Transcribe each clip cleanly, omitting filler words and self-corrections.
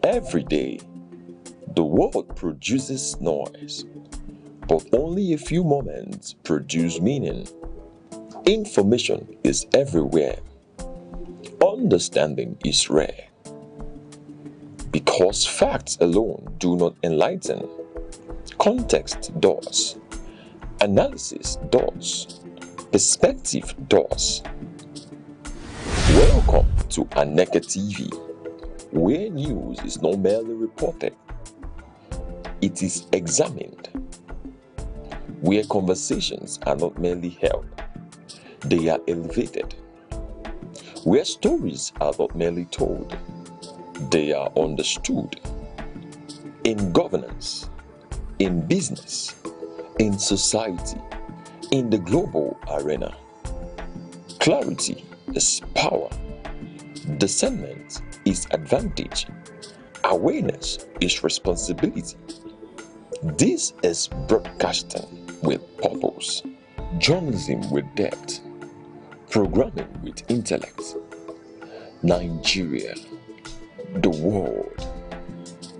Every day, the world produces noise, but only a few moments produce meaning. Information is everywhere. Understanding is rare. Because facts alone do not enlighten, context does, analysis does, perspective does. Welcome to Aneke TV, where news is not merely reported, it is examined. Where conversations are not merely held, they are elevated. Where stories are not merely told, they are understood. In governance, in business, in society, in the global arena, clarity is power, discernment is advantage, awareness is responsibility. This is broadcasting with purpose, journalism with depth, programming with intellect. Nigeria, the world,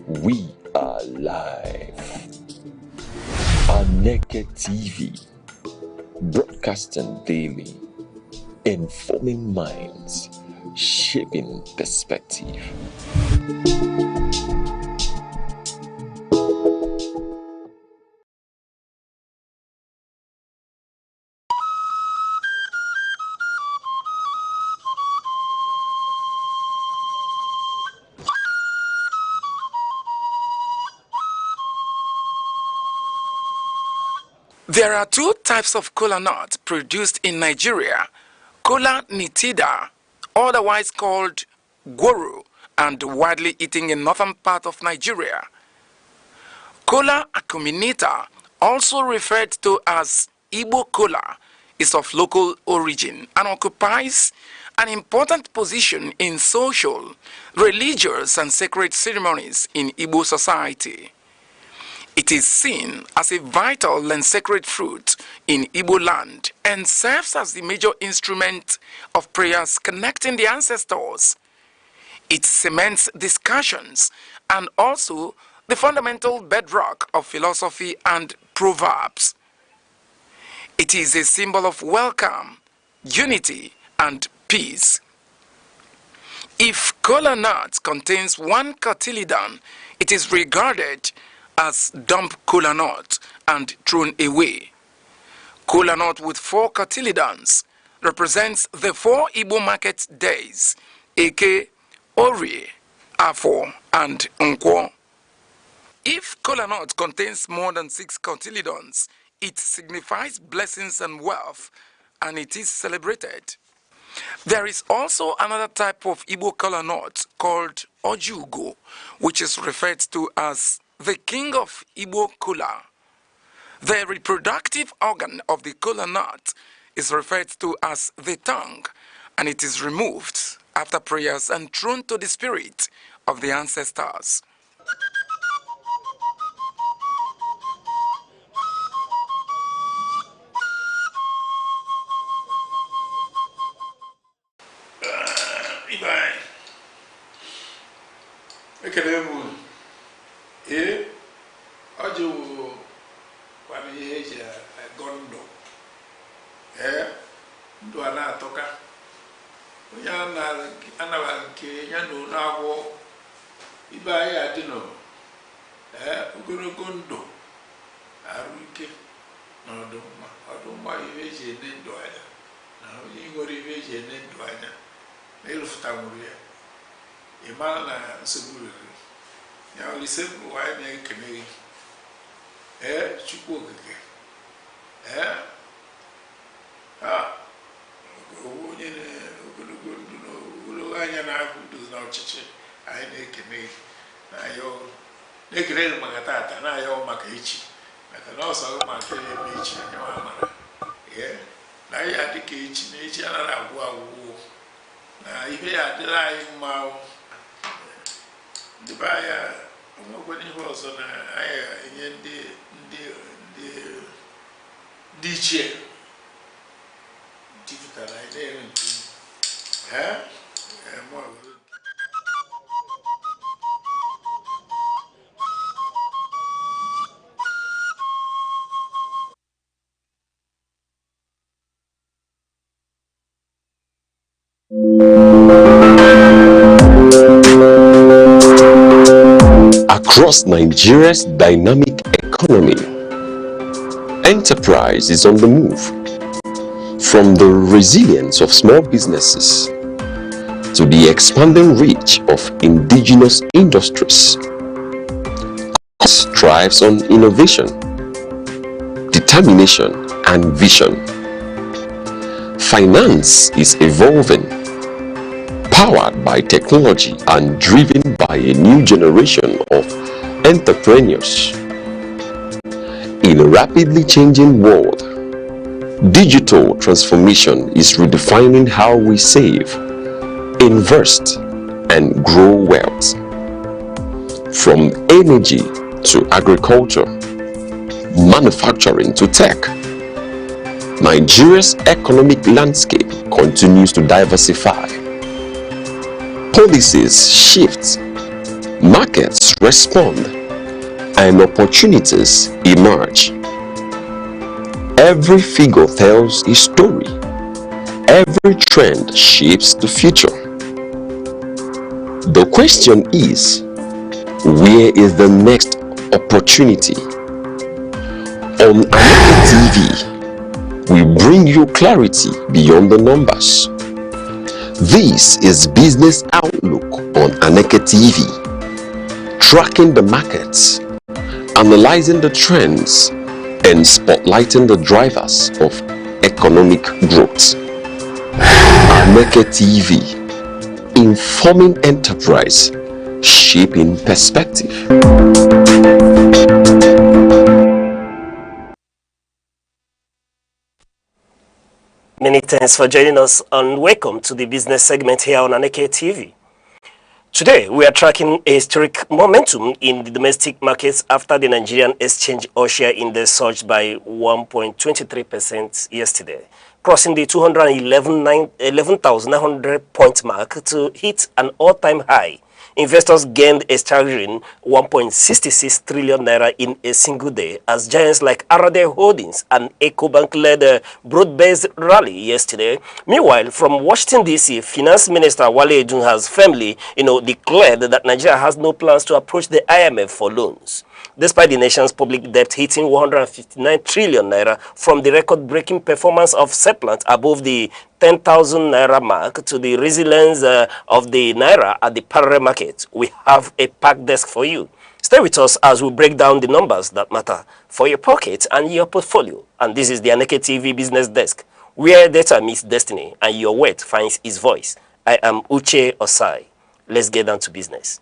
we are live. Aneke TV, broadcasting daily, informing minds, shaping perspective. There are two types of kola nut produced in Nigeria: kola nitida, otherwise called gworo, and widely eaten in northern part of Nigeria. Kola acuminata, also referred to as Igbo kola, is of local origin and occupies an important position in social, religious, and sacred ceremonies in Igbo society. It is seen as a vital and sacred fruit in Igbo land and serves as the major instrument of prayers connecting the ancestors. It cements discussions and also the fundamental bedrock of philosophy and proverbs. It is a symbol of welcome, unity, and peace. If kola nut contains one cotyledon, it is regarded as dump kola nut and thrown away. Kola nut with 4 cotyledons represents the 4 Igbo market days: Eke, Orie, Afo, and Nkwo. If kola nut contains more than 6 cotyledons, it signifies blessings and wealth, and it is celebrated. There is also another type of Igbo kola nut called Ojugo, which is referred to as the king of Igbo kola. The reproductive organ of the kola nut is referred to as the tongue, and it is removed after prayers and thrown to the spirit of the ancestors. Ndụ a na-atọka onye anara nke ya na ụlọ agwọ ibe anyị adị nọ ogologo ndụ arụ ike na ọdụmma ibe eji ene ndụ anya na onye nwere ibe eji ene ndụ anya na ịrụfụta nwụrụ ya ịmara na nsogbu riri ya olise bụ anyị na-ekene gị Chukwu okike onye ogologo ndụ na ogologo anya na-ahụ udo na ọchịchị anyị na-ekene na-ekene gị maka tata na-ayọ maka echi maka na ọsọ maka eme echi anya amara na anyị adịka echi na echi anaghị agwụ agwụgwụ na ihe ya adịla anyị mma ndị be anya onwekwara ihe ọzọ na anyị enye ndị ichie tipụtara anyị na-ere nke Across Nigeria's dynamic economy, enterprise is on the move. From the resilience of small businesses to the expanding reach of indigenous industries, thrives on innovation, determination, and vision. Finance is evolving, powered by technology and driven by a new generation of entrepreneurs. In a rapidly changing world, digital transformation is redefining how we save, invest, and grow wealth. From energy to agriculture, manufacturing to tech, Nigeria's economic landscape continues to diversify. Policies shift, markets respond, and opportunities emerge. Every figure tells a story. Every trend shapes the future. The question is, where is the next opportunity? On Aneke TV, we bring you clarity beyond the numbers. This is Business Outlook on Aneke TV, tracking the markets, analyzing the trends, and spotlighting the drivers of economic growth. Aneke TV, informing enterprise, shaping perspective. Many thanks for joining us and welcome to the business segment here on Aneke TV. Today, we are tracking a historic momentum in the domestic markets after the Nigerian Exchange All-Share Index surged by 1.23% yesterday, crossing the 11,900 point mark to hit an all-time high. Investors gained a staggering 1.66 trillion naira in a single day as giants like Arade Holdings and EcoBank led a broad-based rally yesterday. Meanwhile, from Washington, D.C., Finance Minister Wale Edun has firmly, declared that Nigeria has no plans to approach the IMF for loans. Despite the nation's public debt hitting 159 trillion naira from the record-breaking performance of Seplant above the 10,000 naira mark to the resilience of the naira at the parallel market, we have a packed desk for you. Stay with us as we break down the numbers that matter for your pocket and your portfolio. And this is the Aneke TV Business Desk, where data meets destiny and your word finds its voice. I am Uche Osai. Let's get down to business.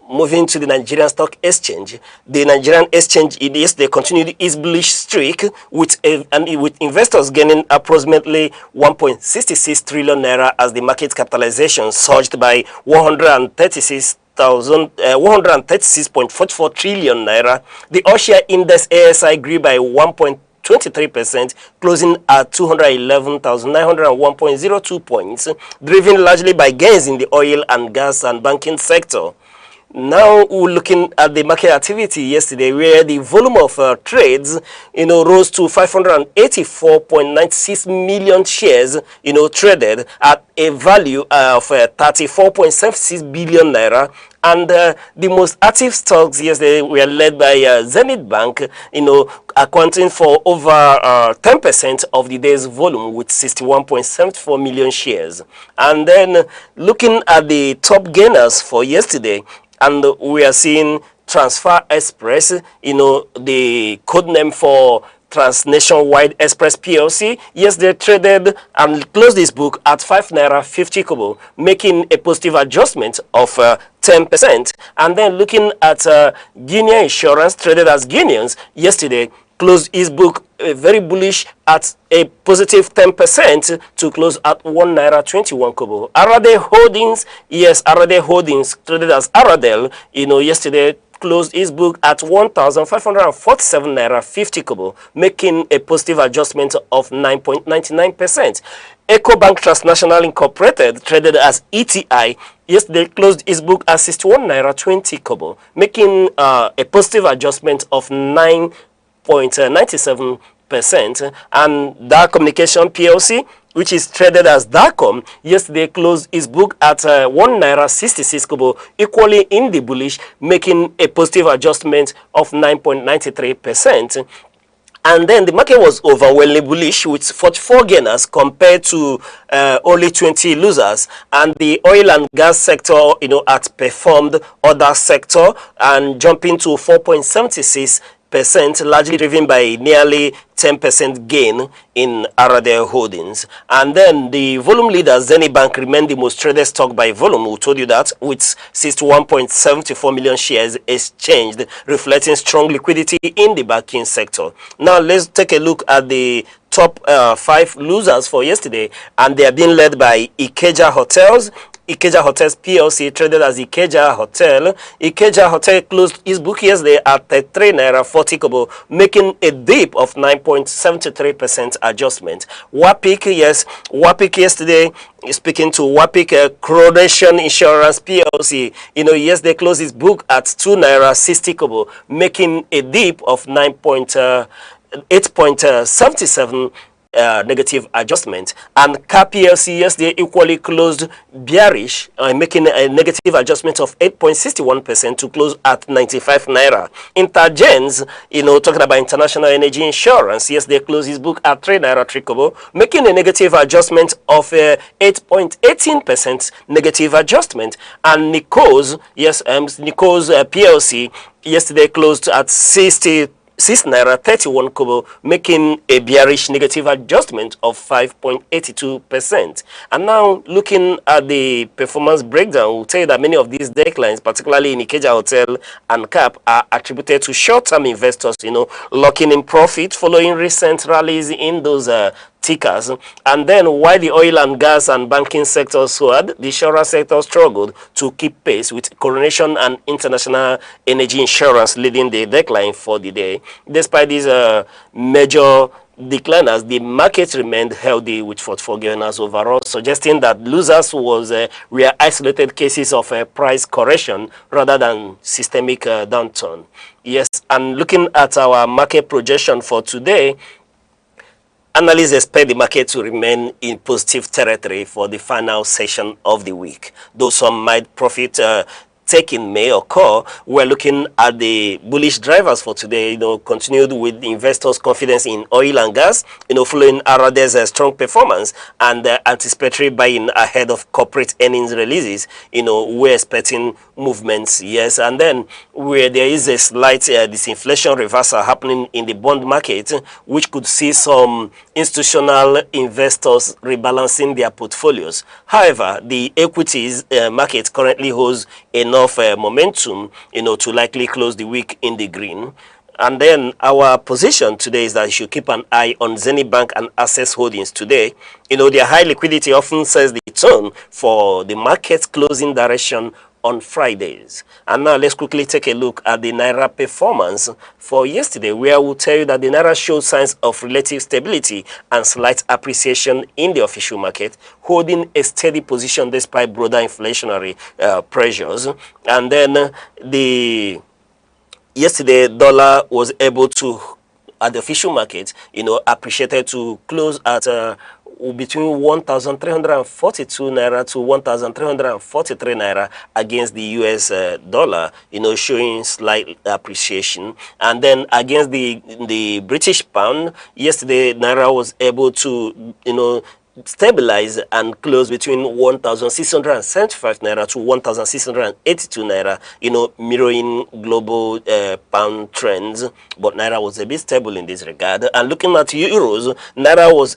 Moving to the Nigerian Stock Exchange, the Nigerian Exchange they continued its bullish streak with investors gaining approximately 1.66 trillion naira as the market capitalization surged by 136.44 trillion naira. The All-Share Index ASI grew by 1.23%, closing at 211,901.02 points, driven largely by gains in the oil and gas and banking sector. Now we're looking at the market activity yesterday, where the volume of trades, rose to 584.96 million shares, traded at a value of 34.76 billion naira. And the most active stocks yesterday were led by Zenith Bank, accounting for over 10% of the day's volume with 61.74 million shares. And then looking at the top gainers for yesterday, and we are seeing Transfer Express, the code name for Transnationwide Express PLC. Yes, they traded and closed this book at 5 naira 50 kobo, making a positive adjustment of 10%. And then looking at Guinea Insurance, traded as Guineans yesterday, closed his book very bullish at a positive 10% to close at 1 naira 21 kobo. Arade Holdings, yes, Arade Holdings, traded as Aradel, yesterday closed his book at 1,547 naira 50 kobo, making a positive adjustment of 9.99%. EcoBank Transnational Incorporated, traded as ETI, yesterday closed his book at 61 naira 20 kobo, making a positive adjustment of 9.97%. And Dar Communication PLC, which is traded as Darcom, yesterday closed its book at 1 naira 66 kobo, equally in the bullish, making a positive adjustment of 9.93%. And then the market was overwhelmingly bullish with 44 gainers compared to only 20 losers. And the oil and gas sector, outperformed other sector and jumping to 4.76%, largely driven by nearly 10% gain in Aradel Holdings. And then the volume leader, Zenith Bank, remained the most traded stock by volume. We told you that, with 61.74 million shares exchanged, reflecting strong liquidity in the banking sector. Now let's take a look at the top 5 losers for yesterday, and they are being led by Ikeja Hotels. Ikeja Hotels PLC, traded as Ikeja Hotel. Ikeja Hotel closed its book yesterday at 3 naira 40 kobo, making a dip of 9.73% adjustment. Wapik, yes, Wapik yesterday, speaking to Wapik Coronation Insurance PLC, yes, they closed its book at 2 naira 60 kobo, making a dip of 8.77 negative adjustment. And KPLC yesterday equally closed bearish, making a negative adjustment of 8.61% to close at 95 naira. Intergens, talking about International Energy Insurance, yesterday closed his book at 3 naira 3 kobo, making a negative adjustment of 8.18% negative adjustment. And Nikos, yes, Nikos PLC yesterday closed at 6 naira 31 kobo, making a bearish negative adjustment of 5.82%. And now looking at the performance breakdown, we'll tell you that many of these declines, particularly in Ikeja Hotel and CAP, are attributed to short-term investors, locking in profit following recent rallies in those tickers. And then while the oil and gas and banking sectors soared, the insurance sector struggled to keep pace, with Coronation and International Energy Insurance leading the decline for the day. Despite these major decliners, the market remained healthy with 44 gainers overall, suggesting that losers were isolated cases of price correction rather than systemic downturn. Yes, and looking at our market projection for today, analysts expect the market to remain in positive territory for the final session of the week. Though some might profit taking may occur, we're looking at the bullish drivers for today, continued with investors' confidence in oil and gas, following Arade's strong performance and anticipatory buying ahead of corporate earnings releases. We're expecting movements, yes. And then where there is a slight disinflation reversal happening in the bond market, which could see some institutional investors rebalancing their portfolios. However, the equities market currently holds enough momentum, to likely close the week in the green. And then our position today is that you should keep an eye on Zenith Bank and Access Holdings today. Their high liquidity often sets the tone for the market's closing direction on Fridays. And now let's quickly take a look at the Naira performance for yesterday, where we'll tell you that the Naira showed signs of relative stability and slight appreciation in the official market, holding a steady position despite broader inflationary pressures. And then yesterday, dollar was able to, at the official market, appreciated to close at between 1,342 naira to 1,343 naira against the US dollar, showing slight appreciation. And then against the British pound, yesterday naira was able to, stabilize and close between 1,675 naira to 1,682 naira, mirroring global pound trends. But naira was a bit stable in this regard. And looking at euros, naira was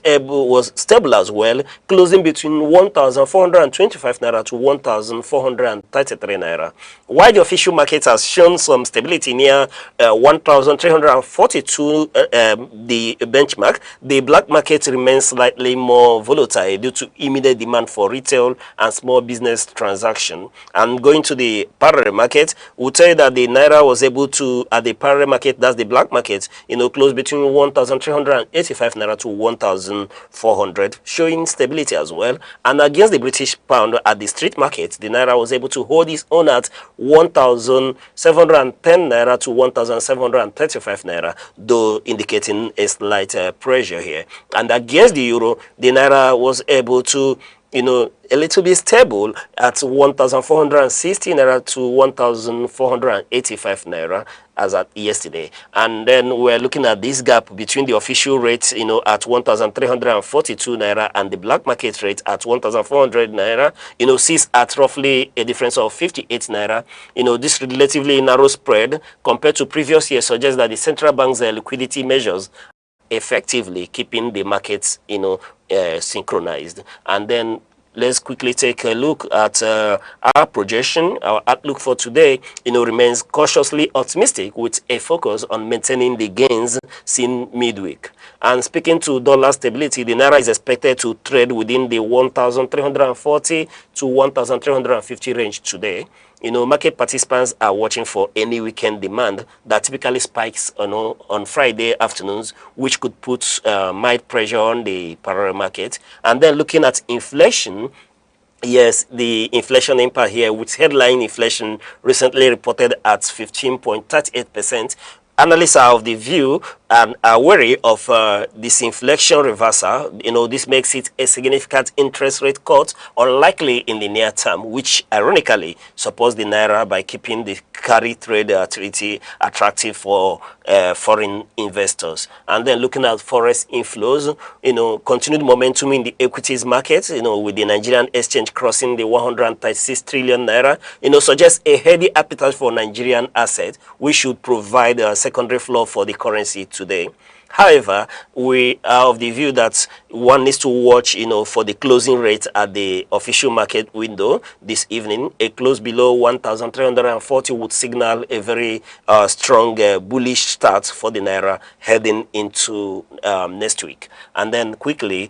stable as well, closing between 1,425 naira to 1,433 naira. While the official market has shown some stability near 1,342, the benchmark, the black market remains slightly more volatile due to immediate demand for retail and small business transaction. And going to the parallel market, we'll tell you that the naira was able to, at the parallel market, that's the black market, close between 1,385 naira to 1,400, showing stability as well. And against the British pound at the street market, the naira was able to hold its own at 1,710 naira to 1,735 naira, though indicating a slight pressure here. And against the euro, the naira naira was able to, a little bit stable at 1,460 naira to 1,485 naira as at yesterday. And then we're looking at this gap between the official rate, at 1,342 naira and the black market rate at 1,400 naira, sees at roughly a difference of 58 naira. This relatively narrow spread compared to previous years suggests that the central bank's liquidity measures effectively keeping the markets, synchronized. And then let's quickly take a look at our projection. Our outlook for today, remains cautiously optimistic with a focus on maintaining the gains seen midweek. And speaking to dollar stability, the naira is expected to trade within the 1,340 to 1,350 range today. Market participants are watching for any weekend demand that typically spikes on Friday afternoons, which could put mild pressure on the parallel market. And then looking at inflation, yes, the inflation impact here, with headline inflation recently reported at 15.38%. Analysts are of the view and are wary of this inflation reversal. This makes it a significant interest rate cut unlikely in the near term, which ironically supports the naira by keeping the carry trade treaty attractive for foreign investors. And then looking at forex inflows, continued momentum in the equities market, with the Nigerian exchange crossing the 136 trillion naira, suggests a heavy appetite for Nigerian assets, which should provide a secondary flow for the currency today. However, we are of the view that one needs to watch, for the closing rate at the official market window this evening. A close below 1,340 would signal a very strong bullish start for the naira heading into next week. And then quickly,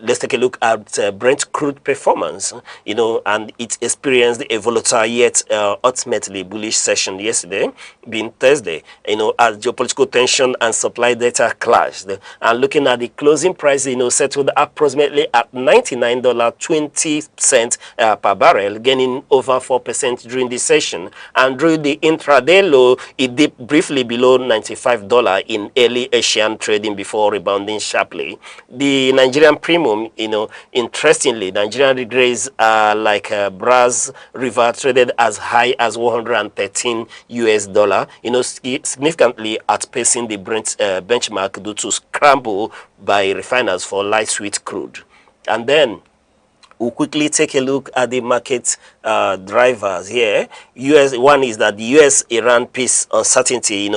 let's take a look at Brent crude performance, and it experienced a volatile yet ultimately bullish session yesterday, being Thursday, as geopolitical tension and supply data clashed. And looking at the closing price, settled approximately at $99.20 per barrel, gaining over 4% during the session. And during the intraday low, it dipped briefly below $95 in early Asian trading before rebounding sharply. The Nigerian premium, interestingly, Nigerian grades like Brass River traded as high as $113 US, significantly outpacing the Brent benchmark due to scramble by refiners for light sweet crude. And then we'll quickly take a look at the market drivers here. One is that the US-Iran peace uncertainty,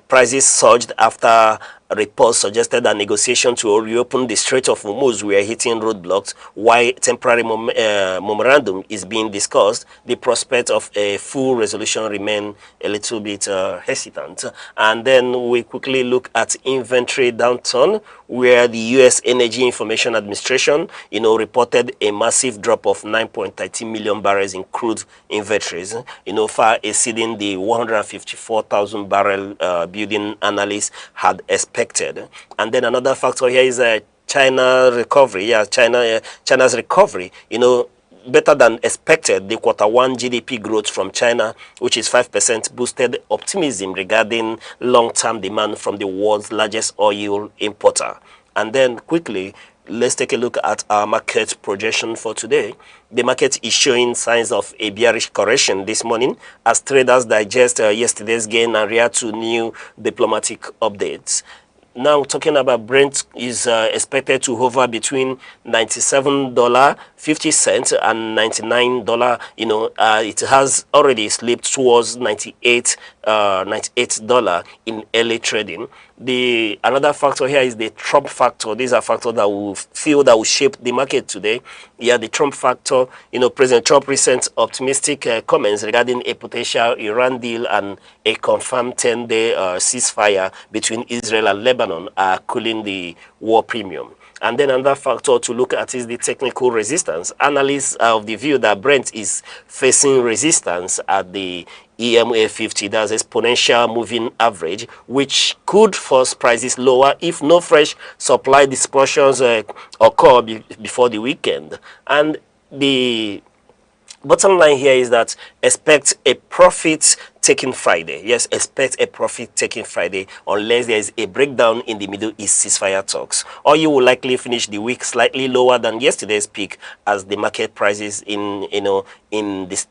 prices surged after reports suggested that negotiations to reopen the Strait of Hormuz were hitting roadblocks. While temporary memorandum is being discussed, the prospect of a full resolution remain a little bit hesitant. And then we quickly look at inventory downturn, where the U.S. Energy Information Administration, reported a massive drop of 9.30 million barrels in crude inventories, far exceeding the 154,000 barrel building analysts had expected. And then another factor here is China recovery. Yeah, China's recovery, better than expected. The Q1 GDP growth from China, which is 5%, boosted optimism regarding long-term demand from the world's largest oil importer. And then quickly, let's take a look at our market projection for today. The market is showing signs of a bearish correction this morning as traders digest yesterday's gain and react to new diplomatic updates. Now, talking about Brent is expected to hover between $97.50 and $99. It has already slipped towards $98 in early trading. Another factor here is the Trump factor. These are factors that we feel that will shape the market today. Yeah, the Trump factor, President Trump recent optimistic comments regarding a potential Iran deal and a confirmed 10-day ceasefire between Israel and Lebanon are cooling the war premium. And then another factor to look at is the technical resistance. Analysts are of the view that Brent is facing resistance at the EMA 50, that's exponential moving average, which could force prices lower if no fresh supply disruptions occur before the weekend. And the bottom line here is that expect a profit taking Friday. Yes, expect a profit-taking Friday unless there is a breakdown in the Middle East ceasefire talks. Or you will likely finish the week slightly lower than yesterday's peak as the market prices in, the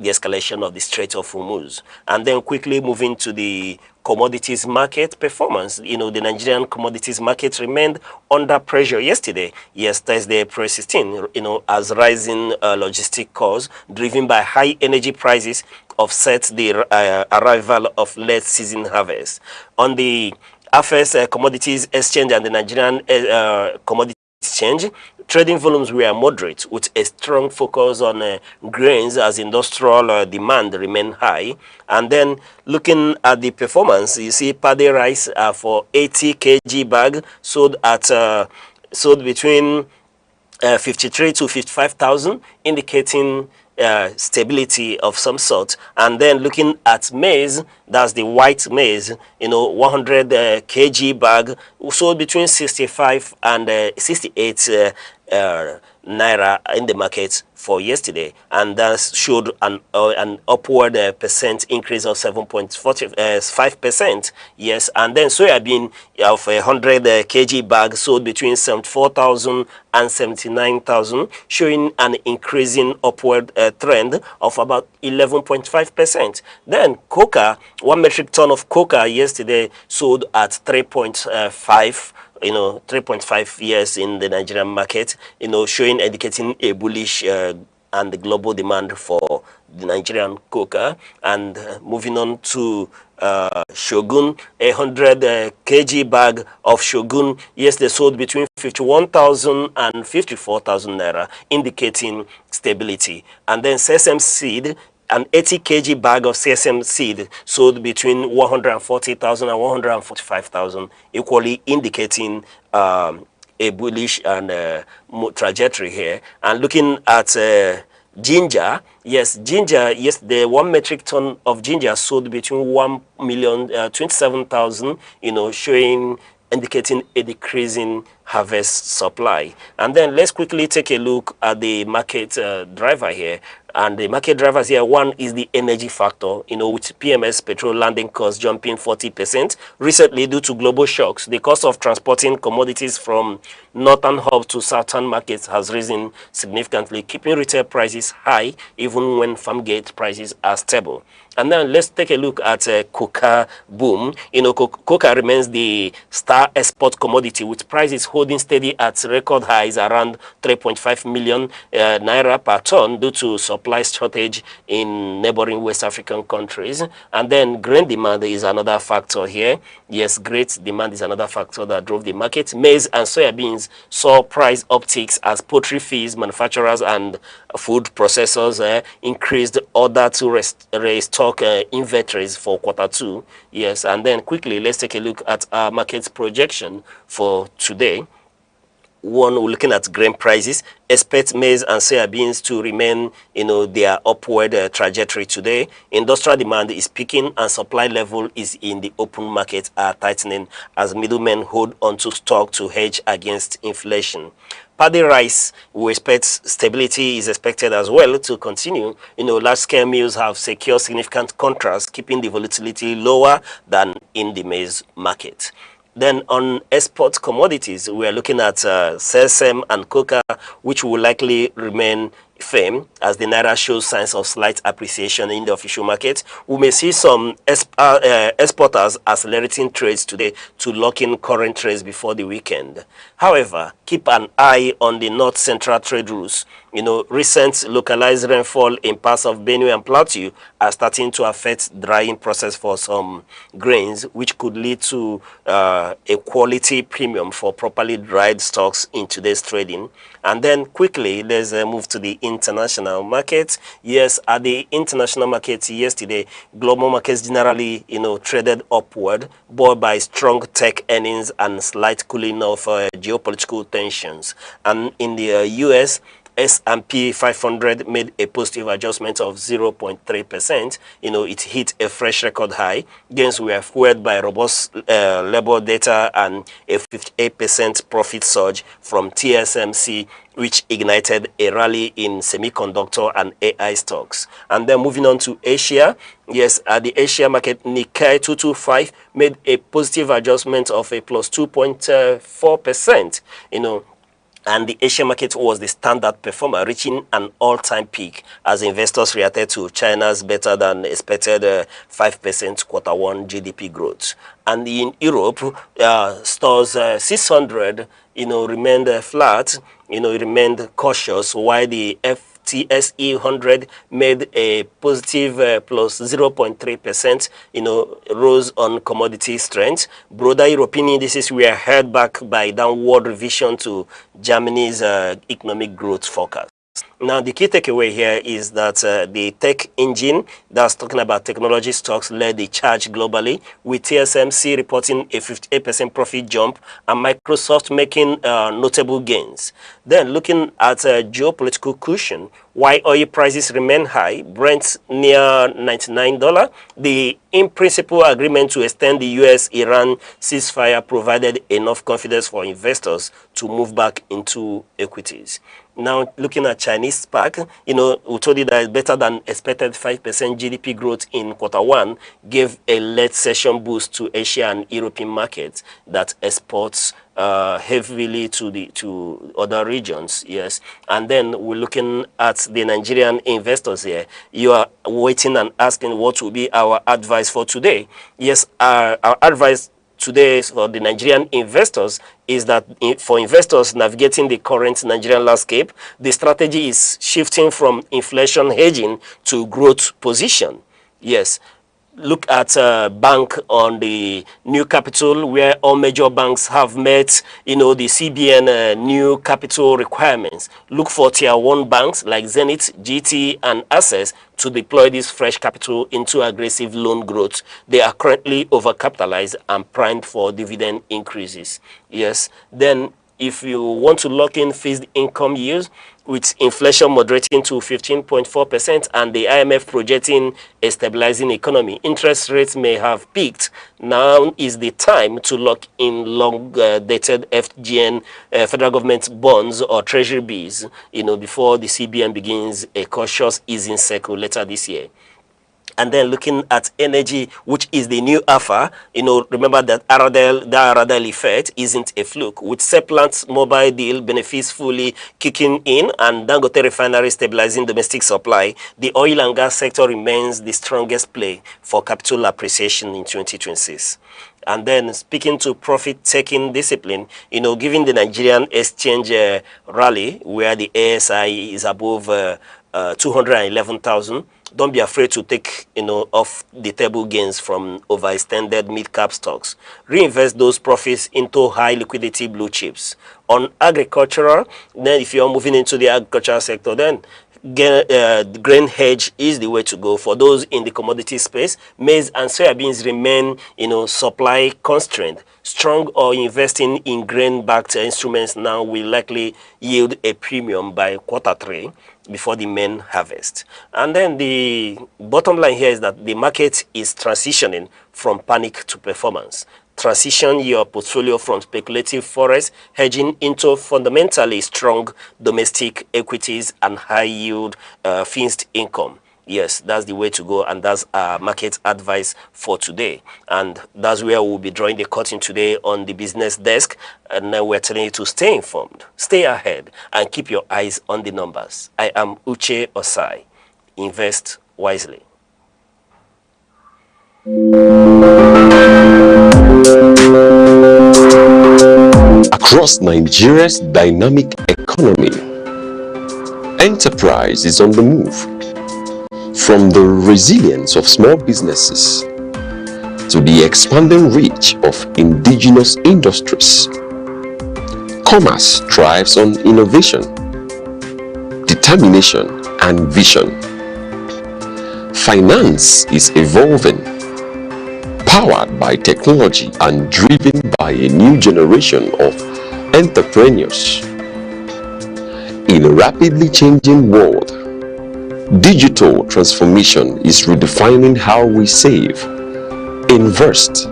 escalation of the Strait of Hormuz. And then quickly moving to the commodities market performance. The Nigerian commodities market remained under pressure yesterday. Yes, Thursday, April 16, as rising logistic costs driven by high energy prices offset the arrival of late season harvest. On the affairs commodities exchange and the Nigerian commodity exchange, trading volumes were moderate with a strong focus on grains as industrial demand remained high. And then looking at the performance, you see paddy rice for 80 kg bag sold between 53 to 55,000, indicating stability of some sort. And then looking at maize, that's the white maize, 100 kg bag sold between 65 and 68 naira in the market for yesterday, and that showed an upward percent increase of 7.45%. Yes, and then soybean of 100 kg bag sold between 74,000 and 79,000, showing an increasing upward trend of about 11.5%. Then cocoa, 1 metric ton of cocoa yesterday sold at 3.5. 3.5 years in the Nigerian market, indicating a bullish and the global demand for the Nigerian cocoa. And moving on to Shogun, 100 kg bag of Shogun yesterday sold between 51,000 and 54,000 naira, indicating stability. And then sesame seed, an 80 kg bag of CSM seed sold between 140,000 and 145,000, equally indicating a bullish and trajectory here. And looking at ginger, yes, the 1 metric ton of ginger sold between 1,027,000, indicating a decreasing harvest supply. And then let's quickly take a look at the market driver here. And the market drivers here, one is the energy factor, with PMS petrol landing costs jumping 40% recently due to global shocks. The cost of transporting commodities from northern hubs to southern markets has risen significantly, keeping retail prices high even when farm gate prices are stable. And then let's take a look at cocoa boom. Cocoa remains the star export commodity, with prices holding steady at record highs around 3.5 million naira per ton due to supply shortage in neighboring West African countries. And then grain demand is another factor here. Yes, great demand is another factor that drove the market. Maize and soybeans saw price upticks as poultry feeds, manufacturers and food processors increased order to restock inventories for Q2. Yes, and then quickly let's take a look at our market projection for today. One, we're looking at grain prices. Expect maize and soybeans to remain, their upward trajectory today. Industrial demand is peaking and supply level is in the open market are tightening as middlemen hold onto stock to hedge against inflation. Paddy rice, we expect stability is expected as well to continue. Large-scale mills have secured significant contracts, keeping the volatility lower than in the maize market. Then on export commodities, we are looking at sesame and cocoa, which will likely remain firm as the naira shows signs of slight appreciation in the official market. We may see some exporters accelerating trades today to lock in current trades before the weekend. However, keep an eye on the north-central trade routes. Recent localized rainfall in parts of Benue and Plateau are starting to affect drying process for some grains, which could lead to a quality premium for properly dried stocks in today's trading. And then quickly, let's move to the international market. Yes, at the international market yesterday, global markets generally, traded upward, buoyed by strong tech earnings and slight cooling of geopolitical tensions. And in the U.S., S&P 500 made a positive adjustment of 0.3%. It hit a fresh record high. Gains were fueled by robust labor data and a 58% profit surge from TSMC, which ignited a rally in semiconductor and AI stocks. And then moving on to Asia, yes, at the Asia market, Nikkei 225 made a positive adjustment of a plus 2.4%, and the Asian market was the standard performer, reaching an all-time peak as investors reacted to China's better than expected 5% quarter one GDP growth. And in Europe, stores 600, remained flat. It remained cautious, while the FTSE 100 made a positive plus 0.3%, rose on commodity strength. Broader European indices were held back by downward revision to Germany's economic growth forecast. Now, the key takeaway here is that the tech engine that's talking about technology stocks led the charge globally, with TSMC reporting a 58% profit jump and Microsoft making notable gains. Then, looking at geopolitical cushion, while oil prices remain high, Brent near $99, the in-principle agreement to extend the U.S.-Iran ceasefire provided enough confidence for investors to move back into equities. Now, looking at Chinese SPAC, we told you that better than expected 5% GDP growth in quarter one gave a late session boost to Asia and European markets that exports heavily to other regions. Yes, and then we're looking at the Nigerian investors here. You are waiting and asking what will be our advice for today. Yes, our advice today for the Nigerian investors is that for investors navigating the current Nigerian landscape, the strategy is shifting from inflation hedging to growth position. Yes. Look at bank on the new capital, where all major banks have met, the CBN new capital requirements. Look for tier 1 banks like Zenith, GT, and Access to deploy this fresh capital into aggressive loan growth. They are currently overcapitalized and primed for dividend increases. Yes, then if you want to lock in fixed income yields, with inflation moderating to 15.4% and the IMF projecting a stabilizing economy, interest rates may have peaked. Now is the time to lock in long-dated FGN, federal government bonds or treasury bills, before the CBN begins a cautious easing cycle later this year. And then looking at energy, which is the new alpha, remember that the Aradel effect isn't a fluke. With Sepland's mobile deal benefits fully kicking in and Dangote refinery stabilizing domestic supply, the oil and gas sector remains the strongest play for capital appreciation in 2026. And then speaking to profit-taking discipline, given the Nigerian exchange rally, where the ASI is above 211,000, don't be afraid to take, off the table gains from overextended mid-cap stocks. Reinvest those profits into high liquidity blue chips. On agricultural, then if you're moving into the agricultural sector, then grain hedge is the way to go. For those in the commodity space, maize and soybeans remain, supply constrained. Strong or investing in grain-backed instruments now will likely yield a premium by quarter 3 before the main harvest. And then the bottom line here is that the market is transitioning from panic to performance. Transition your portfolio from speculative forex hedging into fundamentally strong domestic equities and high yield fixed income. Yes, that's the way to go, and that's our market advice for today. And that's where we'll be drawing the curtain today on the business desk. And then we're telling you to stay informed, stay ahead, and keep your eyes on the numbers. I am Uche Osai. Invest wisely. Across Nigeria's dynamic economy, enterprise is on the move. From the resilience of small businesses to the expanding reach of indigenous industries, commerce thrives on innovation, determination, and vision. Finance is evolving, powered by technology and driven by a new generation of entrepreneurs. In In a rapidly changing world, digital transformation is redefining how we save, invest,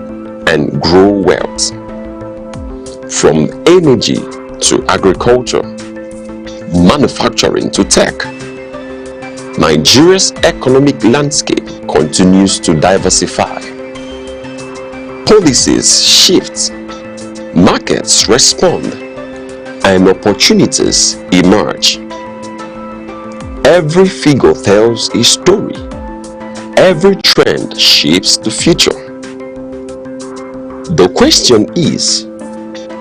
and grow wealth. From energy to agriculture, manufacturing to tech, Nigeria's economic landscape continues to diversify. Policies shift, markets respond, and opportunities emerge. Every figure tells a story. Every trend shapes the future. The question is,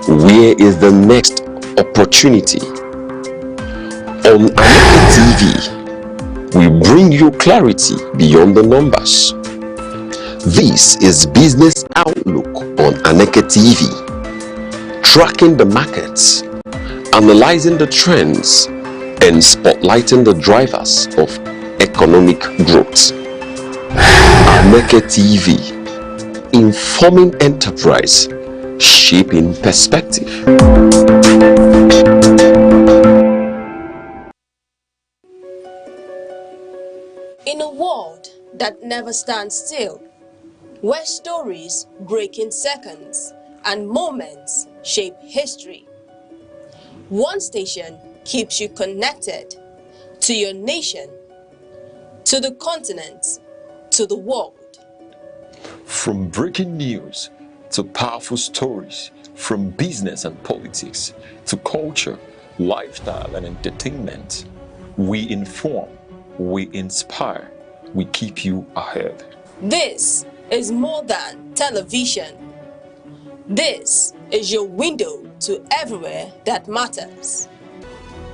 where is the next opportunity? On Aneke TV, we bring you clarity beyond the numbers. This is Business Outlook on Aneke TV, tracking the markets, analyzing the trends, and spotlighting the drivers of economic growth. Aneke TV, informing enterprise, shaping perspective. In a world that never stands still, where stories break in seconds and moments shape history, one station keeps you connected to your nation, to the continent, to the world. From breaking news to powerful stories, from business and politics to culture, lifestyle and entertainment, we inform, we inspire, we keep you ahead. This is more than television. This is your window to everywhere that matters.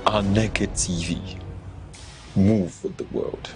Aneke TV. Move with the world.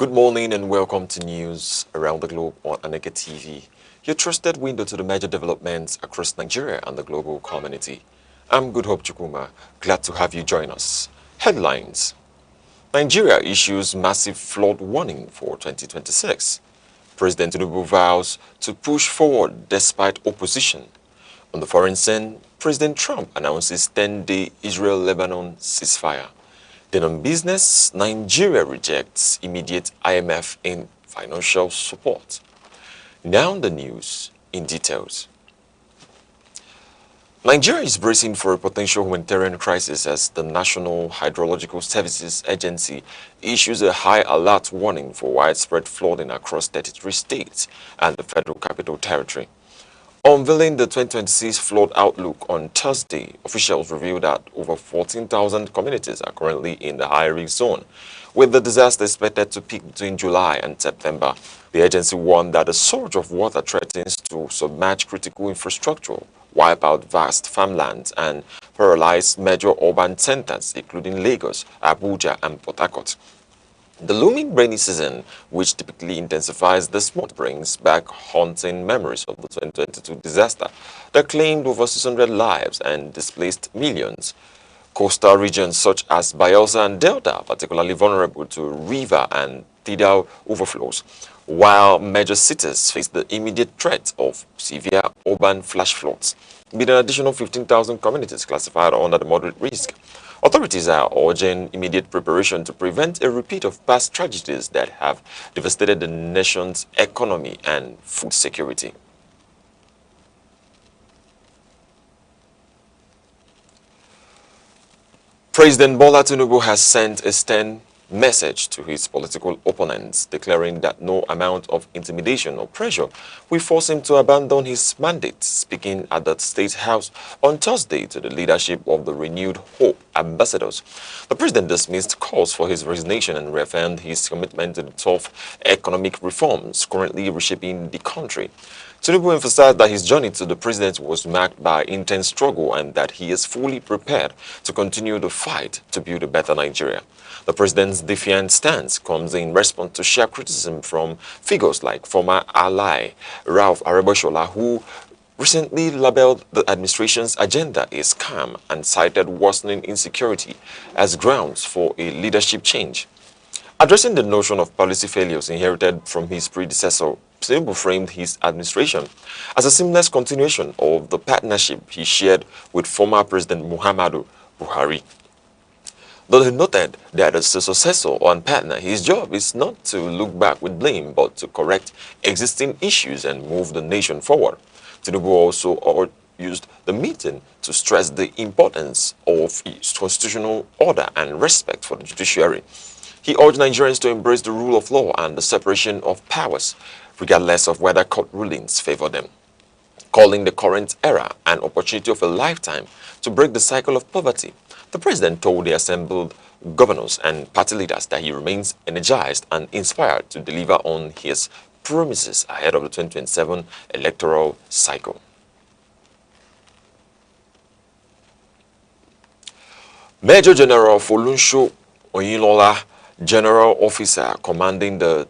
Good morning and welcome to news around the globe on Aneke TV, your trusted window to the major developments across Nigeria and the global community. I'm Good Hope Chukuma, glad to have you join us. Headlines: Nigeria issues massive flood warning for 2026. President Tinubu vows to push forward despite opposition. On the foreign scene, President Trump announces 10-day Israel-Lebanon ceasefire. Then on business, Nigeria rejects immediate IMF in financial support. Now the news in details. Nigeria is bracing for a potential humanitarian crisis as the National Hydrological Services Agency issues a high alert warning for widespread flooding across 33 states and the Federal Capital Territory. Unveiling the 2026 flood outlook on Thursday, officials revealed that over 14,000 communities are currently in the high-risk zone, with the disaster expected to peak between July and September. The agency warned that a surge of water threatens to submerge critical infrastructure, wipe out vast farmlands, and paralyze major urban centers, including Lagos, Abuja, and Port Harcourt. The looming rainy season, which typically intensifies this month, brings back haunting memories of the 2022 disaster that claimed over 600 lives and displaced millions. Coastal regions such as Bayelsa and Delta are particularly vulnerable to river and tidal overflows, while major cities face the immediate threat of severe urban flash floods, with an additional 15,000 communities classified under the moderate risk. Authorities are urging immediate preparation to prevent a repeat of past tragedies that have devastated the nation's economy and food security. President Bola Tinubu has sent a stern message to his political opponents, declaring that no amount of intimidation or pressure will force him to abandon his mandate. Speaking at the State House on Thursday to the leadership of the Renewed Hope ambassadors, the president dismissed calls for his resignation and reaffirmed his commitment to the tough economic reforms currently reshaping the country. Tinubu emphasized that his journey to the presidency was marked by intense struggle and that he is fully prepared to continue the fight to build a better Nigeria. The president's defiant stance comes in response to sharp criticism from figures like former ally Ralph Areboshola, who recently labeled the administration's agenda as calm and cited worsening insecurity as grounds for a leadership change. Addressing the notion of policy failures inherited from his predecessor, Tinubu framed his administration as a seamless continuation of the partnership he shared with former President Muhammadu Buhari. Though he noted that as a successor and partner, his job is not to look back with blame, but to correct existing issues and move the nation forward. Tinubu also used the meeting to stress the importance of constitutional order and respect for the judiciary. He urged Nigerians to embrace the rule of law and the separation of powers, regardless of whether court rulings favor them, calling the current era an opportunity of a lifetime to break the cycle of poverty. The president told the assembled governors and party leaders that he remains energized and inspired to deliver on his promises ahead of the 2027 electoral cycle. Major General Folunsho Oyinlola, General Officer commanding the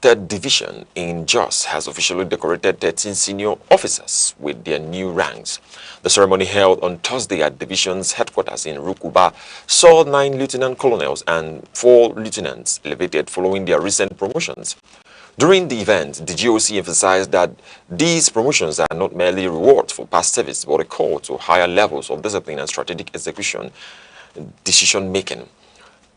3rd Division in Jos, has officially decorated 13 senior officers with their new ranks. The ceremony held on Thursday at Division's headquarters in Rukuba saw 9 lieutenant colonels and 4 lieutenants elevated following their recent promotions. During the event, the GOC emphasized that these promotions are not merely rewards for past service, but a call to higher levels of discipline and strategic execution decision-making.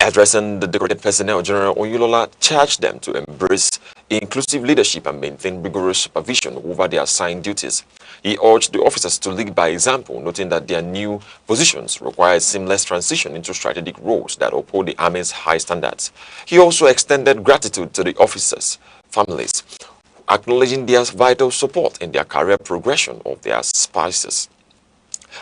Addressing the decorated personnel, General Oyinlola charged them to embrace inclusive leadership and maintain rigorous supervision over their assigned duties. He urged the officers to lead by example, noting that their new positions require a seamless transition into strategic roles that uphold the Army's high standards. He also extended gratitude to the officers' families, acknowledging their vital support in their career progression of their spouses.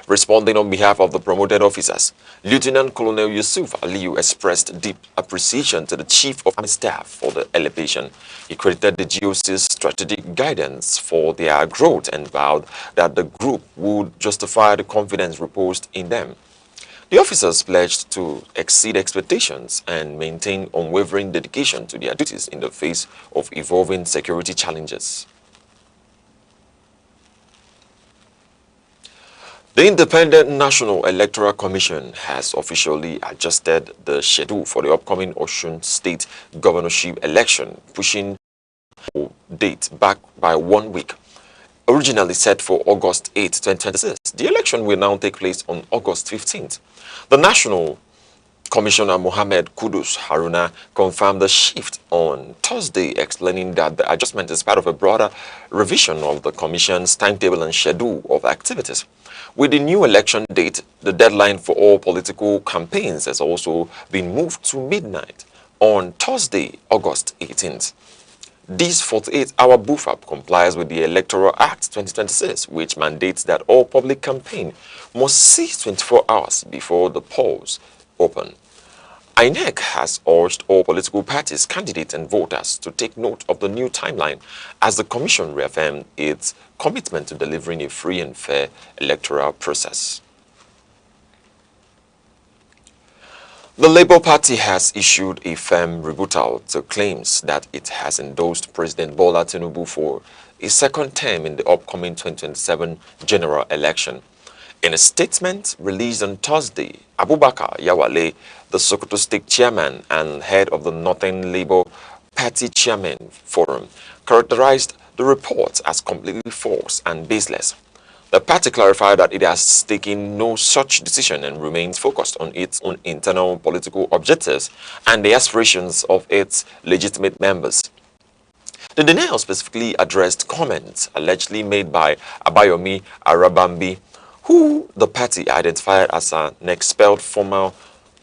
Responding on behalf of the promoted officers, Lieutenant Colonel Yusuf Aliyu expressed deep appreciation to the Chief of Army Staff for the elevation. He credited the GOC's strategic guidance for their growth and vowed that the group would justify the confidence reposed in them. The officers pledged to exceed expectations and maintain unwavering dedication to their duties in the face of evolving security challenges. The Independent National Electoral Commission has officially adjusted the schedule for the upcoming Osun State governorship election, pushing the date back by 1 week. Originally set for August 8, 2026, the election will now take place on August 15th. The National Commissioner Mohammed Kudus Haruna confirmed the shift on Thursday, explaining that the adjustment is part of a broader revision of the Commission's timetable and schedule of activities. With the new election date, the deadline for all political campaigns has also been moved to midnight on Thursday, August 18th. This 48-hour buffer complies with the Electoral Act 2026, which mandates that all public campaign must cease 24 hours before the polls open. INEC has urged all political parties, candidates and voters to take note of the new timeline as the Commission reaffirmed its commitment to delivering a free and fair electoral process. The Labour Party has issued a firm rebuttal to claims that it has endorsed President Bola Tinubu for a second term in the upcoming 2027 general election. In a statement released on Thursday, Abubakar Yawale, the Sokoto State chairman and head of the Northern Labour Party Chairman Forum, characterized the report as completely false and baseless. The party clarified that it has taken no such decision and remains focused on its own internal political objectives and the aspirations of its legitimate members. The denial specifically addressed comments allegedly made by Abayomi Arabambi, who the party identified as an expelled former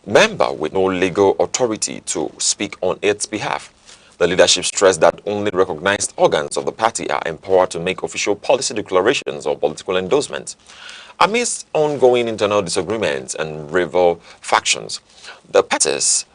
member with no legal authority to speak on its behalf. The leadership stressed that only recognized organs of the party are empowered to make official policy declarations or political endorsements. Amidst ongoing internal disagreements and rival factions, the party's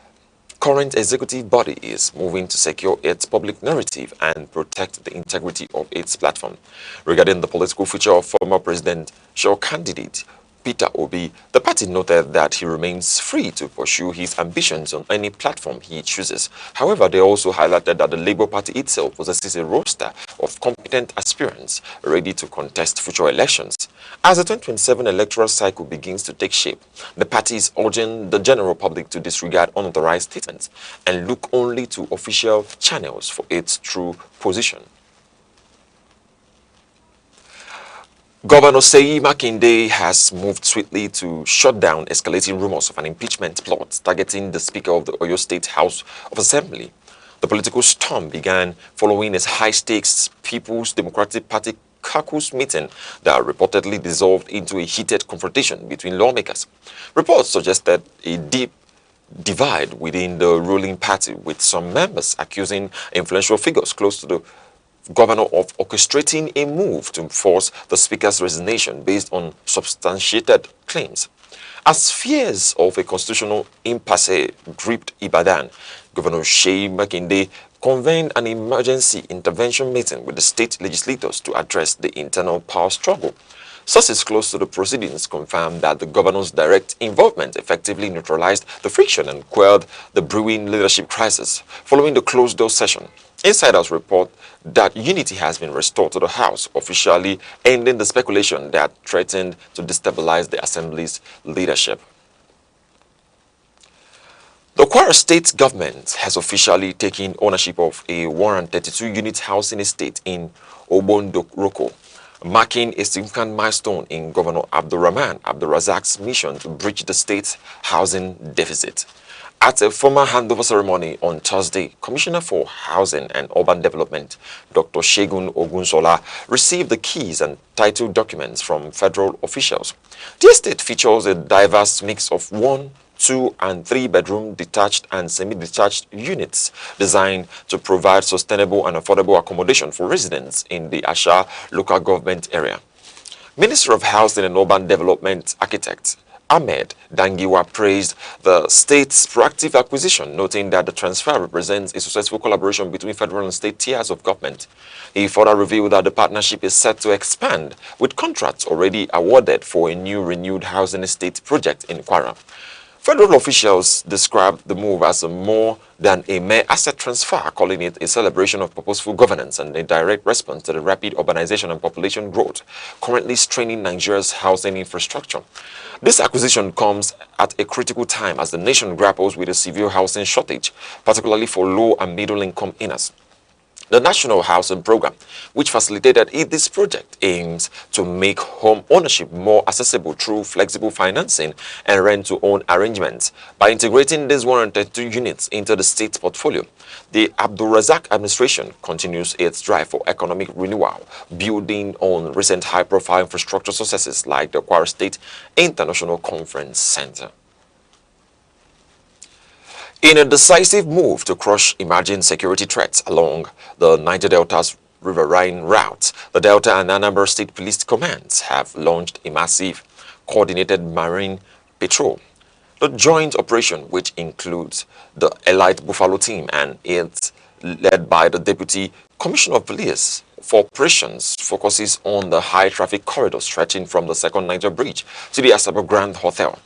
current executive body is moving to secure its public narrative and protect the integrity of its platform. Regarding the political future of former presidential candidate Peterobi, the party noted that he remains free to pursue his ambitions on any platform he chooses. However, they also highlighted that the Labour Party itself possesses a roster of competent aspirants ready to contest future elections. As the 2027 electoral cycle begins to take shape, the party is urging the general public to disregard unauthorized statements and look only to official channels for its true position. Governor Seyi Makinde has moved swiftly to shut down escalating rumors of an impeachment plot targeting the Speaker of the Oyo State House of Assembly. The political storm began following a high-stakes People's Democratic Party caucus meeting that reportedly dissolved into a heated confrontation between lawmakers. Reports suggested a deep divide within the ruling party, with some members accusing influential figures close to the governor of orchestrating a move to force the speaker's resignation based on substantiated claims. As fears of a constitutional impasse gripped Ibadan, Governor Seyi Makinde convened an emergency intervention meeting with the state legislators to address the internal power struggle. Sources close to the proceedings confirmed that the governor's direct involvement effectively neutralized the friction and quelled the brewing leadership crisis. Following the closed-door session, insiders report that unity has been restored to the House, officially ending the speculation that threatened to destabilize the Assembly's leadership. The Kwara State government has officially taken ownership of a 132-unit housing estate in Obondoroko, marking a significant milestone in Governor Abdurrahman Abdurrazak's mission to bridge the state's housing deficit. At a formal handover ceremony on Thursday, Commissioner for Housing and Urban Development, Dr. Segun Ogunsola, received the keys and title documents from federal officials. The estate features a diverse mix of 1, 2, and 3-bedroom detached and semi-detached units designed to provide sustainable and affordable accommodation for residents in the Asha local government area. Minister of Housing and Urban Development architect Ahmed Dangiwa praised the state's proactive acquisition, noting that the transfer represents a successful collaboration between federal and state tiers of government. He further revealed that the partnership is set to expand, with contracts already awarded for a new renewed housing estate project in Kwara. Federal officials described the move as more than a mere asset transfer, calling it a celebration of purposeful governance and a direct response to the rapid urbanization and population growth currently straining Nigeria's housing infrastructure. This acquisition comes at a critical time as the nation grapples with a severe housing shortage, particularly for low and middle-income earners. The National Housing Program, which facilitated this project, aims to make home ownership more accessible through flexible financing and rent-to-own arrangements. By integrating these 132 units into the state's portfolio, the Abdul Razak administration continues its drive for economic renewal, building on recent high-profile infrastructure successes like the Kwara State International Conference Center. In a decisive move to crush emerging security threats along the Niger Delta's riverine route, the Delta and Anambra State Police Commands have launched a massive coordinated marine patrol. The joint operation, which includes the Elite Buffalo team and it's led by the Deputy Commissioner of Police for Operations, focuses on the high-traffic corridor stretching from the Second Niger Bridge to the Asaba Grand Hotel.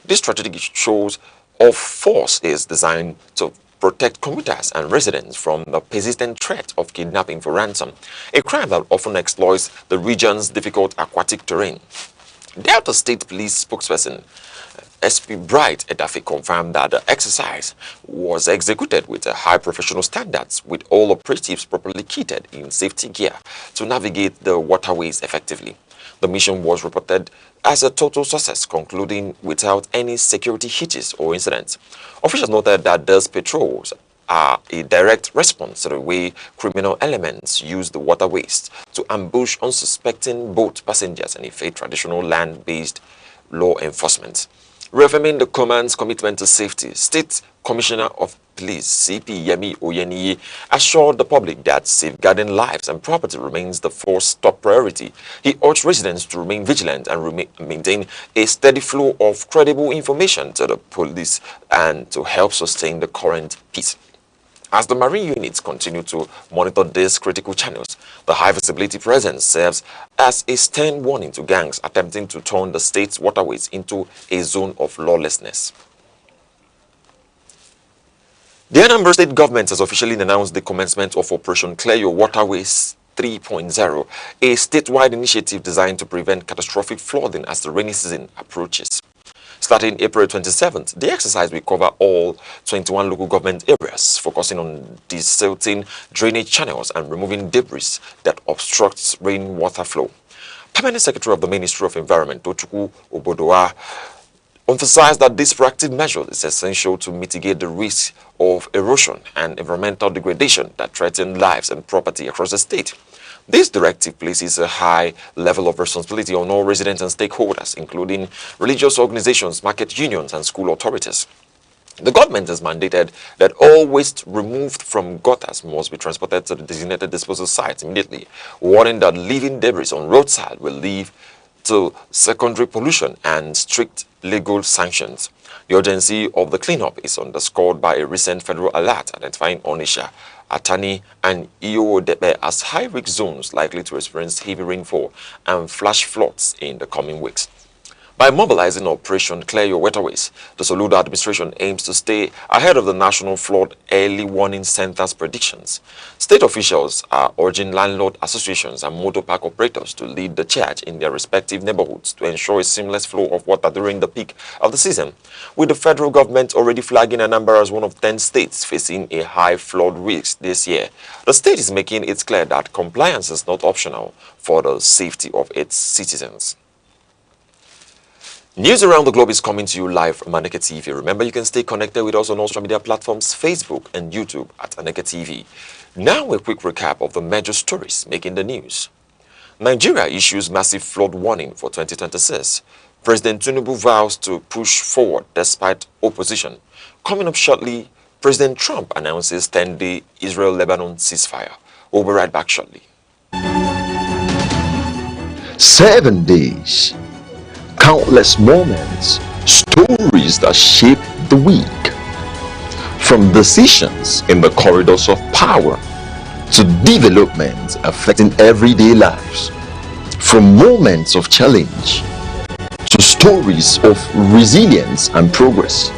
This strategic shows of force is designed to protect commuters and residents from the persistent threat of kidnapping for ransom, a crime that often exploits the region's difficult aquatic terrain. Delta State Police spokesperson SP Bright Edafi confirmed that the exercise was executed with high professional standards, with all operatives properly kitted in safety gear to navigate the waterways effectively. The mission was reported as a total success, concluding without any security hitches or incidents. Officials noted that these patrols are a direct response to the way criminal elements use the waterways to ambush unsuspecting boat passengers and evade traditional land-based law enforcement. Reaffirming the command's commitment to safety, State Commissioner of Police CP Yemi Oyeniyi assured the public that safeguarding lives and property remains the force's top priority. He urged residents to remain vigilant and maintain a steady flow of credible information to the police and to help sustain the current peace. As the marine units continue to monitor these critical channels, the high-visibility presence serves as a stern warning to gangs attempting to turn the state's waterways into a zone of lawlessness. The Anambra State government has officially announced the commencement of Operation Clear Your Waterways 3.0, a statewide initiative designed to prevent catastrophic flooding as the rainy season approaches. Starting April 27th, the exercise will cover all 21 local government areas, focusing on desilting drainage channels and removing debris that obstructs rainwater flow. Permanent Secretary of the Ministry of Environment, Tochukwu Obodoa, emphasized that this proactive measure is essential to mitigate the risk of erosion and environmental degradation that threaten lives and property across the state. This directive places a high level of responsibility on all residents and stakeholders, including religious organizations, market unions, and school authorities. The government has mandated that all waste removed from gutters must be transported to the designated disposal sites immediately, warning that leaving debris on roadside will lead to secondary pollution and strict legal sanctions. The urgency of the cleanup is underscored by a recent federal alert identifying Onitsha, Atani, and Iyodepe as high-risk zones likely to experience heavy rainfall and flash floods in the coming weeks. By mobilizing Operation Clear Your Waterways, the Soludo administration aims to stay ahead of the National Flood Early Warning Center's predictions. State officials are urging landlord associations and motor park operators to lead the charge in their respective neighborhoods to ensure a seamless flow of water during the peak of the season, with the federal government already flagging Anambra as one of 10 states facing a high flood risk this year. The state is making it clear that compliance is not optional for the safety of its citizens. News around the globe is coming to you live from Aneke TV. Remember, you can stay connected with us on all social media platforms, Facebook and YouTube at Aneke TV. Now a quick recap of the major stories making the news. Nigeria issues massive flood warning for 2026. President Tinubu vows to push forward despite opposition. Coming up shortly, President Trump announces 10-day Israel-Lebanon ceasefire. We'll be right back shortly. 7 days. countless moments, stories that shape the week. From decisions in the corridors of power to developments affecting everyday lives. From moments of challenge to stories of resilience and progress.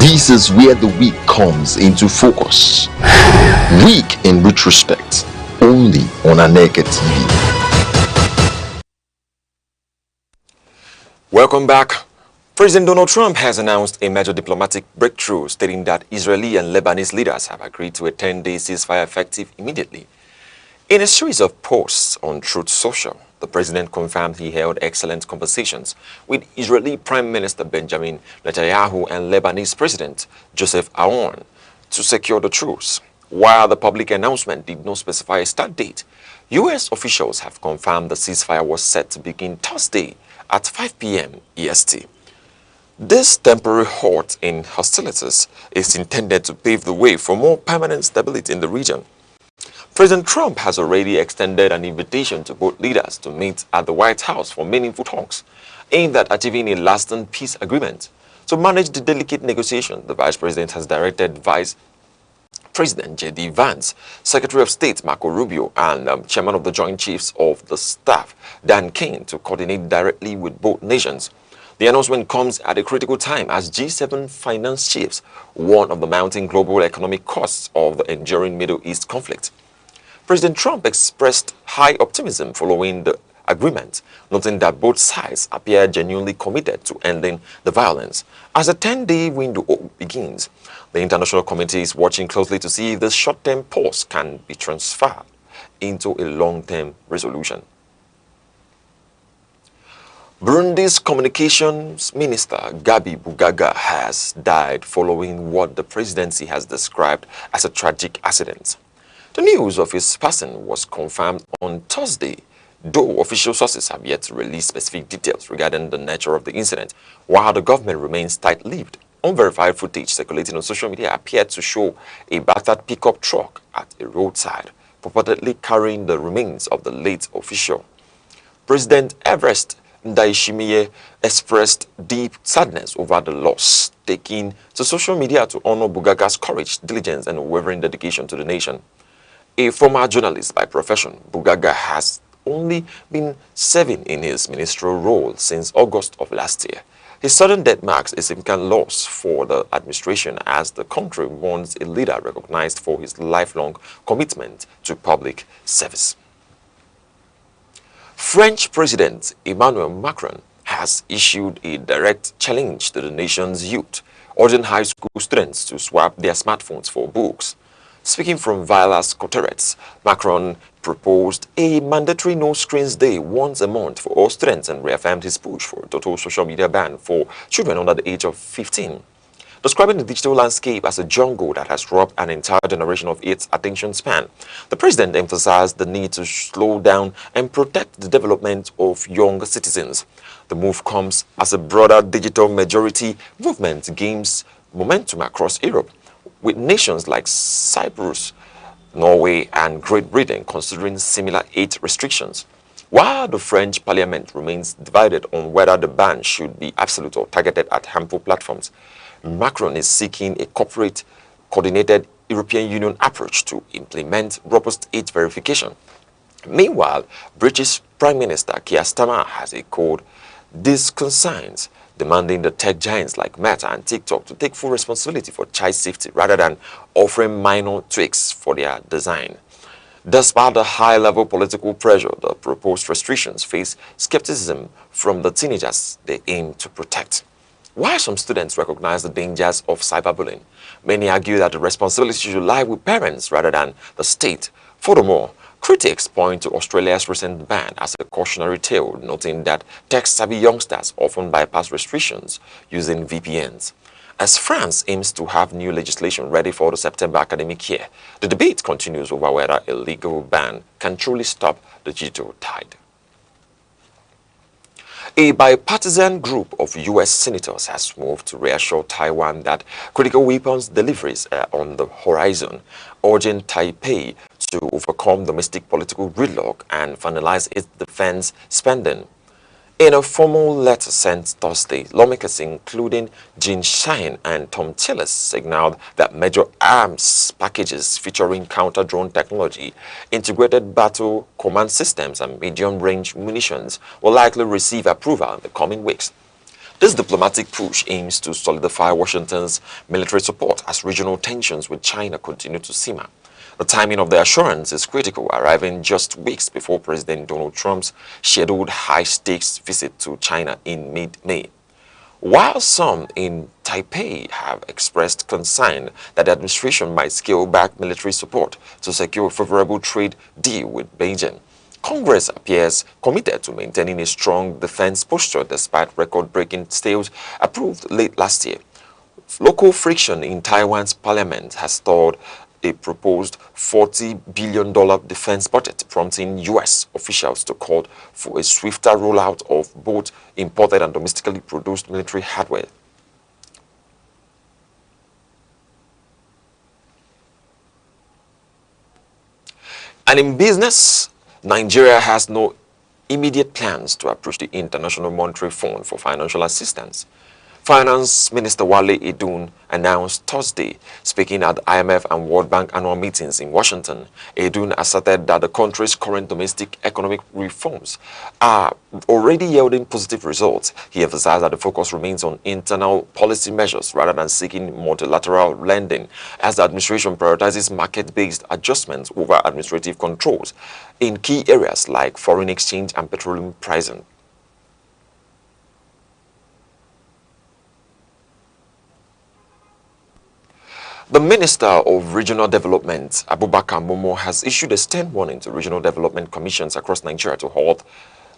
This is where the week comes into focus. Week in retrospect, only on Aneke TV. Welcome back. President Donald Trump has announced a major diplomatic breakthrough, stating that Israeli and Lebanese leaders have agreed to a 10-day ceasefire effective immediately. In a series of posts on Truth Social, the president confirmed he held excellent conversations with Israeli Prime Minister Benjamin Netanyahu and Lebanese President Joseph Aoun to secure the truce. While the public announcement did not specify a start date, U.S. officials have confirmed the ceasefire was set to begin Thursday at 5 p.m. EST. This temporary halt in hostilities is intended to pave the way for more permanent stability in the region. President Trump has already extended an invitation to both leaders to meet at the White House for meaningful talks aimed at achieving a lasting peace agreement. To manage the delicate negotiation, the Vice President has directed Vice President J.D. Vance, Secretary of State Marco Rubio, and Chairman of the Joint Chiefs of the Staff Dan Kane to coordinate directly with both nations. The announcement comes at a critical time as G7 finance chiefs warn of the mounting global economic costs of the enduring Middle East conflict. President Trump expressed high optimism following the agreement, noting that both sides appear genuinely committed to ending the violence. As a 10-day window begins, the international community is watching closely to see if this short-term pause can be transferred into a long-term resolution. Burundi's communications minister, Gabi Bugaga, has died following what the presidency has described as a tragic accident. The news of his passing was confirmed on Thursday, though official sources have yet to release specific details regarding the nature of the incident, while the government remains tight-lipped. Unverified footage circulating on social media appeared to show a battered pickup truck at a roadside, purportedly carrying the remains of the late official. President Everest Ndayishimiye expressed deep sadness over the loss, taking to social media to honor Bugaga's courage, diligence, and unwavering dedication to the nation. A former journalist by profession, Bugaga has only been serving in his ministerial role since August of last year. His sudden death marks a significant loss for the administration as the country mourns a leader recognized for his lifelong commitment to public service. French President Emmanuel Macron has issued a direct challenge to the nation's youth, urging high school students to swap their smartphones for books. Speaking from Vilas Cotterets, Macron proposed a mandatory no screens day once a month for all students and reaffirmed his push for a total social media ban for children under the age of 15. Describing the digital landscape as a jungle that has robbed an entire generation of its attention span, the president emphasized the need to slow down and protect the development of young citizens. The move comes as a broader digital majority movement gains momentum across Europe, with nations like Cyprus, Norway, and Great Britain considering similar age restrictions. While the French parliament remains divided on whether the ban should be absolute or targeted at harmful platforms, Macron is seeking a corporate, coordinated European Union approach to implement robust age verification. Meanwhile, British Prime Minister Keir Starmer has echoed these concerns, demanding the tech giants like Meta and TikTok to take full responsibility for child safety rather than offering minor tweaks for their design. Despite the high-level political pressure, the proposed restrictions face skepticism from the teenagers they aim to protect. While some students recognize the dangers of cyberbullying, many argue that the responsibility should lie with parents rather than the state. Furthermore, critics point to Australia's recent ban as a cautionary tale, noting that tech-savvy youngsters often bypass restrictions using VPNs. As France aims to have new legislation ready for the September academic year, the debate continues over whether a legal ban can truly stop the digital tide. A bipartisan group of U.S. senators has moved to reassure Taiwan that critical weapons deliveries are on the horizon, urging Taipei to overcome domestic political gridlock and finalize its defense spending. In a formal letter sent Thursday, lawmakers including Jean Shine and Tom Tillis signaled that major arms packages featuring counter-drone technology, integrated battle command systems and medium-range munitions will likely receive approval in the coming weeks. This diplomatic push aims to solidify Washington's military support as regional tensions with China continue to simmer. The timing of the assurance is critical, arriving just weeks before President Donald Trump's scheduled high-stakes visit to China in mid-May. While some in Taipei have expressed concern that the administration might scale back military support to secure a favorable trade deal with Beijing, Congress appears committed to maintaining a strong defense posture despite record-breaking sales approved late last year. Local friction in Taiwan's parliament has stalled a proposed $40 billion defense budget, prompting U.S. officials to call for a swifter rollout of both imported and domestically produced military hardware. And in business, Nigeria has no immediate plans to approach the International Monetary Fund for financial assistance. Finance Minister Wale Edun announced Thursday, speaking at the IMF and World Bank annual meetings in Washington. Edun asserted that the country's current domestic economic reforms are already yielding positive results. He emphasized that the focus remains on internal policy measures rather than seeking multilateral lending, as the administration prioritizes market-based adjustments over administrative controls in key areas like foreign exchange and petroleum pricing. The Minister of Regional Development, Abubakar Momo, has issued a stern warning to regional development commissions across Nigeria to halt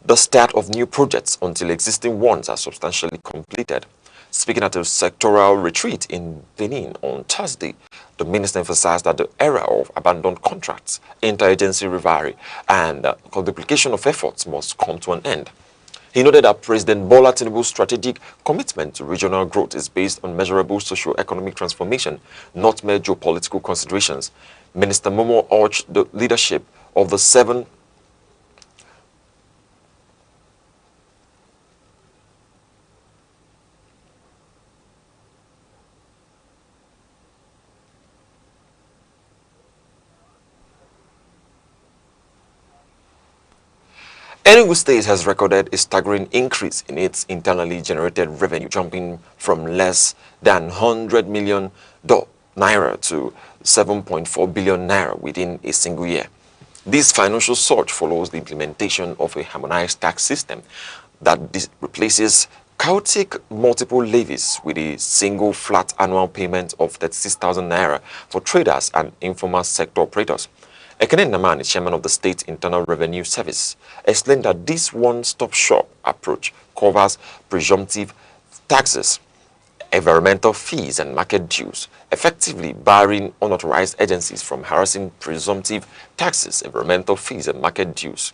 the start of new projects until existing ones are substantially completed. Speaking at a sectoral retreat in Benin on Thursday, the minister emphasized that the era of abandoned contracts, interagency rivalry, and duplication of efforts must come to an end. He noted that President Bola Tinubu's strategic commitment to regional growth is based on measurable socio-economic transformation, not mere geopolitical considerations. Minister Momo urged the leadership of the seven Enugu State has recorded a staggering increase in its internally generated revenue, jumping from less than 100 million naira to 7.4 billion naira within a single year. This financial surge follows the implementation of a harmonized tax system that replaces chaotic multiple levies with a single flat annual payment of 36,000 naira for traders and informal sector operators. Ekene Naman, chairman of the State Internal Revenue Service, explained that this one-stop-shop approach covers presumptive taxes, environmental fees, and market dues, effectively barring unauthorized agencies from harassing presumptive taxes, environmental fees, and market dues.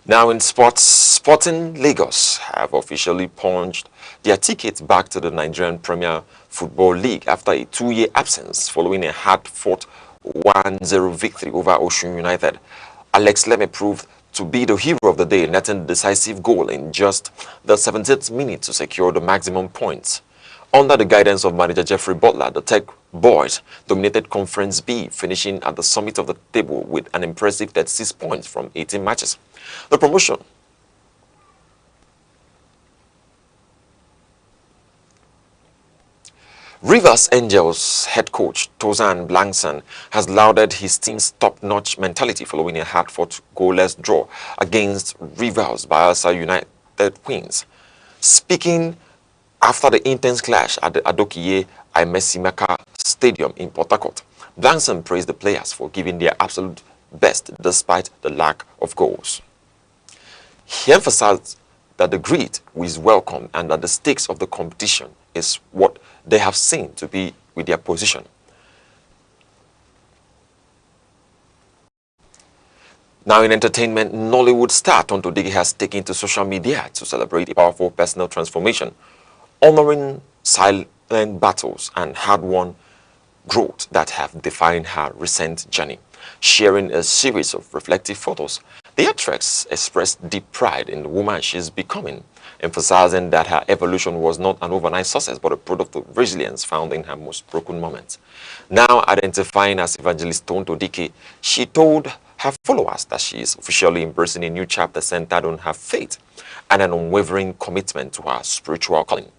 Now in sports, Sporting Lagos have officially punched their tickets back to the Nigerian Premier Football League after a 2-year absence following a hard-fought 1-0 victory over Osun United. Alex Lemme proved to be the hero of the day, netting a decisive goal in just the 17th minute to secure the maximum points. Under the guidance of manager Jeffrey Butler, the Tech Boys dominated Conference B, finishing at the summit of the table with an impressive 36 points from 18 matches. The promotion Rivers Angels head coach Tozan Blankson has lauded his team's top-notch mentality following a hard-fought goalless draw against rivals Bayelsa United Queens. Speaking after the intense clash at the Adokiye Aimesimaka Stadium in Port Harcourt, Blankson praised the players for giving their absolute best despite the lack of goals. He emphasized that the grit is welcome and that the stakes of the competition is what they have seen to be with their position. Now in entertainment, Nollywood star Tonto Digi has taken to social media to celebrate a powerful personal transformation, honoring silent battles and hard-won growth that have defined her recent journey. Sharing a series of reflective photos, the actress expressed deep pride in the woman she's becoming, emphasizing that her evolution was not an overnight success but a product of resilience found in her most broken moments. Now identifying as Evangelist Tonto Dike, she told her followers that she is officially embracing a new chapter centered on her faith and an unwavering commitment to her spiritual calling.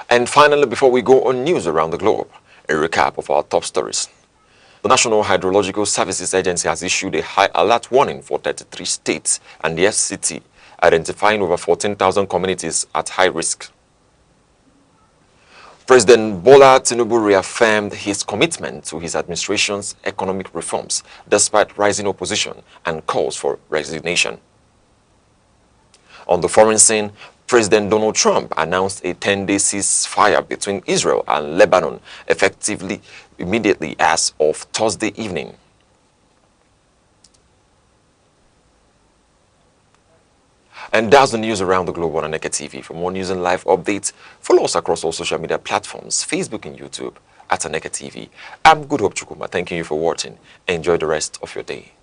And finally, before we go on news around the globe, a recap of our top stories. The National Hydrological Services Agency has issued a high alert warning for 33 states and the FCT, identifying over 14,000 communities at high risk. President Bola Tinubu reaffirmed his commitment to his administration's economic reforms despite rising opposition and calls for resignation. On the foreign scene, President Donald Trump announced a 10-day ceasefire between Israel and Lebanon, effectively immediately as of Thursday evening. And that's the news around the globe on Aneke TV. For more news and live updates, follow us across all social media platforms, Facebook and YouTube at Aneke TV. I'm Good Hope Chukuma. Thanking you for watching. Enjoy the rest of your day.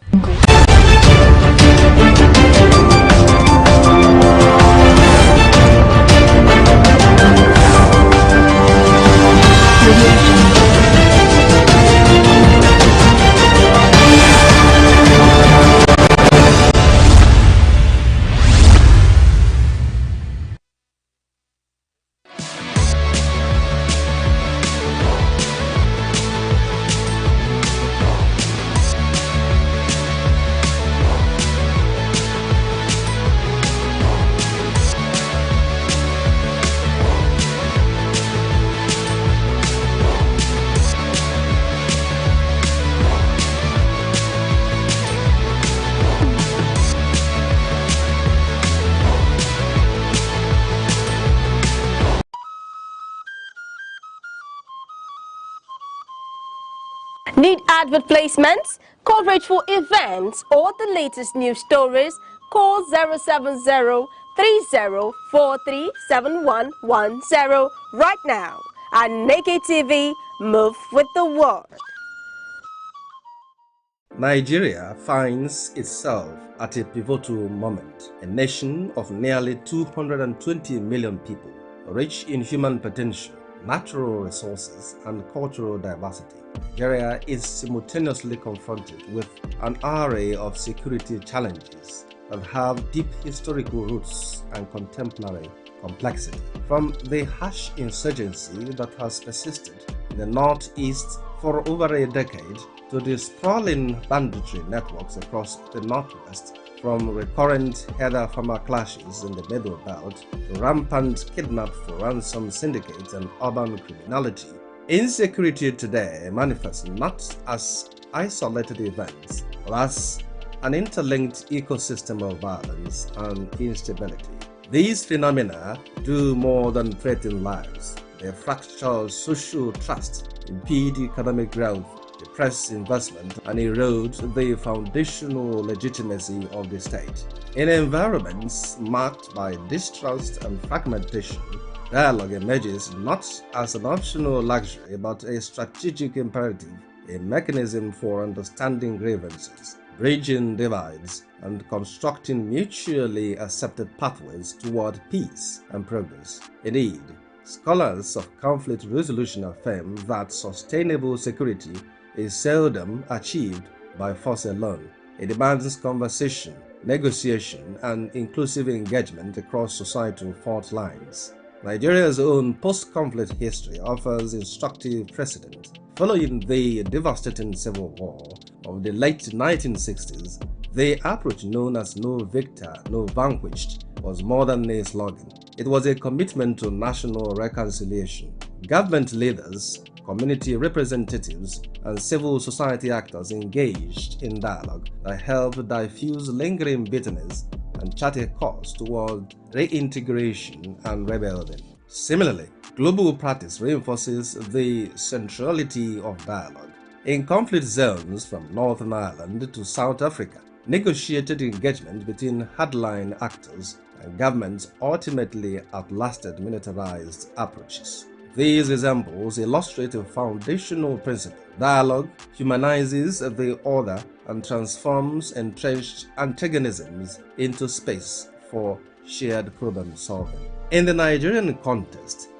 Need advert placements, coverage for events, or the latest news stories? Call 070-3043-7110 right now. Aneke TV, move with the world. Nigeria finds itself at a pivotal moment. A nation of nearly 220 million people, rich in human potential, natural resources, and cultural diversity. Nigeria is simultaneously confronted with an array of security challenges that have deep historical roots and contemporary complexity. From the harsh insurgency that has persisted in the northeast for over a decade to the sprawling banditry networks across the northwest, from recurrent heather-farmer clashes in the Middle Belt to rampant kidnap for ransom syndicates and urban criminality, insecurity today manifests not as isolated events, but as an interlinked ecosystem of violence and instability. These phenomena do more than threaten lives. They fracture social trust, impede economic growth, depress investment, and erode the foundational legitimacy of the state. In environments marked by distrust and fragmentation, dialogue emerges not as an optional luxury but a strategic imperative, a mechanism for understanding grievances, bridging divides, and constructing mutually accepted pathways toward peace and progress. Indeed, scholars of conflict resolution affirm that sustainable security is seldom achieved by force alone. It demands conversation, negotiation, and inclusive engagement across societal fault lines. Nigeria's own post-conflict history offers instructive precedent. Following the devastating civil war of the late 1960s, the approach known as "no victor, no vanquished" was more than a slogan. It was a commitment to national reconciliation. Government leaders, community representatives, and civil society actors engaged in dialogue that helped diffuse lingering bitterness and chart a course toward reintegration and rebuilding. Similarly, global practice reinforces the centrality of dialogue. In conflict zones from Northern Ireland to South Africa, Negotiated engagement between hardline actors and governments ultimately outlasted militarized approaches. These examples illustrate a foundational principle. Dialogue humanizes the other and transforms entrenched antagonisms into space for shared problem solving. In the Nigerian context,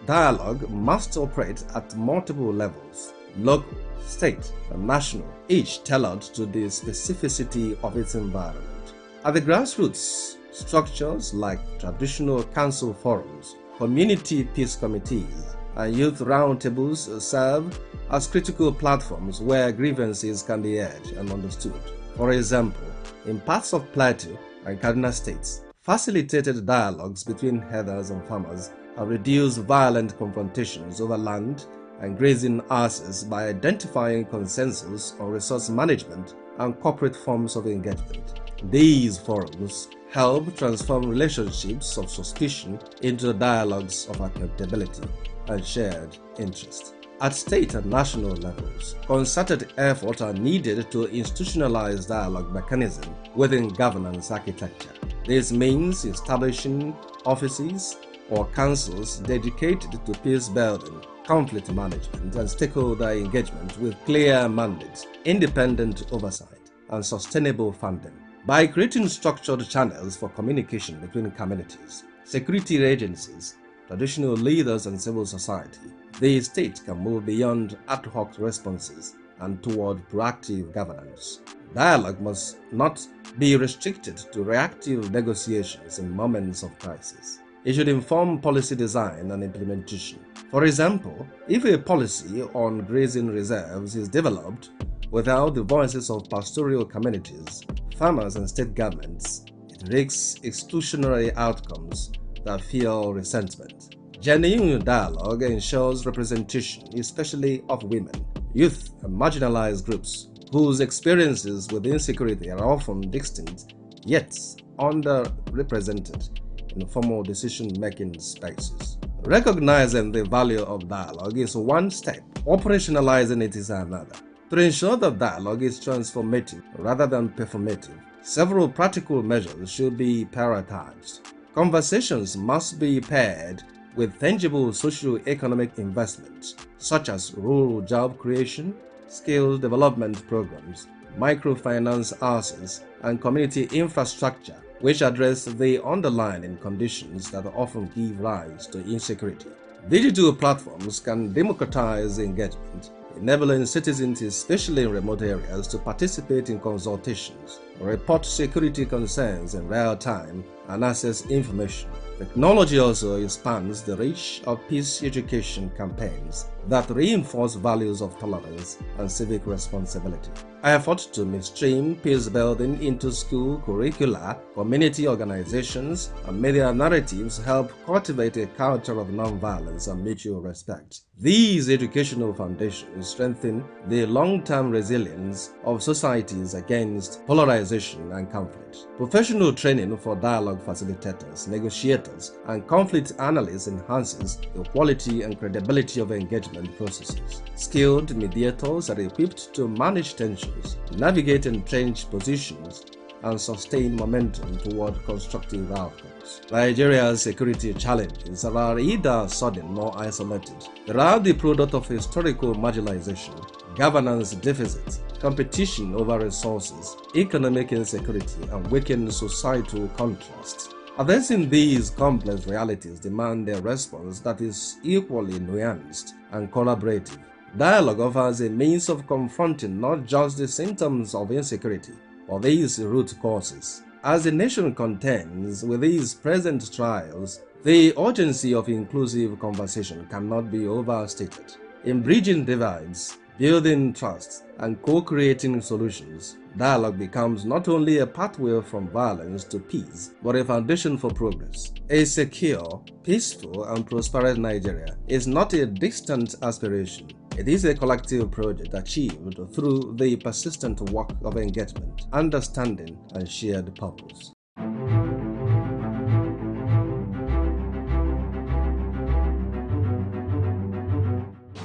dialogue must operate at multiple levels: local, state, and national, each tailored to the specificity of its environment. At the grassroots, structures like traditional council forums, community peace committees, and youth roundtables serve as critical platforms where grievances can be heard and understood. For example, in parts of Plateau and Kaduna states, facilitated dialogues between herders and farmers have reduced violent confrontations over land and grazing access by identifying consensus on resource management and corporate forms of engagement. These forums help transform relationships of suspicion into dialogues of accountability and shared interest. At state and national levels, concerted efforts are needed to institutionalize dialogue mechanisms within governance architecture. This means establishing offices or councils dedicated to peace building, conflict management, and stakeholder engagement with clear mandates, independent oversight, and sustainable funding. By creating structured channels for communication between communities, security agencies, traditional leaders, and civil society, the state can move beyond ad hoc responses and toward proactive governance. Dialogue must not be restricted to reactive negotiations in moments of crisis. It should inform policy design and implementation. For example, if a policy on grazing reserves is developed without the voices of pastoral communities, farmers, and state governments, it risks exclusionary outcomes that fuel resentment. Genuine dialogue ensures representation, especially of women, youth, and marginalized groups whose experiences with insecurity are often distinct yet underrepresented in formal decision-making spaces. Recognizing the value of dialogue is one step. Operationalizing it is another. To ensure that dialogue is transformative rather than performative, several practical measures should be prioritized. Conversations must be paired with tangible socio-economic investments, such as rural job creation, skill development programs, microfinance access, and community infrastructure, which address the underlying conditions that often give rise to insecurity. Digital platforms can democratize engagement, enabling citizens, especially in remote areas, to participate in consultations, report security concerns in real time, and access information. Technology also expands the reach of peace education campaigns that reinforce values of tolerance and civic responsibility. Efforts to mainstream peace building into school curricula, community organizations, and media narratives help cultivate a culture of nonviolence and mutual respect. These educational foundations strengthen the long-term resilience of societies against polarization and conflict. Professional training for dialogue facilitators, negotiators, and conflict analysts enhances the quality and credibility of engagement processes. Skilled mediators are equipped to manage tensions, navigate entrenched positions, and sustain momentum toward constructive outcomes. Nigeria's security challenges are either sudden or isolated. They are the product of historical marginalization, governance deficits, competition over resources, economic insecurity, and weakened societal contrast. Addressing these complex realities demand a response that is equally nuanced and collaborative. Dialogue offers a means of confronting not just the symptoms of insecurity, but these root causes. As the nation contends with these present trials, the urgency of inclusive conversation cannot be overstated. In bridging divides, building trust, and co-creating solutions, dialogue becomes not only a pathway from violence to peace, but a foundation for progress. A secure, peaceful, and prosperous Nigeria is not a distant aspiration. It is a collective project achieved through the persistent work of engagement, understanding, and shared purpose.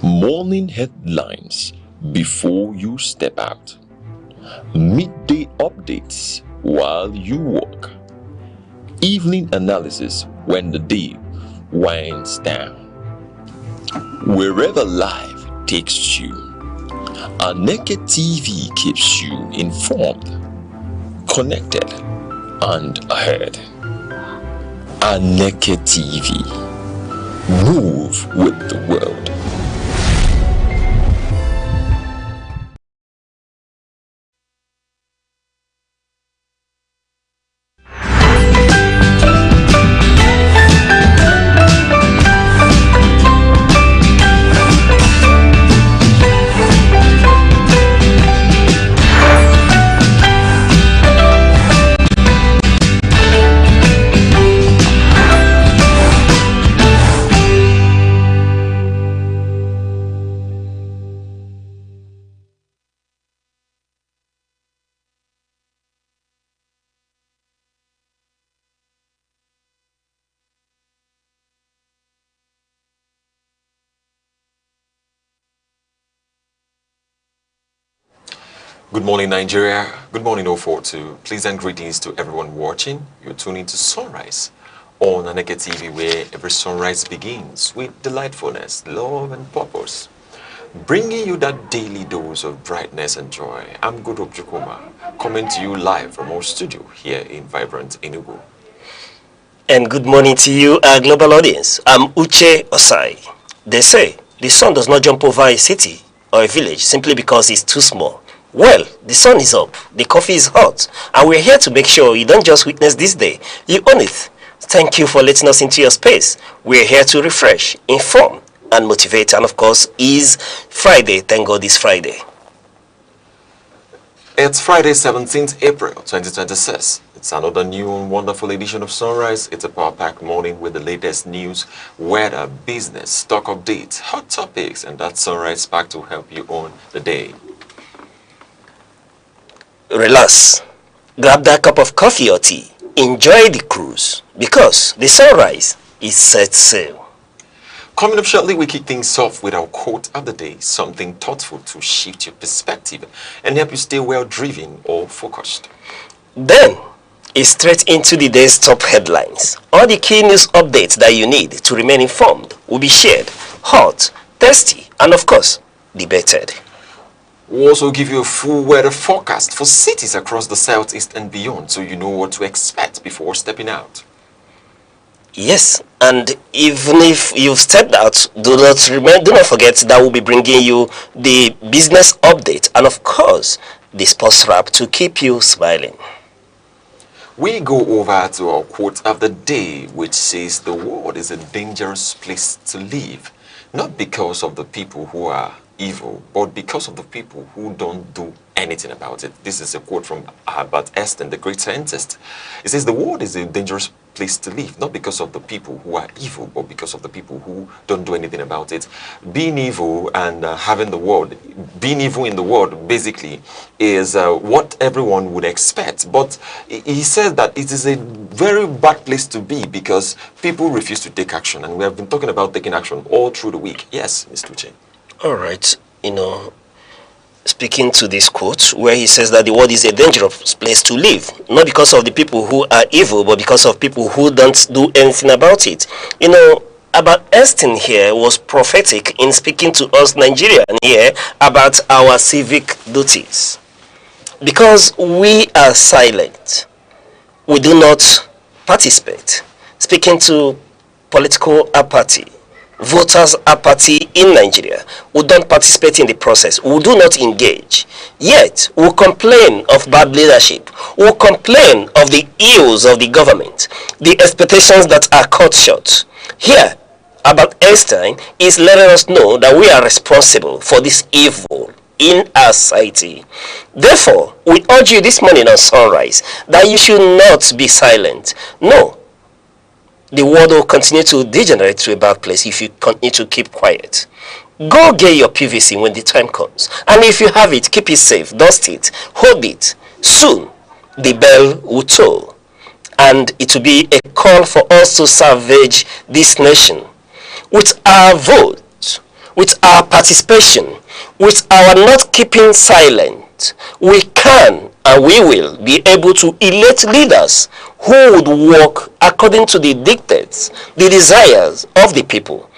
Morning headlines before you step out. midday updates while you work, evening analysis when the day winds down. Wherever life takes you, Aneke TV keeps you informed, connected, and ahead. Aneke TV. Move with the world. Good morning, Nigeria. Good morning, 042. Pleasant greetings to everyone watching. You're tuning to Sunrise on Aneke TV, where every sunrise begins with delightfulness, love, and purpose. Bringing you that daily dose of brightness and joy. I'm Godop Jukuma, coming to you live from our studio here in vibrant Enugu. And good morning to you, our global audience. I'm Uche Osai. They say the sun does not jump over a city or a village simply because it's too small. Well, the sun is up, the coffee is hot, and we're here to make sure you don't just witness this day, you own it. Thank you for letting us into your space. We're here to refresh, inform, and motivate, and of course, it's Friday. Thank God it's Friday. It's Friday, 17th April, 2026. It's another new and wonderful edition of Sunrise. It's a power-packed morning with the latest news, weather, business, stock updates, hot topics, and that Sunrise pack to help you on the day. Relax, grab that cup of coffee or tea, enjoy the cruise, because the sunrise is set sail. Coming up shortly, we kick things off with our quote of the day, something thoughtful to shift your perspective and help you stay well driven or focused. Then, it's straight into the day's top headlines. All the key news updates that you need to remain informed will be shared, hot, tasty, and of course, debated. We'll also give you a full weather forecast for cities across the southeast and beyond, so you know what to expect before stepping out. Yes, and even if you've stepped out, do not forget that we'll be bringing you the business update and of course the sports wrap to keep you smiling. We go over to our quote of the day, which says the world is a dangerous place to live, not because of the people who are evil, but because of the people who don't do anything about it. This is a quote from Albert Einstein, the great scientist. It says the world is a dangerous place to live, not because of the people who are evil, but because of the people who don't do anything about it. Being evil and being evil in the world basically is what everyone would expect. But he says that it is a very bad place to be because people refuse to take action. And we have been talking about taking action all through the week. Yes, Mr. Uche. All right, speaking to this quote where he says that the world is a dangerous place to live, not because of the people who are evil, but because of people who don't do anything about it. Albert Einstein here was prophetic in speaking to us Nigerians here about our civic duties. Because we are silent, we do not participate. Speaking to political apathy, voters apathy in Nigeria, who don't participate in the process, who do not engage, yet who complain of bad leadership, who complain of the ills of the government, the expectations that are cut short. Here, Albert Einstein is letting us know that we are responsible for this evil in our society. Therefore, we urge you this morning on Sunrise that you should not be silent. No. The world will continue to degenerate to a bad place if you continue to keep quiet. Go get your PVC when the time comes. And if you have it, keep it safe, dust it, hold it. Soon, the bell will toll. And it will be a call for us to salvage this nation. With our vote, with our participation, with our not keeping silent, government, we can and we will be able to elect leaders who would work according to the dictates, the desires of the people.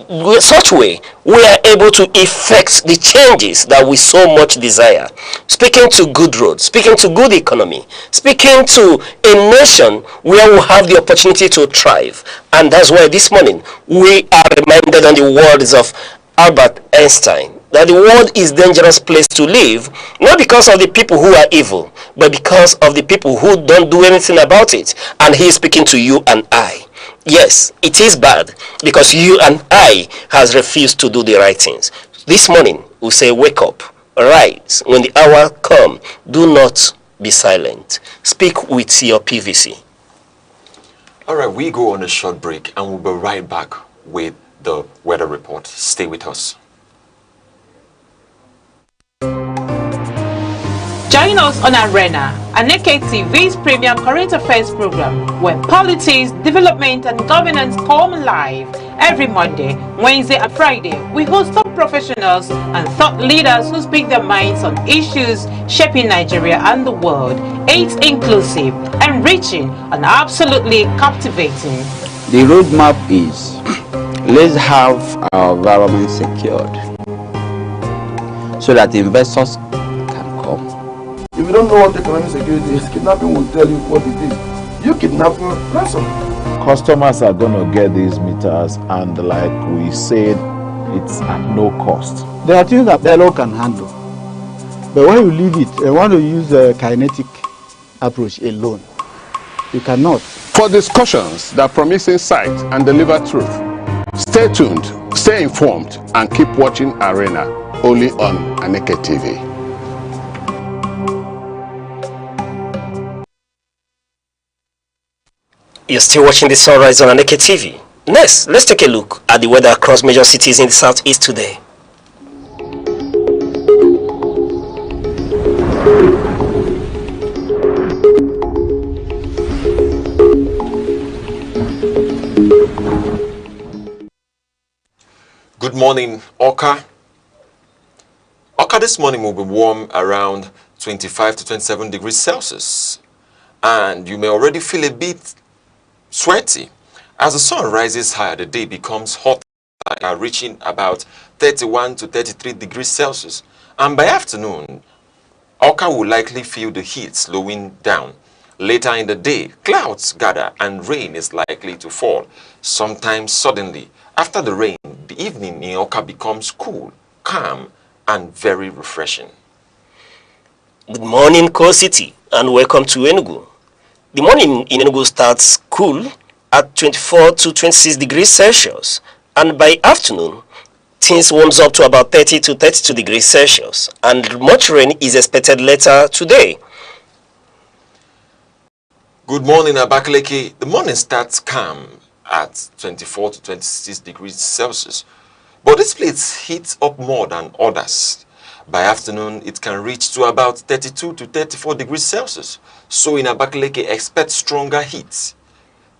In such way, we are able to effect the changes that we so much desire. Speaking to good roads, speaking to good economy, speaking to a nation where we have the opportunity to thrive. And that's why this morning we are reminded on the words of Albert Einstein that the world is a dangerous place to live, not because of the people who are evil, but because of the people who don't do anything about it. And he is speaking to you and I. Yes, it is bad because you and I has refused to do the right things. This morning we say wake up, rise. When the hour come, do not be silent. Speak with your PVC. All right, we go on a short break and we'll be right back with the weather report. Stay with us. Join us on Arena, Aneke TV's premium current affairs program, where politics, development, and governance come live. Every Monday, Wednesday, and Friday, we host top professionals and thought leaders who speak their minds on issues shaping Nigeria and the world. It's inclusive, enriching, and absolutely captivating. The roadmap is let's have our environment secured so that investors can come. If you don't know what economic security is, kidnapping will tell you what it is. You kidnapping ransom. Customers are going to get these meters, and like we said, it's at no cost. There are things that Bello can handle. But when you leave it, you want to use a kinetic approach alone. You cannot. For discussions that promise insight and deliver truth, stay tuned, stay informed, and keep watching Arena, only on Aneke TV. You're still watching the sunrise on Aneke TV. Next, let's take a look at the weather across major cities in the southeast today. Good morning, Oka. Oka this morning will be warm around 25 to 27 degrees Celsius. And you may already feel a bit sweaty. As the sun rises higher, the day becomes hotter, reaching about 31 to 33 degrees Celsius. And by afternoon, Oka will likely feel the heat slowing down. Later in the day, clouds gather and rain is likely to fall, sometimes suddenly. After the rain, the evening in Oka becomes cool, calm, and very refreshing. Good morning, Core City, and welcome to Enugu. The morning in Enugu starts cool at 24 to 26 degrees Celsius, and by afternoon, things warms up to about 30 to 32 degrees Celsius, and much rain is expected later today. Good morning, Abakaliki. The morning starts calm at 24 to 26 degrees Celsius, but this place heats up more than others. By afternoon, it can reach to about 32 to 34 degrees Celsius. So in Abakaliki, expect stronger heat.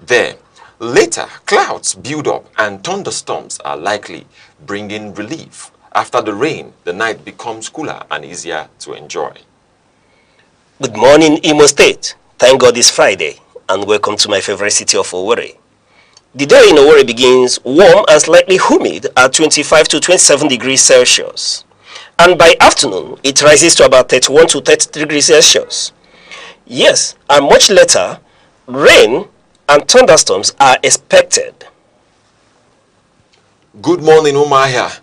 There, later, clouds build up and thunderstorms are likely, bringing relief. After the rain, the night becomes cooler and easier to enjoy. Good morning, Imo State. Thank God it's Friday, and welcome to my favorite city of Owerri. The day in Owerri begins warm and slightly humid at 25 to 27 degrees Celsius. And by afternoon, it rises to about 31 to 33 degrees Celsius. Yes, and much later, rain and thunderstorms are expected. Good morning, Umahia.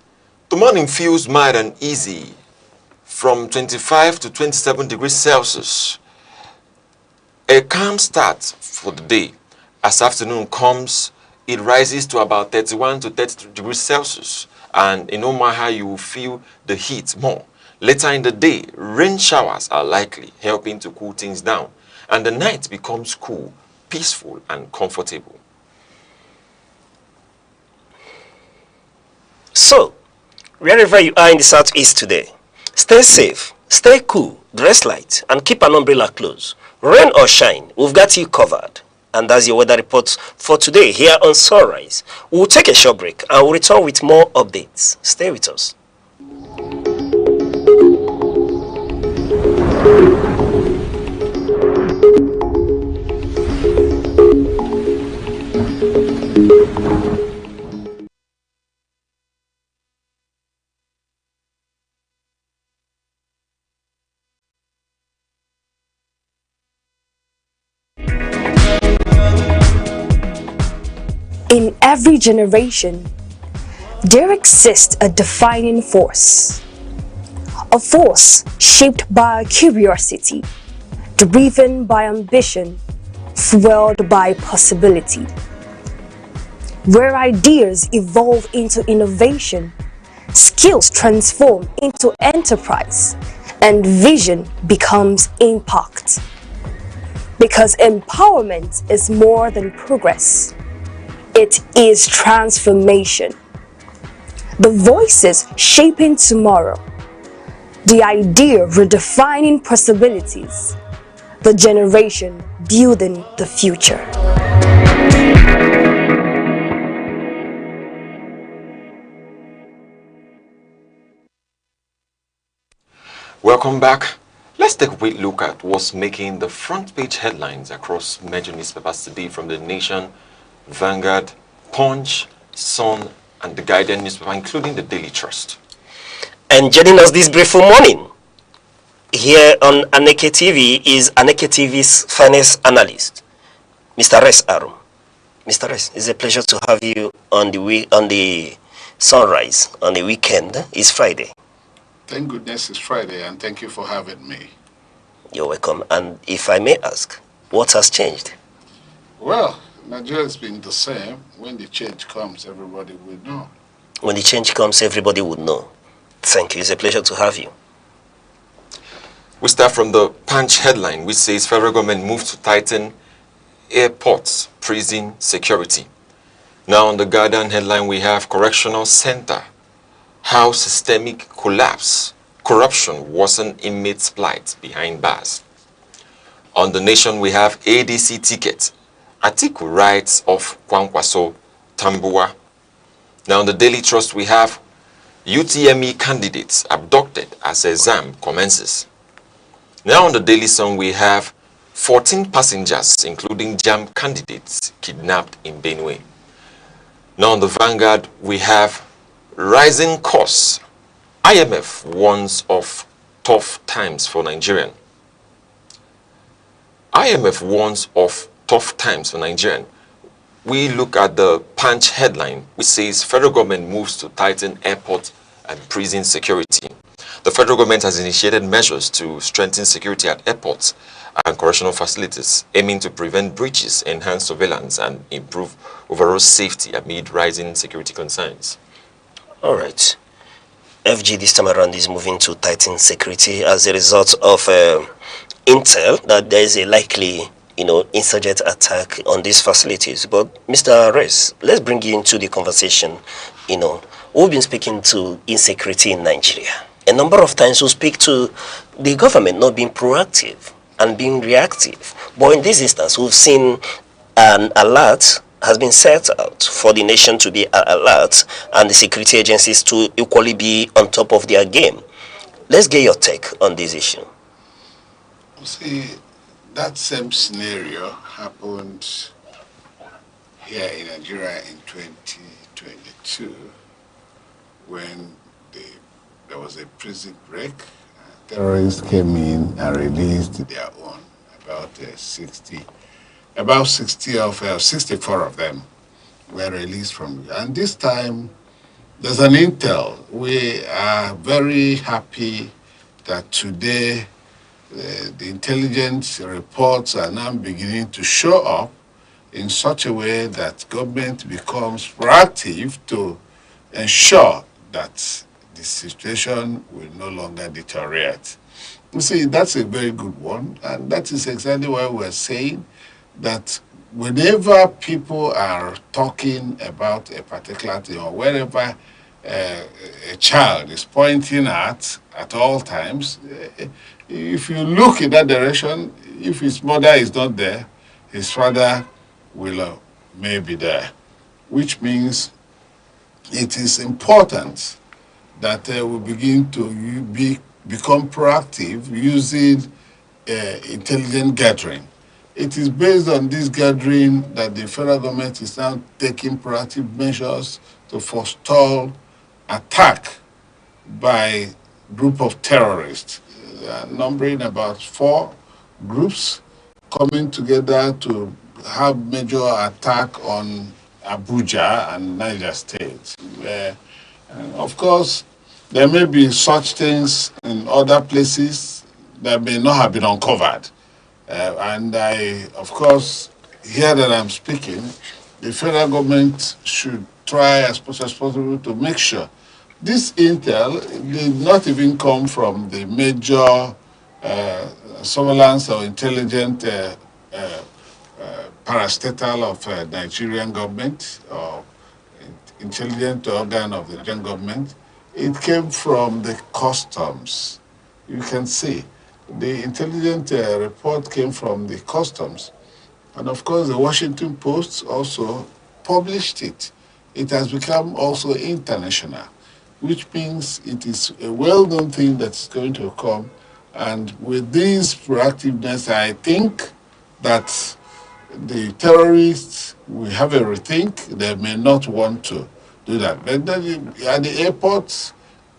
The morning feels mild and easy from 25 to 27 degrees Celsius. A calm start for the day. As afternoon comes, it rises to about 31 to 32 degrees Celsius. And in Omaha, you will feel the heat more. Later in the day, rain showers are likely, helping to cool things down. And the night becomes cool, peaceful, and comfortable. So, wherever you are in the southeast today, stay safe, stay cool, dress light, and keep an umbrella close. Rain or shine, we've got you covered. And that's your weather report for today here on Sunrise. We'll take a short break and we'll return with more updates. Stay with us. In every generation, there exists a defining force. A force shaped by curiosity, driven by ambition, fueled by possibility. Where ideas evolve into innovation, skills transform into enterprise, and vision becomes impact. Because empowerment is more than progress. It is transformation. The voices shaping tomorrow. The idea redefining possibilities. The generation building the future. Welcome back. Let's take a quick look at what's making the front page headlines across major newspapers today from The Nation, Vanguard, Punch, Sun, and The Guardian newspaper, including the Daily Trust. And joining us this beautiful morning here on Aneke TV is Aneke TV's finance analyst, Mr. Res Arum. Mr. Res, it's a pleasure to have you on the sunrise on the weekend. It's Friday. Thank goodness it's Friday, and thank you for having me. You're welcome. And if I may ask, what has changed? Well, Nigeria has been the same. When the change comes, everybody will know. When the change comes, everybody would know. Thank you. It's a pleasure to have you. We start from the Punch headline, which says federal government moves to tighten airports, prison security. Now on the Guardian headline, we have correctional center. How systemic corruption worsen inmates' plight behind bars. On the Nation, we have ADC ticket. Atiku writes of Kwankwaso Tambuwa. Now on the Daily Trust, we have UTME candidates abducted as exam commences. Now on the Daily Sun, we have 14 passengers, including JAM candidates, kidnapped in Benue. Now on the Vanguard, we have rising costs. IMF warns of tough times for Nigerian. IMF warns of tough times for Nigerian. We look at the Punch headline, which says federal government moves to tighten airport and prison security. The federal government has initiated measures to strengthen security at airports and correctional facilities, aiming to prevent breaches, enhance surveillance, and improve overall safety amid rising security concerns. All right. FG this time around is moving to tighten security as a result of intel that there is a likely, insurgent attack on these facilities. But Mr. Res, let's bring you into the conversation. We've been speaking to insecurity in Nigeria. A number of times we speak to the government not being proactive and being reactive. But in this instance, we've seen an alert has been set out for the nation to be alert and the security agencies to equally be on top of their game. Let's get your take on this issue. See, that same scenario happened here in Nigeria in 2022 when there was a prison break. Terrorists came in and released their own, about 64 of them were released from. And this time, there's an intel. We are very happy that today the intelligence reports are now beginning to show up in such a way that government becomes proactive to ensure that the situation will no longer deteriorate. You see, that's a very good one, and that is exactly why we're saying that whenever people are talking about a particular thing or wherever a child is pointing at all times, if you look in that direction, if his mother is not there, his father will may be there, which means it is important that we begin to become proactive using intelligent gathering. It is based on this gathering that the federal government is now taking proactive measures to forestall attack by group of terrorists, numbering about 4 groups coming together to have major attack on Abuja and Niger State. And of course, there may be such things in other places that may not have been uncovered. And I, of course, here that I'm speaking, the federal government should try as much as possible to make sure this intel did not even come from the major surveillance or intelligent parastatal of Nigerian government or intelligent organ of the Nigerian government. It came from the customs. You can see the intelligent report came from the customs. And of course, the Washington Post also published it. It has become also international, which means it is a well-known thing that's going to come. And with this proactiveness, I think that the terrorists will have a rethink. They may not want to do that. But then at the airports,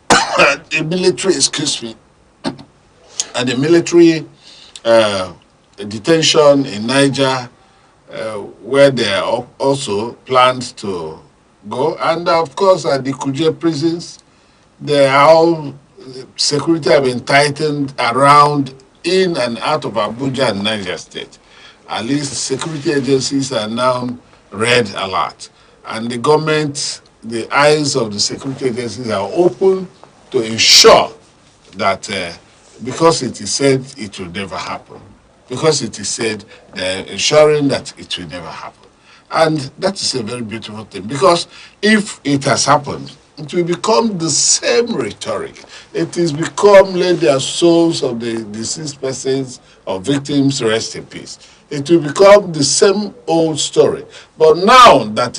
the military, and the military detention in Niger, where they are also planned to go. And of course, at the Kuje prisons, they are all, security have been tightened around, in and out of Abuja and Niger State. At least security agencies are now red alert. And the government, the eyes of the security agencies are open to ensure that because it is said it will never happen. Because it is said they're ensuring that it will never happen. And that is a very beautiful thing. Because if it has happened, it will become the same rhetoric. It is become, let their souls of the deceased persons or victims rest in peace. It will become the same old story. But now that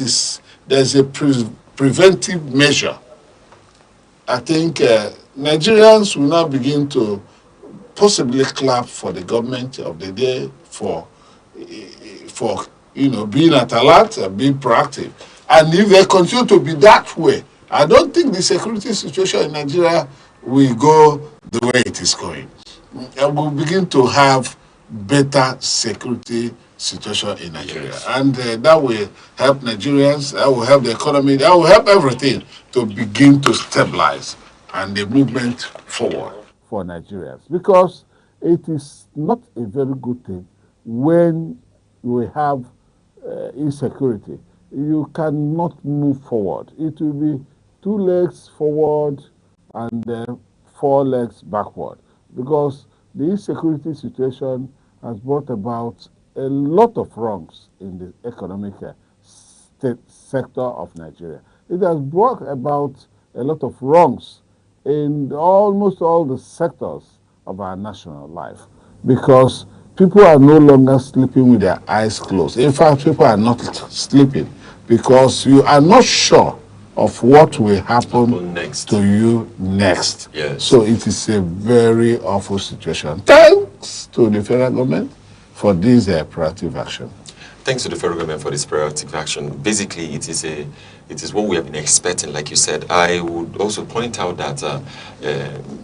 there's a preventive measure, I think Nigerians will now begin to possibly clap for the government of the day for being at alert and being proactive. And if they continue to be that way, I don't think the security situation in Nigeria will go the way it is going. And we'll begin to have better security situation in Nigeria. And that will help Nigerians, that will help the economy, that will help everything to begin to stabilize and the movement forward. For Nigerians, because it is not a very good thing when we have insecurity. You cannot move forward. It will be 2 legs forward and 4 legs backward, because the insecurity situation has brought about a lot of wrongs in the economic sector of Nigeria. It has brought about a lot of wrongs in almost all the sectors of our national life, because people are no longer sleeping with their eyes closed. In fact, people are not sleeping because you are not sure of what will happen next to you next. Yes. So it is a very awful situation. Thanks to the federal government for this proactive action. Thanks to the federal government for this proactive action. Basically, it is what we have been expecting, like you said. I would also point out that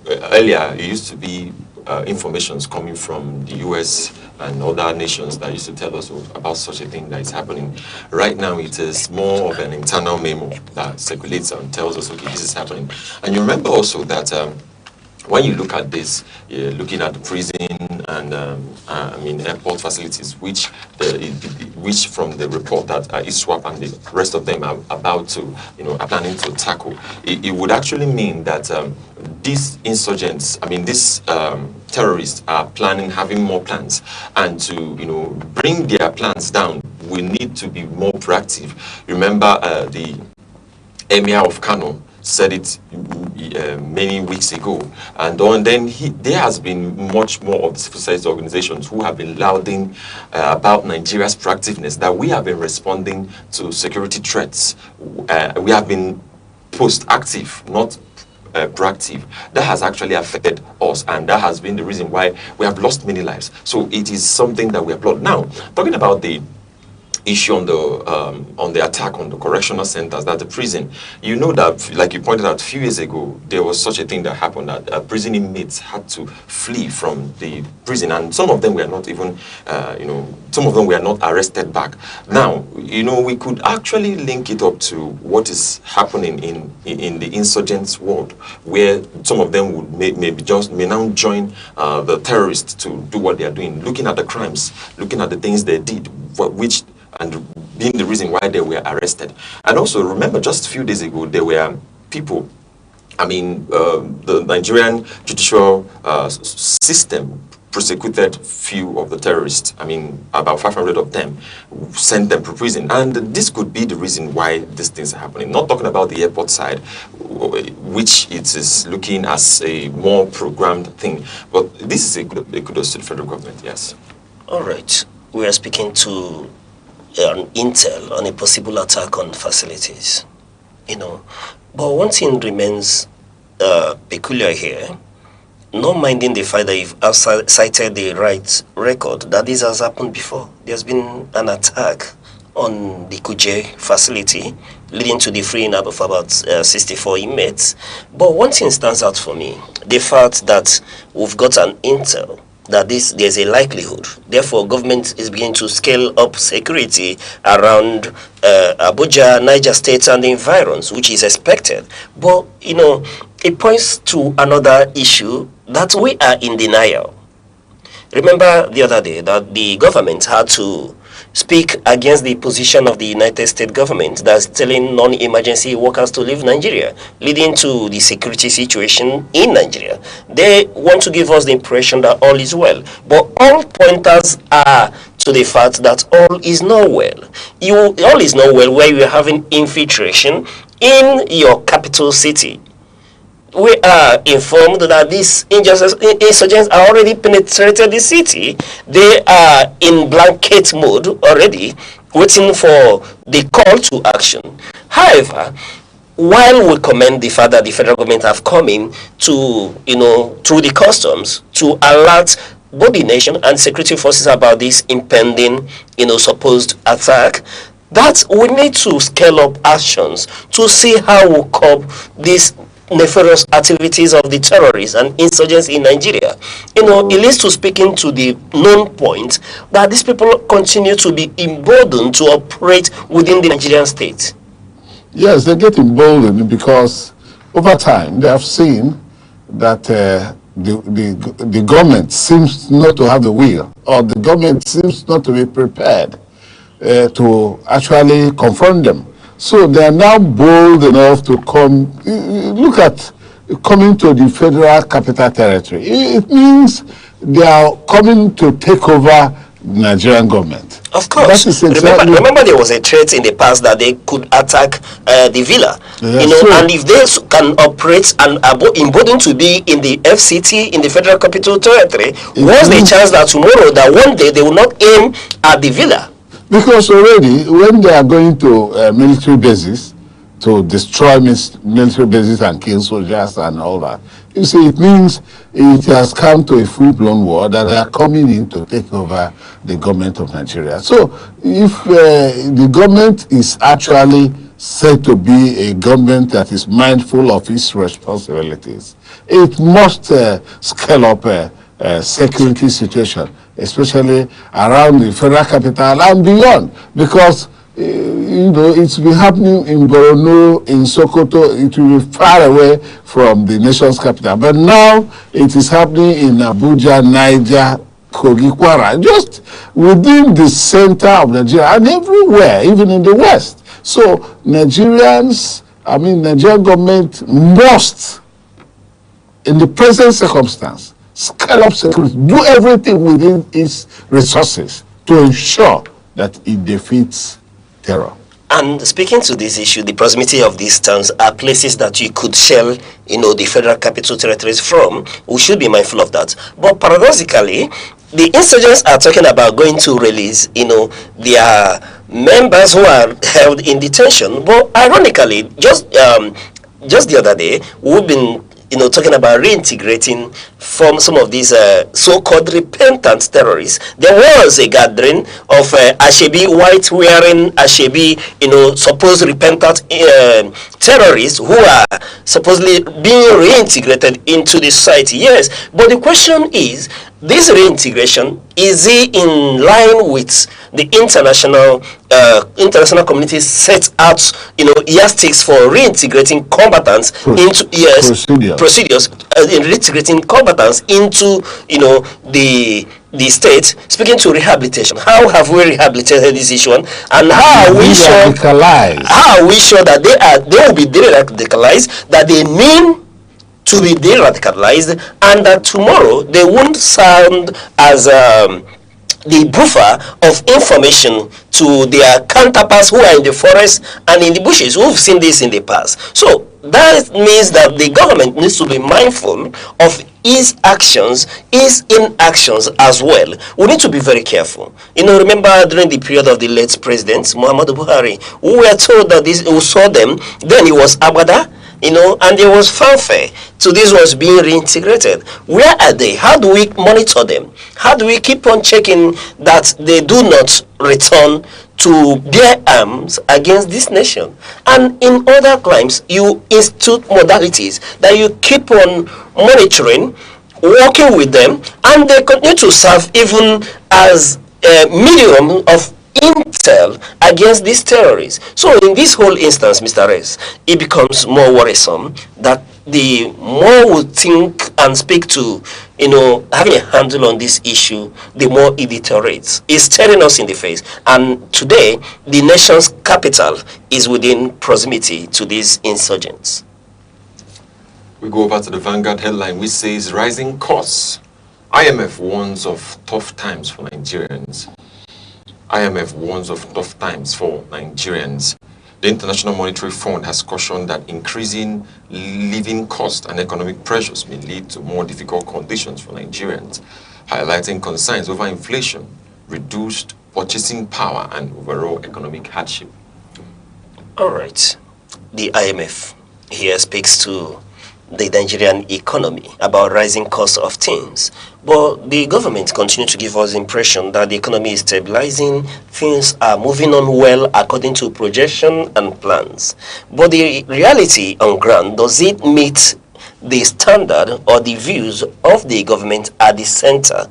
earlier it used to be informations coming from the US and other nations that used to tell us about such a thing that is happening. Right now, it is more of an internal memo that circulates and tells us, okay, this is happening. And you remember also that when you look at this, you're looking at the prison and airport facilities, which from the report that ISWAP and the rest of them are about to, are planning to tackle, it would actually mean that these insurgents, these terrorists are having more plans, and to bring their plans down, we need to be more proactive. Remember, the Emir of Kano said it many weeks ago, and then there has been much more of the civil society organizations who have been lauding about Nigeria's proactiveness, that we have been responding to security threats. We have been post-active, not proactive, that has actually affected us, and that has been the reason why we have lost many lives. So it is something that we applaud. Now, talking about the issue on the attack on the correctional centers, that the prison, you know that, like you pointed out a few years ago, there was such a thing that happened that prison inmates had to flee from the prison, and some of them were not even, some of them were not arrested back. Now, we could actually link it up to what is happening in the insurgents world, where some of them would may now join the terrorists to do what they are doing, looking at the crimes, looking at the things they did, which and being the reason why they were arrested. And also, remember, just a few days ago, there were people, the Nigerian judicial system prosecuted few of the terrorists, about 500 of them, sent them to prison. And this could be the reason why these things are happening. Not talking about the airport side, which it is looking as a more programmed thing. But this is a kudos to the federal government, yes. All right. We are speaking to an intel on a possible attack on facilities, But one thing remains peculiar here, not minding the fact that you've cited the right record, that this has happened before. There's been an attack on the Kuje facility, leading to the freeing up of about 64 inmates. But one thing stands out for me, the fact that we've got an intel that there's a likelihood. Therefore, government is beginning to scale up security around Abuja, Niger State, and the environs, which is expected. But, it points to another issue that we are in denial. Remember the other day that the government had to speak against the position of the United States government that's telling non-emergency workers to leave Nigeria, leading to the security situation in Nigeria. They want to give us the impression that all is well, but all pointers are to the fact that all is not well. All is not well where you are having infiltration in your capital city. We are informed that these insurgents are already penetrated the city. They are in blanket mode already, waiting for the call to action. However, while we commend the fact that the federal government have come in to, through the customs to alert both the nation and security forces about this impending, supposed attack, that we need to scale up actions to see how we curb these nefarious activities of the terrorists and insurgents in Nigeria. It leads to speaking to the known point that these people continue to be emboldened to operate within the Nigerian state. Yes, they get emboldened because over time they have seen that the government seems not to have the will, or the government seems not to be prepared to actually confront them. So they are now bold enough to come. Look at coming to the federal capital territory. It means they are coming to take over the Nigerian government. Of course. Remember there was a threat in the past that they could attack the villa. Yes, and if they can operate and are emboldened to be in the FCT, in the Federal Capital Territory, what's the chance that tomorrow, that one day they will not aim at the villa? Because already, when they are going to military bases to destroy military bases and kill soldiers and all that, you see, it means it has come to a full-blown war that they are coming in to take over the government of Nigeria. So, if the government is actually said to be a government that is mindful of its responsibilities, it must scale up a security situation, especially around the federal capital and beyond, because it's been happening in Borno, in Sokoto. It will be far away from the nation's capital, but now it is happening in Abuja, Niger, Kogi, Kwara, just within the center of Nigeria and everywhere, even in the west. So Nigerian government must, in the present circumstance, scale up security, do everything within its resources to ensure that it defeats terror. And speaking to this issue, the proximity of these towns are places that you could shell, the federal capital territories from. We should be mindful of that. But paradoxically, the insurgents are talking about going to release, their members who are held in detention. But ironically, just just the other day, we've been talking about reintegrating from some of these so-called repentant terrorists. There was a gathering of Ashebi, white-wearing Ashebi, supposed repentant terrorists who are supposedly being reintegrated into the society. Yes, but the question is, this reintegration, is it in line with the international community set out, yardsticks for reintegrating combatants into procedures reintegrating combatants into the state? Speaking to rehabilitation, how have we rehabilitated this issue, and how are we sure that they will be de-radicalized, that they mean to be de-radicalized, and that tomorrow they won't sound as the buffer of information to their counterparts who are in the forest and in the bushes, who've seen this in the past. So that means that the government needs to be mindful of its actions, its inactions as well. We need to be very careful. Remember during the period of the late president, Muhammadu Buhari, we were told that we saw them, then it was Abada, and there was fanfare. So this was being reintegrated. Where are they? How do we monitor them? How do we keep on checking that they do not return to bear arms against this nation? And in other crimes, you institute modalities that you keep on monitoring, working with them, and they continue to serve even as a medium of intel against these terrorists. So in this whole instance, Mr. Rez, it becomes more worrisome that the more we think and speak to, having a handle on this issue, the more it deteriorates. It's staring us in the face. And today, the nation's capital is within proximity to these insurgents. We go over to the Vanguard headline, which says rising costs. IMF warns of tough times for Nigerians. IMF warns of tough times for Nigerians. The International Monetary Fund has cautioned that increasing living costs and economic pressures may lead to more difficult conditions for Nigerians, highlighting concerns over inflation, reduced purchasing power, and overall economic hardship. All right. The IMF here speaks to the Nigerian economy about rising costs of things. But the government continues to give us the impression that the economy is stabilizing, things are moving on well according to projection and plans. But the reality on ground, does it meet the standard or the views of the government at the center?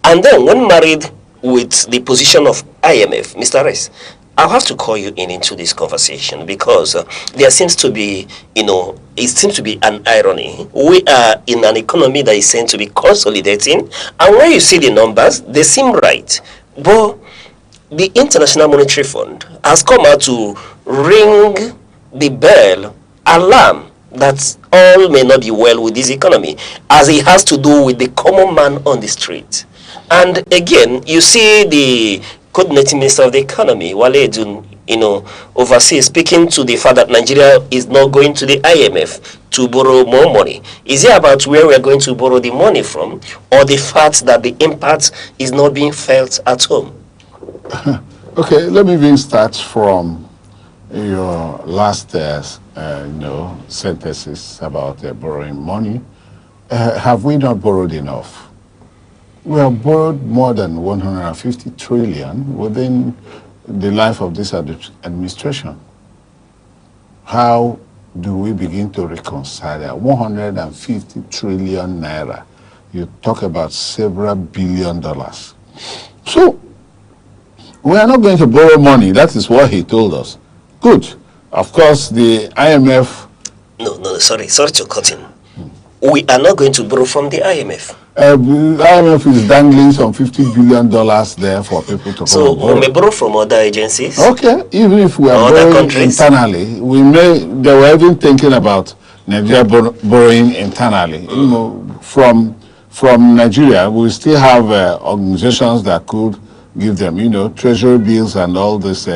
And then when married with the position of IMF, Mr. Rez, I'll have to call you into this conversation because there seems to be, it seems to be an irony. We are in an economy that is said to be consolidating, and when you see the numbers, they seem right. But the International Monetary Fund has come out to ring the bell, alarm, that all may not be well with this economy, as it has to do with the common man on the street. And again, you see the coordinating minister of the economy, Wale Edun, overseas, speaking to the fact that Nigeria is not going to the IMF to borrow more money. Is it about where we are going to borrow the money from, or the fact that the impact is not being felt at home? Okay, let me even start from your last sentences about borrowing money. Have we not borrowed enough? We have borrowed more than 150 trillion within the life of this administration. How do we begin to reconcile that? 150 trillion naira. You talk about several $billion. So, we are not going to borrow money. That is what he told us. Good. Of course, the IMF... No, sorry to cut in. We are not going to borrow from the IMF. The IMF is dangling some $50 billion there for people to so we may borrow from other agencies. Okay, even if we are borrowing internally, they were even thinking about Nigeria borrowing internally. From Nigeria, we still have organizations that could give them, treasury bills and all these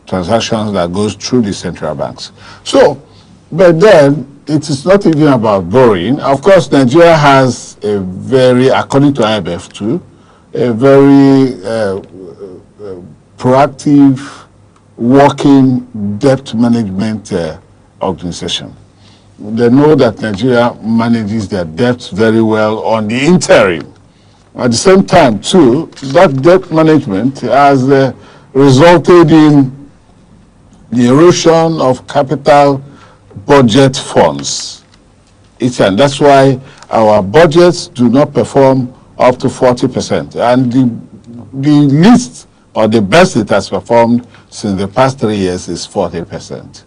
transactions that goes through the central banks. So, but then it is not even about borrowing. Of course, Nigeria has a very, according to IMF too, a very proactive working debt management organization. They know that Nigeria manages their debt very well on the interim. At the same time, too, that debt management has resulted in the erosion of capital budget funds. And that's why our budgets do not perform up to 40%. And the least or the best it has performed since the past 3 years is 40%,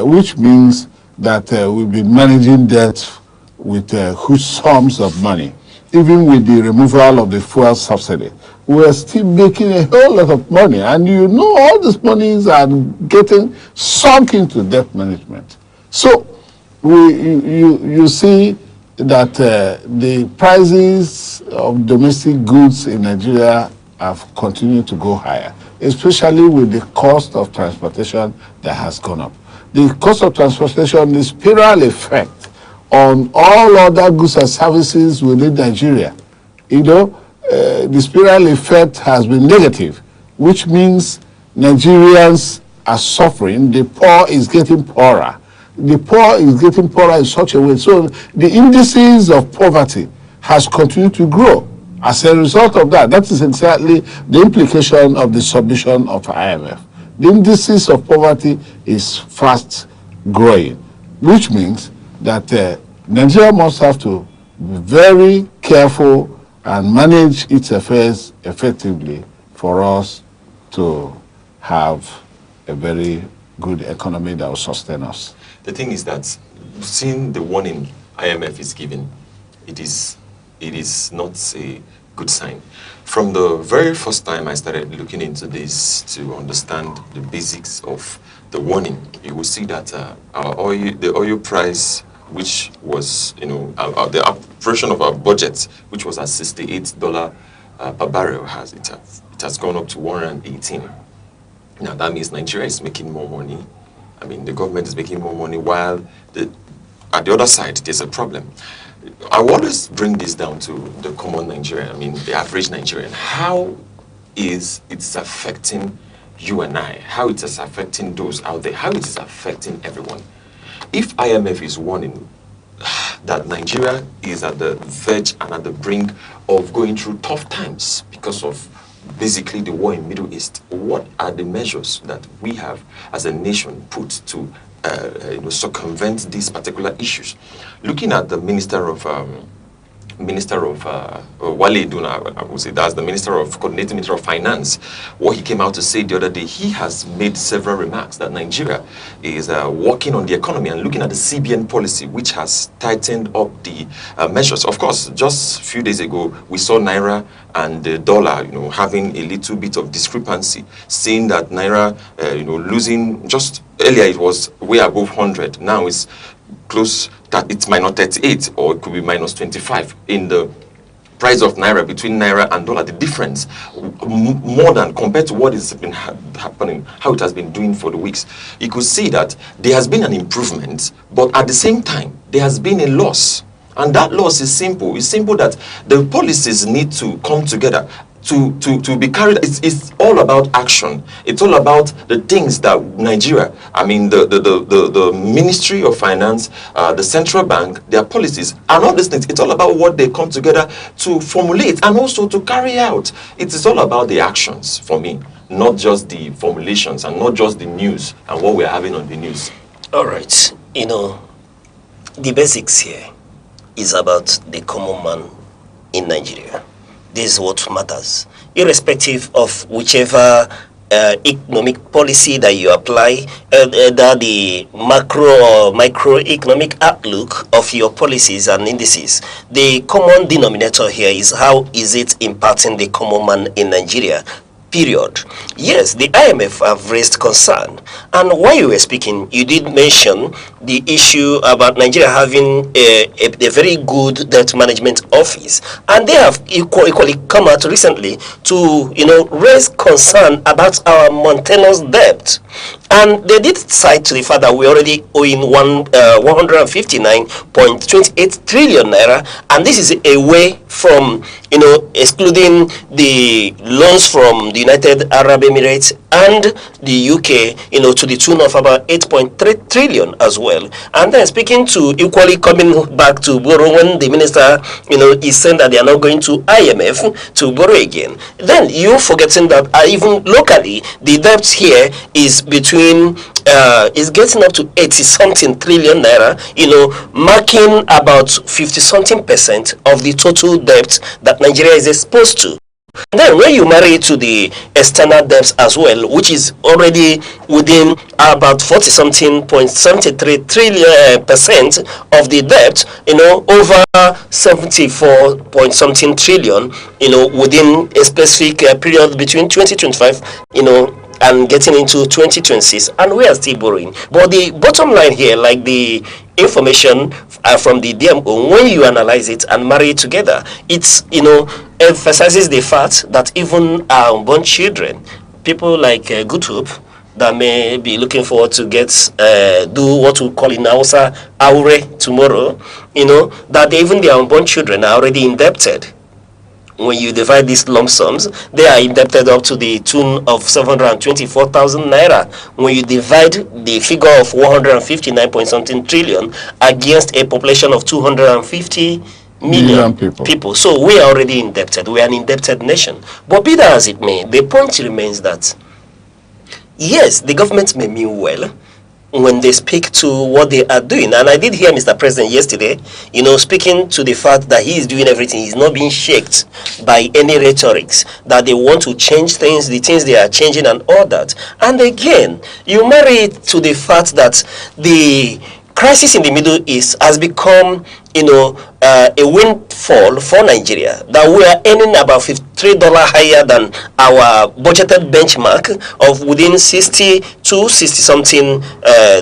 which means that we've been managing debt with huge sums of money. Even with the removal of the fuel subsidy, we're still making a whole lot of money. And you know all these monies are getting sunk into debt management. So you see that the prices of domestic goods in Nigeria have continued to go higher, especially with the cost of transportation that has gone up. The cost of transportation, the spiral effect on all other goods and services within Nigeria, the spiral effect has been negative, which means Nigerians are suffering. The poor is getting poorer. The poor is getting poorer in such a way. So the indices of poverty has continued to grow. As a result of that, that is exactly the implication of the submission of IMF. The indices of poverty is fast growing, which means that Nigeria must have to be very careful and manage its affairs effectively for us to have a very good economy that will sustain us. The thing is that seeing the warning IMF is giving, it is not a good sign. From the very first time I started looking into this to understand the basics of the warning, you will see that the oil price, which was, the operation of our budget, which was at $68 per barrel, it has gone up to 118. Now that means Nigeria is making more money. I mean, the government is making more money, while at the other side there's a problem. I will always bring this down to the common Nigerian, the average Nigerian. How is it affecting you and I? How it is affecting those out there? How it is affecting everyone? If IMF is warning that Nigeria is at the verge and at the brink of going through tough times because of basically the war in Middle East, what are the measures that we have as a nation put to circumvent these particular issues? Looking at the Minister of Wale Duna, I would say that's the Coordinating Minister of Finance, what he came out to say the other day, he has made several remarks that Nigeria is working on the economy and looking at the CBN policy, which has tightened up the measures. Of course, just a few days ago, we saw Naira and the dollar, having a little bit of discrepancy, seeing that Naira, losing, just earlier it was way above 100, now it's close, that it's minus 38, or it could be minus 25 in the price of Naira, between Naira and dollar. The difference, more than compared to what has been happening, how it has been doing for the weeks. You could see that there has been an improvement, but at the same time, there has been a loss. And that loss is simple. It's simple that the policies need to come together to be carried. It's all about action. It's all about the things that Nigeria, the Ministry of Finance, the central bank, their policies, and all these things. It's all about what they come together to formulate and also to carry out. It is all about the actions for me, not just the formulations and not just the news and what we're having on the news. All right. The basics here is about the common man in Nigeria. This is what matters, irrespective of whichever economic policy that you apply, that the macro or microeconomic outlook of your policies and indices. The common denominator here is how is it impacting the common man in Nigeria. Period. Yes, the IMF have raised concern, and while you were speaking, you did mention the issue about Nigeria having a very good debt management office, and they have equally come out recently to raise concern about our mountainous debt. And they did cite to the fact that we already owing 159.28 trillion naira, and this is away from excluding the loans from the United Arab Emirates and the UK, to the tune of about 8.3 trillion as well. And then speaking to equally coming back to borrow when the minister, is saying that they are not going to IMF to borrow again. Then you forgetting that even locally, the debt here is between is getting up to 80 something trillion naira, marking about 50 something percent of the total debt that Nigeria is exposed to. And then when you marry it to the external debts as well, which is already within about 40 something 0.73 trillion percent of the debt, over 74 point something trillion, within a specific period between 2025, and getting into 2026, and we are still borrowing. But the bottom line here, like the information from the DMO, when you analyze it and marry it together, it's emphasizes the fact that even our unborn children, people like Good Hope, that may be looking forward to get do what we call in Hausa aure tomorrow, that even their unborn children are already indebted. When you divide these lump sums, they are indebted up to the tune of 724,000 naira. When you divide the figure of 159 point something trillion against a population of 250 million people. So we are already indebted. We are an indebted nation. But be that as it may, the point remains that, yes, the government may mean well when they speak to what they are doing. And I did hear Mr. President yesterday, speaking to the fact that he is doing everything. He's not being shaked by any rhetorics, that they want to change things, the things they are changing and all that. And again, you marry it to the fact that the crisis in the Middle East has become, a windfall for Nigeria, that we are earning about $53 higher than our budgeted benchmark of within $60 to 60 something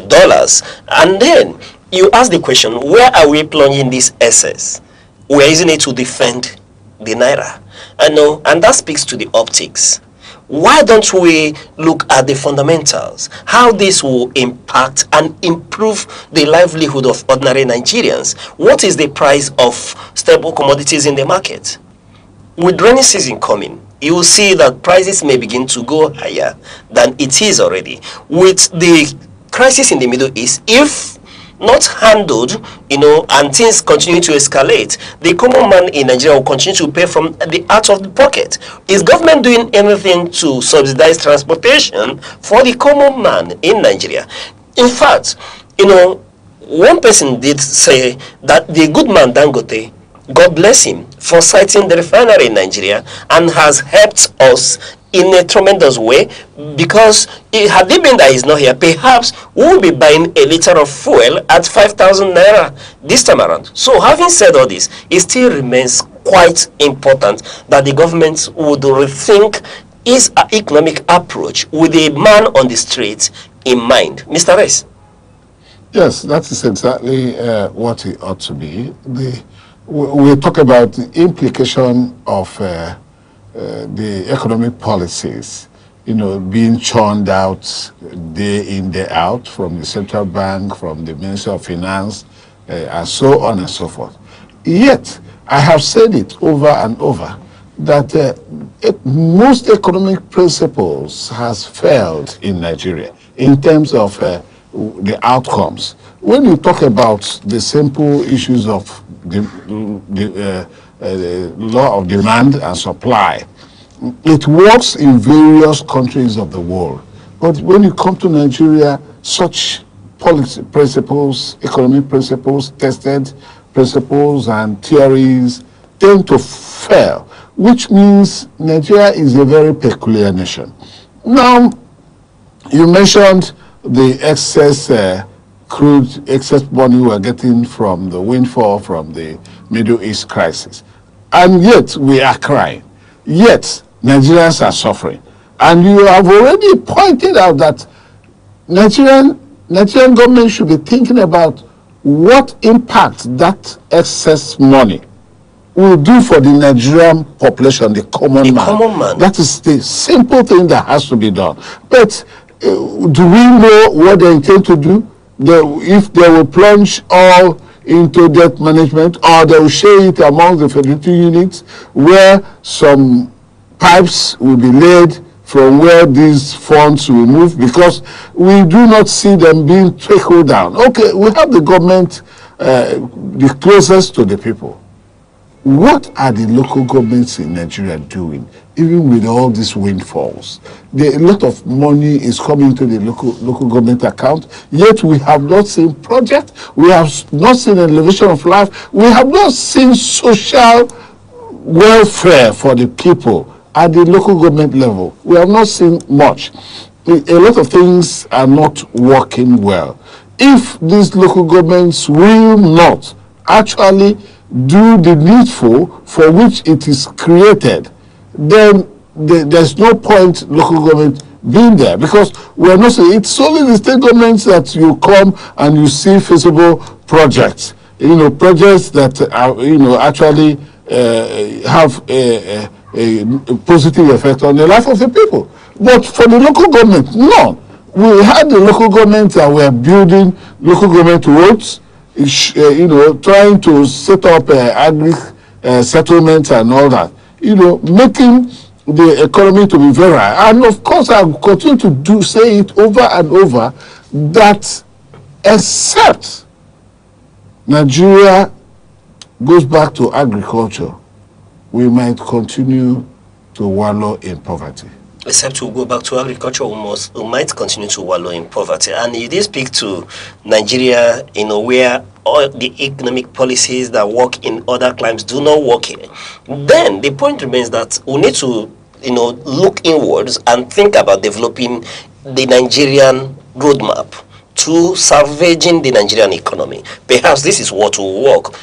dollars. And then you ask the question, where are we plunging this excess? We are using it to defend the naira. And that speaks to the optics. Why don't we look at the fundamentals, how this will impact and improve the livelihood of ordinary Nigerians? What is the price of staple commodities in the market? With rainy season coming, you will see that prices may begin to go higher than it is already. With the crisis in the Middle East, if not handled, and things continue to escalate, the common man in Nigeria will continue to pay from the out of the pocket. Is government doing anything to subsidize transportation for the common man in Nigeria? In fact, one person did say that the good man Dangote, God bless him, for citing the refinery in Nigeria and has helped us in a tremendous way, because had it been that he's not here, perhaps we will be buying a liter of fuel at 5,000 naira this time around. So having said all this, it still remains quite important that the government would rethink its economic approach with a man on the street in mind. Mr. Reyes. Yes, that is exactly what it ought to be. We talk about the implication of the economic policies, being churned out day in, day out from the central bank, from the Minister of Finance, and so on and so forth. Yet, I have said it over and over, that most economic principles has failed in Nigeria in terms of the outcomes. When you talk about the simple issues of the law of demand and supply, it works in various countries of the world. But when you come to Nigeria, such policy principles, economic principles, tested principles and theories tend to fail, which means Nigeria is a very peculiar nation. Now, you mentioned the excess excess money we're getting from the windfall from the Middle East crisis. And yet we are crying. Yet Nigerians are suffering. And you have already pointed out that Nigerian government should be thinking about what impact that excess money will do for the Nigerian population, the common man. That is the simple thing that has to be done. But do we know what they intend to do? If they will plunge all into debt management, or they will share it among the federating units, where some pipes will be laid from where these funds will move, because we do not see them being trickled down. Okay, we have the government the closest to the people. What are the local governments in Nigeria doing, even with all these windfalls? A lot of money is coming to the local government account, yet we have not seen projects, we have not seen elevation of life, we have not seen social welfare for the people at the local government level. We have not seen much. A lot of things are not working well. If these local governments will not actually do the needful for which it is created, then there's no point local government being there, because we're not saying it's only the state governments that you come and you see feasible projects, projects that are, actually have a positive effect on the life of the people. But for the local government, no. We had the local government that were building local government roads, trying to set up agri settlements and all that, making the economy to be very high. And of course, I continue to say it over and over, that except Nigeria goes back to agriculture, we might continue to wallow in poverty. Except to go back to agriculture, we might continue to wallow in poverty. And you did speak to Nigeria, where all the economic policies that work in other climes do not work here. Then the point remains that we need to, look inwards and think about developing the Nigerian roadmap to salvaging the Nigerian economy. Perhaps this is what will work,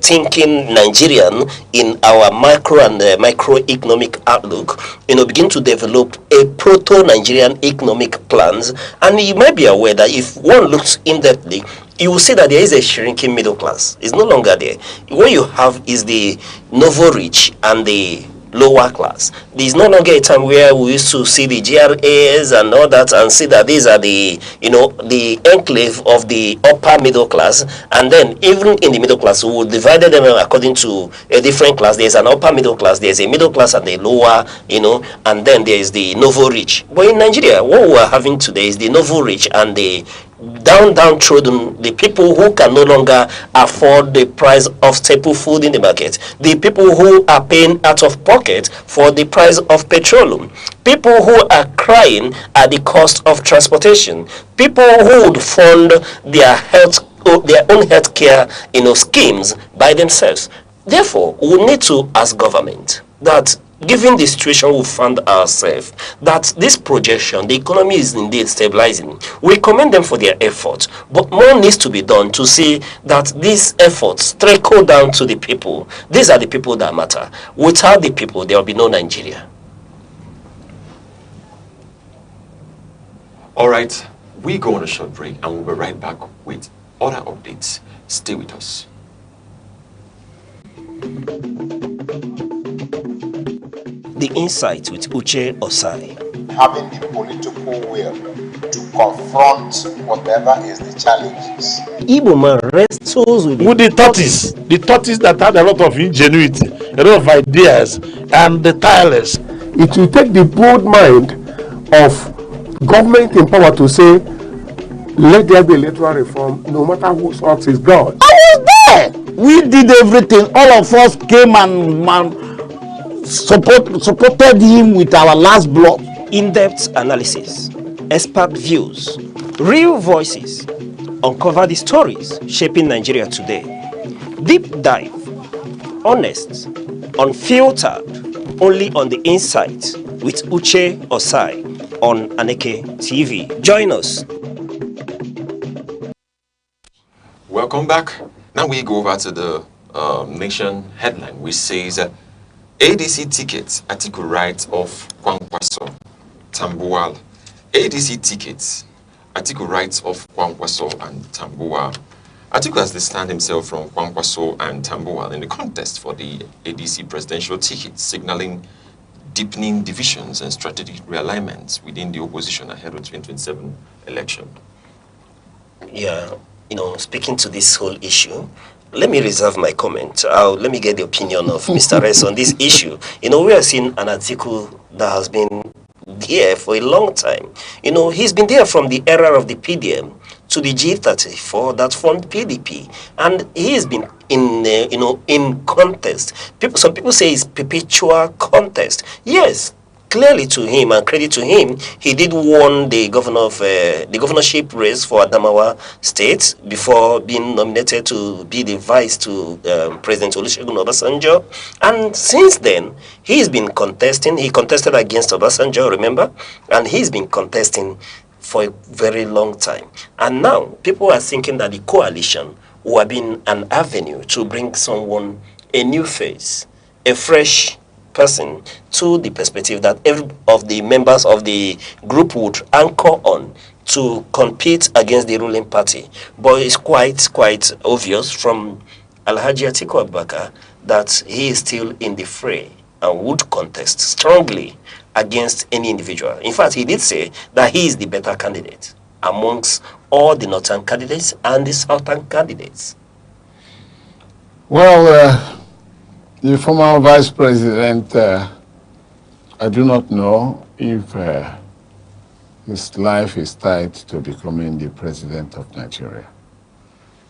thinking Nigerian in our macro and microeconomic outlook, begin to develop a proto-Nigerian economic plans. And you might be aware that if one looks in-depthly, you will see that there is a shrinking middle class. It's no longer there. What you have is the novo-rich and the lower class. There's no longer a time where we used to see the GRAs and all that and see that these are the, the enclave of the upper middle class, and then even in the middle class, we would divide them according to a different class. There's an upper middle class, there's a middle class and a lower, and then there's the novo-rich. But in Nigeria, what we are having today is the novo-rich and the downtrodden, the people who can no longer afford the price of staple food in the market, the people who are paying out of pocket for the price of petroleum, people who are crying at the cost of transportation, people who would fund their own health care schemes by themselves. Therefore, we need to ask government that, given the situation we found ourselves, that this projection, the economy is indeed stabilizing. We commend them for their efforts, but more needs to be done to see that these efforts trickle down to the people. These are the people that matter. Without the people, there will be no Nigeria. All right, we go on a short break and we'll be right back with other updates. Stay with us. The Insight with Uche Osai. Having the political will to confront whatever is the challenges. Igbo man wrestles with the tortoise that had a lot of ingenuity, a lot of ideas, and the tireless. It will take the bold mind of government in power to say, let there be electoral reform, no matter whose ox is God. I was there. We did everything. All of us came and supported him with our last blood. In-depth analysis, expert views, real voices, uncover the stories shaping Nigeria today. Deep dive, honest, unfiltered, only on The Insight with Uche Osai on Aneke TV. Join us. Welcome back. Now we go over to the Nation headline, which says ADC tickets, Atiku writes of Kwankwaso, Tambuwal. ADC tickets, Atiku writes of Kwankwaso and Tambuwal. Atiku has distanced himself from Kwankwaso and Tambuwal in the contest for the ADC presidential ticket, signaling deepening divisions and strategic realignments within the opposition ahead of 2027 election. Yeah, speaking to this whole issue, let me reserve my comment. Let me get the opinion of Mr. Rez on this issue. We are seeing an article that has been here for a long time. You know, he's been there from the era of the PDM to the G34 that formed PDP, and he's been in, in contest. Some people say it's perpetual contest. Yes, clearly to him and credit to him, he did won the the governorship race for Adamawa State before being nominated to be the vice to President Olusegun Obasanjo. And since then, he's been contesting. He contested against Obasanjo, remember? And he's been contesting for a very long time. And now, people are thinking that the coalition will have been an avenue to bring someone, a new face, a fresh person to the perspective that every of the members of the group would anchor on to compete against the ruling party. But it's quite obvious from Alhaji Atiku Abubakar that he is still in the fray and would contest strongly against any individual. In fact, he did say that he is the better candidate amongst all the northern candidates and the southern candidates. Well, the former vice president, I do not know if his life is tied to becoming the president of Nigeria,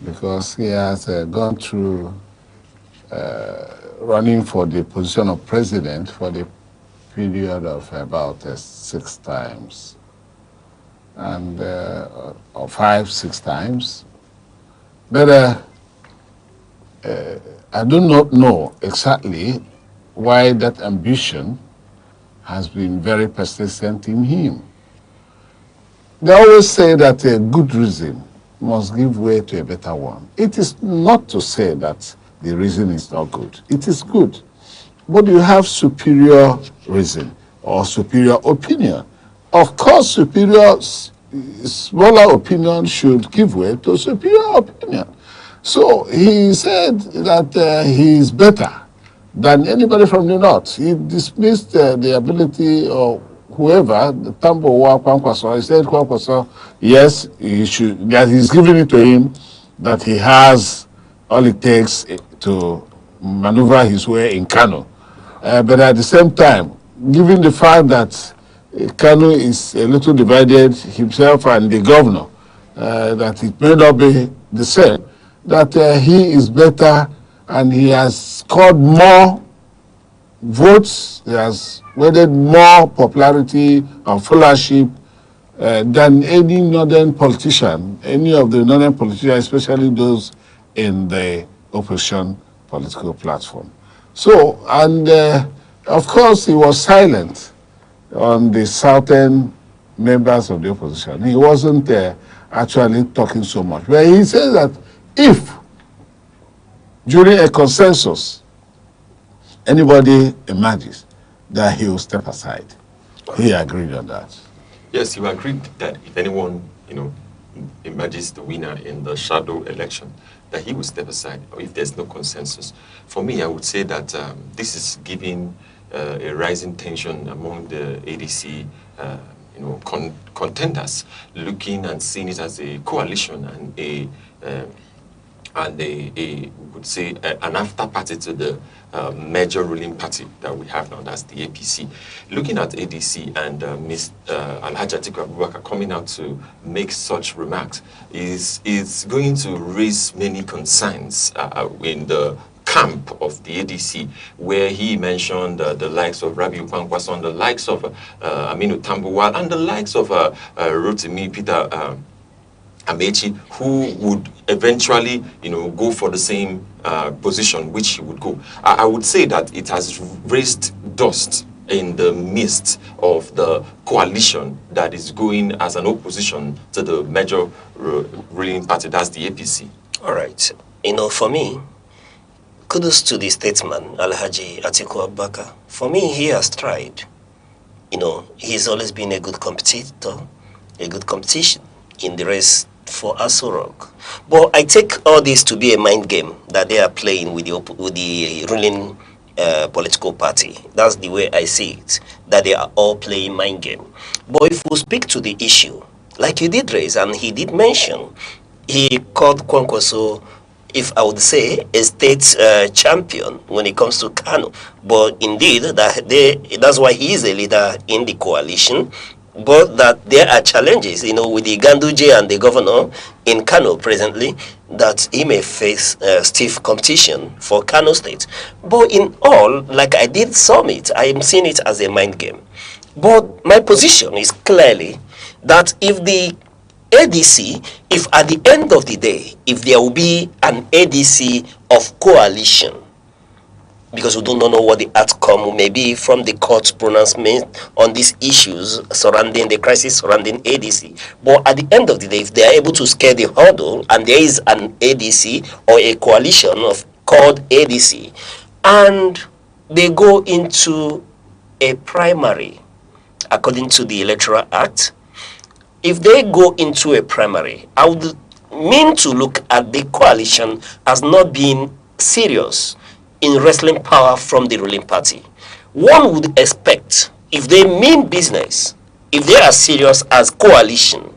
because he has gone through running for the position of president for the period of about 6 times, and or 5, 6 times. But I do not know exactly why that ambition has been very persistent in him. They always say that a good reason must give way to a better one. It is not to say that the reason is not good. It is good. But you have superior reason or superior opinion. Of course, smaller opinion should give way to superior opinion. So he said that he is better than anybody from the north. He dismissed the ability of whoever, the Tambo Wa Kwankwaso. He said Kwankwaso, yes, he should, that he's giving it to him, that he has all it takes to maneuver his way in Kano. But at the same time, given the fact that Kano is a little divided, himself and the governor, that it may not be the same, that he is better and he has scored more votes, he has wedded more popularity and followership than any northern politician, any of the northern politicians, especially those in the opposition political platform. So, and of course he was silent on the southern members of the opposition. He wasn't actually talking so much. But he says that if during a consensus anybody emerges, that he will step aside. He agreed on that. Yes, you agreed that if anyone, emerges the winner in the shadow election, that he will step aside, or if there's no consensus. For me, I would say that this is giving a rising tension among the ADC contenders, looking and seeing it as a coalition and a would say an after party to the major ruling party that we have now, that's the APC. Looking at ADC and Ms. Alhaji Atiku Abubakar coming out to make such remarks is going to raise many concerns in the camp of the ADC, where he mentioned the likes of Rabiu Kwankwason, the likes of Aminu Tambuwal, and the likes of Rotimi Peter Amechi, who would eventually, go for the same position which he would go. I would say that it has raised dust in the midst of the coalition that is going as an opposition to the major ruling party, that's the APC. All right. For me, kudos to the statesman, Alhaji Atiku Abubakar. For me, he has tried. He's always been a good competitor, a good competition in the race for Aso Rock. But I take all this to be a mind game that they are playing with the ruling political party. That's the way I see it, that they are all playing mind game. But if we speak to the issue, like you did raise, and he did mention, he called Kwankwaso if I would say, a state champion when it comes to Kano. But indeed, that's why he is a leader in the coalition. But that there are challenges, with the Ganduje and the governor in Kano presently, that he may face stiff competition for Kano State. But in all, like I did summit, I am seeing it as a mind game. But my position is clearly that if the ADC, if at the end of the day, if there will be an ADC of coalition, because we do not know what the outcome may be from the court's pronouncement on these issues surrounding the crisis surrounding ADC. But at the end of the day, if they are able to scale the hurdle and there is an ADC or a coalition called ADC, and they go into a primary according to the Electoral Act, if they go into a primary, I would mean to look at the coalition as not being serious in wrestling power from the ruling party. One would expect, if they mean business, if they are serious as coalition,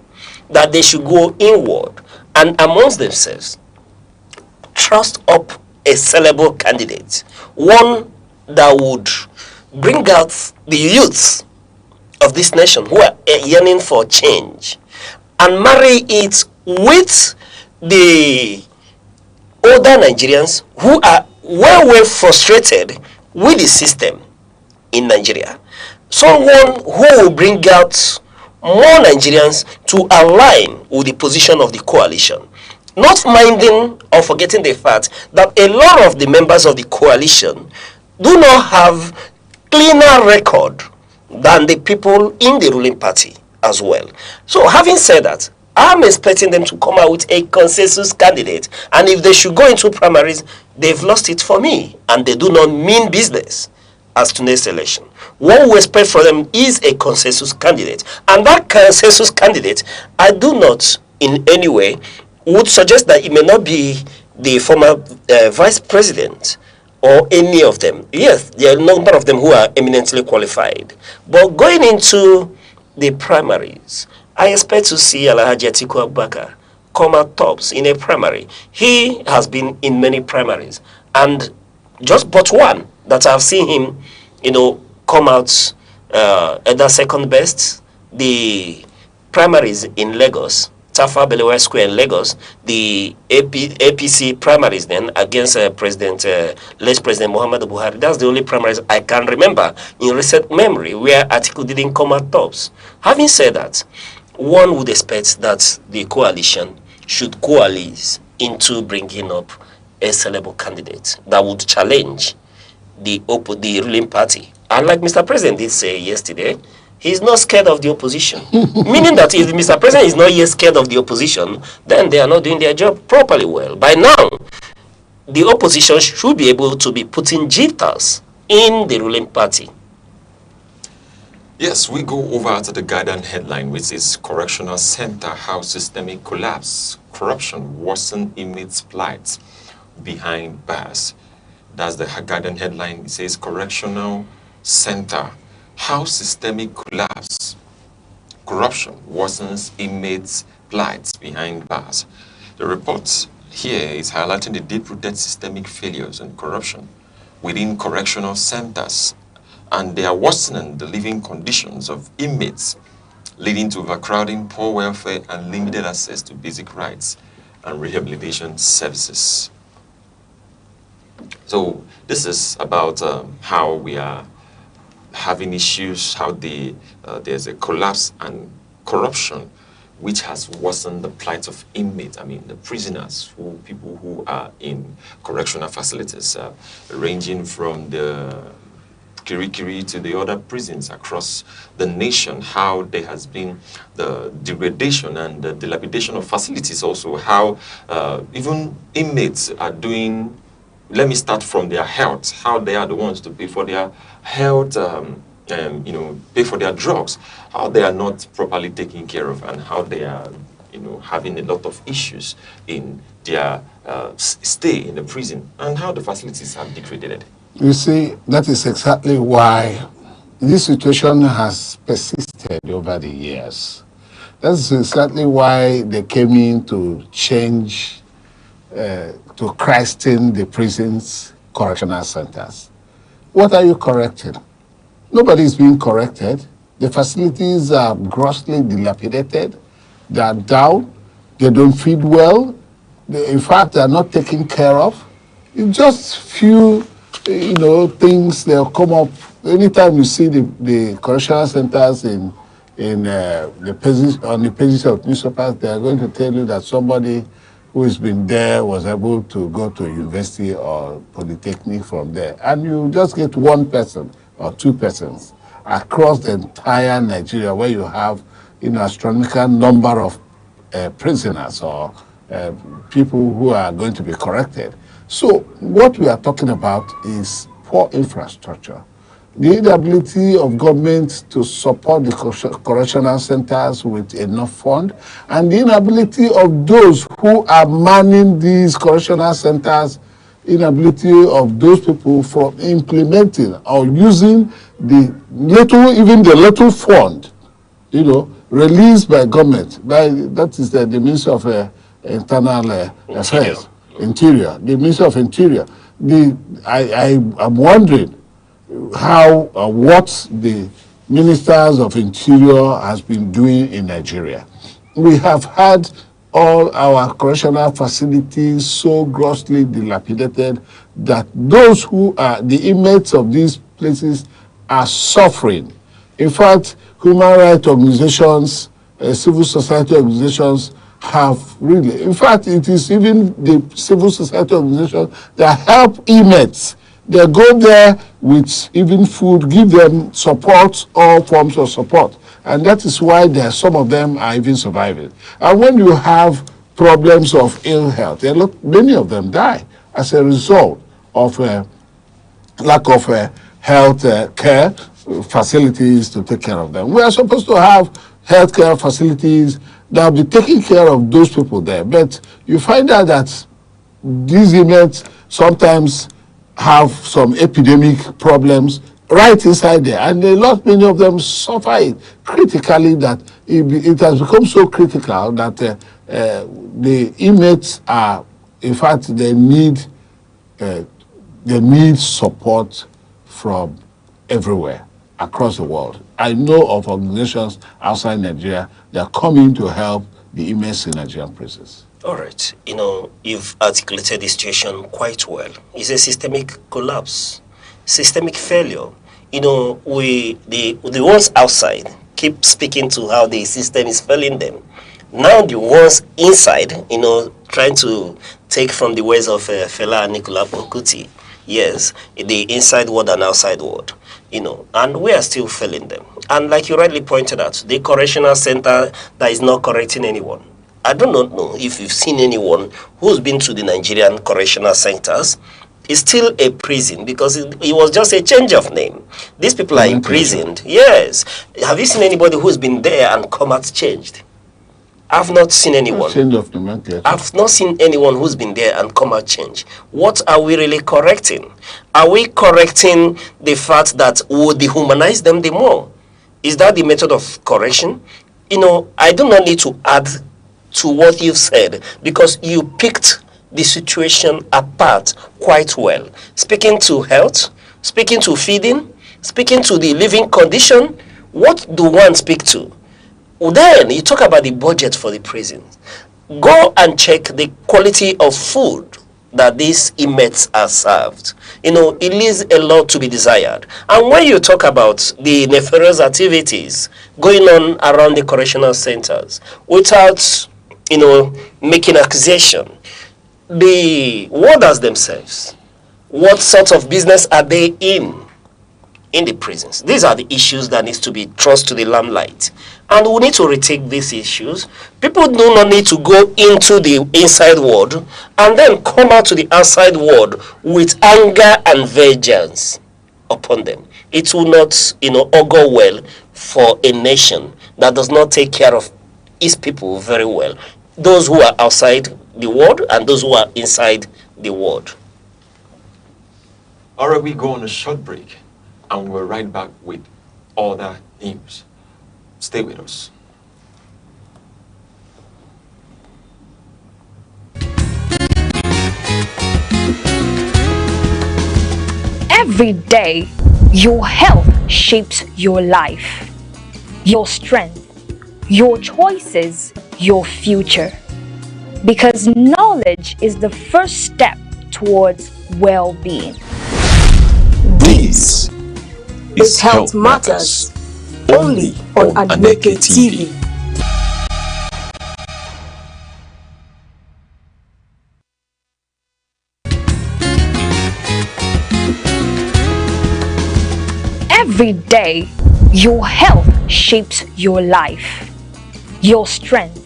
that they should go inward and amongst themselves trust up a sellable candidate, one that would bring out the youth of this nation who are yearning for change and marry it with the older Nigerians who are well frustrated with the system in Nigeria. Someone who will bring out more Nigerians to align with the position of the coalition, not minding or forgetting the fact that a lot of the members of the coalition do not have cleaner record than the people in the ruling party as well. So having said that, I'm expecting them to come out with a consensus candidate, and if they should go into primaries, they've lost it for me, and they do not mean business as to next election. What we expect from them is a consensus candidate, and that consensus candidate, I do not in any way would suggest that it may not be the former vice president or any of them. Yes, there are a number of them who are eminently qualified, but going into the primaries, I expect to see Alhaji Atiku Abubakar come out tops in a primary. He has been in many primaries, and just but one that I've seen him, come out either second best. The primaries in Lagos, Tafa Balewa Square in Lagos, the APC primaries then against late President Muhammadu Buhari. That's the only primaries I can remember in recent memory where Atiku didn't come out tops. Having said that, one would expect that the coalition should coalesce into bringing up a sellable candidate that would challenge the ruling party. And like Mr. President did say yesterday, he's not scared of the opposition. Meaning that if Mr. President is not yet scared of the opposition, then they are not doing their job properly well. By now, the opposition should be able to be putting jitters in the ruling party. Yes, we go over to the Guardian headline, which is Correctional Center, how systemic collapse, corruption worsen inmates' plight behind bars. That's the Guardian headline. It says Correctional Center, how systemic collapse, corruption worsens inmates' plight behind bars. The report here is highlighting the deep-rooted systemic failures and corruption within correctional centers, and they are worsening the living conditions of inmates, leading to overcrowding, poor welfare, and limited access to basic rights and rehabilitation services. So this is about how we are having issues, how there's a collapse and corruption, which has worsened the plight of inmates. I mean, the prisoners, people who are in correctional facilities, ranging from the Kirikiri to the other prisons across the nation, how there has been the degradation and the dilapidation of facilities also, how even inmates are doing, let me start from their health, how they are the ones to pay for their health, pay for their drugs, how they are not properly taken care of, and how they are, having a lot of issues in their stay in the prison, and how the facilities have degraded. You see, that is exactly why this situation has persisted over the years. That's exactly why they came in to change to christen the prisons correctional centers. What are you correcting? Nobody is being corrected. The facilities are grossly dilapidated. They are down. They don't feed well. In fact, they are not taken care of. It's just few, things they'll come up. Anytime you see the correctional centers on the pages of newspapers, they are going to tell you that somebody who has been there was able to go to university or polytechnic from there. And you just get one person or two persons across the entire Nigeria where you have astronomical number of prisoners or people who are going to be corrected. So what we are talking about is poor infrastructure. The inability of government to support the correctional centers with enough fund, and the inability of those who are manning these correctional centers, inability of those people from implementing or using the little fund, released by government, that is the Ministry of Internal Affairs, Interior, the Ministry of Interior. I'm wondering how what the ministers of Interior has been doing in Nigeria. We have had all our correctional facilities so grossly dilapidated that those who are the inmates of these places are suffering. In fact, human rights organizations, civil society organizations have really, in fact, it is even the civil society organizations that help inmates. They go there with even food, give them support, all forms of support. And that is why some of them are even surviving. And when you have problems of ill health, many of them die as a result of lack of health care facilities to take care of them. We are supposed to have healthcare facilities that will be taking care of those people there. But you find out that these inmates sometimes have some epidemic problems right inside there, and many of them suffer it critically, that it has become so critical that the inmates are, in fact, they need support from everywhere across the world. I know of organizations outside Nigeria that are coming to help the inmates in Nigerian prisons. All right, you've articulated the situation quite well. It's a systemic collapse, systemic failure. The ones outside keep speaking to how the system is failing them. Now the ones inside, trying to take from the ways of Fela Nicola Pokuti, yes, the inside world and outside world, and we are still failing them. And like you rightly pointed out, the correctional center that is not correcting anyone. I do not know if you've seen anyone who's been to the Nigerian correctional centers. It's still a prison because it was just a change of name. These people are imprisoned. Yes. Have you seen anybody who's been there and come out changed? I've not seen anyone. Change of nomenclature. I've not seen anyone who's been there and come out changed. What are we really correcting? Are we correcting the fact that we will dehumanize them the more? Is that the method of correction? I do not need to add to what you've said, because you picked the situation apart quite well. Speaking to health, speaking to feeding, speaking to the living condition, what do one speak to? Then you talk about the budget for the prisons. Go and check the quality of food that these inmates are served. It leaves a lot to be desired. And when you talk about the nefarious activities going on around the correctional centers, without making accusation, the warders themselves, what sort of business are they in the prisons? These are the issues that needs to be thrust to the limelight. And we need to retake these issues. People do not need to go into the inside world and then come out to the outside world with anger and vengeance upon them. It will not, augur well for a nation that does not take care of its people very well. Those who are outside the world and those who are inside the world. All right, we go on a short break and we're right back with other news. Stay with us. Every day, your health shapes your life, your strength, your choices, your future. Because knowledge is the first step towards well-being. This is Health Matters, only on Aneke TV. Every day, your health shapes your life, your strength,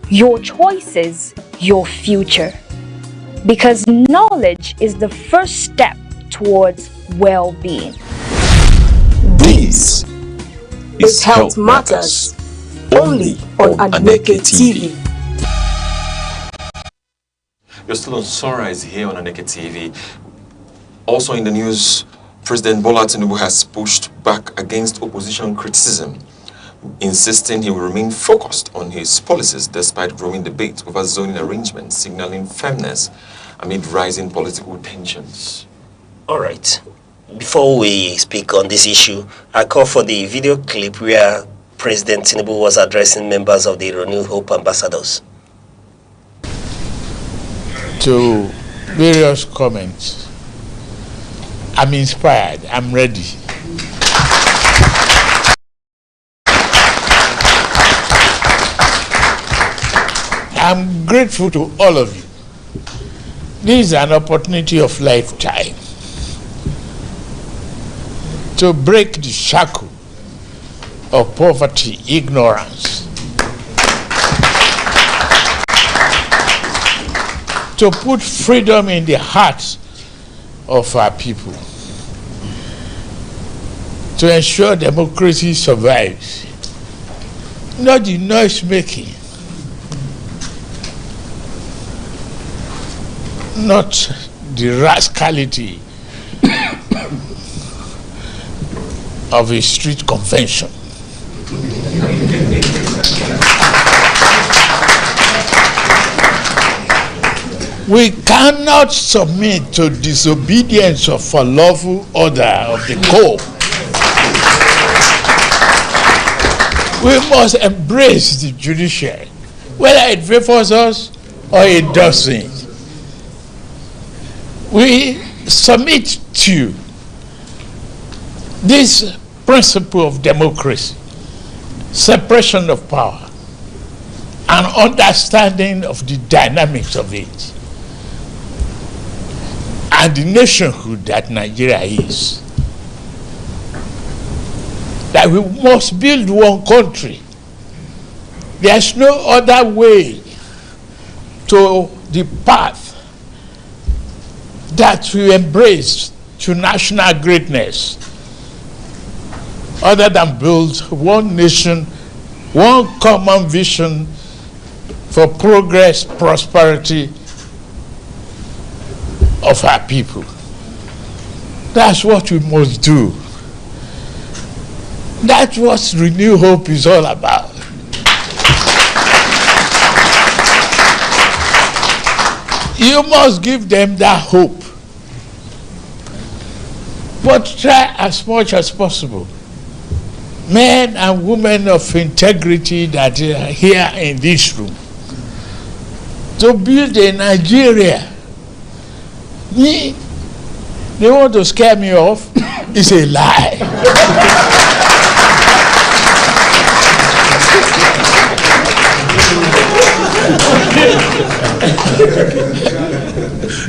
your choices, your future. Because knowledge is the first step towards well-being. This is Health Matters, only on Aneke TV. You're still on Sunrise here on Aneke TV. Also in the news, President Bola Tinubu has pushed back against opposition criticism, insisting he will remain focused on his policies despite growing debate over zoning arrangements, signaling firmness amid rising political tensions. All right. Before we speak on this issue, I call for the video clip where President Tinubu was addressing members of the Renewed Hope ambassadors. To various comments, I'm inspired, I'm ready. I'm grateful to all of you. This is an opportunity of lifetime to break the shackle of poverty, ignorance, to put freedom in the hearts of our people, to ensure democracy survives, not the noise making, not the rascality of a street convention. We cannot submit to disobedience of a lawful order of the court. We must embrace the judiciary, whether it favors us or it doesn't. We submit to this principle of democracy, separation of power, and understanding of the dynamics of it, and the nationhood that Nigeria is. That we must build one country. There's no other way to the path that we embrace to national greatness other than build one nation, one common vision for progress, prosperity of our people. That's what we must do. That's what Renew Hope is all about. You must give them that hope. But try as much as possible. Men and women of integrity that are here in this room, to build a Nigeria. They want to scare me off. It's a lie.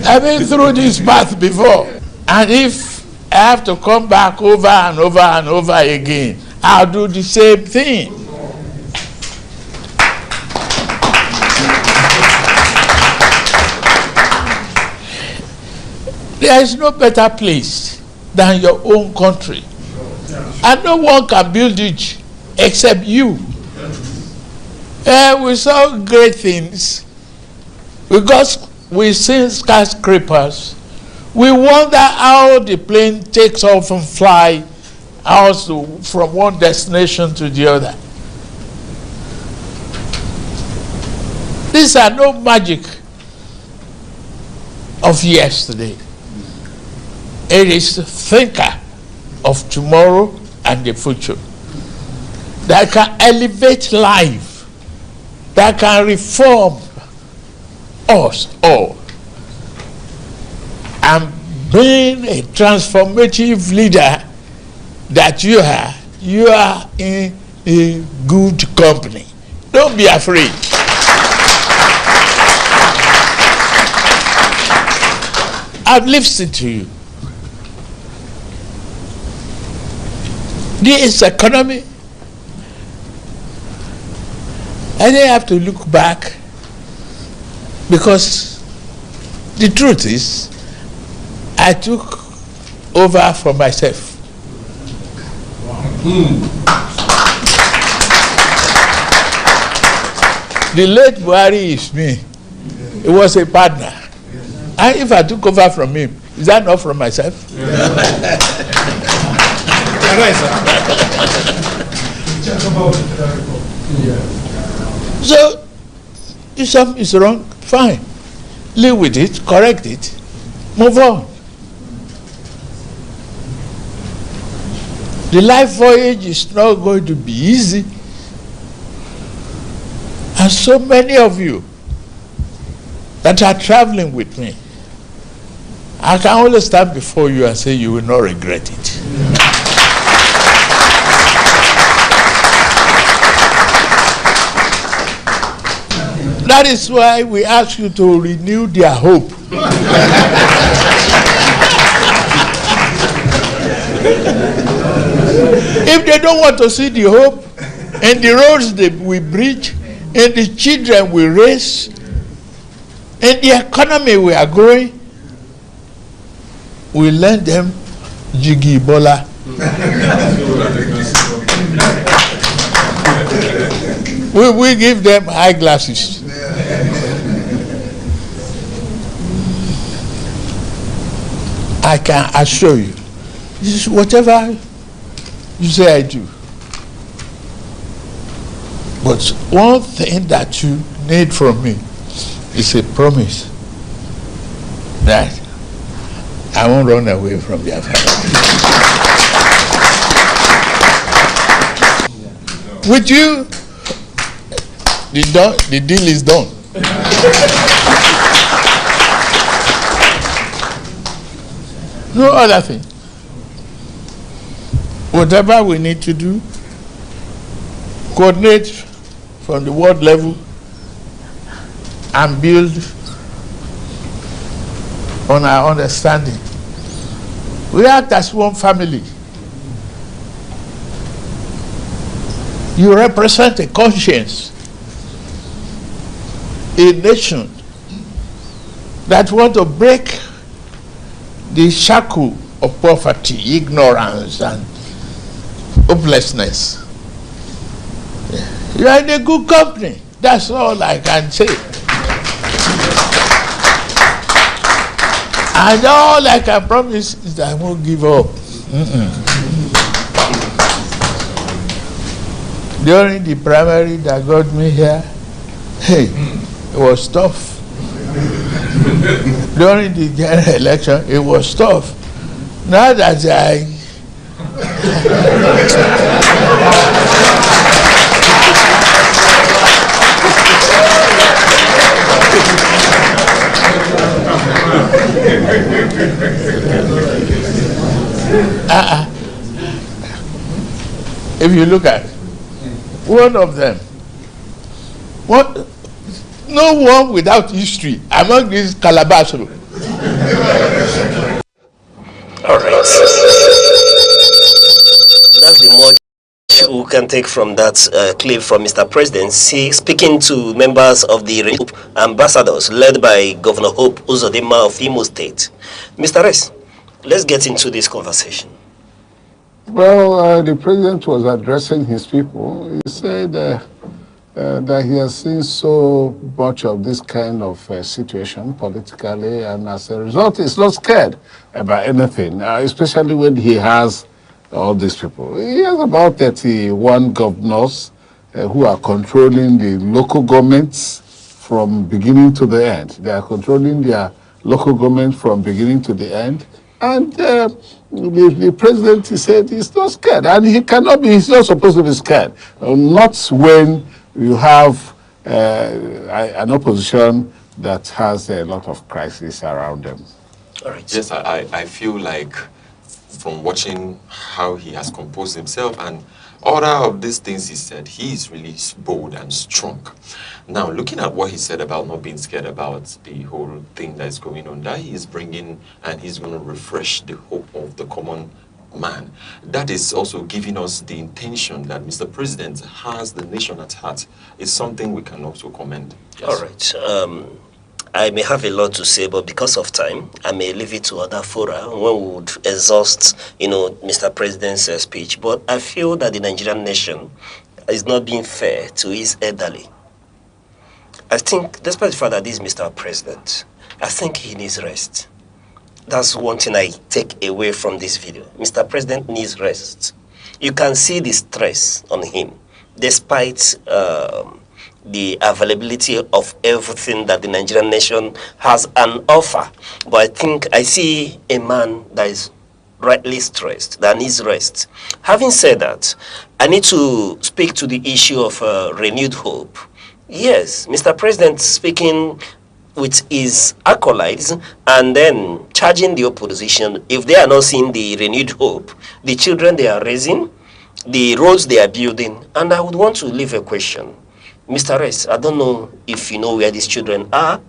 I've been through this path before, and if I have to come back over and over and over again, I'll do the same thing. There is no better place than your own country, and no one can build it except you. We saw great things because we see skyscrapers. We wonder how the plane takes off and fly out from one destination to the other. These are no magic of yesterday. It is a thinker of tomorrow and the future that can elevate life, that can reform us all. And being a transformative leader that you are in a good company. Don't be afraid. I've listened to you. This economy, I didn't have to look back, because the truth is, I took over for myself. The late Buhari is me. He was a partner. And if I took over from him, is that not from myself? So, if something is wrong, fine. Live with it, correct it, move on. The life voyage is not going to be easy. And so many of you that are traveling with me, I can only stand before you and say you will not regret it. That is why we ask you to renew their hope. If they don't want to see the hope in the roads that we bridge, in the children we raise, in the economy we are growing, we lend them Jiggy Bola. We give them eyeglasses. I can assure you, this is whatever you say I do. But one thing that you need from me is a promise that I won't run away from their family. With you, the deal is done. No other thing. Whatever we need to do, coordinate from the world level and build on our understanding. We act as one family. You represent a conscience, a nation that want to break the shackle of poverty, ignorance, and hopelessness. You are in a good company. That's all I can say. And all I can promise is that I won't give up. During the primary that got me here, hey, it was tough. During the general election, it was tough. Now that if you look at it, one of them, no one without history among these calabash. All right. That's the much we can take from that clip from Mr. President speaking to members of the Hope ambassadors led by Governor Hope Uzodinma of Imo State. Mr. Ress, let's get into this conversation. Well, the president was addressing his people. He said that he has seen so much of this kind of situation politically, and as a result, he's not scared about anything, especially when he has all these people. He has about 31 governors who are controlling the local governments from beginning to the end. They are controlling their local government from beginning to the end. And the president, he said he's not scared. And he cannot be, he's not supposed to be scared. Not when you have an opposition that has a lot of crisis around them. All right. Yes, I feel like from watching how he has composed himself and all of these things he said, he is really bold and strong. Now, looking at what he said about not being scared about the whole thing that is going on, that he is bringing and he's going to refresh the hope of the common man. That is also giving us the intention that Mr. President has the nation at heart. It's something we can also commend. Yes. All right. I may have a lot to say, but because of time, I may leave it to other fora when we would exhaust, Mr. President's speech. But I feel that the Nigerian nation is not being fair to his elderly. I think, despite the fact that this is Mr. President, I think he needs rest. That's one thing I take away from this video. Mr. President needs rest. You can see the stress on him, despite the availability of everything that the Nigerian nation has an offer. But I think I see a man that is rightly stressed, that needs rest. Having said that, I need to speak to the issue of renewed hope. Yes, Mr. President speaking with his acolytes and then charging the opposition if they are not seeing the renewed hope, the children they are raising, the roads they are building. And I would want to leave a question. Mr. Rest, I don't know if you know where these children are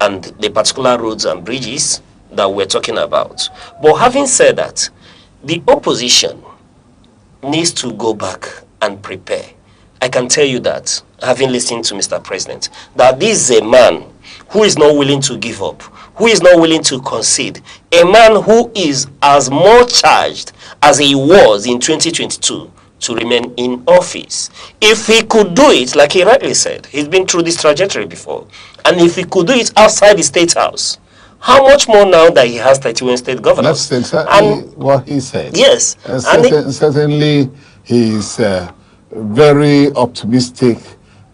and the particular roads and bridges that we're talking about. But having said that, the opposition needs to go back and prepare. I can tell you that, having listened to Mr. President, that this is a man who is not willing to give up, who is not willing to concede, a man who is as more charged as he was in 2022 to remain in office. If he could do it, like he rightly said, he's been through this trajectory before, and if he could do it outside the State House, how much more now that he has 31 state governors? That's exactly what he said. Yes. Certainly, he's very optimistic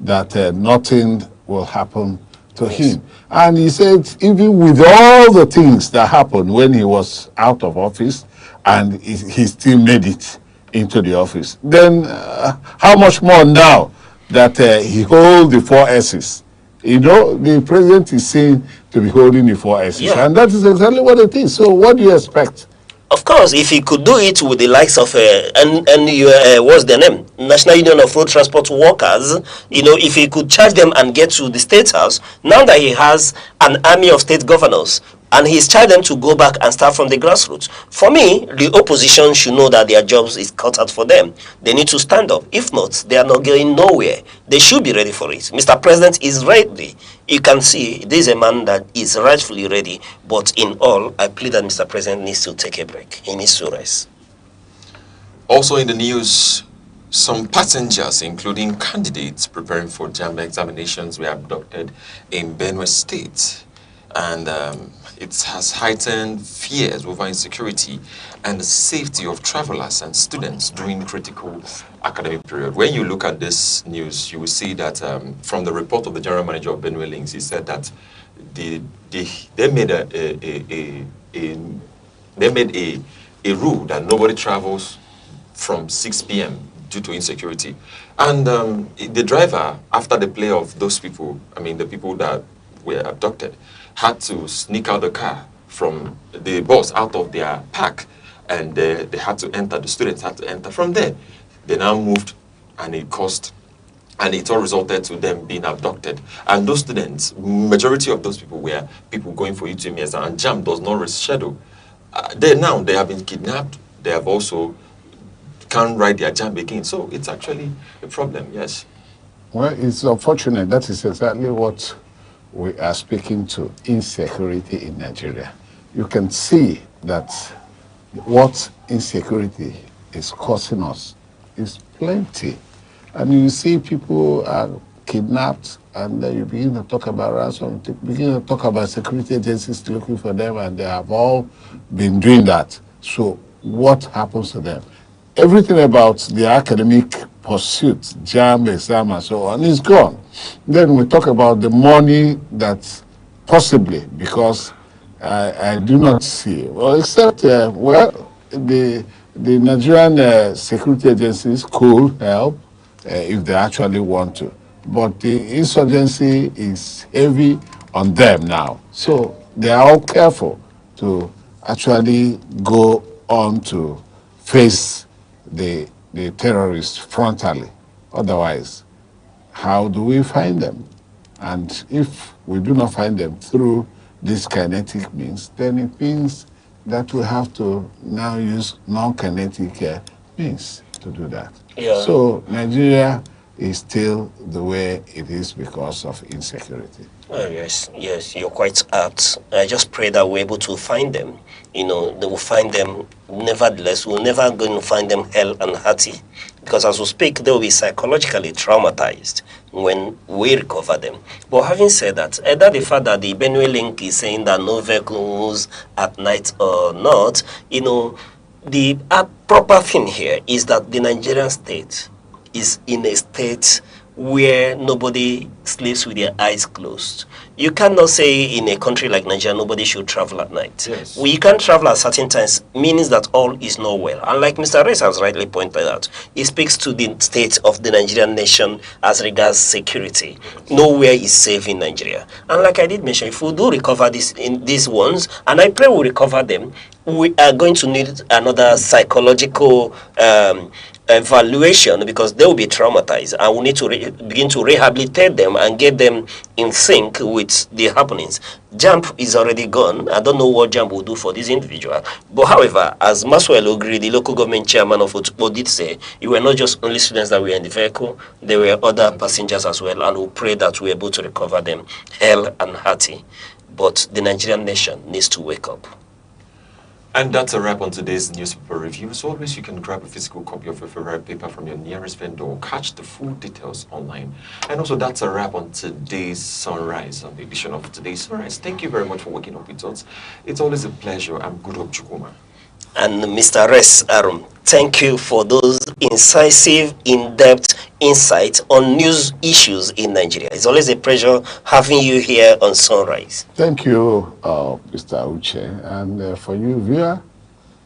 that nothing will happen to him. And he said, even with all the things that happened when he was out of office, and he still made it into the office, then how much more now that he holds the 4 S's? The president is seen to be holding the 4 S's, yeah. And that is exactly what it is. So what do you expect? Of course, if he could do it with the likes of what's the name? National Union of Road Transport Workers, if he could charge them and get to the State House, now that he has an army of state governors, and he's charged them to go back and start from the grassroots. For me, the opposition should know that their jobs is cut out for them. They need to stand up. If not, they are not going nowhere. They should be ready for it. Mr. President is ready. You can see this is a man that is rightfully ready. But in all, I plead that Mr. President needs to take a break. He needs to rest. Also in the news, some passengers, including candidates preparing for JAMB examinations, were abducted in Benue State. And it has heightened fears over insecurity and the safety of travelers and students during critical academic period. When you look at this news, you will see that from the report of the general manager of Benue Links, he said that they made a rule that nobody travels from 6 p.m. due to insecurity. And the driver, after the play of those people, the people that were abducted, had to sneak out the car from the bus out of their park, and they had to enter, the students had to enter from there. They now moved, and it all resulted to them being abducted. And those students, majority of those people were people going for UTMS, and JAMB does not reschedule. They have been kidnapped. They have also can't write their JAMB again. So it's actually a problem, yes. Well, it's unfortunate. That is exactly what we are speaking to, insecurity in Nigeria. You can see that what insecurity is causing us is plenty. And you see people are kidnapped, and you begin to talk about ransom, begin to talk about security agencies looking for them, and they have all been doing that. So what happens to them? Everything about the academic pursuit, JAMB, exam, and so on, is gone. Then we talk about the money that possibly, because I do not see. Well, except, well, the Nigerian security agencies could help if they actually want to. But the insurgency is heavy on them now. So they are all careful to actually go on to face the terrorists frontally. Otherwise, how do we find them? And if we do not find them through this kinetic means, then it means that we have to now use non-kinetic means to do that. Yeah. So Nigeria is still the way it is because of insecurity. Oh, yes, yes, you're quite apt. I just pray that we're able to find them. You know, they will find them. Nevertheless, we're never going to find them hell and hearty. Because as we speak, they will be psychologically traumatized when we recover them. But having said that, either the fact that the Benue link is saying that no vehicles at night or not, you know, the proper thing here is that the Nigerian state is in a state where nobody sleeps with their eyes closed. You cannot say in a country like Nigeria nobody should travel at night. Yes. We can't travel at certain times, means that all is not well. And like Mr. Reyes has rightly pointed out, it speaks to the state of the Nigerian nation as regards security. Nowhere is safe in Nigeria. And like I did mention, if we do recover these ones, and I pray we recover them, we are going to need another psychological evaluation, because they will be traumatized, and we need to begin to rehabilitate them and get them in sync with the happenings. JAMP is already gone. I don't know what JAMP will do for this individual. But however, as Maswell Ogri, the local government chairman of Otukpo, did say, it were not just only students that were in the vehicle, there were other passengers as well, and we pray that we're able to recover them hell and hearty. But the Nigerian nation needs to wake up. And that's a wrap on today's newspaper review. As always, you can grab a physical copy of your favorite paper from your nearest vendor or catch the full details online. And also, that's a wrap on today's Sunrise, on the edition of today's Sunrise. Thank you very much for waking up with us. It's always a pleasure. I'm Guru Chukuma. And Mr. Res Arum, thank you for those incisive, in-depth insights on news issues in Nigeria. It's always a pleasure having you here on Sunrise. Thank you, Mr. Uche. And for you, viewer,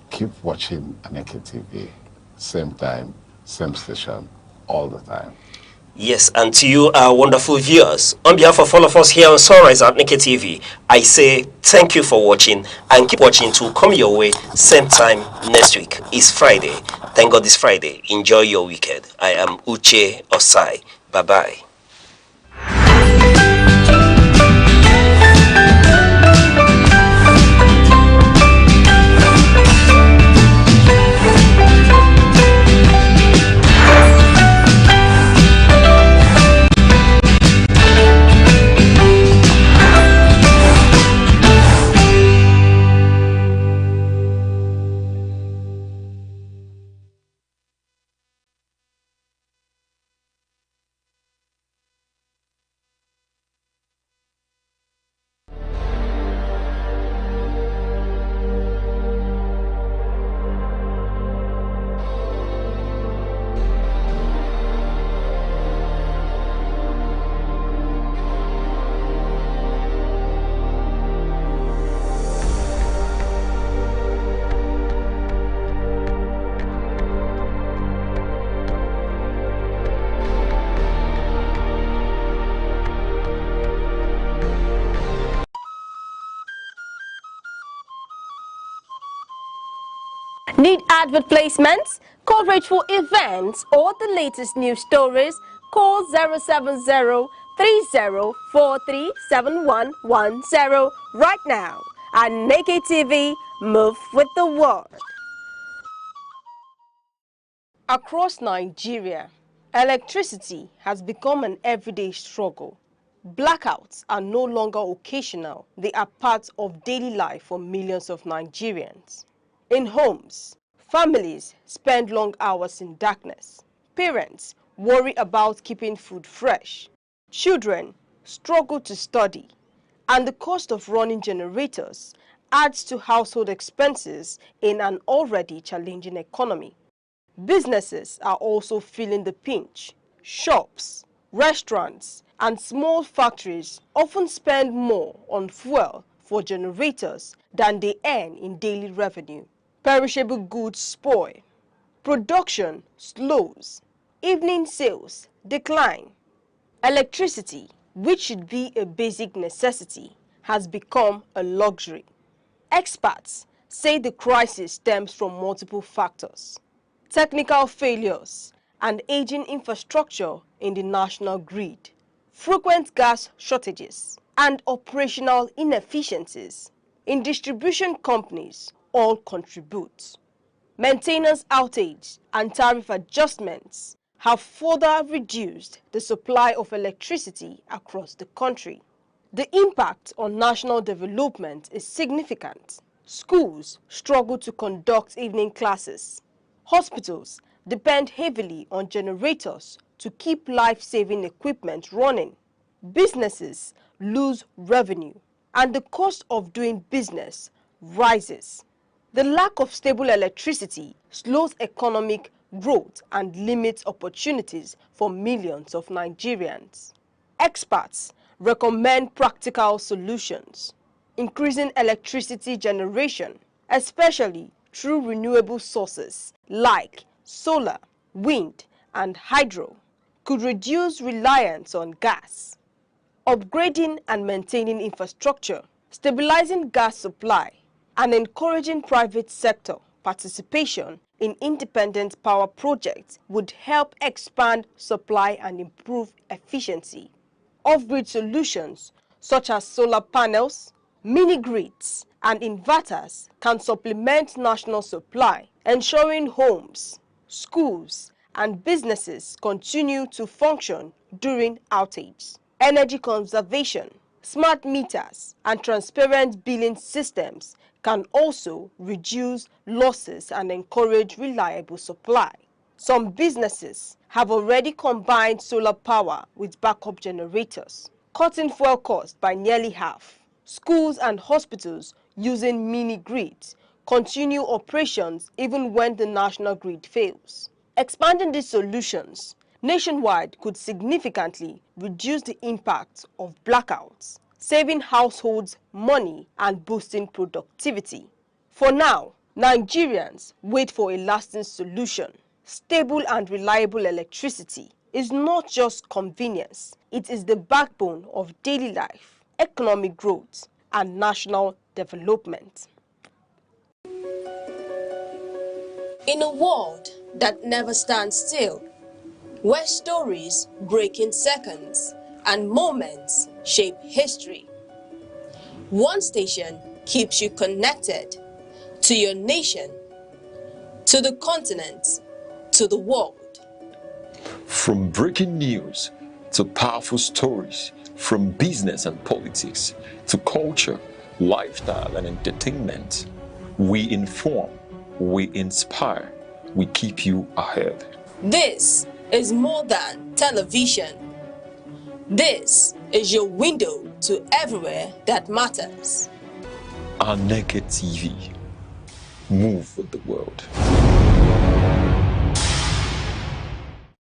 keep watching Aneke TV. Same time, same station, all the time. Yes, and to you, our wonderful viewers, on behalf of all of us here on Sunrise at Aneke TV, I say thank you for watching, and keep watching to come your way same time next week. It's Friday. Thank God it's Friday. Enjoy your weekend. I am Uche Osai. Bye-bye. Need advert placements, coverage for events, or the latest news stories? Call 070-3043-7110 right now. Aneke TV, move with the world. Across Nigeria, electricity has become an everyday struggle. Blackouts are no longer occasional. They are part of daily life for millions of Nigerians. In homes, families spend long hours in darkness. Parents worry about keeping food fresh. Children struggle to study. And the cost of running generators adds to household expenses in an already challenging economy. Businesses are also feeling the pinch. Shops, restaurants, and small factories often spend more on fuel for generators than they earn in daily revenue. Perishable goods spoil. Production slows. Evening sales decline. Electricity, which should be a basic necessity, has become a luxury. Experts say the crisis stems from multiple factors: technical failures and aging infrastructure in the national grid, frequent gas shortages, and operational inefficiencies in distribution companies all contribute. Maintenance outage and tariff adjustments have further reduced the supply of electricity across the country. The impact on national development is significant. Schools struggle to conduct evening classes. Hospitals depend heavily on generators to keep life-saving equipment running. Businesses lose revenue, and the cost of doing business rises. The lack of stable electricity slows economic growth and limits opportunities for millions of Nigerians. Experts recommend practical solutions: increasing electricity generation, especially through renewable sources like solar, wind, and hydro, could reduce reliance on gas. Upgrading and maintaining infrastructure, stabilizing gas supply, and encouraging private sector participation in independent power projects would help expand supply and improve efficiency. Off-grid solutions such as solar panels, mini-grids, and inverters can supplement national supply, ensuring homes, schools, and businesses continue to function during outages. Energy conservation, smart meters, and transparent billing systems can also reduce losses and encourage reliable supply. Some businesses have already combined solar power with backup generators, cutting fuel costs by nearly half. Schools and hospitals using mini-grids continue operations even when the national grid fails. Expanding these solutions nationwide could significantly reduce the impact of blackouts, saving households money and boosting productivity. For now, Nigerians wait for a lasting solution. Stable and reliable electricity is not just convenience, it is the backbone of daily life, economic growth, and national development. In a world that never stands still, where stories break in seconds and moments shape history, one station keeps you connected to your nation, to the continent, to the world. From breaking news to powerful stories, from business and politics to culture, lifestyle and entertainment, we inform, we inspire, we keep you ahead. This is more than television. This is your window to everywhere that matters. Aneke TV. Move with the world.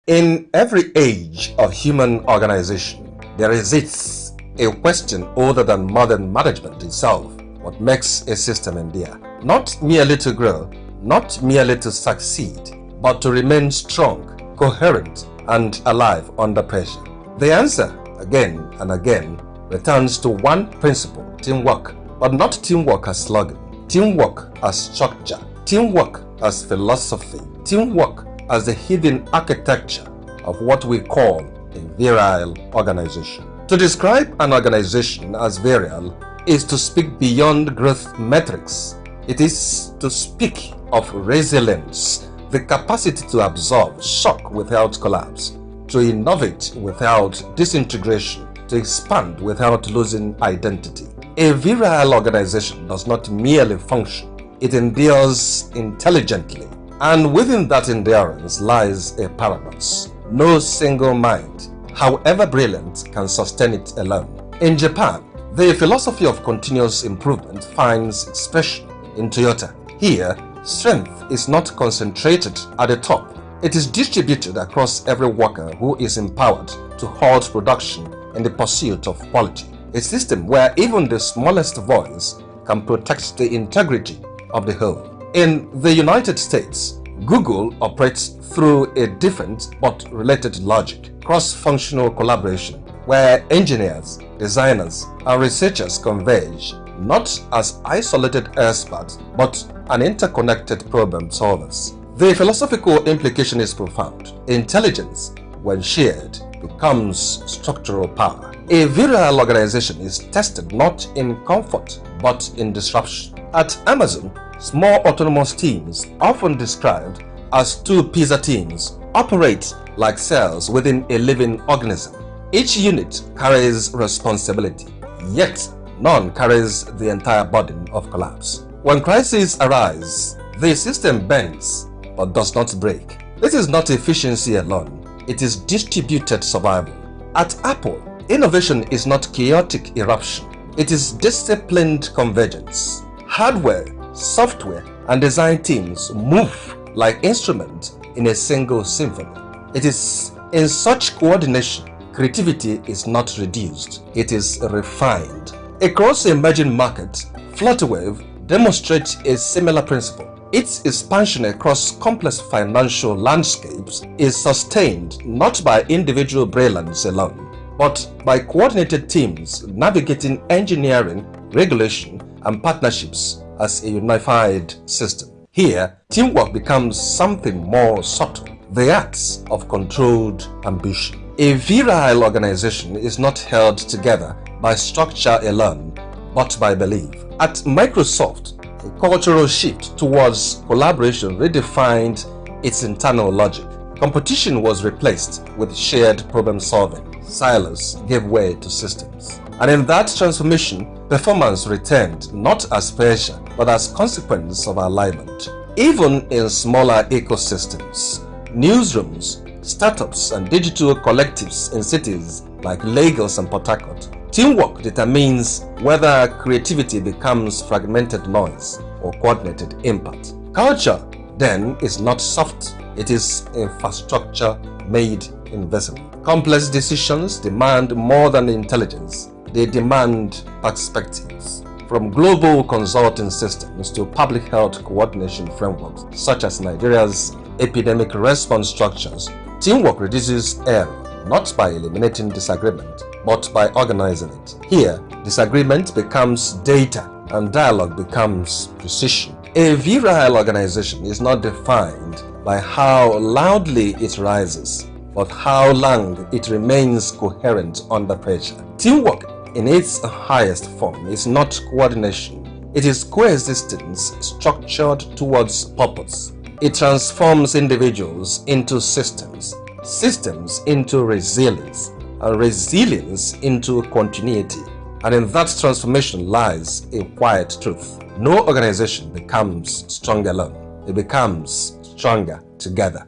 In every age of human organization, there exists a question older than modern management itself: what makes a system endure? Not merely to grow, not merely to succeed, but to remain strong, coherent, and alive under pressure. The answer, again and again, returns to one principle: teamwork. But not teamwork as slogan, teamwork as structure, teamwork as philosophy, teamwork as the hidden architecture of what we call a virile organization. To describe an organization as virile is to speak beyond growth metrics. It is to speak of resilience, the capacity to absorb shock without collapse, to innovate without disintegration, to expand without losing identity. A virile organization does not merely function, it endures intelligently. And within that endurance lies a paradox. No single mind, however brilliant, can sustain it alone. In Japan, the philosophy of continuous improvement finds expression in Toyota. Here, strength is not concentrated at the top. It is distributed across every worker who is empowered to halt production in the pursuit of quality. a system where even the smallest voice can protect the integrity of the whole. In the United States, Google operates through a different but related logic, cross-functional collaboration, where engineers, designers, and researchers converge not as isolated experts but an interconnected problem solvers. The philosophical implication is profound. Intelligence, when shared, becomes structural power. A virile organization is tested not in comfort but in disruption. At Amazon, small autonomous teams, often described as two pizza teams, operate like cells within a living organism. Each unit carries responsibility, yet none carries the entire burden of collapse. When crises arise, the system bends but does not break. This is not efficiency alone, it is distributed survival. At Apple, innovation is not chaotic eruption, it is disciplined convergence. Hardware, software, and design teams move like instruments in a single symphony. It is in such coordination, creativity is not reduced, it is refined. Across emerging markets, Flutterwave demonstrates a similar principle. Its expansion across complex financial landscapes is sustained not by individual brilliance alone, but by coordinated teams navigating engineering, regulation, and partnerships as a unified system. Here, teamwork becomes something more subtle, the acts of controlled ambition. A virile organization is not held together by structure alone, but by belief. At Microsoft, a cultural shift towards collaboration redefined its internal logic. Competition was replaced with shared problem solving. Silos gave way to systems. And in that transformation, performance returned not as pressure, but as consequence of alignment. Even in smaller ecosystems, newsrooms, startups, and digital collectives in cities like Lagos and Port Harcourt, teamwork determines whether creativity becomes fragmented noise or coordinated impact. Culture, then, is not soft, it is infrastructure made invisible. Complex decisions demand more than intelligence, they demand perspectives. From global consulting systems to public health coordination frameworks, such as Nigeria's epidemic response structures, teamwork reduces error, not by eliminating disagreement, but by organizing it. Here, disagreement becomes data and dialogue becomes precision. A virile organization is not defined by how loudly it rises, but how long it remains coherent under pressure. Teamwork in its highest form is not coordination, it is coexistence structured towards purpose. It transforms individuals into systems, systems into resilience, and resilience into continuity. And in that transformation lies a quiet truth. No organization becomes strong alone, it becomes stronger together.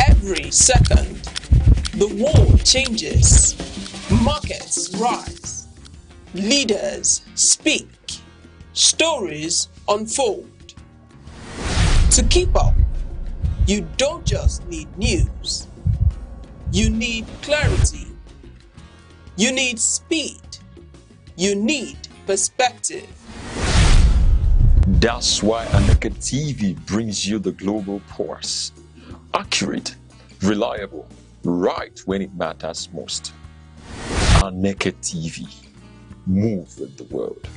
Every second, the world changes. Markets rise, leaders speak, stories unfold. To keep up, you don't just need news, you need clarity, you need speed, you need perspective. That's why Aneke TV brings you the global pulse. Accurate, reliable, right when it matters most. Aneke TV, move with the world.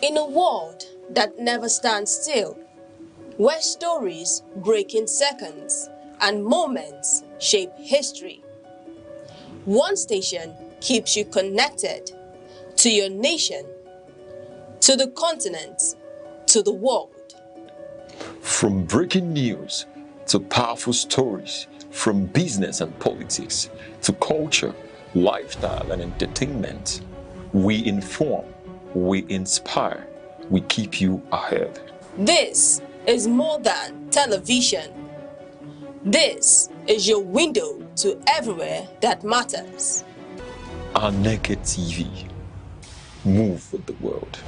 In a world that never stands still, where stories break in seconds and moments shape history, one station keeps you connected to your nation, to the continent, to the world. From breaking news to powerful stories, from business and politics to culture, lifestyle and entertainment, we inform, we inspire, we keep you ahead. This is more than television. This is your window to everywhere that matters. Aneke TV. Move with the world.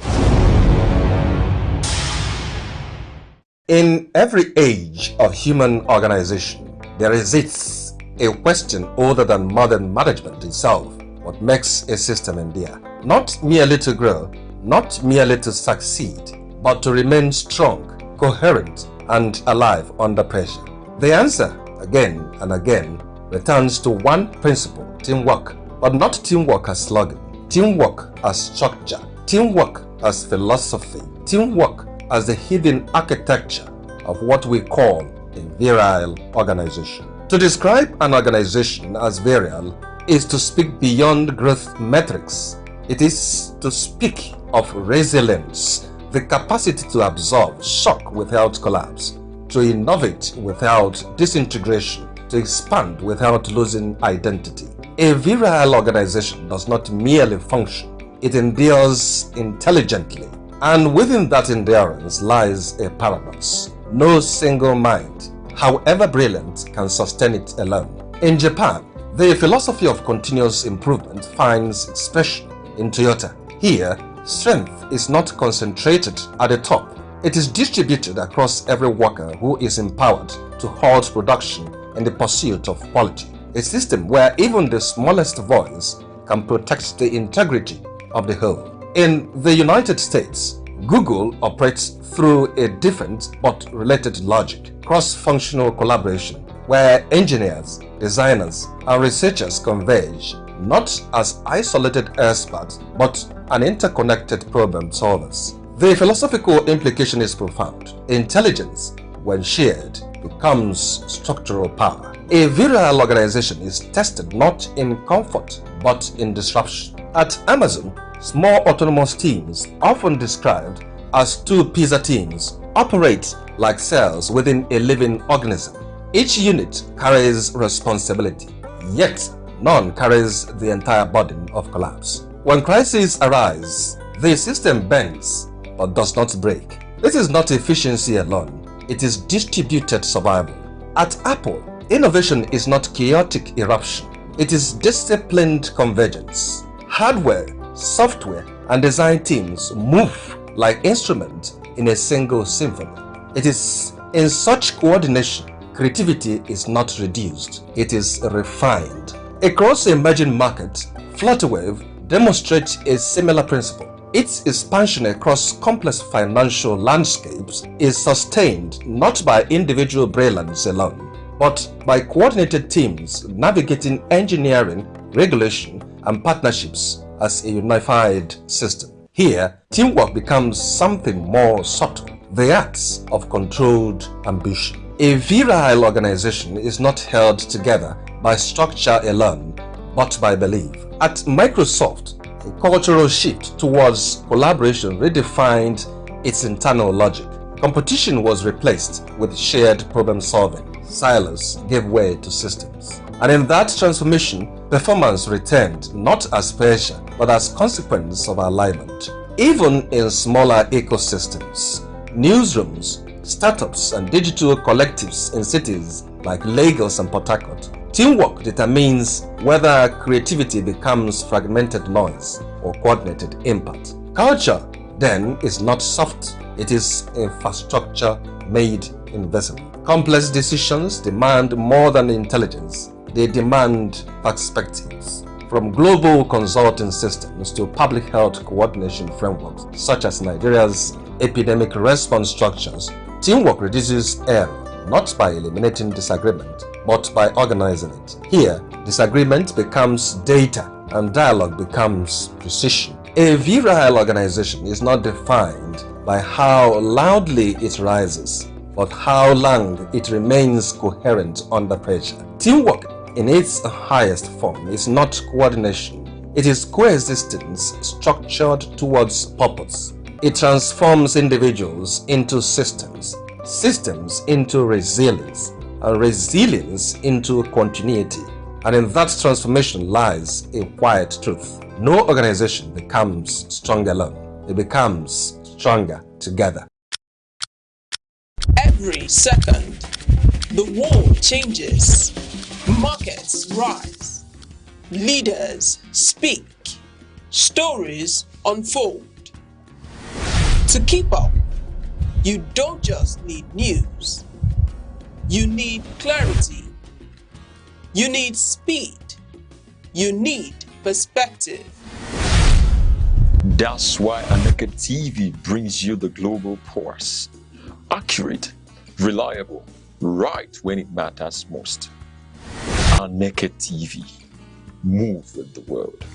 In every age of human organization, there exists a question older than modern management itself: what makes a system endure? Not merely to grow, not merely to succeed, but to remain strong, coherent, and alive under pressure. The answer, again and again, returns to one principle: teamwork. But not teamwork as slogan, teamwork as structure, teamwork as philosophy, teamwork as the hidden architecture of what we call a virile organization. To describe an organization as virile is to speak beyond growth metrics. It is to speak of resilience, the capacity to absorb shock without collapse, to innovate without disintegration, to expand without losing identity. A virile organization does not merely function, it endures intelligently. And within that endurance lies a paradox. No single mind, however brilliant, can sustain it alone. In Japan, the philosophy of continuous improvement finds expression in Toyota. Here, strength is not concentrated at the top. It is distributed across every worker who is empowered to halt production in the pursuit of quality. A system where even the smallest voice can protect the integrity of the whole. In the United States, Google operates through a different but related logic: cross-functional collaboration, where engineers, designers, and researchers converge not as isolated experts but an interconnected problem solvers. The philosophical implication is profound. Intelligence, when shared, becomes structural power. A virile organization is tested not in comfort but in disruption. At Amazon, small autonomous teams, often described as two pizza teams, operate like cells within a living organism. Each unit carries responsibility, yet none carries the entire burden of collapse. When crises arise, the system bends but does not break. This is not efficiency alone, it is distributed survival. At Apple, innovation is not chaotic eruption, it is disciplined convergence. Hardware, software, and design teams move like instruments in a single symphony. It is in such coordination, creativity is not reduced, it is refined. Across emerging markets, Flutterwave demonstrates a similar principle. Its expansion across complex financial landscapes is sustained not by individual brilliance alone, but by coordinated teams navigating engineering, regulation, and partnerships as a unified system. Here, teamwork becomes something more subtle, the acts of controlled ambition. A virile organization is not held together by structure alone, but by belief. At Microsoft, a cultural shift towards collaboration redefined its internal logic. Competition was replaced with shared problem solving. Silos gave way to systems. And in that transformation, performance returned not as pressure, but as consequence of alignment. Even in smaller ecosystems, newsrooms, startups, and digital collectives in cities like Lagos and Port Harcourt, teamwork determines whether creativity becomes fragmented noise or coordinated impact. Culture, then, is not soft, it is infrastructure made invisible. Complex decisions demand more than intelligence, they demand perspectives. From global consulting systems to public health coordination frameworks, such as Nigeria's epidemic response structures, teamwork reduces error, not by eliminating disagreement, but by organizing it. Here, disagreement becomes data and dialogue becomes precision. A virile organization is not defined by how loudly it rises, but how long it remains coherent under pressure. Teamwork in its highest form is not coordination, it is coexistence structured towards purpose. It transforms individuals into systems, systems into resilience, and resilience into continuity. And in that transformation lies a quiet truth. No organization becomes strong alone. It becomes stronger together. Every second, the world changes, markets rise, leaders speak, stories unfold. To keep up, you don't just need news, you need clarity, you need speed, you need perspective. That's why Aneke TV brings you the global pulse. Accurate, reliable, right when it matters most. Aneke TV. Move with the world.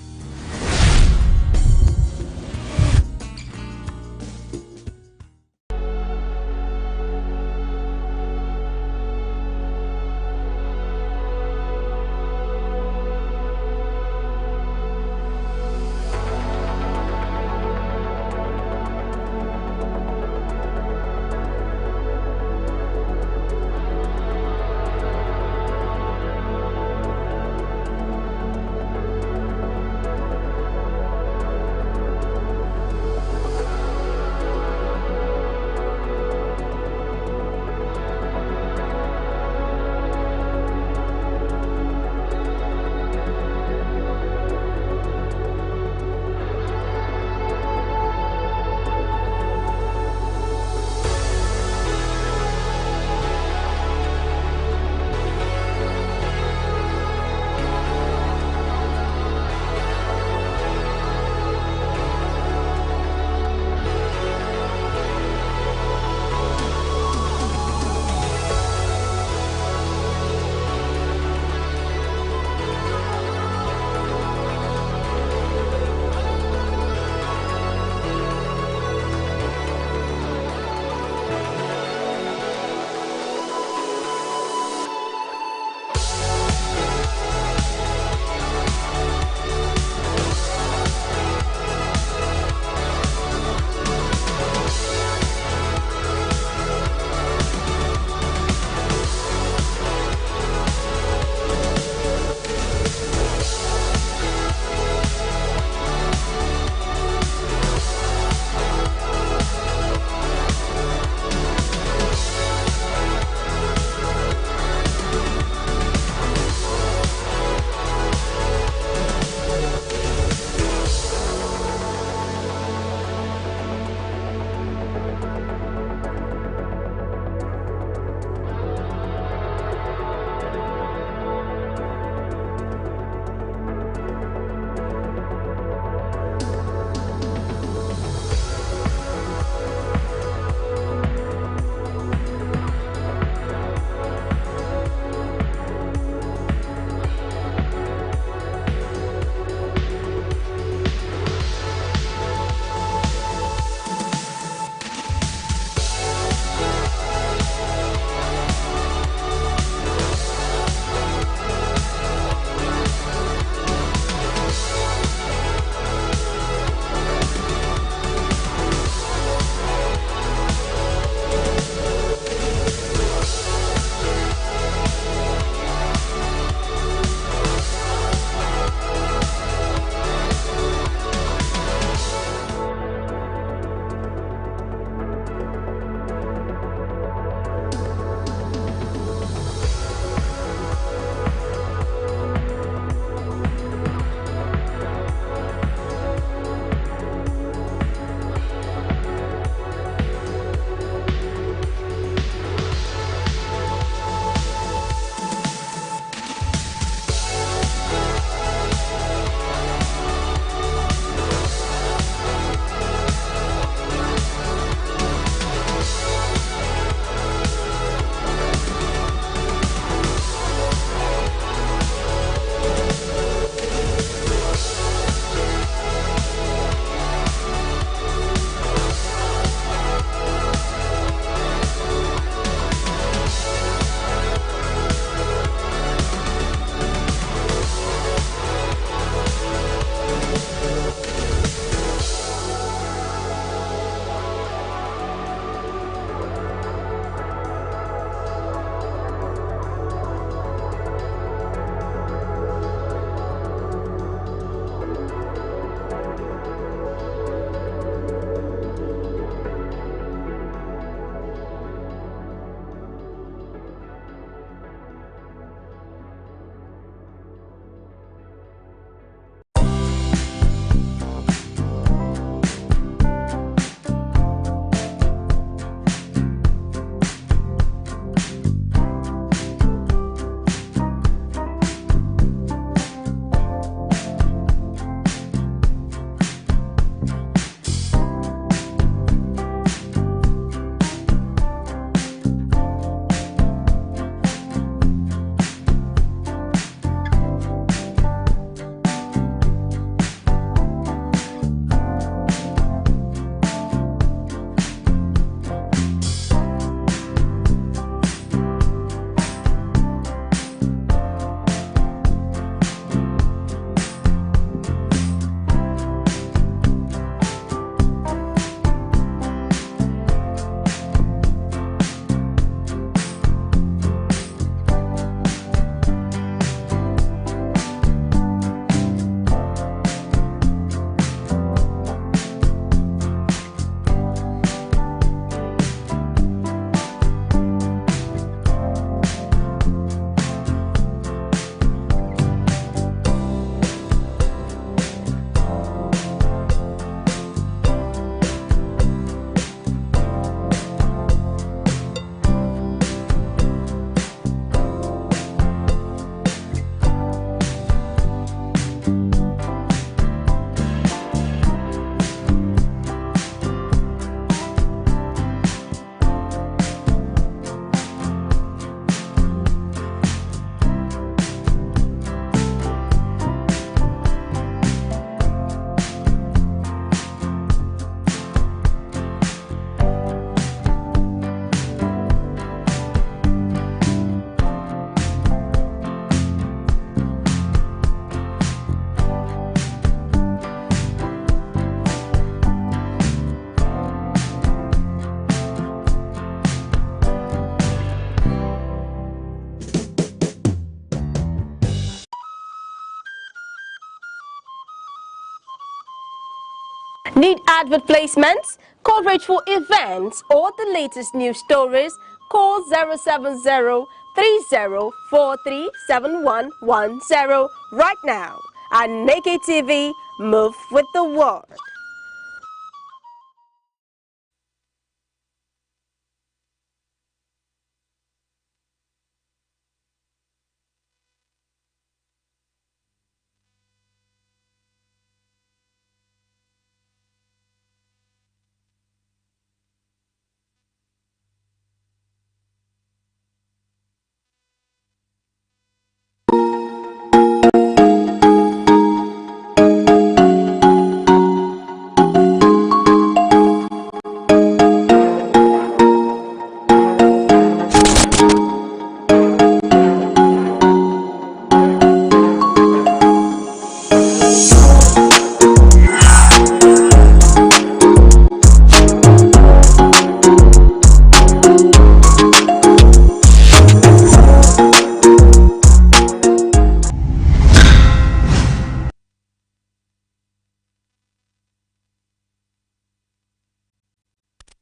Need advert placements, coverage for events, or the latest news stories? Call 070-3043-7110 right now. Aneke TV, move with the world.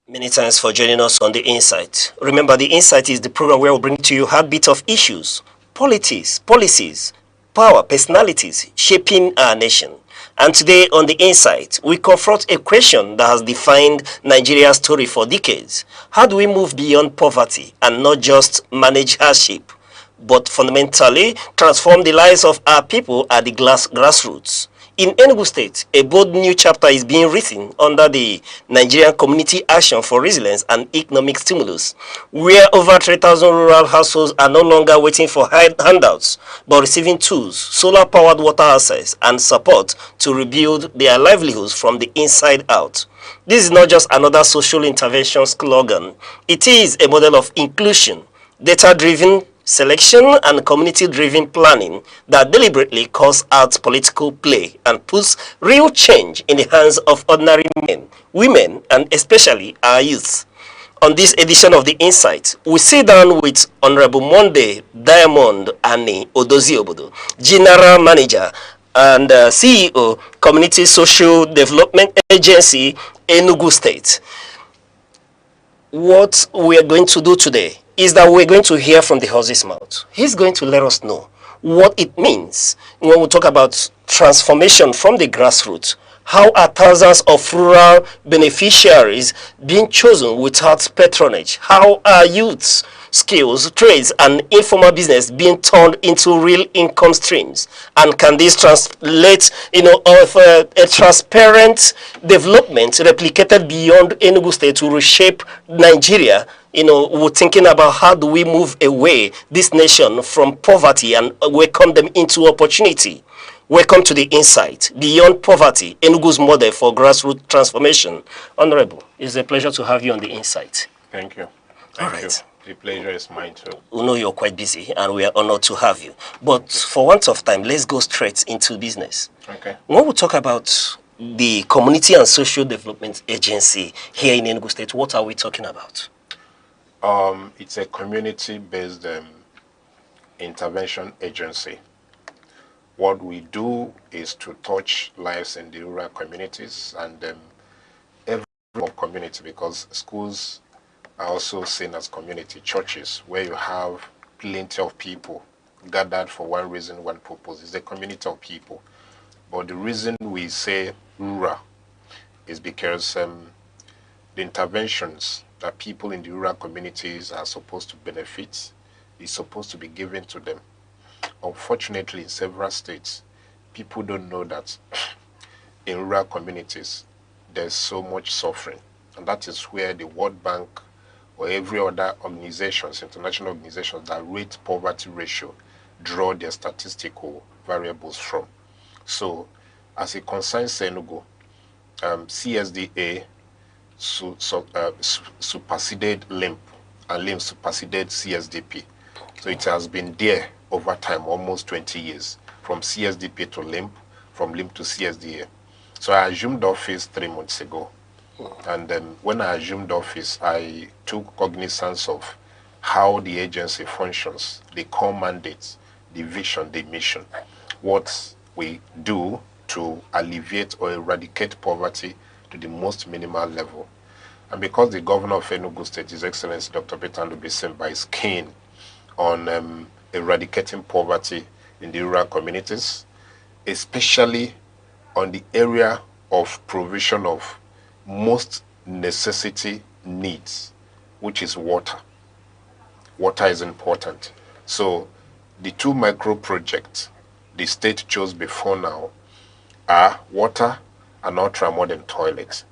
Many thanks for joining us on The Insight. Remember, The Insight is the program where we bring to you heartbeat of issues, politics, policies, power, personalities shaping our nation. And today on The Insight, we confront a question that has defined Nigeria's story for decades. How do we move beyond poverty and not just manage hardship, but fundamentally transform the lives of our people at the grassroots? In Enugu State, a bold new chapter is being written under the Nigerian Community Action for Resilience and Economic Stimulus, where over 3,000 rural households are no longer waiting for handouts, but receiving tools, solar-powered water access, and support to rebuild their livelihoods from the inside out. This is not just another social intervention slogan. It is a model of inclusion, data-driven selection and community-driven planning that deliberately calls out political play and puts real change in the hands of ordinary men, women, and especially our youth. On this edition of The Insight, we sit down with Honorable Monday Diamond Ani Odoziobodo, General Manager and CEO, Community Social Development Agency, Enugu State. What we are going to do today is that we're going to hear from the horse's mouth. He's going to let us know what it means when we talk about transformation from the grassroots. How are thousands of rural beneficiaries being chosen without patronage? How are youths, skills, trades, and informal business being turned into real income streams? And can this translate, of a transparent development replicated beyond Enugu State to reshape Nigeria? We're thinking about how do we move away this nation from poverty and welcome them into opportunity. Welcome to The Insight, Beyond Poverty, Enugu's model for grassroots transformation. Honorable, it's a pleasure to have you on The Insight. Thank you. All right. The pleasure is mine too. We know you're quite busy and we are honored to have you. But for want of time, let's go straight into business. Okay. When we talk about the Community and Social Development Agency here in Enugu State, what are we talking about? It's a community-based intervention agency. What we do is to touch lives in the rural communities and every community, because schools are also seen as community churches, where you have plenty of people gathered for one reason, one purpose. It's a community of people. But the reason we say rural is because the interventions that people in the rural communities are supposed to benefit is supposed to be given to them. Unfortunately, in several states, people don't know that in rural communities, there's so much suffering. And that is where the World Bank or every other organizations, international organizations that rate poverty ratio, draw their statistical variables from. So, as it concerns Enugu, CSDA superseded LIMP, and LIMP superseded CSDP. So it has been there over time, almost 20 years, from CSDP to LIMP, from LIMP to CSDA. So I assumed office 3 months ago. And when I assumed office, I took cognizance of how the agency functions, the core mandates, the vision, the mission, what we do to alleviate or eradicate poverty, to the most minimal level. And because the governor of Enugu State, His Excellency Dr. Petermbah, is keen on eradicating poverty in the rural communities, especially on the area of provision of most necessity needs, which is water. Water is important. So the two micro projects the state chose before now are water and ultra-modern toilets.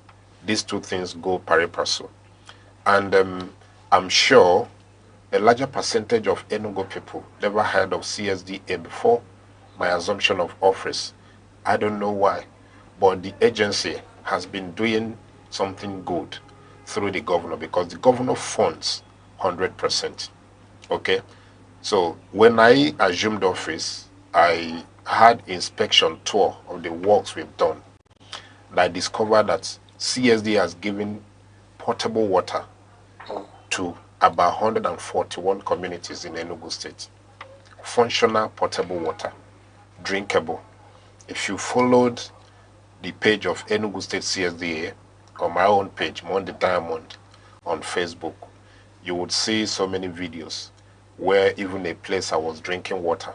These two things go pari passu. And I'm sure a larger percentage of Enugu people never heard of CSDA before my assumption of office. I don't know why, but the agency has been doing something good through the governor, because the governor funds 100%. Okay? So when I assumed office, I had inspection tour of the works we've done. And I discovered that CSD has given potable water to about 141 communities in Enugu State. Functional potable water, drinkable. If you followed the page of Enugu State CSDA, or my own page, Monday Diamond, on Facebook, you would see so many videos where even a place I was drinking water,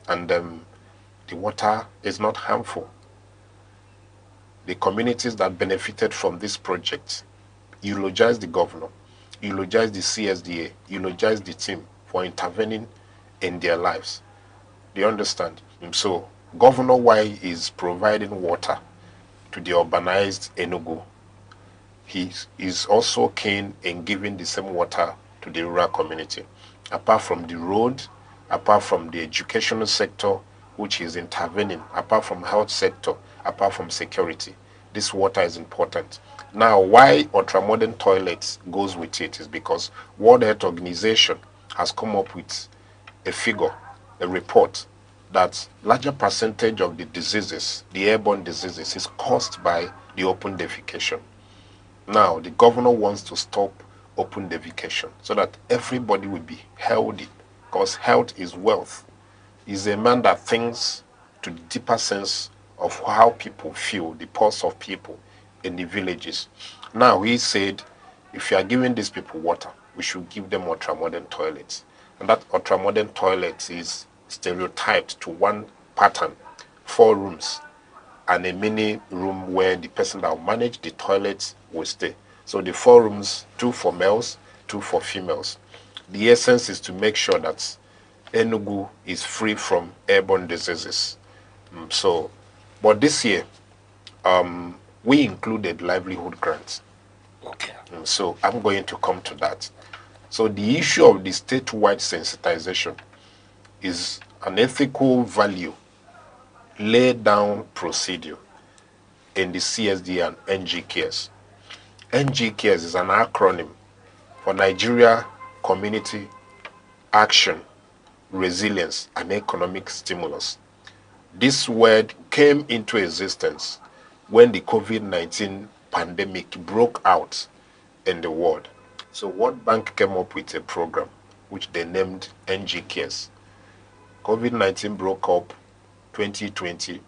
and the water is not harmful. The communities that benefited from this project eulogize the governor, eulogize the CSDA, eulogize the team for intervening in their lives. Do you understand? And so Governor Y is providing water to the urbanized Enugu. He is also keen in giving the same water to the rural community. Apart from the road, apart from the educational sector, which is intervening, apart from health sector, apart from security, this water is important. Now, why ultramodern toilets goes with it is because World Health Organization has come up with a figure, a report, that larger percentage of the diseases, the airborne diseases, is caused by the open defecation. Now, the governor wants to stop open defecation so that everybody will be healthy, because health is wealth. He's a man that thinks to the deeper sense of how people feel, the pulse of people in the villages. Now, he said, if you are giving these people water, we should give them ultramodern toilets. And that ultramodern toilet is stereotyped to one pattern, 4 rooms, and a mini room where the person that will manage the toilets will stay. So the 4 rooms, 2 for males, 2 for females. The essence is to make sure that Enugu is free from airborne diseases. But this year, we included livelihood grants. Okay. So I'm going to come to that. So the issue of the statewide sensitization is an ethical value laid down procedure in the CSD and NGKS. NGKS is an acronym for Nigeria Community Action, Resilience and Economic Stimulus. This word came into existence when the COVID-19 pandemic broke out in the world. So World Bank came up with a program which they named NGKS. COVID-19 broke up 2020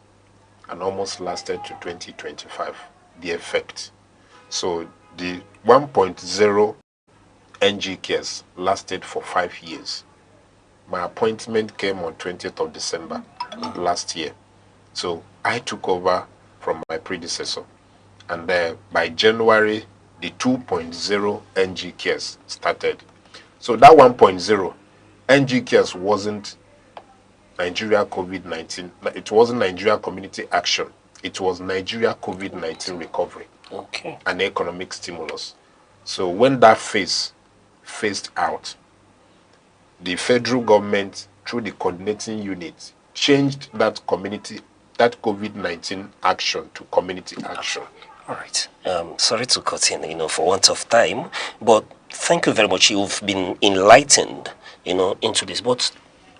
and almost lasted to 2025, the effect. So the 1.0 NGKS lasted for 5 years. My appointment came on 20th of December last year. So I took over from my predecessor. And by January, the 2.0 NGKS started. So that 1.0 NGKS wasn't Nigeria COVID-19. It wasn't Nigeria Community Action. It was Nigeria COVID-19 Recovery. Okay. And economic stimulus. So when that phase phased out, the federal government, through the coordinating unit, changed that COVID-19 action to community action. All right. Sorry to cut in, for want of time, but thank you very much. You've been enlightened, into this. But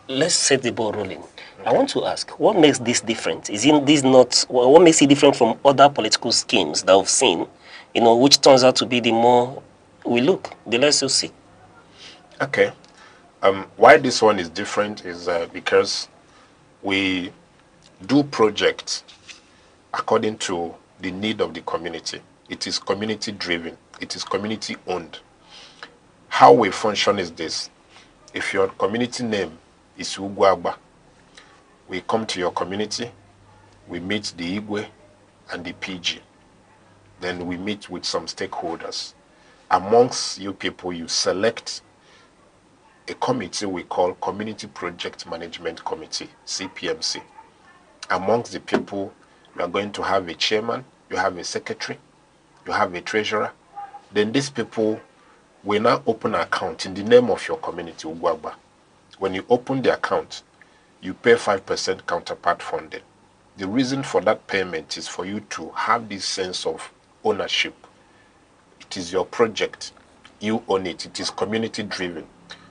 let's set the ball rolling. I want to ask, what makes this different? What makes it different from other political schemes that we've seen, which turns out to be the more we look, the less you see? Okay. Why this one is different is because we do projects according to the need of the community. It is community driven. It is community owned. How we function is this. If your community name is Ugwagba, we come to your community, we meet the Igwe and the PG. Then we meet with some stakeholders. Amongst you people, you select a committee we call Community Project Management Committee, CPMC. Amongst the people, you are going to have a chairman, you have a secretary, you have a treasurer. Then these people will now open an account in the name of your community, Ugwagba. When you open the account, you pay 5% counterpart funding. The reason for that payment is for you to have this sense of ownership. It is your project. You own it. It is community driven.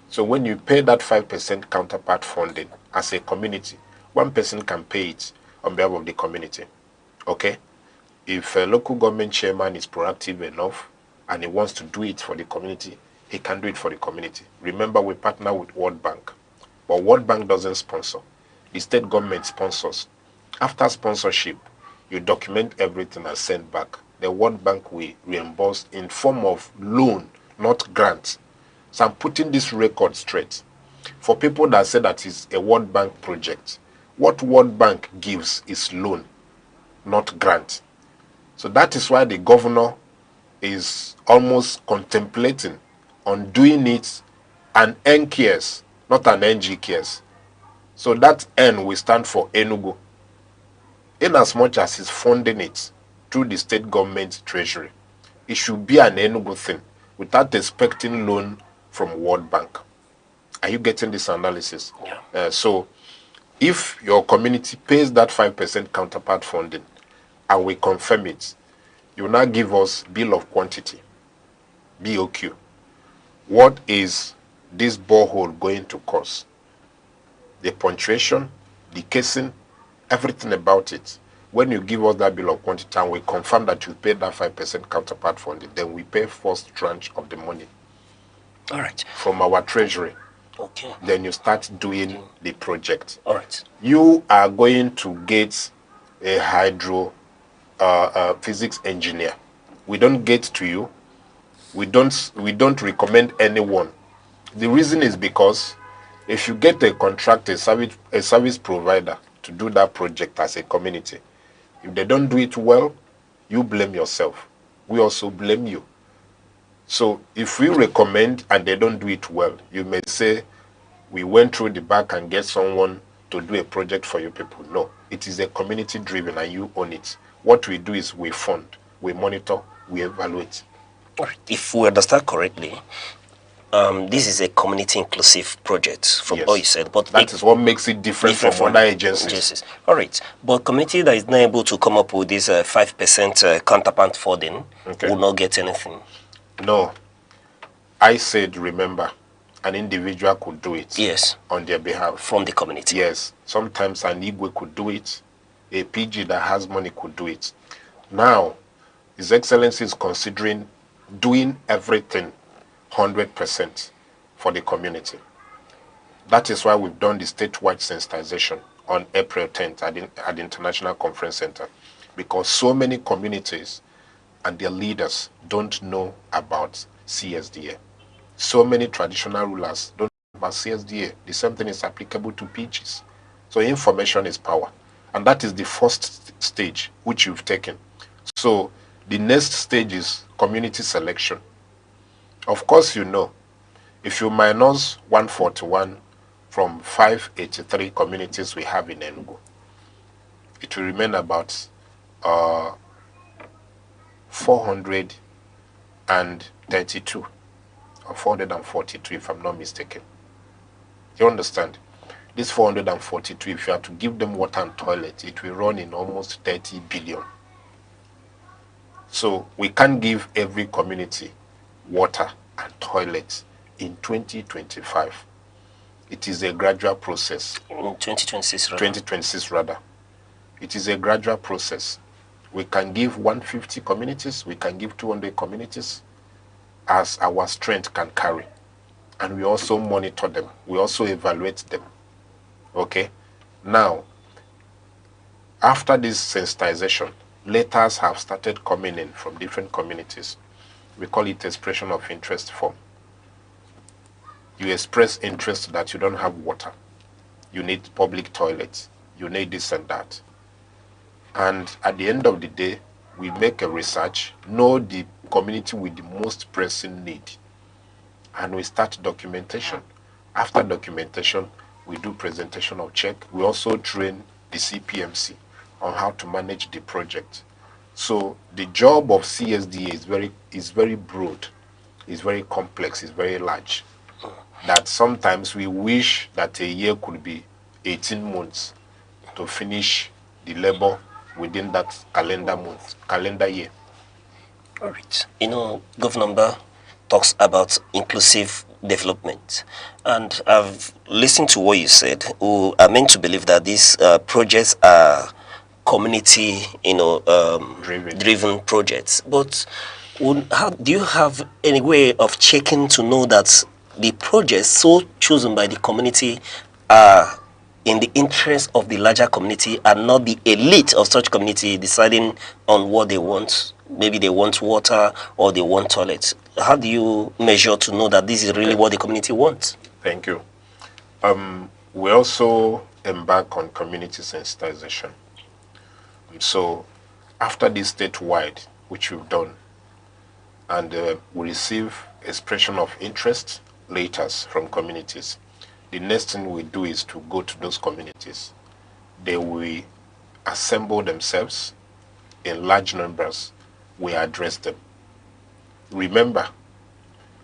So when you pay that 5% counterpart funding as a community, one person can pay it on behalf of the community. Okay? If a local government chairman is proactive enough and he wants to do it for the community, he can do it for the community. Remember, we partner with World Bank. But World Bank doesn't sponsor. The state government sponsors. After sponsorship, you document everything and send back. The World Bank will reimburse in form of loan, not grant. So I'm putting this record straight. For people that say that it's a World Bank project, what World Bank gives is loan, not grant. So that is why the governor is almost contemplating on doing it an N cares, not an NG cares. So that N will stand for enugu. In as much as he's funding it through the state government treasury, it should be an enugu thing without expecting loan from World Bank. Are you getting this analysis? Yeah. So if your community pays that 5% counterpart funding and we confirm it, you now give us bill of quantity, BOQ. What is this borehole going to cost? The punctuation, the casing, everything about it. When you give us that bill of quantity and we confirm that you paid that 5% counterpart funding, then we pay first tranche of the money. All right. From our treasury. Okay. Then you start doing the project. All right. You are going to get a hydro physics engineer. We don't get to you. We don't recommend anyone. The reason is because if you get a contract, a service provider to do that project as a community, if they don't do it well, you blame yourself. We also blame you. So if we recommend and they don't do it well, you may say, we went through the back and get someone to do a project for you people. No, it is a community driven and you own it. What we do is we fund, we monitor, we evaluate. If we understand correctly, this is a community inclusive project from all you said. But that is what makes it different from other agencies. All right. But committee that is not able to come up with this 5% counterpart funding will not get anything. No. I said, remember, an individual could do it. Yes. On their behalf. From the community. Yes. Sometimes an Igwe could do it. A PG that has money could do it. Now, His Excellency is considering doing everything 100% for the community. That is why we've done the statewide sensitization on April 10th at the International Conference Center, because so many communities and their leaders don't know about CSDA. So many traditional rulers don't know about CSDA. The same thing is applicable to PGs. So information is power. And that is the first stage which you've taken. So the next stage is community selection. Of course, you know, if you minus 141 from 583 communities we have in Enugu, it will remain about 432 or 442, if I'm not mistaken. You understand? This 442, if you have to give them water and toilet, it will run in almost 30 billion. So we can't give every community water and toilet in 2025. It is a gradual process. In 2026 rather. 2026 rather. It is a gradual process. We can give 150 communities, we can give 200 communities as our strength can carry. And we also monitor them. We also evaluate them. Okay? Now, after this sensitization, letters have started coming in from different communities. We call it expression of interest form. You express interest that you don't have water. You need public toilets. You need this and that. And at the end of the day, we make a research, know the community with the most pressing need, and we start documentation. After documentation, we do presentation of check. We also train the CPMC on how to manage the project. So the job of CSDA is very broad, is very complex, is very large. That sometimes we wish that a year could be 18 months to finish the labor within that calendar year. All right. You know, Governor talks about inclusive development, and I've listened to what you said. We are meant to believe that these projects are community, driven projects. But how do you have any way of checking to know that the projects so chosen by the community are in the interest of the larger community and not the elite of such community deciding on what they want? Maybe they want water or they want toilets. How do you measure to know that this is really what the community wants? Thank you. We also embark on community sensitization. So after this statewide, which we've done, and we receive expression of interest letters from communities, the next thing we do is to go to those communities. They will assemble themselves in large numbers. We address them. Remember,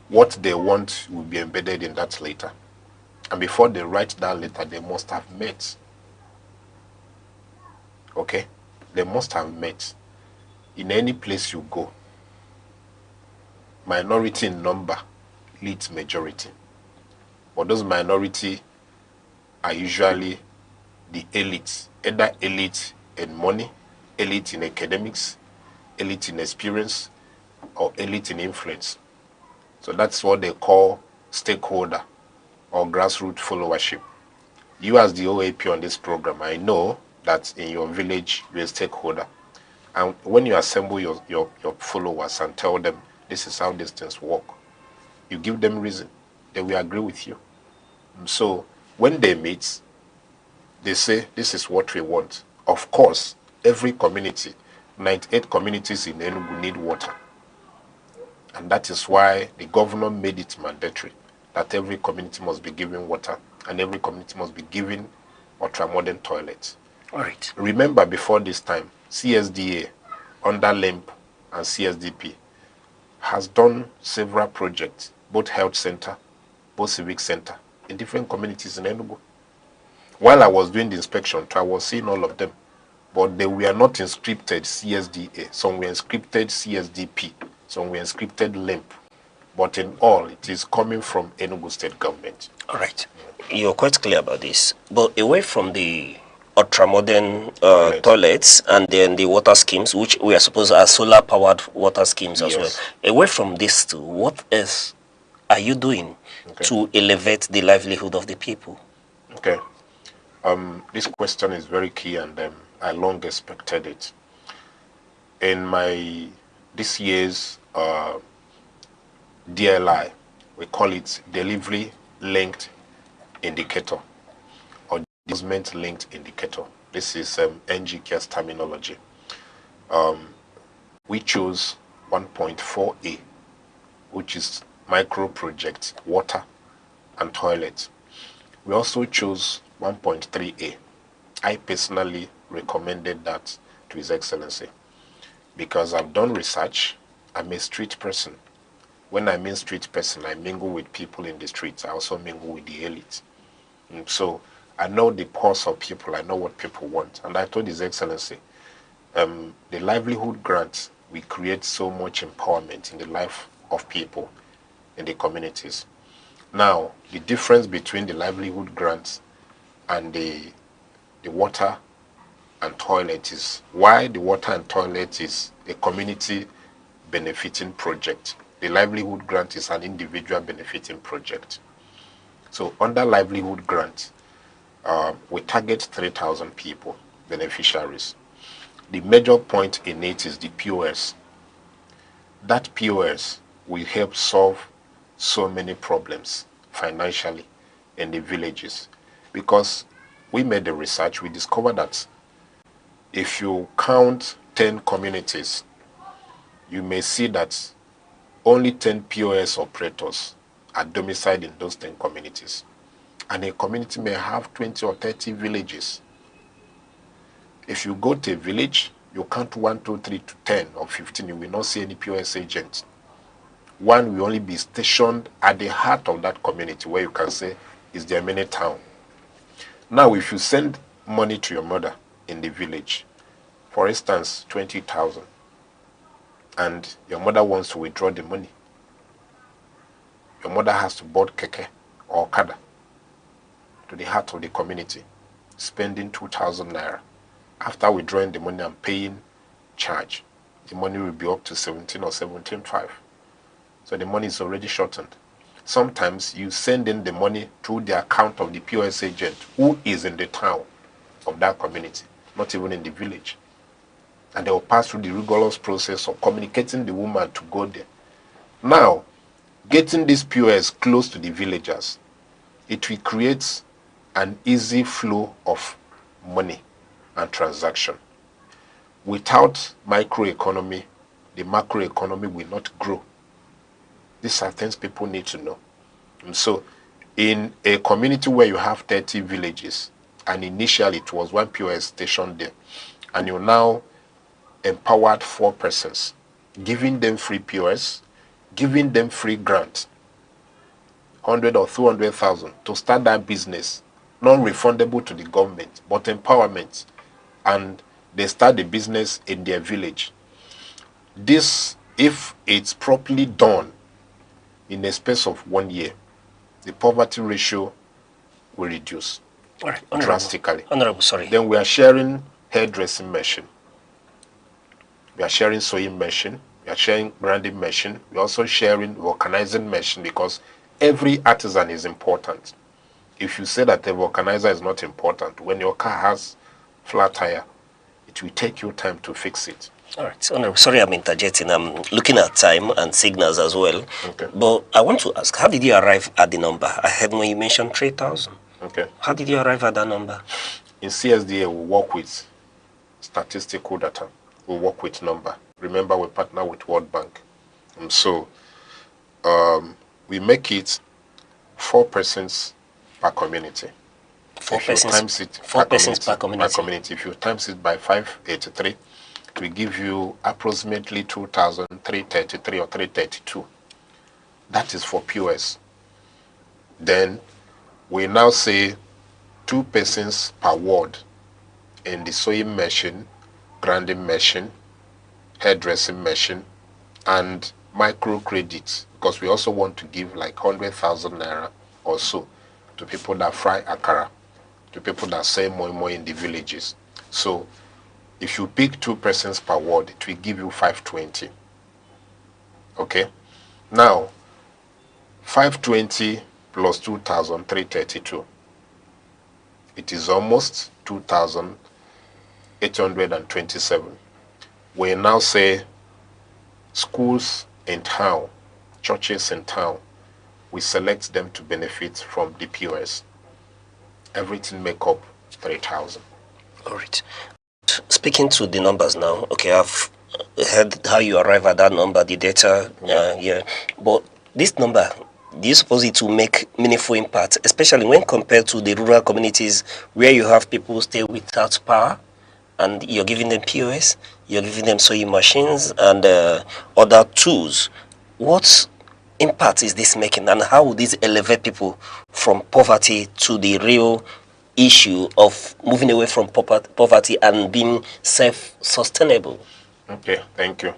what they want will be embedded in that letter. And before they write that letter, they must have met. Okay? They must have met. In any place you go, minority in number leads majority. But those minority are usually the elites, either elite in money, elite in academics, elite in experience, or elite in influence. So that's what they call stakeholder or grassroots followership. You as the OAP on this program, I know that in your village you're a stakeholder. And when you assemble your followers and tell them this is how these things work, you give them reason, they will agree with you. So when they meet, they say this is what we want. Of course, every community, 98 communities in Enugu need water. And that is why the governor made it mandatory that every community must be given water and every community must be given ultra-modern toilets. All right. Remember, before this time, CSDA, under LEMP and CSDP, has done several projects, both health center, both civic center, in different communities in Enugu. While I was doing the inspection, I was seeing all of them, but they were not inscripted CSDA. Some were inscripted CSDP, some were inscripted LEMP. But in all, it is coming from Enugu state government. All right. You're quite clear about this. But away from the ultra-modern toilets and then the water schemes, which we are supposed are solar-powered water schemes as well. Away from these two, what else are you doing to elevate the livelihood of the people? Okay. This question is very key and I long expected it. In this year's DLI, we call it Delivery Linked Indicator or Disbursement Linked Indicator. This is NGK's terminology. We chose 1.4A, which is micro project, water and toilet. We also chose 1.3A. I personally recommended that to His Excellency because I've done research. I'm a street person. When I mean street person, I mingle with people in the streets. I also mingle with the elite. And so I know the pulse of people. I know what people want. And I told His Excellency, the livelihood grant, we create so much empowerment in the life of people in the communities. Now, the difference between the livelihood grants and the water and toilet is why the water and toilet is a community benefiting project. The livelihood grant is an individual benefiting project. So under livelihood grant, we target 3,000 people, beneficiaries. the major point in it is the POS. That POS will help solve so many problems financially in the villages, because we made the research, we discovered that if you count 10 communities, you may see that only 10 POS operators are domiciled in those 10 communities. And a community may have 20 or 30 villages. If you go to a village, you count 1, 2, 3 to 10 or 15, you will not see any POS agent. One will only be stationed at the heart of that community, where you can say is their mini town. Now, if you send money to your mother in the village, for instance, 20,000, and your mother wants to withdraw the money, your mother has to board keke or kada to the heart of the community, spending 2,000 naira. After withdrawing the money and paying charge, the money will be up to 17 or 17.5. So the money is already shortened. Sometimes you send in the money to the account of the POS agent who is in the town of that community, not even in the village. And they will pass through the rigorous process of communicating the woman to go there. Now, getting this POS close to the villagers, it will create an easy flow of money and transaction. Without microeconomy, the macroeconomy will not grow. These are things people need to know. And so, in a community where you have 30 villages, and initially it was one POS station there, and you now empowered 4 persons, giving them free POS, giving them free grant, 100 or 200,000 to start that business, non-refundable to the government, but empowerment, and they start the business in their village. This, if it's properly done in a space of 1 year, the poverty ratio will reduce drastically. Honorable, sorry. Then we are sharing hairdressing machine. We are sharing sewing machine. We are sharing grinding machine. We are also sharing vulcanizing machine, because every artisan is important. If you say that the vulcanizer is not important, when your car has flat tire, it will take you time to fix it. All right. Honorable, sorry I'm interjecting. I'm looking at time and signals as well. Okay. But I want to ask, how did you arrive at the number? I heard when you mentioned 3,000. Okay. How did you arrive at that number? In CSDA, we work with statistical data. We work with number. Remember, we partner with World Bank. And so we make it 4 persons per community. 4 persons, 4 persons per community. If you times it by 583, we give you approximately 2,333 or 332. That is for POS. Then we now say 2 persons per ward in the sewing machine, grinding machine, hairdressing machine, and microcredit, because we also want to give like 100,000 naira or so to people that fry akara, to people that sell moi in the villages. So if you pick 2 persons per ward, it will give you 520. Okay? Now, 520 plus 2,332. It is almost 2,827. We now say schools in town, churches in town, we select them to benefit from the POS. Everything make up 3,000. All right. Speaking to the numbers now, okay, I've heard how you arrive at that number, the data, yeah. But this number, do you suppose it will make meaningful impact, especially when compared to the rural communities where you have people stay without power, and you're giving them POS, you're giving them sewing machines and other tools? What impact is this making, and how will this elevate people from poverty to the real issue of moving away from poverty and being self-sustainable? Okay, thank you.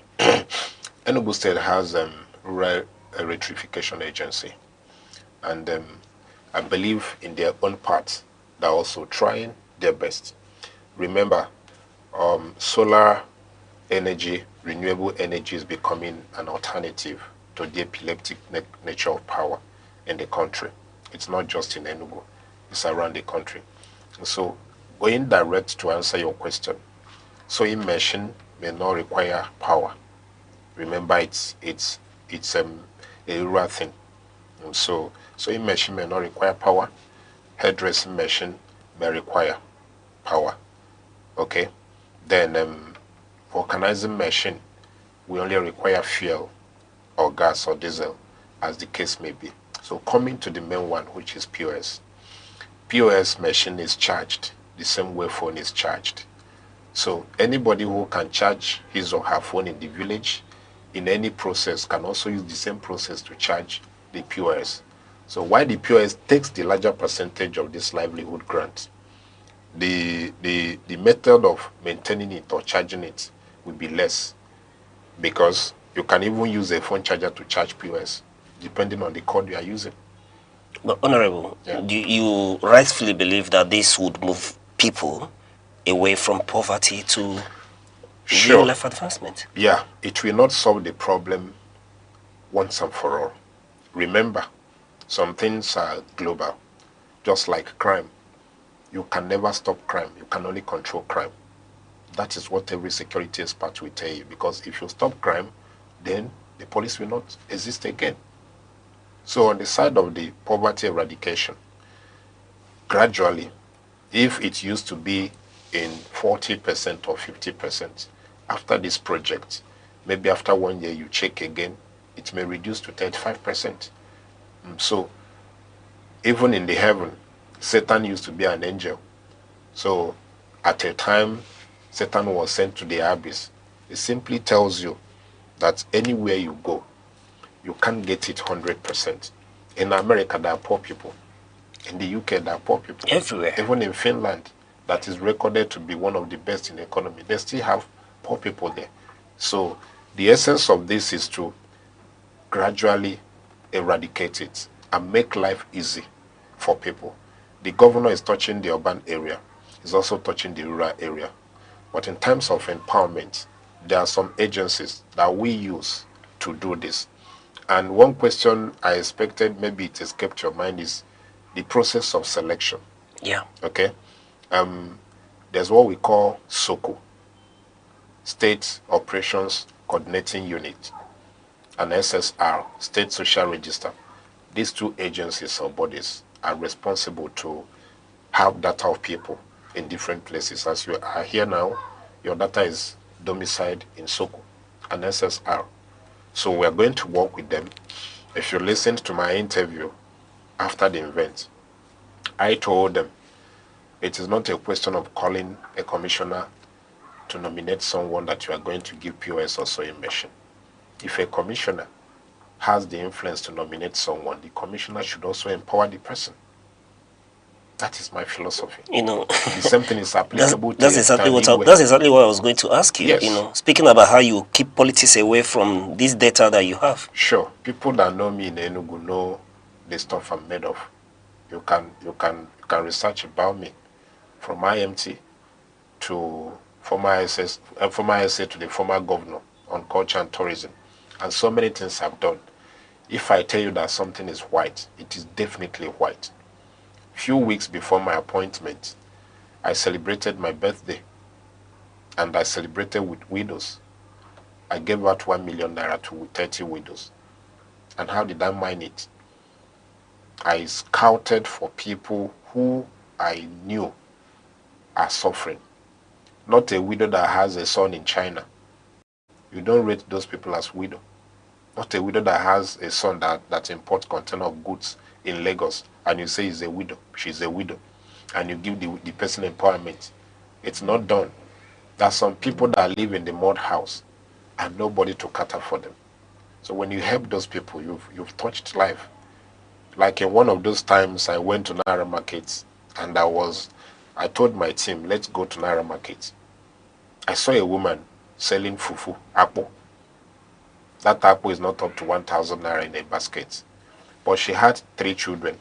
Enugu State has rural electrification agency, and I believe in their own part they're also trying their best. Remember, solar energy, renewable energy is becoming an alternative to the epileptic nature of power in the country. It's not just in Enugu, it's around the country. So, going direct to answer your question, Sewing machine may not require power. Remember, it's a rural thing. And so sewing machine may not require power. Hairdressing machine may require power. Okay. Then vulcanizing machine we only require fuel or gas or diesel, as the case may be. So coming to the main one, which is POS. POS machine is charged the same way phone is charged. So anybody who can charge his or her phone in the village in any process can also use the same process to charge the POS. So while the POS takes the larger percentage of this livelihood grant, the method of maintaining it or charging it will be less, because you can even use a phone charger to charge POS depending on the code you are using. But Honorable, do you rightfully believe that this would move people away from poverty to real life advancement? Yeah, it will not solve the problem once and for all. Remember, some things are global, just like crime. You can never stop crime. You can only control crime. That is what every security expert will tell you, because if you stop crime, then the police will not exist again. So on the side of the poverty eradication, gradually, if it used to be in 40% or 50%, after this project, maybe after 1 year you check again, it may reduce to 35%. So even in the heaven, Satan used to be an angel. So at a time, Satan was sent to the abyss. It simply tells you that anywhere you go, you can't get it 100%. In America, there are poor people. In the UK, there are poor people. Everywhere. Even in Finland, that is recorded to be one of the best in the economy, they still have poor people there. So the essence of this is to gradually eradicate it and make life easy for people. The governor is touching the urban area. He's also touching the rural area. But in terms of empowerment, there are some agencies that we use to do this. And one question I expected, maybe it escaped your mind, is the process of selection. Yeah. Okay. There's what we call SOCO, State Operations Coordinating Unit, and SSR, State Social Register. These two agencies or bodies are responsible to have data of people in different places. As you are here now, your data is domiciled in SOCO and SSR. So we are going to work with them. If you listened to my interview after the event, I told them it is not a question of calling a commissioner to nominate someone that you are going to give POS or sewing machine. If a commissioner has the influence to nominate someone, the commissioner should also empower the person. That is my philosophy. You know, the same thing is applicable that's to exactly what I was going to ask you. Yes. You know, speaking about how you keep politics away from this data that you have. Sure. People that know me in Enugu know the stuff I'm made of. You can research about me, from IMT to former SA to the former governor on culture and tourism, and so many things I've done. If I tell you that something is white, it is definitely white. Few weeks before my appointment, I celebrated my birthday, and I celebrated with widows. I gave out 1 million naira to 30 widows. And how did I mine it? I scouted for people who I knew are suffering. Not a widow that has a son in China. You don't rate those people as widow. Not a widow that has a son that imports container of goods in Lagos, and you say he's a widow, she's a widow, and you give the person empowerment. It's not done. There are some people that live in the mud house and nobody to cater for them. So when you help those people, you've touched life. Like in one of those times, I went to Naira Market, and I told my team, let's go to Naira Market. I saw a woman selling fufu, apple. That apple is not up to 1,000 naira in a basket. But she had 3 children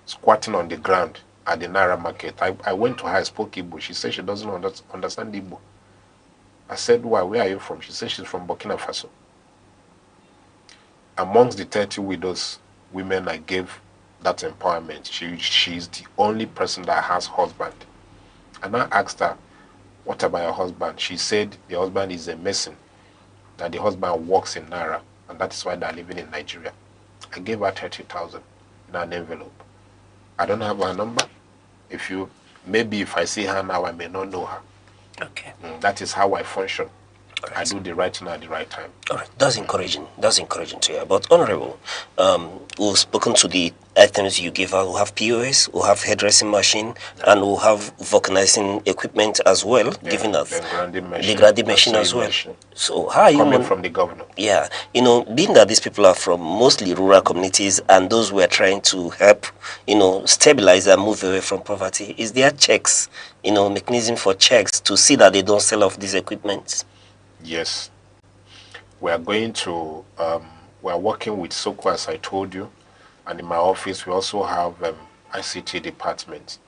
squatting on the ground at the Naira Market. I went to her, I spoke Igbo. She said she doesn't understand Igbo. I said, why? Where are you from? She said she's from Burkina Faso. Amongst the 30 widows, women I gave that empowerment, she's the only person that has husband. And I asked her, What about your husband? She said the husband is a mason, that the husband works in Naira, and that is why they're living in Nigeria. I gave her 30,000 in an envelope. I don't have her number. Maybe if I see her now, I may not know her. Okay. That is how I function. Right. I do the right thing at the right time. All right, that's encouraging. That's encouraging to hear. But Honorable, we've spoken to the items you give out. We'll have POS, we'll have hairdressing machine, and we'll have vulcanizing equipment as well, given that the grinding machine as well. Machine. So how are you coming from the governor? Yeah, being that these people are from mostly rural communities and those who are trying to help, stabilize and move away from poverty, is there checks, mechanism for checks to see that they don't sell off these equipment? Yes, we are going to, we are working with Soko, as I told you, and in my office we also have ICT department.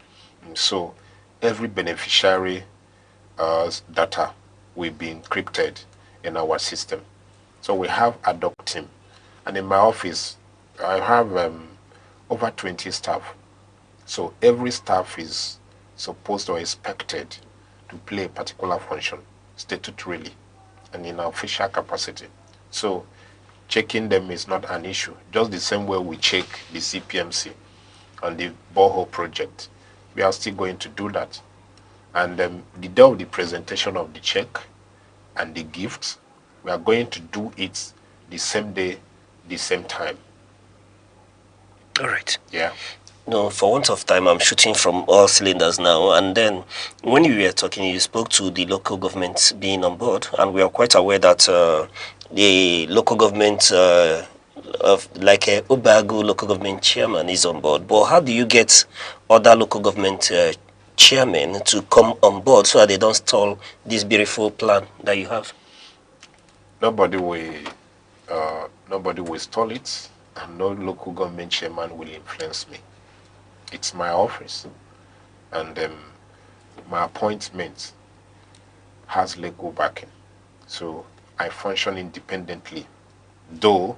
And so every beneficiary data will be encrypted in our system. So we have a doc team, and in my office I have over 20 staff. So every staff is supposed or expected to play a particular function statutorily and in our official capacity. So checking them is not an issue. Just the same way we check the CPMC on the borehole project. We are still going to do that. And the day of the presentation of the check and the gifts, we are going to do it the same day, the same time. All right. Yeah. No, for want of time, I'm shooting from all cylinders now. And then when you were talking, you spoke to the local government being on board. And we are quite aware that the local government, like Obagu local government chairman is on board. But how do you get other local government chairmen to come on board so that they don't stall this beautiful plan that you have? Nobody will stall it, and no local government chairman will influence me. It's my office, and my appointment has legal backing. So I function independently, though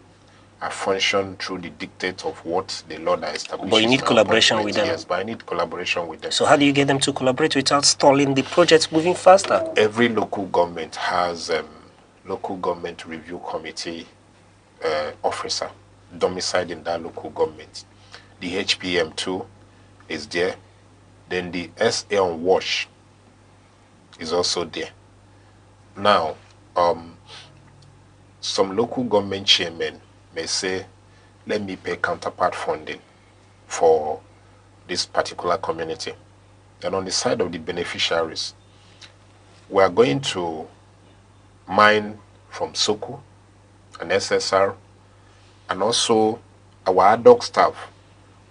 I function through the dictate of what the law that establishes. But you need collaboration with them. Yes, but I need collaboration with them. So how do you get them to collaborate without stalling the project moving faster? Every local government has local government review committee officer domiciled in that local government. The HPM too is there. Then the SA on wash is also there. Now, some local government chairmen may say, let me pay counterpart funding for this particular community. And on the side of the beneficiaries, we are going to mine from Soko and SSR, and also our ad hoc staff,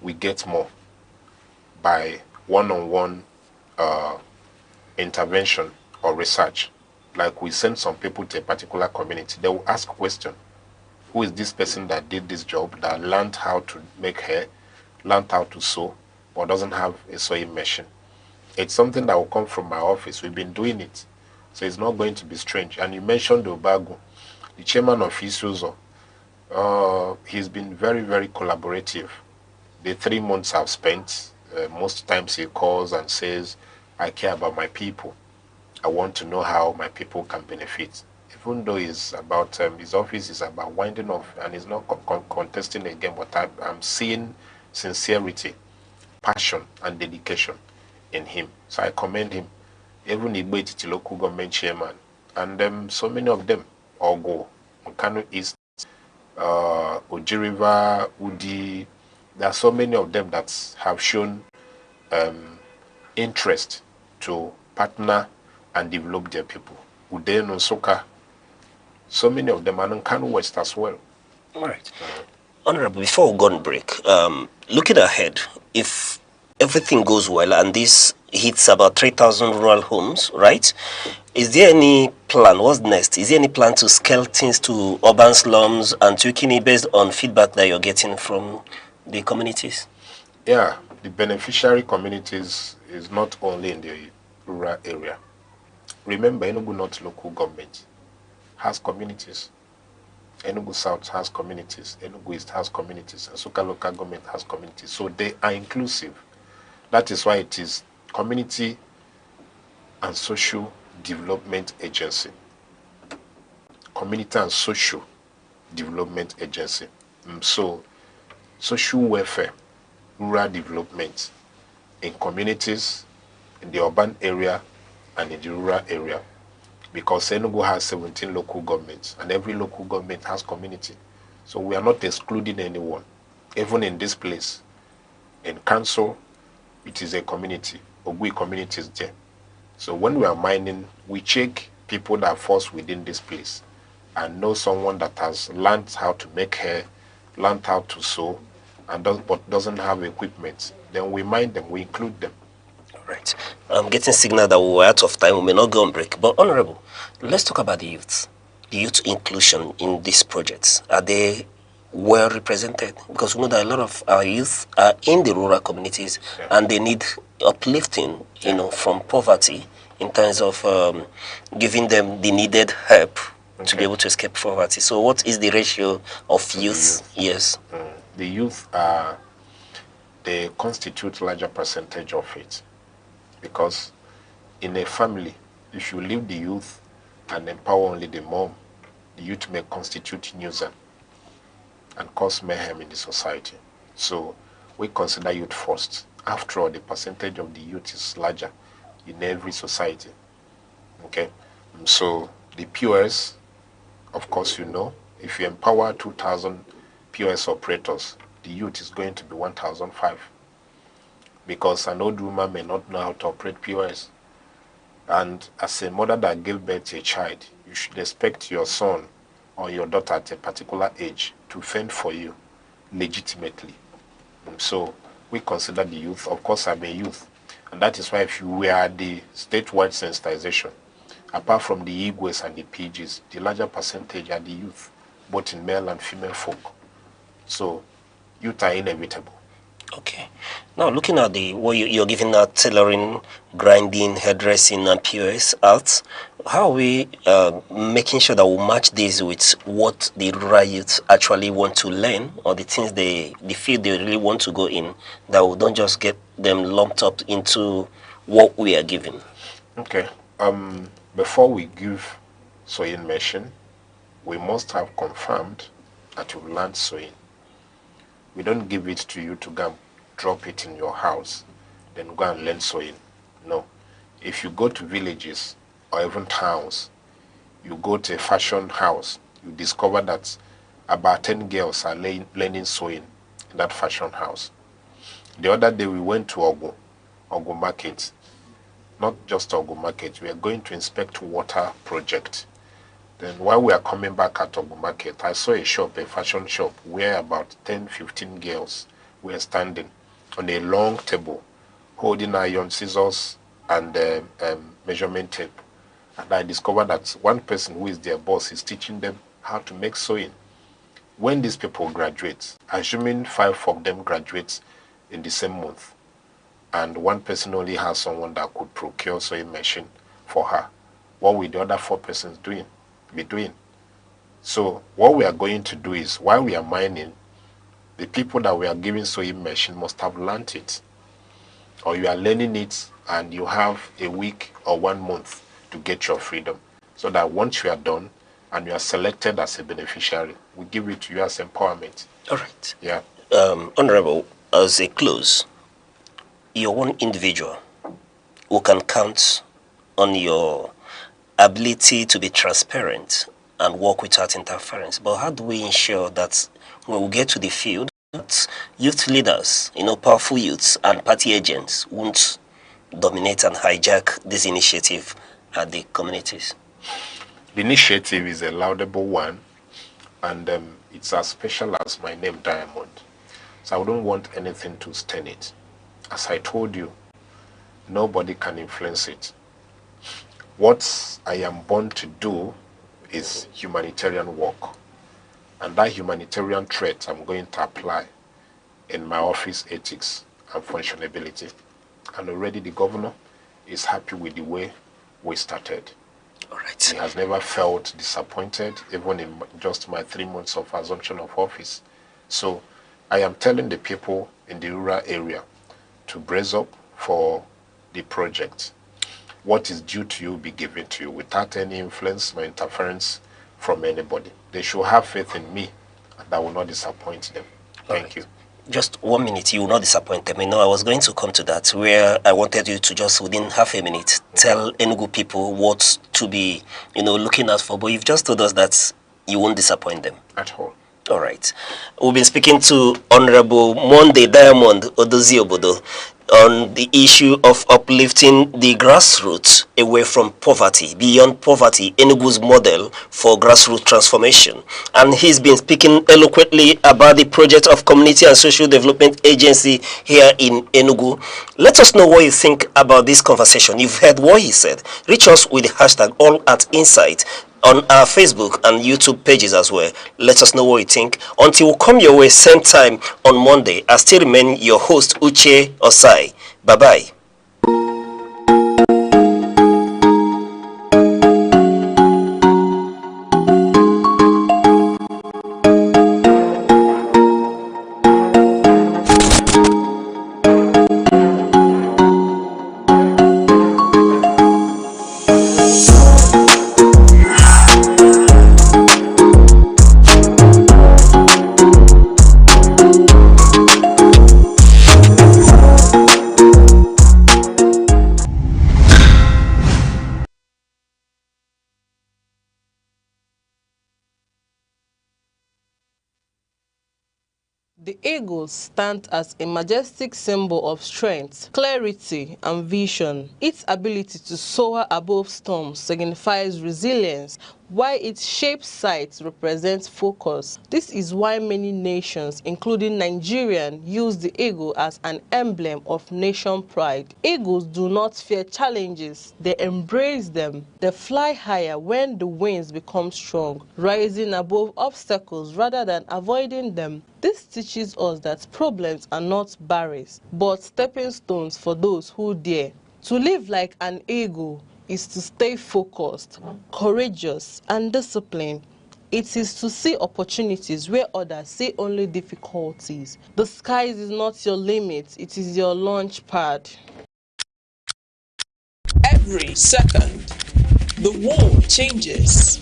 we get more by one-on-one intervention or research. Like we send some people to a particular community, they will ask question. Who is this person that did this job, that learned how to make hair, learned how to sew, or doesn't have a sewing machine? It's something that will come from my office. We've been doing it. So it's not going to be strange. And you mentioned Obagu, the chairman of Isuzo. He's been very, very collaborative. The 3 months I've spent, most times he calls and says, I care about my people. I want to know how my people can benefit. Even though it's about, his office is about winding off and he's not contesting again, but I'm seeing sincerity, passion, and dedication in him. So I commend him. Even the local government chairman, and so many of them, Ogo, Nkanu East, Oji River, Udi, there are so many of them that have shown interest to partner and develop their people. Ude Nsoka, so many of them, and Nkanu West as well. All right. Honorable, before we go on break, looking ahead, if everything goes well and this hits about 3,000 rural homes, right? Is there any plan? What's next? Is there any plan to scale things to urban slums and tweaking it based on feedback that you're getting from the communities? Yeah, the beneficiary communities is not only in the rural area. Remember, Enugu North local government has communities. Enugu South has communities. Enugu East has communities. Nsukka local government has communities. So they are inclusive. That is why it is community and Social Development Agency. Community and Social Development Agency. So, social welfare, rural development in communities, in the urban area, and in the rural area. Because Enugu has 17 local governments, and every local government has community. So we are not excluding anyone. Even in this place, in council, it is a community. Ogui community is there. So when we are mining, we check people that falls within this place and know someone that has learned how to make hair, learned how to sew, and but doesn't have equipment. Then we mine them, we include them. Right. I'm getting signal that we're out of time. We may not go on break. But Honorable, let's talk about the youth. The youth inclusion in these projects. Are they well represented? Because we know that a lot of our youth are in the rural communities, and they need uplifting, from poverty in terms of giving them the needed help to be able to escape poverty. So what is the ratio of youth? Yes. The youth, they constitute larger percentage of it. Because in a family, if you leave the youth and empower only the mom, the youth may constitute nuisance and cause mayhem in the society. So we consider youth first. After all, the percentage of the youth is larger in every society. Okay? So the POS, of course, if you empower 2,000 POS operators, the youth is going to be 1,005. Because an old woman may not know how to operate POS. And as a mother that gave birth to a child, you should expect your son or your daughter at a particular age to fend for you legitimately. So we consider the youth. Of course, I'm a youth. And that is why if you were the statewide sensitization, apart from the Igwes and the PGs, the larger percentage are the youth, both in male and female folk. So youth are inevitable. Okay. Now, looking at you're giving out tailoring, grinding, hairdressing, and POS arts, how are we making sure that we match this with what the rural youth actually want to learn, or the things the field they really want to go in, that we don't just get them lumped up into what we are giving? Okay. Before we give sewing machine, we must have confirmed that you've learned sewing. We don't give it to you to go and drop it in your house, then go and learn sewing. No. If you go to villages or even towns, you go to a fashion house, you discover that about 10 girls are learning sewing in that fashion house. The other day we went to Ogu Market. Not just Ogu Market, we are going to inspect water project. Then while we are coming back at Ogu Market, I saw a fashion shop, where about 10, 15 girls were standing on a long table, holding iron, scissors, and measurement tape. And I discovered that one person who is their boss is teaching them how to make sewing. When these people graduate, assuming 5 of them graduate in the same month, and one person only has someone that could procure sewing machine for her, what will the other 4 persons be doing? So what we are going to do is, while we are mining, the people that we are giving sewing machine must have learned it, or you are learning it and you have a week or 1 month to get your freedom, so that once you are done and you are selected as a beneficiary, we give it to you as empowerment. All right. Yeah. Honorable, as a close, you're one individual who can count on your ability to be transparent and work without interference. But how do we ensure that when we get to the field, that youth leaders, powerful youths and party agents won't dominate and hijack this initiative at the communities? The initiative is a laudable one, and it's as special as my name, Diamond. So I don't want anything to stain it. As I told you, nobody can influence it. What I am born to do is humanitarian work. And that humanitarian trait I'm going to apply in my office ethics and functionability. And already the governor is happy with the way we started. All right. He has never felt disappointed, even in just my 3 months of assumption of office. So I am telling the people in the rural area to brace up for the project. what is due to you be given to you without any influence or interference from anybody. They should have faith in me, and I will not disappoint them. Thank you. Just 1 minute, you will not disappoint them. I was going to come to that, where I wanted you to just within half a minute tell Enugu people what to be, looking out for. But you've just told us that you won't disappoint them. At all. All right. We've been speaking to Honorable Monday Diamond Odozi Obodo on the issue of uplifting the grassroots away from poverty, beyond poverty, Enugu's model for grassroots transformation. And he's been speaking eloquently about the project of Community and Social Development Agency here in Enugu. Let us know what you think about this conversation. You've heard what he said. Reach us with the hashtag AllAtInsight on our Facebook and YouTube pages as well. Let us know what you think. Until we come your way same time on Monday, I still remain your host, Uche Osai. Bye-bye. The eagle stands as a majestic symbol of strength, clarity, and vision. Its ability to soar above storms signifies resilience, while its shaped sight represents focus. This is why many nations, including Nigeria, use the eagle as an emblem of nation pride. Eagles do not fear challenges, they embrace them. They fly higher when the winds become strong, rising above obstacles rather than avoiding them. This teaches us that problems are not barriers, but stepping stones for those who dare. To live like an eagle is to stay focused, courageous, and disciplined. It is to see opportunities where others see only difficulties. The sky is not your limit, it is your launch pad. Every second, the world changes,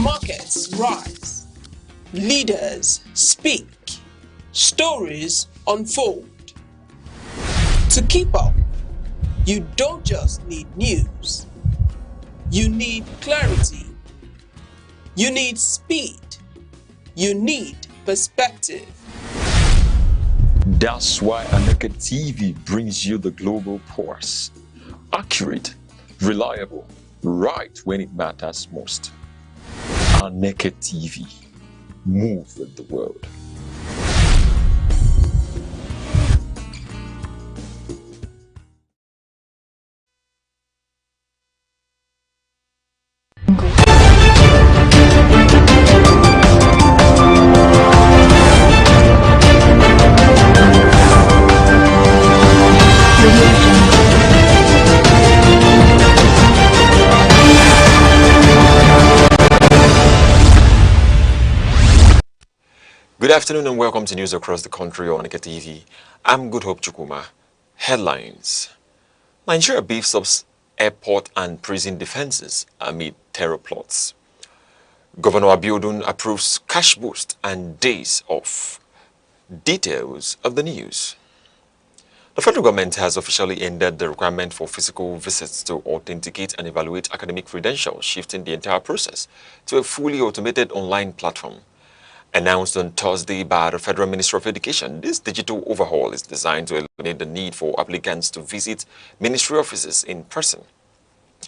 markets rise, leaders speak, stories unfold. To keep up, you don't just need news. You need clarity. You need speed. You need perspective. That's why Aneke TV brings you the global pulse. Accurate, reliable, right when it matters most. Aneke TV. Move with the world. Good afternoon and welcome to news across the country on Aneke TV. I'm Good Hope Chukuma. Headlines. Nigeria beefs up airport and prison defenses amid terror plots. Governor Abiodun approves cash boost and days off. Details of the news. The federal government has officially ended the requirement for physical visits to authenticate and evaluate academic credentials, shifting the entire process to a fully automated online platform. Announced on Thursday by the Federal Ministry of Education, this digital overhaul is designed to eliminate the need for applicants to visit ministry offices in person.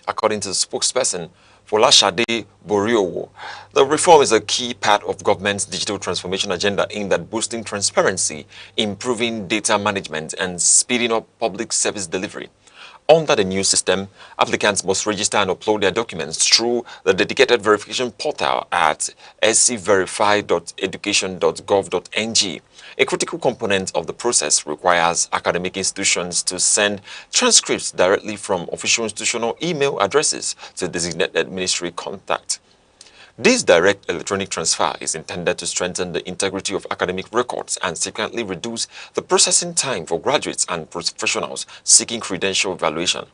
According to the spokesperson Folashade Boriowo, the reform is a key part of government's digital transformation agenda aimed at boosting transparency, improving data management, and speeding up public service delivery. Under the new system, applicants must register and upload their documents through the dedicated verification portal at scverify.education.gov.ng. A critical component of the process requires academic institutions to send transcripts directly from official institutional email addresses to designated ministry contact. This direct electronic transfer is intended to strengthen the integrity of academic records and significantly reduce the processing time for graduates and professionals seeking credential evaluation.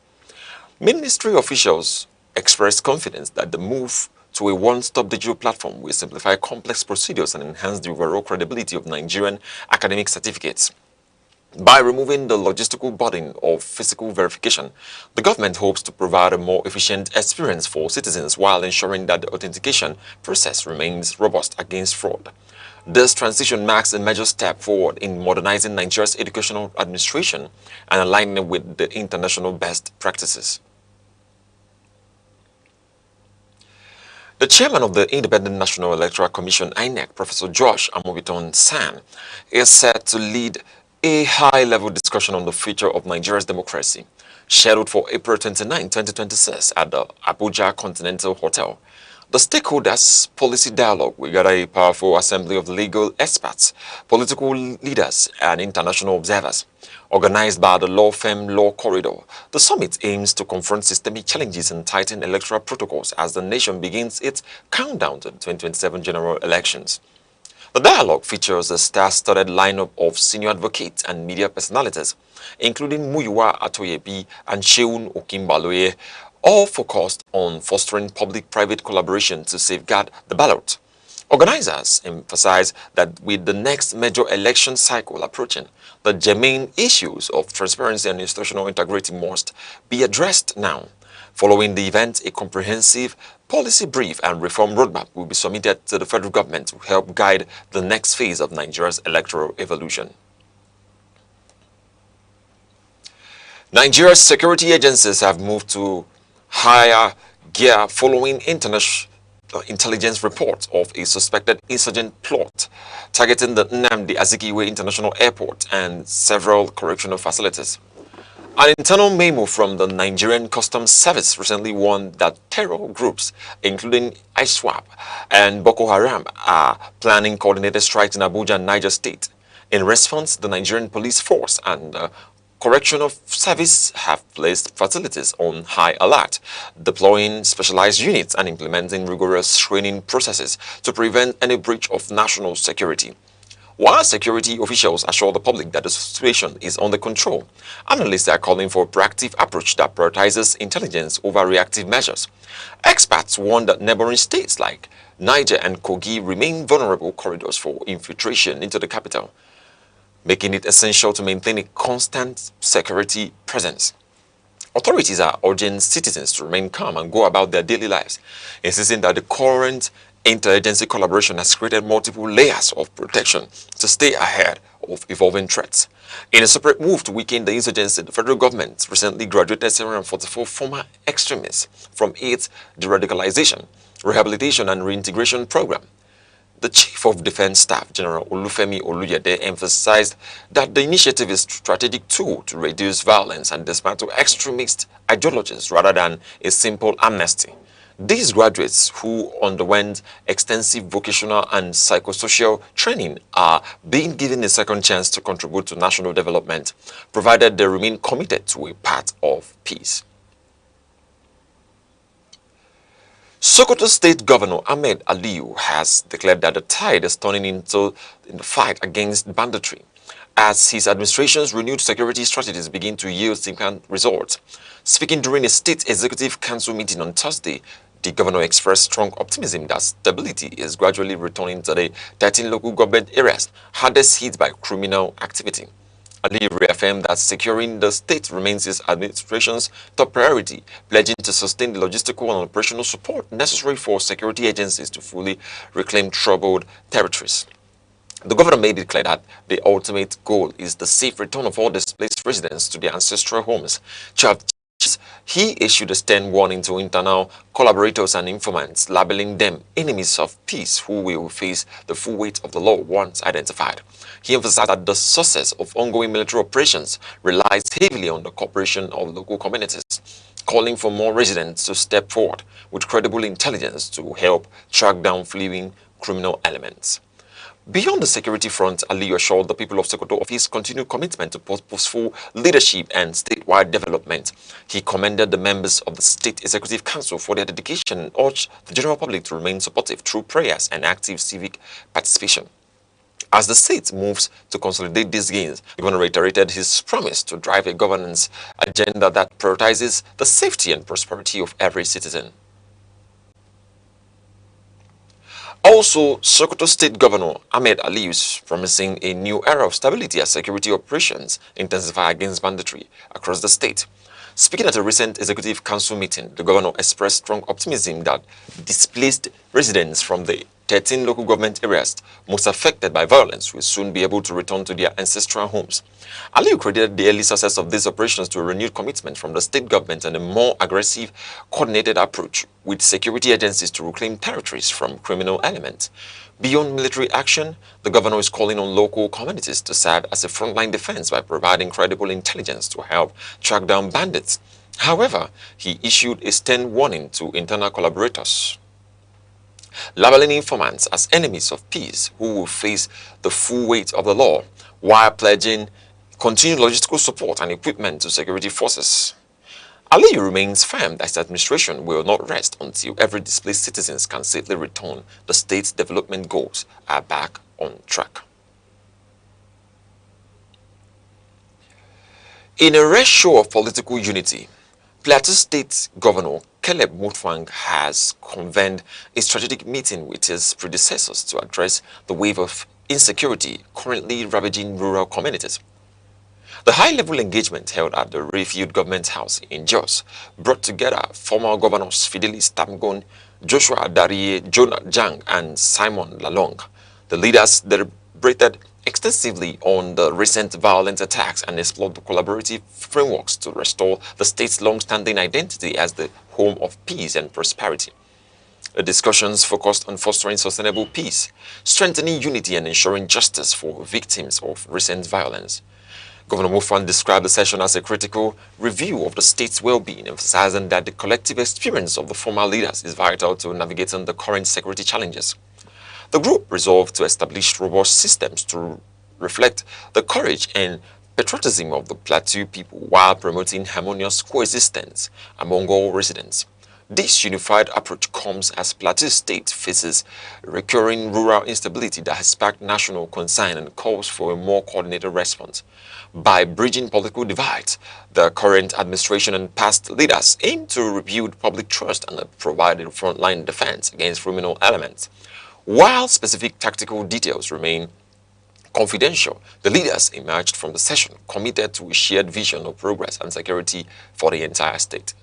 Ministry officials expressed confidence that the move to a one-stop digital platform will simplify complex procedures and enhance the overall credibility of Nigerian academic certificates. By removing the logistical burden of physical verification, the government hopes to provide a more efficient experience for citizens while ensuring that the authentication process remains robust against fraud. This transition marks a major step forward in modernizing Nigeria's educational administration and aligning it with the international best practices. The chairman of the Independent National Electoral Commission, INEC, Professor Josh Amobiton-San, is set to lead a high-level discussion on the future of Nigeria's democracy, scheduled for April 29, 2026 at the Abuja Continental Hotel. The stakeholders' policy dialogue will gather a powerful assembly of legal experts, political leaders, and international observers. Organized by the law firm Law Corridor, the summit aims to confront systemic challenges and tighten electoral protocols as the nation begins its countdown to the 2027 general elections. The dialogue features a star-studded lineup of senior advocates and media personalities, including Muyiwa Atoyebi and Sheun Okimbaloye, all focused on fostering public-private collaboration to safeguard the ballot. Organizers emphasize that with the next major election cycle approaching, the germane issues of transparency and institutional integrity must be addressed now. Following the event, a comprehensive policy brief and reform roadmap will be submitted to the federal government to help guide the next phase of Nigeria's electoral evolution. Nigeria's security agencies have moved to higher gear following international intelligence reports of a suspected insurgent plot targeting the Nnamdi Azikiwe International Airport and several correctional facilities. An internal memo from the Nigerian Customs Service recently warned that terror groups, including ISWAP and Boko Haram, are planning coordinated strikes in Abuja and Niger State. In response, the Nigerian Police Force and Correctional Service have placed facilities on high alert, deploying specialized units and implementing rigorous screening processes to prevent any breach of national security. While security officials assure the public that the situation is under control, analysts are calling for a proactive approach that prioritizes intelligence over reactive measures. Experts warn that neighboring states like Niger and Kogi remain vulnerable corridors for infiltration into the capital, making it essential to maintain a constant security presence. Authorities are urging citizens to remain calm and go about their daily lives, insisting that the current interagency collaboration has created multiple layers of protection to stay ahead of evolving threats. In a separate move to weaken the insurgency, the federal government recently graduated 744 former extremists from its de-radicalization, rehabilitation and reintegration program. The Chief of Defense Staff, General Olufemi Oluyede, emphasized that the initiative is a strategic tool to reduce violence and dismantle extremist ideologies rather than a simple amnesty. These graduates, who underwent extensive vocational and psychosocial training, are being given a second chance to contribute to national development, provided they remain committed to a path of peace. Sokoto State Governor Ahmed Aliyu has declared that the tide is turning in the fight against banditry, as his administration's renewed security strategies begin to yield significant results. Speaking during a State Executive Council meeting on Thursday, the governor expressed strong optimism that stability is gradually returning to the 13 local government areas hardest hit by criminal activity. Ali reaffirmed that securing the state remains his administration's top priority, pledging to sustain the logistical and operational support necessary for security agencies to fully reclaim troubled territories. The governor made it clear that the ultimate goal is the safe return of all displaced residents to their ancestral homes. He issued a stern warning to internal collaborators and informants, labeling them enemies of peace who will face the full weight of the law once identified. He emphasized that the success of ongoing military operations relies heavily on the cooperation of local communities, calling for more residents to step forward with credible intelligence to help track down fleeing criminal elements. Beyond the security front, Aliyu assured the people of Sokoto of his continued commitment to purposeful leadership and statewide development. He commended the members of the State Executive Council for their dedication and urged the general public to remain supportive through prayers and active civic participation. As the state moves to consolidate these gains, the governor reiterated his promise to drive a governance agenda that prioritizes the safety and prosperity of every citizen. Also, Sokoto State Governor Ahmed Aliyu is promising a new era of stability as security operations intensify against banditry across the state. Speaking at a recent Executive Council meeting, the governor expressed strong optimism that displaced residents from the 13 local government areas most affected by violence will soon be able to return to their ancestral homes. Aliyu credited the early success of these operations to a renewed commitment from the state government and a more aggressive, coordinated approach with security agencies to reclaim territories from criminal elements. Beyond military action, the governor is calling on local communities to serve as a frontline defense by providing credible intelligence to help track down bandits. However, he issued a stern warning to internal collaborators, labeling informants as enemies of peace who will face the full weight of the law, while pledging continued logistical support and equipment to security forces. Aliyu remains firm that his administration will not rest until every displaced citizens can safely return. The state's development goals are back on track. In a rare show of political unity, Plateau State Governor Caleb Mutfwang has convened a strategic meeting with his predecessors to address the wave of insecurity currently ravaging rural communities. The high-level engagement held at the reviewed government house in Jos brought together former governors Fidelis Tamgon, Joshua Darie, Jonah Jang, and Simon Lalong. The leaders deliberated extensively on the recent violent attacks and explored the collaborative frameworks to restore the state's long-standing identity as the home of peace and prosperity. The discussions focused on fostering sustainable peace, strengthening unity, and ensuring justice for victims of recent violence. Governor Mutfwang described the session as a critical review of the state's well-being, emphasizing that the collective experience of the former leaders is vital to navigating the current security challenges. The group resolved to establish robust systems to reflect the courage and patriotism of the Plateau people while promoting harmonious coexistence among all residents. This unified approach comes as Plateau State faces recurring rural instability that has sparked national concern and calls for a more coordinated response. By bridging political divides, the current administration and past leaders aim to rebuild public trust and provide a frontline defense against criminal elements. While specific tactical details remain confidential, the leaders emerged from the session committed to a shared vision of progress and security for the entire state.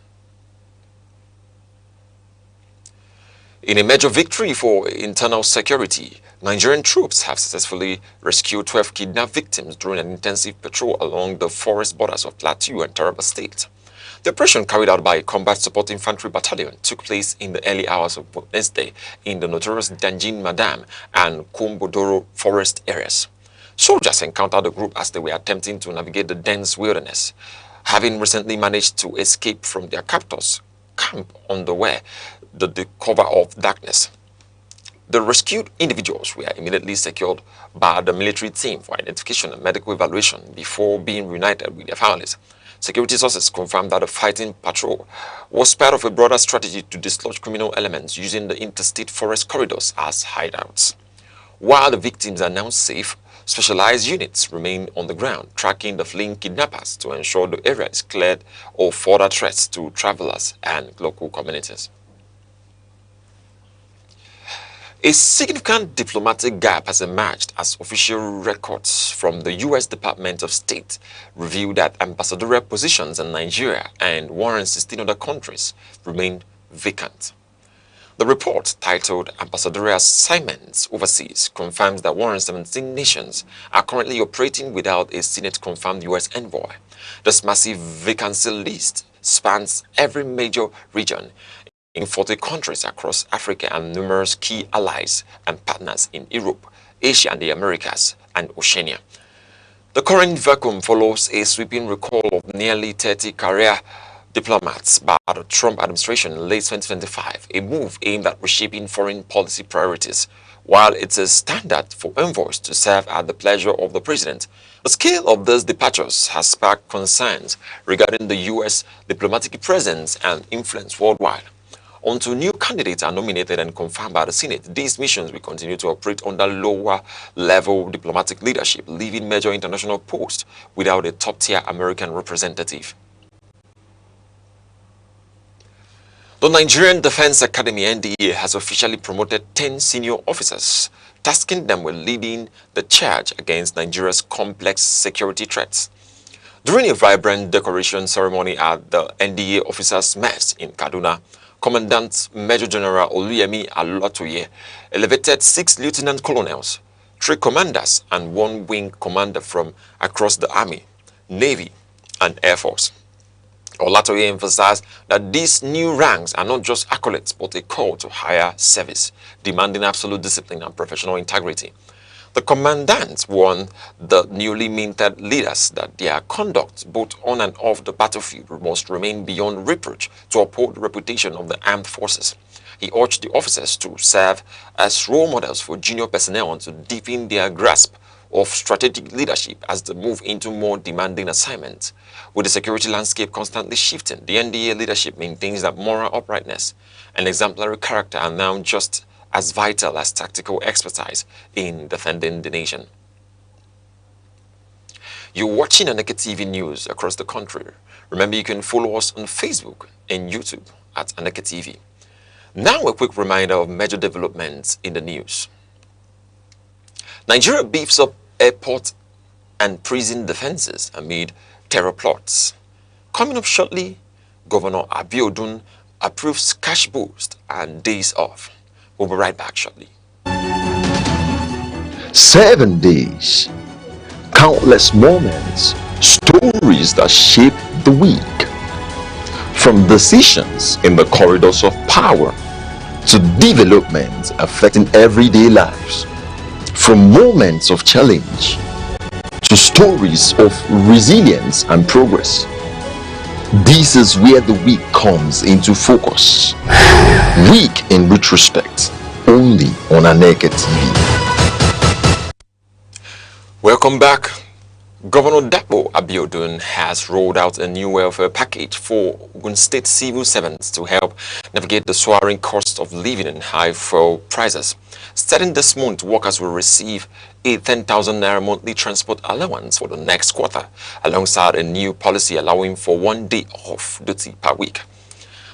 In a major victory for internal security, Nigerian troops have successfully rescued 12 kidnapped victims during an intensive patrol along the forest borders of Plateau and Taraba State. The operation, carried out by a combat support infantry battalion, took place in the early hours of Wednesday in the notorious Danjin Madam and Kumbodoro forest areas. Soldiers encountered the group as they were attempting to navigate the dense wilderness, having recently managed to escape from their captors' camp underway the cover of darkness. The rescued individuals were immediately secured by the military team for identification and medical evaluation before being reunited with their families. Security sources confirmed that the fighting patrol was part of a broader strategy to dislodge criminal elements using the interstate forest corridors as hideouts. While the victims are now safe, specialized units remain on the ground, tracking the fleeing kidnappers to ensure the area is cleared of further threats to travelers and local communities. A significant diplomatic gap has emerged as official records from the U.S. Department of State reveal that ambassadorial positions in Nigeria and 116 other countries remain vacant. The report, titled Ambassadorial Assignments Overseas, confirms that 117 nations are currently operating without a Senate-confirmed U.S. envoy. This massive vacancy list spans every major region in 40 countries across Africa and numerous key allies and partners in Europe, Asia and the Americas, and Oceania. The current vacuum follows a sweeping recall of nearly 30 career diplomats by the Trump administration in late 2025, a move aimed at reshaping foreign policy priorities. While it is standard for envoys to serve at the pleasure of the president, the scale of these departures has sparked concerns regarding the U.S. diplomatic presence and influence worldwide. Until new candidates are nominated and confirmed by the Senate, these missions will continue to operate under lower-level diplomatic leadership, leaving major international posts without a top-tier American representative. The Nigerian Defense Academy (NDA) has officially promoted 10 senior officers, tasking them with leading the charge against Nigeria's complex security threats. During a vibrant decoration ceremony at the NDA officers' mess in Kaduna, Commandant Major General Oluyemi Alatoye elevated 6 lieutenant colonels, 3 commanders, and 1 wing commander from across the Army, Navy, and Air Force. Olatoye emphasized that these new ranks are not just accolades but a call to higher service, demanding absolute discipline and professional integrity. The commandant warned the newly minted leaders that their conduct, both on and off the battlefield, must remain beyond reproach to uphold the reputation of the armed forces. He urged the officers to serve as role models for junior personnel and to deepen their grasp of strategic leadership as they move into more demanding assignments. With the security landscape constantly shifting, the NDA leadership maintains that moral uprightness and exemplary character are now just as vital as tactical expertise in defending the nation. You're watching Aneke TV news across the country. Remember, you can follow us on Facebook and YouTube at Aneke TV. Now a quick reminder of major developments in the news. Nigeria beefs up airport and prison defenses amid terror plots. Coming up shortly, Governor Abiodun approves cash boost and days off. We'll be right back shortly. 7 days, countless moments, stories that shape the week. From decisions in the corridors of power to developments affecting everyday lives. From moments of challenge to stories of resilience and progress. This is where the week comes into focus. Week in retrospect, only on Aneke TV. Welcome back. Governor Dapo Abiodun has rolled out a new welfare package for Ogun State civil servants to help navigate the soaring cost of living and high fuel prices. Starting this month, workers will receive a 10,000 naira monthly transport allowance for the next quarter, alongside a new policy allowing for 1 day off duty per week.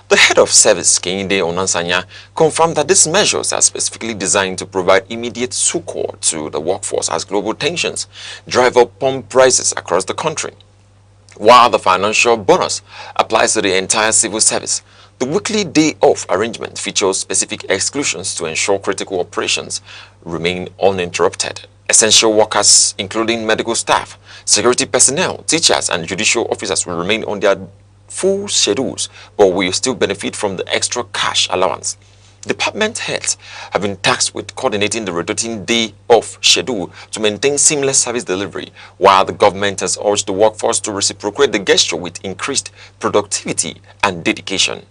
The head of service, Kehinde Onansanya, confirmed that these measures are specifically designed to provide immediate succor to the workforce as global tensions drive up pump prices across the country. While the financial bonus applies to the entire civil service, the weekly day off arrangement features specific exclusions to ensure critical operations remain uninterrupted. Essential workers, including medical staff, security personnel, teachers, and judicial officers will remain on their full schedules, but will still benefit from the extra cash allowance. Department heads have been tasked with coordinating the rotating day off schedule to maintain seamless service delivery, while the government has urged the workforce to reciprocate the gesture with increased productivity and dedication.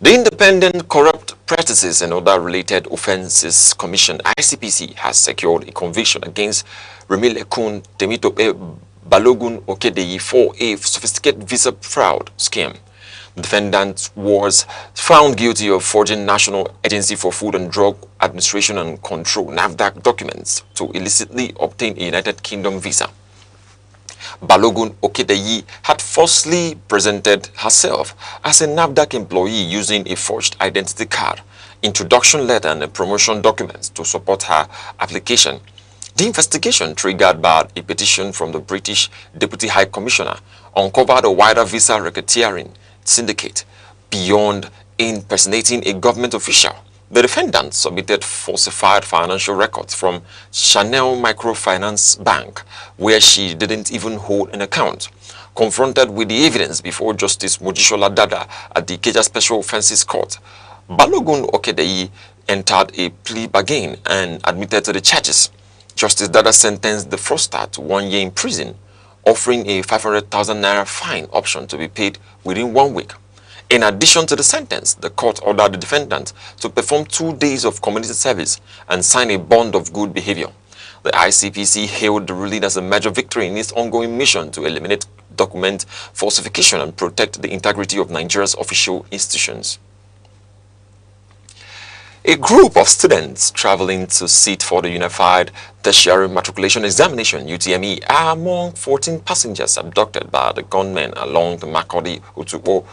The Independent Corrupt Practices and Other Related Offences Commission (ICPC) has secured a conviction against Remilekun Temitope Balogun Okedeyi for a sophisticated visa fraud scheme. The defendant was found guilty of forging National Agency for Food and Drug Administration and Control (NAFDAC) documents to illicitly obtain a United Kingdom visa. Balogun Okedeyi had falsely presented herself as a NAFDAC employee using a forged identity card, introduction letter, and a promotion document to support her application. The investigation, triggered by a petition from the British Deputy High Commissioner, uncovered a wider visa racketeering syndicate beyond impersonating a government official. The defendant submitted falsified financial records from Chanel Microfinance Bank, where she didn't even hold an account. Confronted with the evidence before Justice Mojisola Dada at the Ikeja Special Offences Court, Balogun Okedeyi entered a plea bargain and admitted to the charges. Justice Dada sentenced the fraudster to 1 year in prison, offering a 500,000 naira fine option to be paid within 1 week. In addition to the sentence, the court ordered the defendant to perform 2 days of community service and sign a bond of good behavior. The ICPC hailed the ruling as a major victory in its ongoing mission to eliminate document falsification and protect the integrity of Nigeria's official institutions. A group of students traveling to sit for the Unified Tertiary Matriculation Examination (UTME) are among 14 passengers abducted by the gunmen along the Makurdi-Otukpo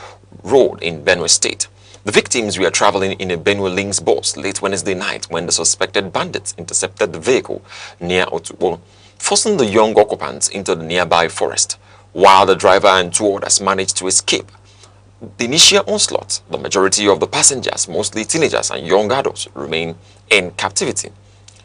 Road in Benue State. The victims were traveling in a Benue Links bus late Wednesday night when the suspected bandits intercepted the vehicle near Otukpo, forcing the young occupants into the nearby forest, while the driver and two others managed to escape the initial onslaught. The majority of the passengers, mostly teenagers and young adults, remain in captivity.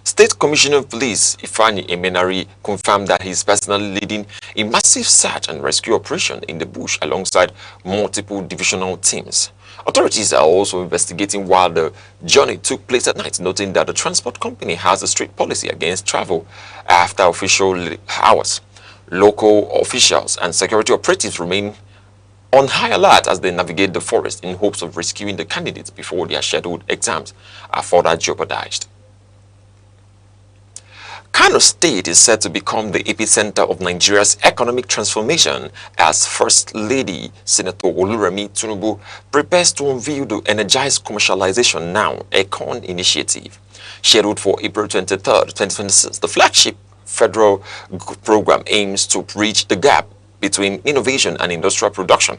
State Commissioner of Police Ifeanyi Emenari confirmed that he is personally leading a massive search and rescue operation in the bush alongside multiple divisional teams. Authorities are also investigating why the journey took place at night, noting that the transport company has a strict policy against travel after official hours. Local officials and security operatives remain on high alert as they navigate the forest in hopes of rescuing the candidates before their scheduled exams are further jeopardized. Kano State is set to become the epicenter of Nigeria's economic transformation as First Lady Senator Oluremi Tinubu prepares to unveil the Energized Commercialization Now Econ initiative. Scheduled for April 23, 2026, the flagship federal program aims to bridge the gap between innovation and industrial production,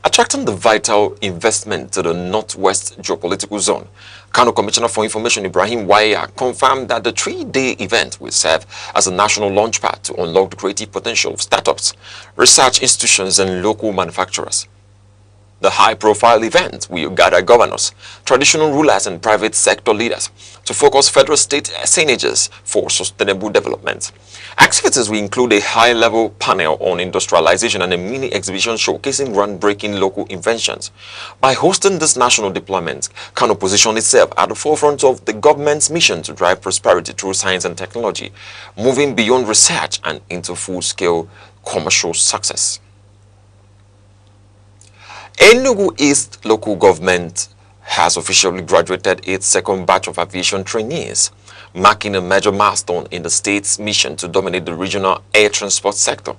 attracting the vital investment to the Northwest geopolitical zone. Kano Commissioner for Information Ibrahim Wike confirmed that the 3-day event will serve as a national launchpad to unlock the creative potential of startups, research institutions, and local manufacturers. The high-profile event will gather governors, traditional rulers, and private sector leaders to focus federal state synergies for sustainable development. Activities will include a high-level panel on industrialization and a mini-exhibition showcasing groundbreaking local inventions. By hosting this national deployment, Kano positioned itself at the forefront of the government's mission to drive prosperity through science and technology, moving beyond research and into full-scale commercial success. Enugu East local government has officially graduated its second batch of aviation trainees, marking a major milestone in the state's mission to dominate the regional air transport sector.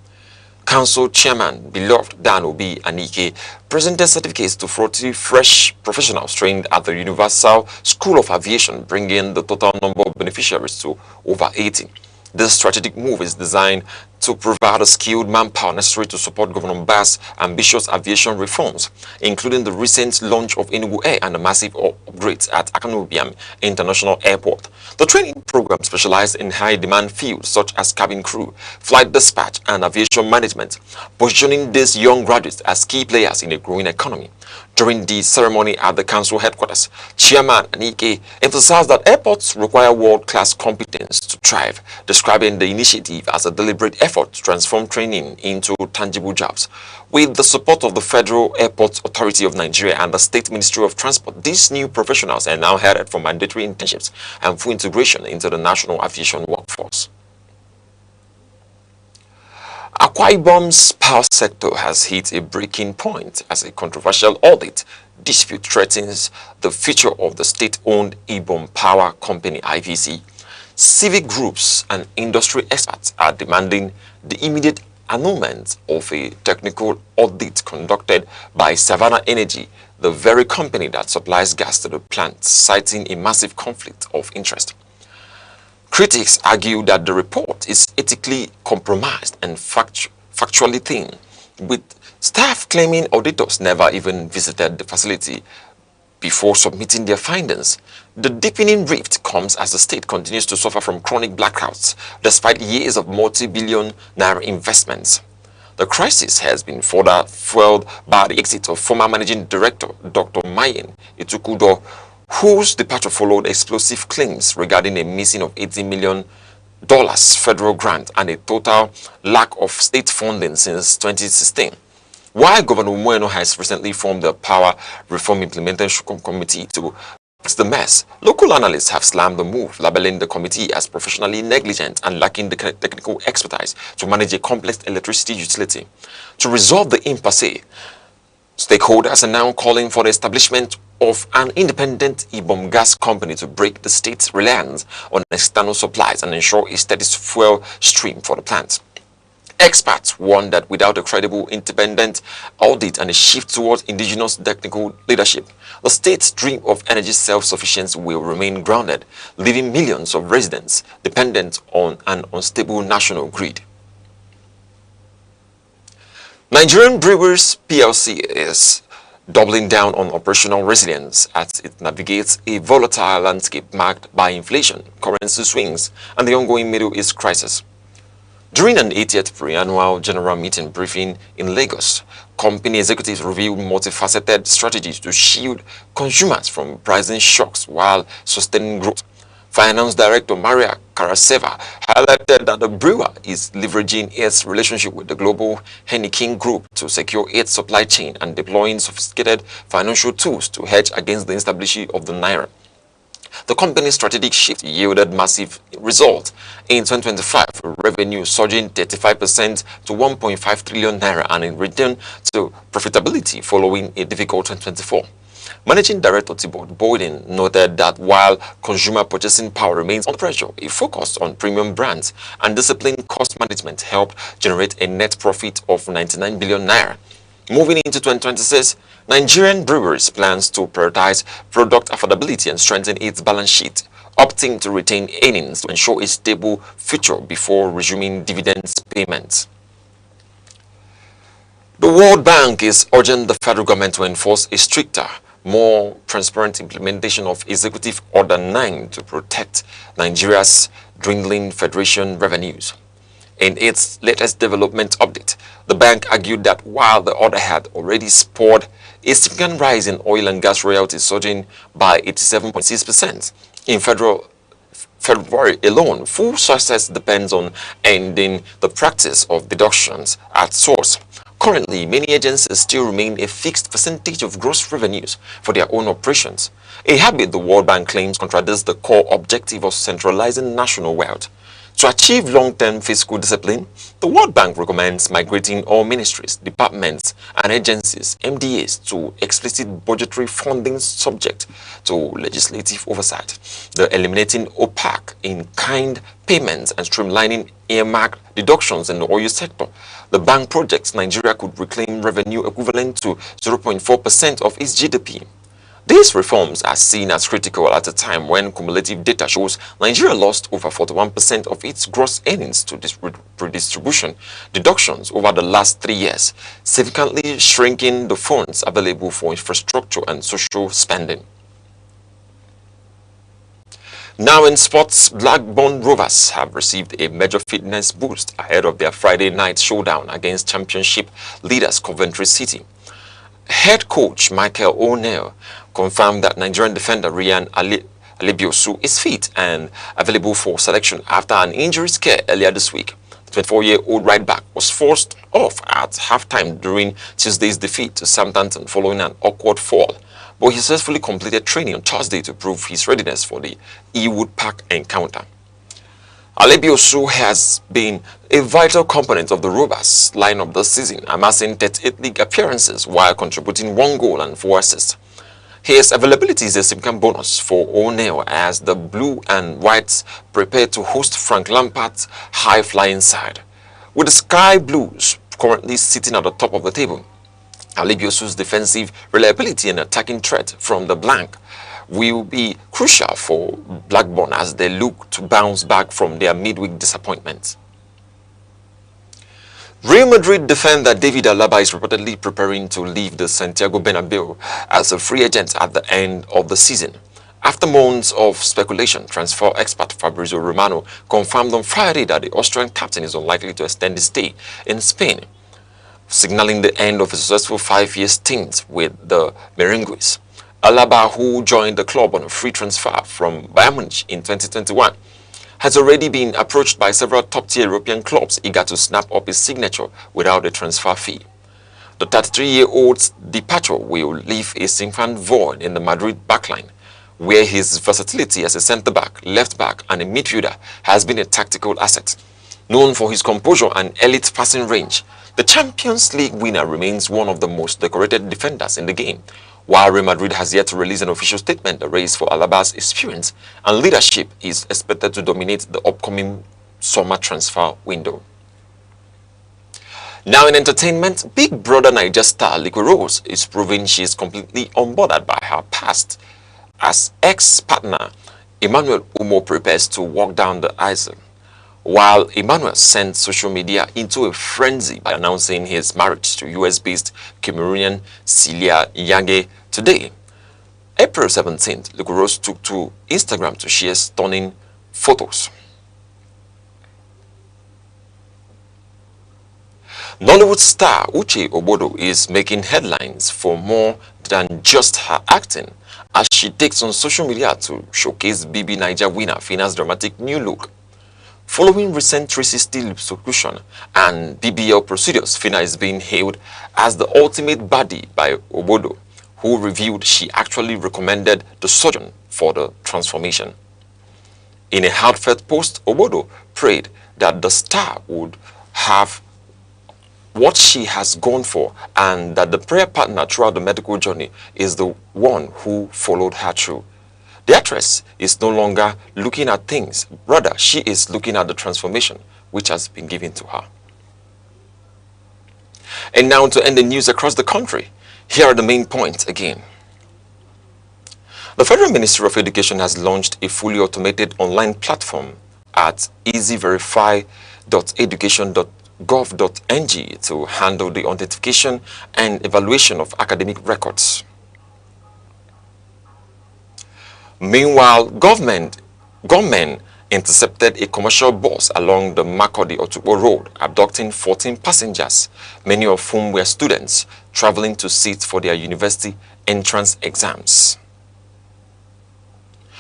Council Chairman Beloved Dan Obi Aneke presented certificates to 40 fresh professionals trained at the Universal School of Aviation, bringing the total number of beneficiaries to over 80. This strategic move is designed to provide the skilled manpower necessary to support Governor Ba's ambitious aviation reforms, including the recent launch of Enugu Air and the massive upgrades at Akanobiam International Airport. The training program specialized in high-demand fields such as cabin crew, flight dispatch, and aviation management, positioning these young graduates as key players in a growing economy. During the ceremony at the council headquarters, Chairman Aneke emphasized that airports require world-class competence to thrive, describing the initiative as a deliberate effort to transform training into tangible jobs. With the support of the Federal Airports Authority of Nigeria and the State Ministry of Transport, these new professionals are now headed for mandatory internships and full integration into the national aviation workforce. Akwa Ibom's power sector has hit a breaking point as a controversial audit dispute threatens the future of the state-owned Ibom Power Company (IPC). Civic groups and industry experts are demanding the immediate annulment of a technical audit conducted by Savannah Energy, the very company that supplies gas to the plant, citing a massive conflict of interest. Critics argue that the report is ethically compromised and factually thin, with staff claiming auditors never even visited the facility before submitting their findings. The deepening rift comes as the state continues to suffer from chronic blackouts despite years of multi-billion naira investments. The crisis has been further fueled by the exit of former managing director Dr. Mayen Itukudo, whose departure followed explosive claims regarding a missing of $80 million federal grant and a total lack of state funding since 2016. While Governor Umueno has recently formed the Power Reform Implementation Committee to fix the mess, local analysts have slammed the move, labeling the committee as professionally negligent and lacking the technical expertise to manage a complex electricity utility. To resolve the impasse, stakeholders are now calling for the establishment of an independent Ibom gas company to break the state's reliance on external supplies and ensure a steady fuel stream for the plant. Experts warn that without a credible independent audit and a shift towards indigenous technical leadership, the state's dream of energy self-sufficiency will remain grounded, leaving millions of residents dependent on an unstable national grid. Nigerian Brewers PLC is doubling down on operational resilience as it navigates a volatile landscape marked by inflation, currency swings, and the ongoing Middle East crisis. During an 80th pre-annual general meeting briefing in Lagos, company executives revealed multifaceted strategies to shield consumers from pricing shocks while sustaining growth. Finance Director Maria Karaseva highlighted that the brewer is leveraging its relationship with the global Aneke group to secure its supply chain and deploying sophisticated financial tools to hedge against the instability of the naira. The company's strategic shift yielded massive results. In 2025, revenue surging 35% to 1.5 trillion naira and in return to profitability following a difficult 2024. Managing Director Thibaut Boyden noted that while consumer purchasing power remains under pressure, a focus on premium brands and disciplined cost management helped generate a net profit of 99 billion naira. Moving into 2026, Nigerian Breweries plans to prioritize product affordability and strengthen its balance sheet, opting to retain earnings to ensure a stable future before resuming dividends payments. The World Bank is urging the federal government to enforce a stricter, more transparent implementation of Executive Order 9 to protect Nigeria's dwindling federation revenues. In its latest development update, the bank argued that while the order had already spurred a significant rise in oil and gas royalties surging by 87.6%, in February alone, full success depends on ending the practice of deductions at source. Currently, many agencies still remain a fixed percentage of gross revenues for their own operations, a habit the World Bank claims contradicts the core objective of centralizing national wealth. To achieve long-term fiscal discipline, the World Bank recommends migrating all ministries, departments, and agencies, MDAs, to explicit budgetary funding subject to legislative oversight, the eliminating opaque in-kind payments and streamlining earmarked deductions in the oil sector. The bank projects Nigeria could reclaim revenue equivalent to 0.4% of its GDP. These reforms are seen as critical at a time when cumulative data shows Nigeria lost over 41% of its gross earnings to redistribution deductions over the last 3 years, significantly shrinking the funds available for infrastructure and social spending. Now in sports, Blackburn Rovers have received a major fitness boost ahead of their Friday night showdown against championship leaders Coventry City. Head coach Michael O'Neill confirmed that Nigerian defender Ryan Alebiosu is fit and available for selection after an injury scare earlier this week. The 24-year-old right-back was forced off at halftime during Tuesday's defeat to Southampton following an awkward fall, but he successfully completed training on Thursday to prove his readiness for the Ewood Park encounter. Alebiosu has been a vital component of the Rovers lineup this season, amassing 38 league appearances while contributing 1 goal and 4 assists. His availability is a significant bonus for O'Neill as the Blue and Whites prepare to host Frank Lampard's high-flying side. With the Sky Blues currently sitting at the top of the table, Alebiosu's defensive reliability and attacking threat from the blank will be crucial for Blackburn as they look to bounce back from their midweek disappointment. Real Madrid defender David Alaba is reportedly preparing to leave the Santiago Bernabeu as a free agent at the end of the season. After months of speculation, transfer expert Fabrizio Romano confirmed on Friday that the Austrian captain is unlikely to extend his stay in Spain, signaling the end of a successful 5-year stint with the Merengues. Alaba, who joined the club on a free transfer from Bayern Munich in 2021, has already been approached by several top-tier European clubs eager to snap up his signature without a transfer fee. The 33-year-old's departure will leave a significant void in the Madrid backline, where his versatility as a centre-back, left-back and a midfielder has been a tactical asset. Known for his composure and elite passing range, the Champions League winner remains one of the most decorated defenders in the game, While Real Madrid has yet to release an official statement, the race for Alaba's experience and leadership is expected to dominate the upcoming summer transfer window. Now in entertainment, Big Brother Naija star Liquid Rose is proving she is completely unbothered by her past as ex-partner Emmanuel Umo prepares to walk down the aisle. While Emmanuel sent social media into a frenzy by announcing his marriage to US-based Cameroonian Celia Yange today, April 17th, Liquid Rose took to Instagram to share stunning photos. Nollywood star Uche Obodo is making headlines for more than just her acting, as she takes on social media to showcase BB Naija winner Fina's dramatic new look. Following recent 360 liposuction and BBL procedures, Fina is being hailed as the ultimate baddie by Obodo, who revealed she actually recommended the surgeon for the transformation. In a heartfelt post, Obodo prayed that the star would have what she has gone for and that the prayer partner throughout the medical journey is the one who followed her through. The actress is no longer looking at things, rather she is looking at the transformation which has been given to her. And now to end the news across the country, here are the main points again. The Federal Ministry of Education has launched a fully automated online platform at easyverify.education.gov.ng to handle the authentication and evaluation of academic records. Meanwhile, gunmen intercepted a commercial bus along the Makurdi-Otukpo Road, abducting 14 passengers, many of whom were students traveling to sit for their university entrance exams.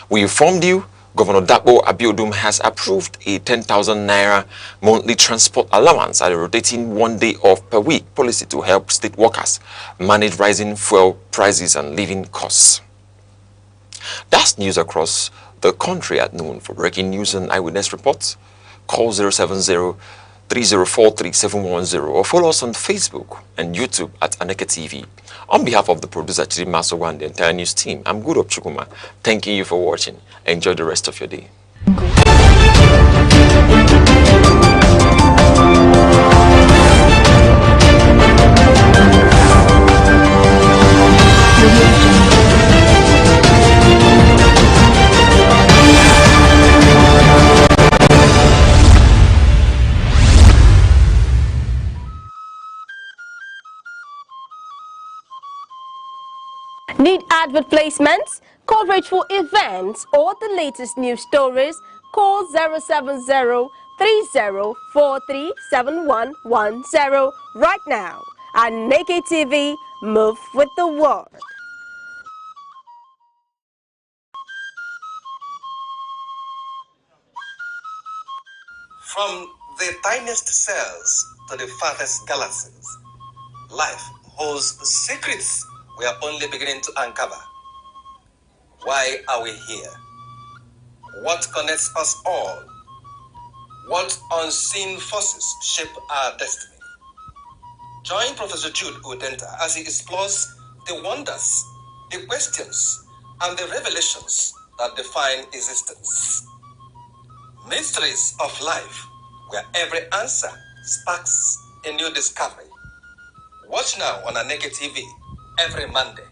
We informed you Governor Dapo Abiodun has approved a 10,000 naira monthly transport allowance at a rotating 1 day off per week policy to help state workers manage rising fuel prices and living costs. That's news across the country at noon. For breaking news and eyewitness reports, call 070-3043-710 or follow us on Facebook and YouTube at Aneke TV. On behalf of the producer Chidima Sowa and the entire news team, I'm Good Chukuma. Thanking you for watching. Enjoy the rest of your day. Need advert placements, coverage for events, or the latest news stories? Call 070-3043-7110 right now. Aneke TV, move with the world. From the tiniest cells to the farthest galaxies, life holds secrets we are only beginning to uncover. Why are we here? What connects us all? What unseen forces shape our destiny? Join Professor Jude Udenta as he explores the wonders, the questions, and the revelations that define existence. Mysteries of life, where every answer sparks a new discovery. Watch now on Aneke TV every Monday.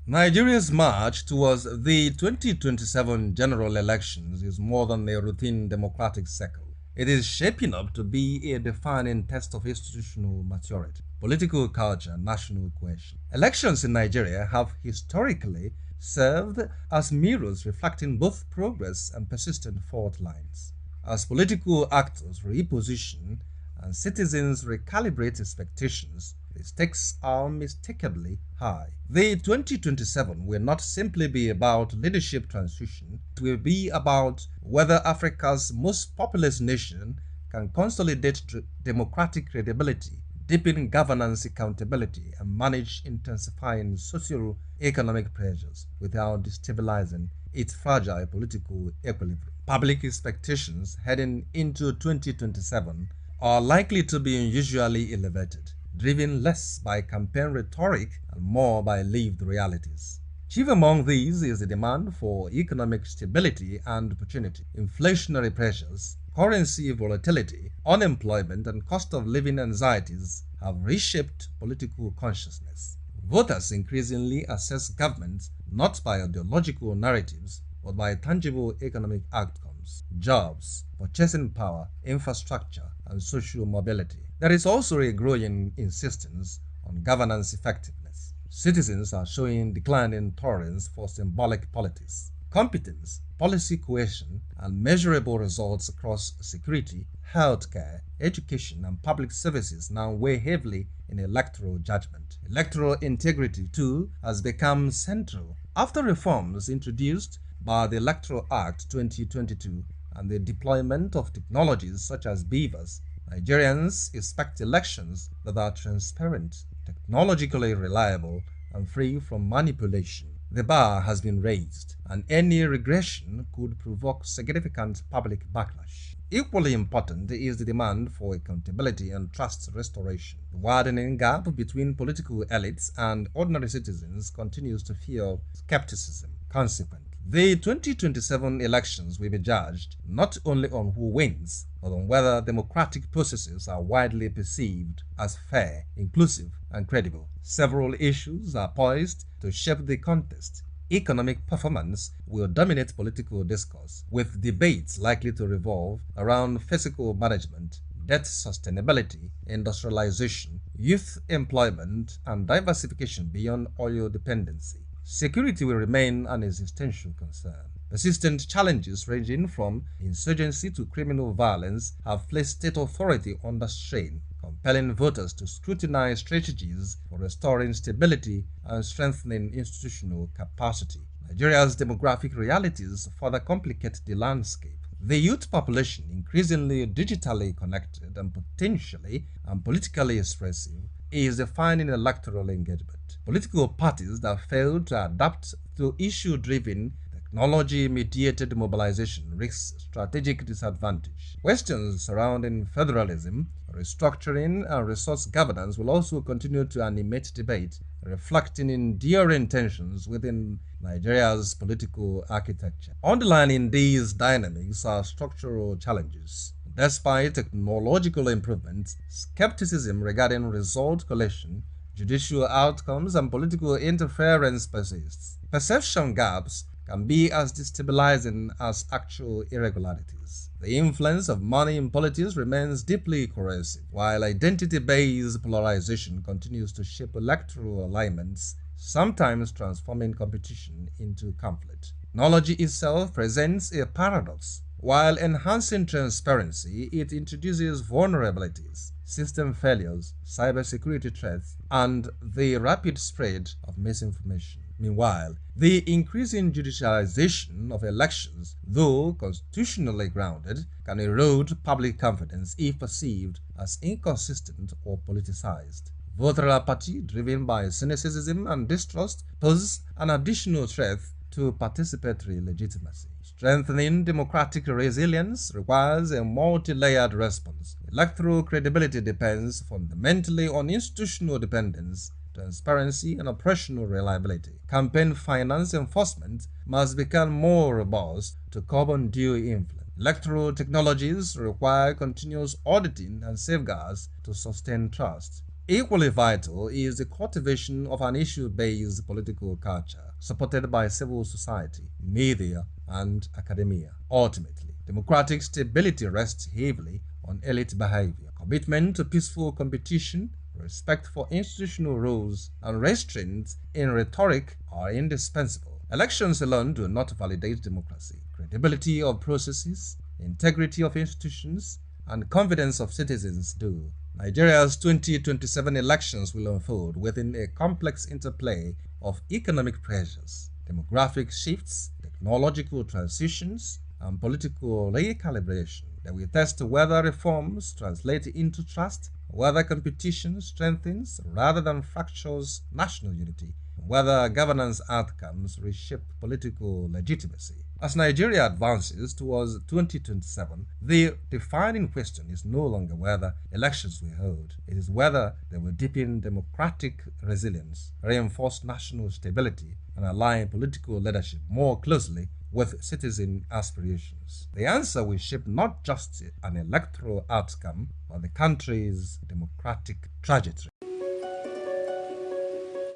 Nigeria's march towards the 2027 general elections is more than a routine democratic cycle. It is shaping up to be a defining test of institutional maturity, political culture, and national cohesion. Elections in Nigeria have historically served as mirrors reflecting both progress and persistent fault lines. As political actors reposition and citizens recalibrate expectations, the stakes are unmistakably high. The 2027 will not simply be about leadership transition, it will be about whether Africa's most populous nation can consolidate democratic credibility, deepen governance accountability, and manage intensifying socio-economic pressures without destabilizing its fragile political equilibrium. Public expectations heading into 2027 are likely to be unusually elevated, driven less by campaign rhetoric and more by lived realities. Chief among these is the demand for economic stability and opportunity. Inflationary pressures, currency volatility, unemployment, and cost of living anxieties have reshaped political consciousness. Voters increasingly assess governments not by ideological narratives, but by tangible economic outcomes, jobs, purchasing power, infrastructure, and social mobility. There is also a growing insistence on governance effectiveness. Citizens are showing declining tolerance for symbolic politics. Competence, policy cohesion, and measurable results across security, healthcare, education, and public services now weigh heavily in electoral judgment. Electoral integrity, too, has become central. After reforms introduced by the Electoral Act 2022 and the deployment of technologies such as beavers, Nigerians expect elections that are transparent, technologically reliable, and free from manipulation. The bar has been raised, and any regression could provoke significant public backlash. Equally important is the demand for accountability and trust restoration. The widening gap between political elites and ordinary citizens continues to fuel skepticism. Consequently, the 2027 elections will be judged not only on who wins, but on whether democratic processes are widely perceived as fair, inclusive, and credible. Several issues are poised to shape the contest. Economic performance will dominate political discourse, with debates likely to revolve around fiscal management, debt sustainability, industrialization, youth employment, and diversification beyond oil dependency. Security will remain an existential concern. Persistent challenges ranging from insurgency to criminal violence have placed state authority under strain, compelling voters to scrutinize strategies for restoring stability and strengthening institutional capacity. Nigeria's demographic realities further complicate the landscape. The youth population, increasingly digitally connected and potentially and politically expressive, is defining electoral engagement. Political parties that fail to adapt to issue-driven, technology-mediated mobilization risk strategic disadvantage. Questions surrounding federalism, restructuring, and resource governance will also continue to animate debate, reflecting enduring tensions within Nigeria's political architecture. Underlining these dynamics are structural challenges. Despite technological improvements, skepticism regarding result collection, judicial outcomes, and political interference persists. Perception gaps can be as destabilizing as actual irregularities. The influence of money in politics remains deeply corrosive, while identity-based polarization continues to shape electoral alignments, sometimes transforming competition into conflict. Technology itself presents a paradox. While enhancing transparency, it introduces vulnerabilities, system failures, cybersecurity threats, and the rapid spread of misinformation. Meanwhile, the increasing judicialization of elections, though constitutionally grounded, can erode public confidence if perceived as inconsistent or politicized. Voter apathy, driven by cynicism and distrust, poses an additional threat to participatory legitimacy. Strengthening democratic resilience requires a multi-layered response. Electoral credibility depends fundamentally on institutional dependence, transparency, and operational reliability. Campaign finance enforcement must become more robust to curb undue influence. Electoral technologies require continuous auditing and safeguards to sustain trust. Equally vital is the cultivation of an issue-based political culture, supported by civil society, media, and academia. Ultimately, democratic stability rests heavily on elite behavior. Commitment to peaceful competition, respect for institutional rules, and restraint in rhetoric are indispensable. Elections alone do not validate democracy. Credibility of processes, integrity of institutions, and confidence of citizens do. Nigeria's 2027 elections will unfold within a complex interplay of economic pressures, demographic shifts, technological transitions, and political recalibration. They will test whether reforms translate into trust, whether competition strengthens rather than fractures national unity, whether governance outcomes reshape political legitimacy. As Nigeria advances towards 2027, the defining question is no longer whether elections will hold. It is whether they will deepen democratic resilience, reinforce national stability, and align political leadership more closely with citizen aspirations. The answer will shape not just an electoral outcome, but the country's democratic trajectory.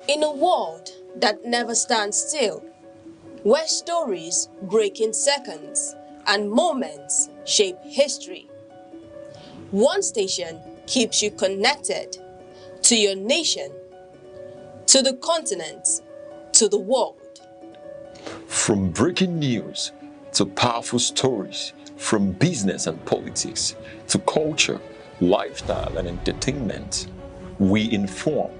In a world that never stands still, where stories break in seconds and moments shape history, one station keeps you connected to your nation, to the continent, to the world. From breaking news to powerful stories, from business and politics to culture, lifestyle and entertainment, we inform,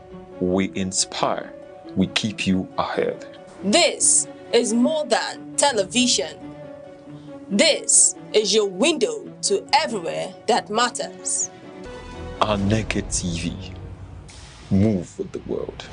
we inspire, we keep you ahead. This is more than television. This is your window to everywhere that matters. Aneke TV. Move with the world.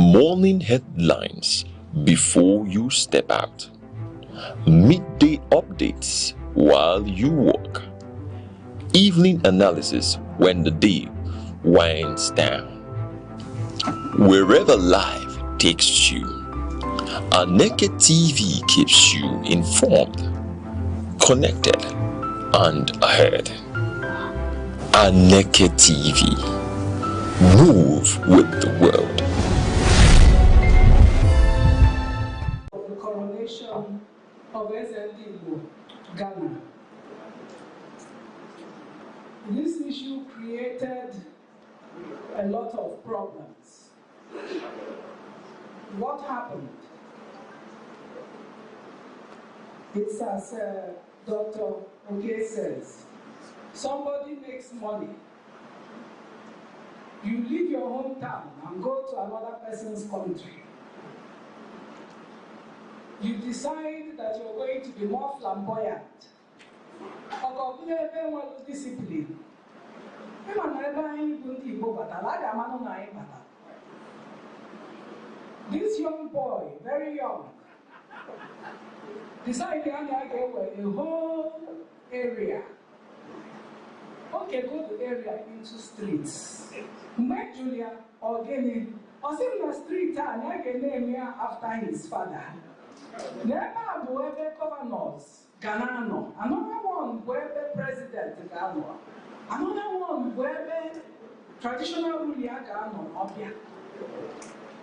Morning headlines before you step out. Midday updates while you work. Evening analysis when the day winds down. Wherever life takes you, Aneke TV keeps you informed, connected, and ahead. Aneke TV. Move with the world. The coronation of ndlea, Ghana. This issue created a lot of problems. What happened? It's as Dr. Oke says, somebody makes money. You leave your hometown and go to another person's country. You decide that you're going to be more flamboyant. Discipline. This young boy, very young, decided to get a whole area. Okay, go the area into streets. Make Julia or Gene, or similar street and I can name here after his father. Never whoever governors, Ganano, another one whoever president Gano, another one whoever traditional ruler Gano, Obia.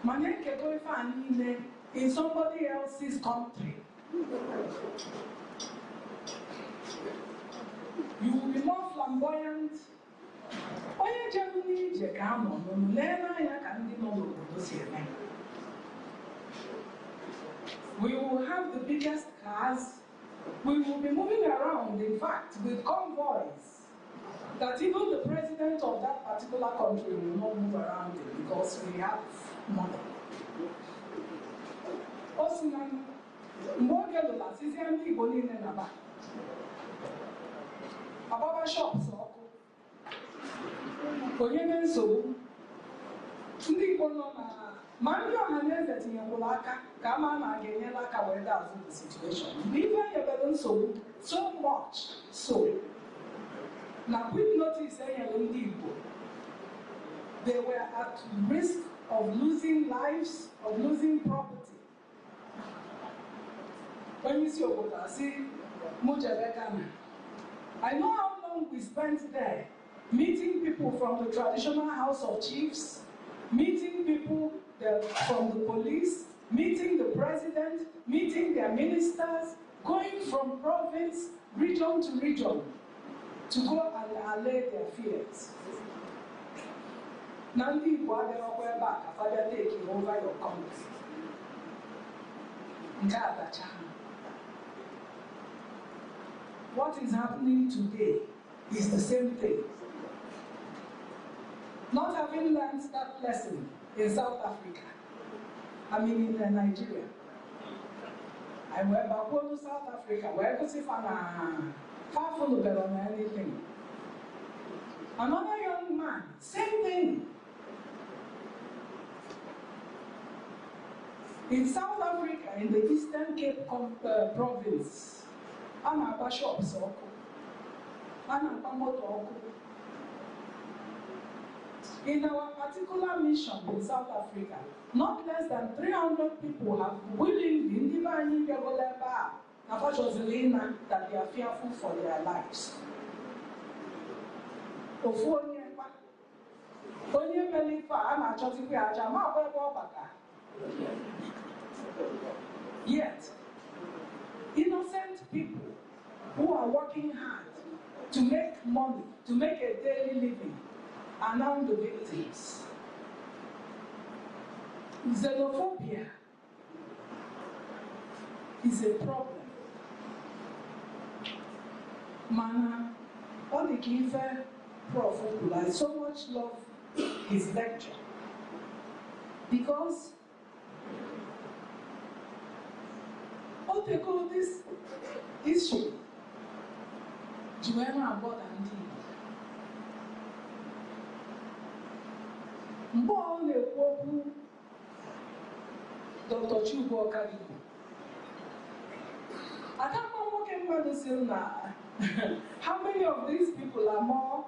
Maneke go find in somebody else's country. You will be more flamboyant. We will have the biggest cars. We will be moving around, in fact, with convoys that even the president of that particular country will not move around in because we have money. Ababa shops so ndị Igbo nọ na ma ndị ọhaneze tinyekwuru aka ka ama na ga-enyela aka wee daazụ the situation. Mgbe ibe nyebere nsogbu so much so na quick notice enyere ndị Igbo, they were at risk of losing lives, of losing property. When you see obodo asị mụ jebe Ghana, I know how long we spent there, meeting people from the traditional house of chiefs, meeting people from the police, meeting the president, meeting their ministers, going from province, region to region, to go and allay their fears. Nandi Guadarokwe back, Father taking over your country. What is happening today is the same thing. Not having learned that lesson in South Africa, I mean in Nigeria. I went back to South Africa, where I could see far from anything. Another young man, same thing. In South Africa, in the Eastern Cape province, I'm a shop, I'm a motor. In our particular mission in South Africa, not less than 300 people have willingly that they are fearful for their lives. Yet, innocent people who are working hard to make money, to make a daily living, are now the victims. Xenophobia is a problem. Mana, all the giver prophet, I so much love his lecture because they call this issue Joanna about and Mbo na-ekwu Dr. Chubu Okadibo. I don't know what can say now. How many of these people are more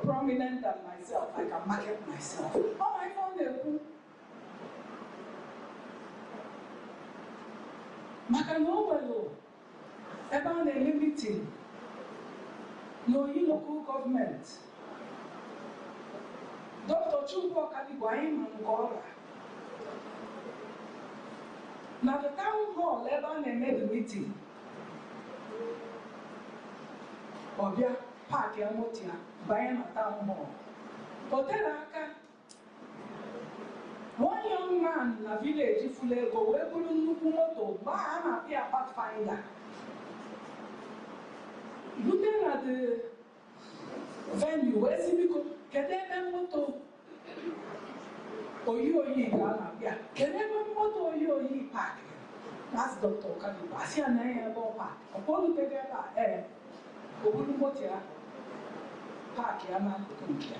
prominent than myself? I can market myself. Oh, I found a Makanowelo about a meeting. No local government. Dr. Chubu Okadibo I'm Angola. Now the town hall Lebanon made the meeting. Obia park ya motia buying a town hall. But then one young man in a village if you go where you moto buy an appear pathfinder. Looking at the venue, where's he go? Get them moto. Oyi Ghana, yeah. Can every moto Oyi park? That's Dr. Okadibo. I see an air park. Upon the air. Obulu motia park ya na kukunkia.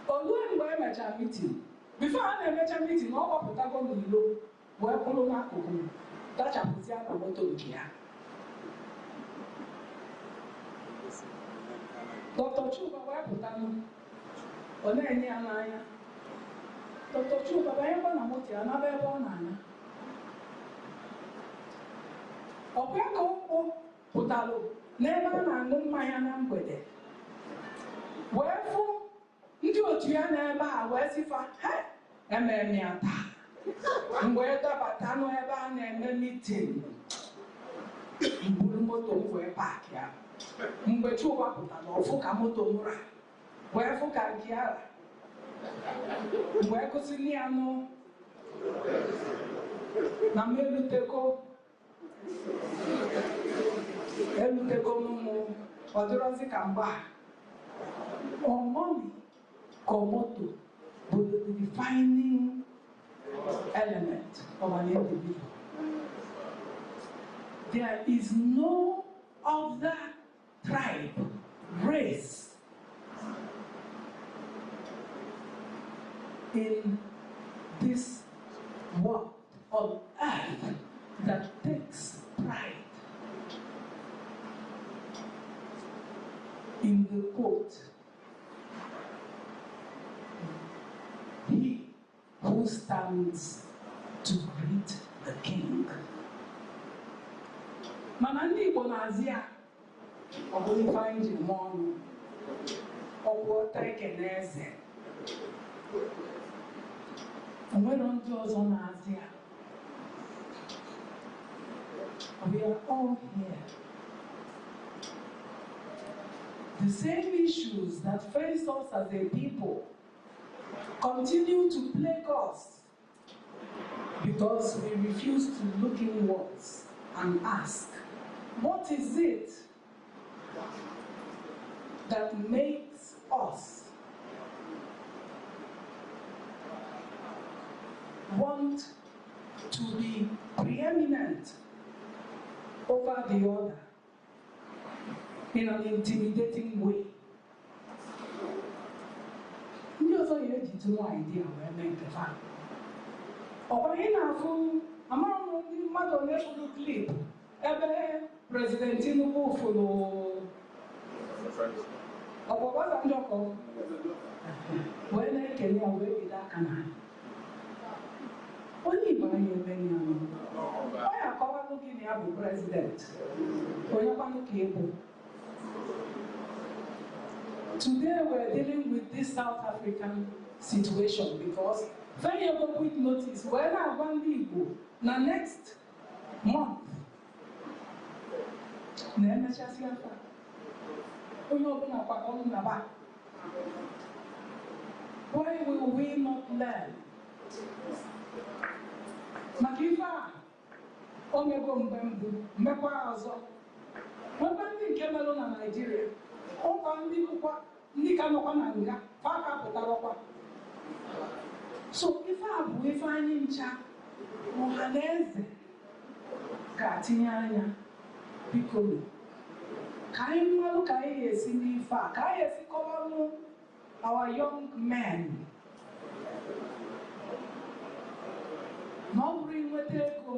Olu mgbe emecha meeting. Before I emecha meeting, ọ kpọpụtago n'ilo wee kwụrụ n'akụkụ dachapụzia na moto nke ya. Dr. Chuba wee pụtanụ ọ na-enye ya n'anya. Dr. Chuba banyekwa na moto ya naba ebe ọ na-anya. Ọkwa ka ụkwụ pụtalụ n'ebe a na-aṅụ mmanya na mgbede wee fụ ndị otu ya n'ebe a wee sifa ememe ya taa mgbe dabata n'ebe a na-eme mitin mburu moto m wee paakị ya mgbe Chuba pụtara ọfụ ka moto m ra wee fụ ka nke ara wee kụsịrị ya nụ na m elutego n'ụmụ ọ dịrọzi ka mgba ọmọmi komoto bụ the defining element of an individual. There is no other tribe, race in this world on earth that takes pride in the quote, he who stands to greet the king. Mana ndị Igbo na-azị ya ọ bụ ife anyị ji mụọ ọnụ ọ bụ ọta ekene eze o nwere ndị ọzọ na-azị ya. We are all here. The same issues that face us as a people continue to plague us because we refuse to look inwards and ask, what is it that makes us want to be preeminent over the other in an intimidating way? Ndị ọzọ ya eji tụrụ idea wee mee nke fa. Ọkwa ị na-afụ amaghị ndị mmadụ ole fụrụ klip ebe President Tinubu fụrụ ọkwa gbasa njọkọ wee na-ekele ya wee bido aka na onye Igbo anyị emeghị ya ọ ya akọwalụ gị na ya bụ president onye kwanụ ka ịbụ. Today we're dealing with this South African situation because very quick notice we're not going to go na next month na emechasi afọ onye ọbụla kwakọrọ na ba. Why will we not learn? Maka ife a omego mgbe mbụ mmekwa ọzọ nwekwa ndị nke melụ na Naịjirịa ọkwa ndị ka nọkwa na nga faka pụtarakwa. So ife a bụ ife anyị ncha ọha na eze ga-atinye anya biko ka anyị mmalụ ka anyị ga-esi n'ife a ka anyị esi kọwanụ our young men nweta ego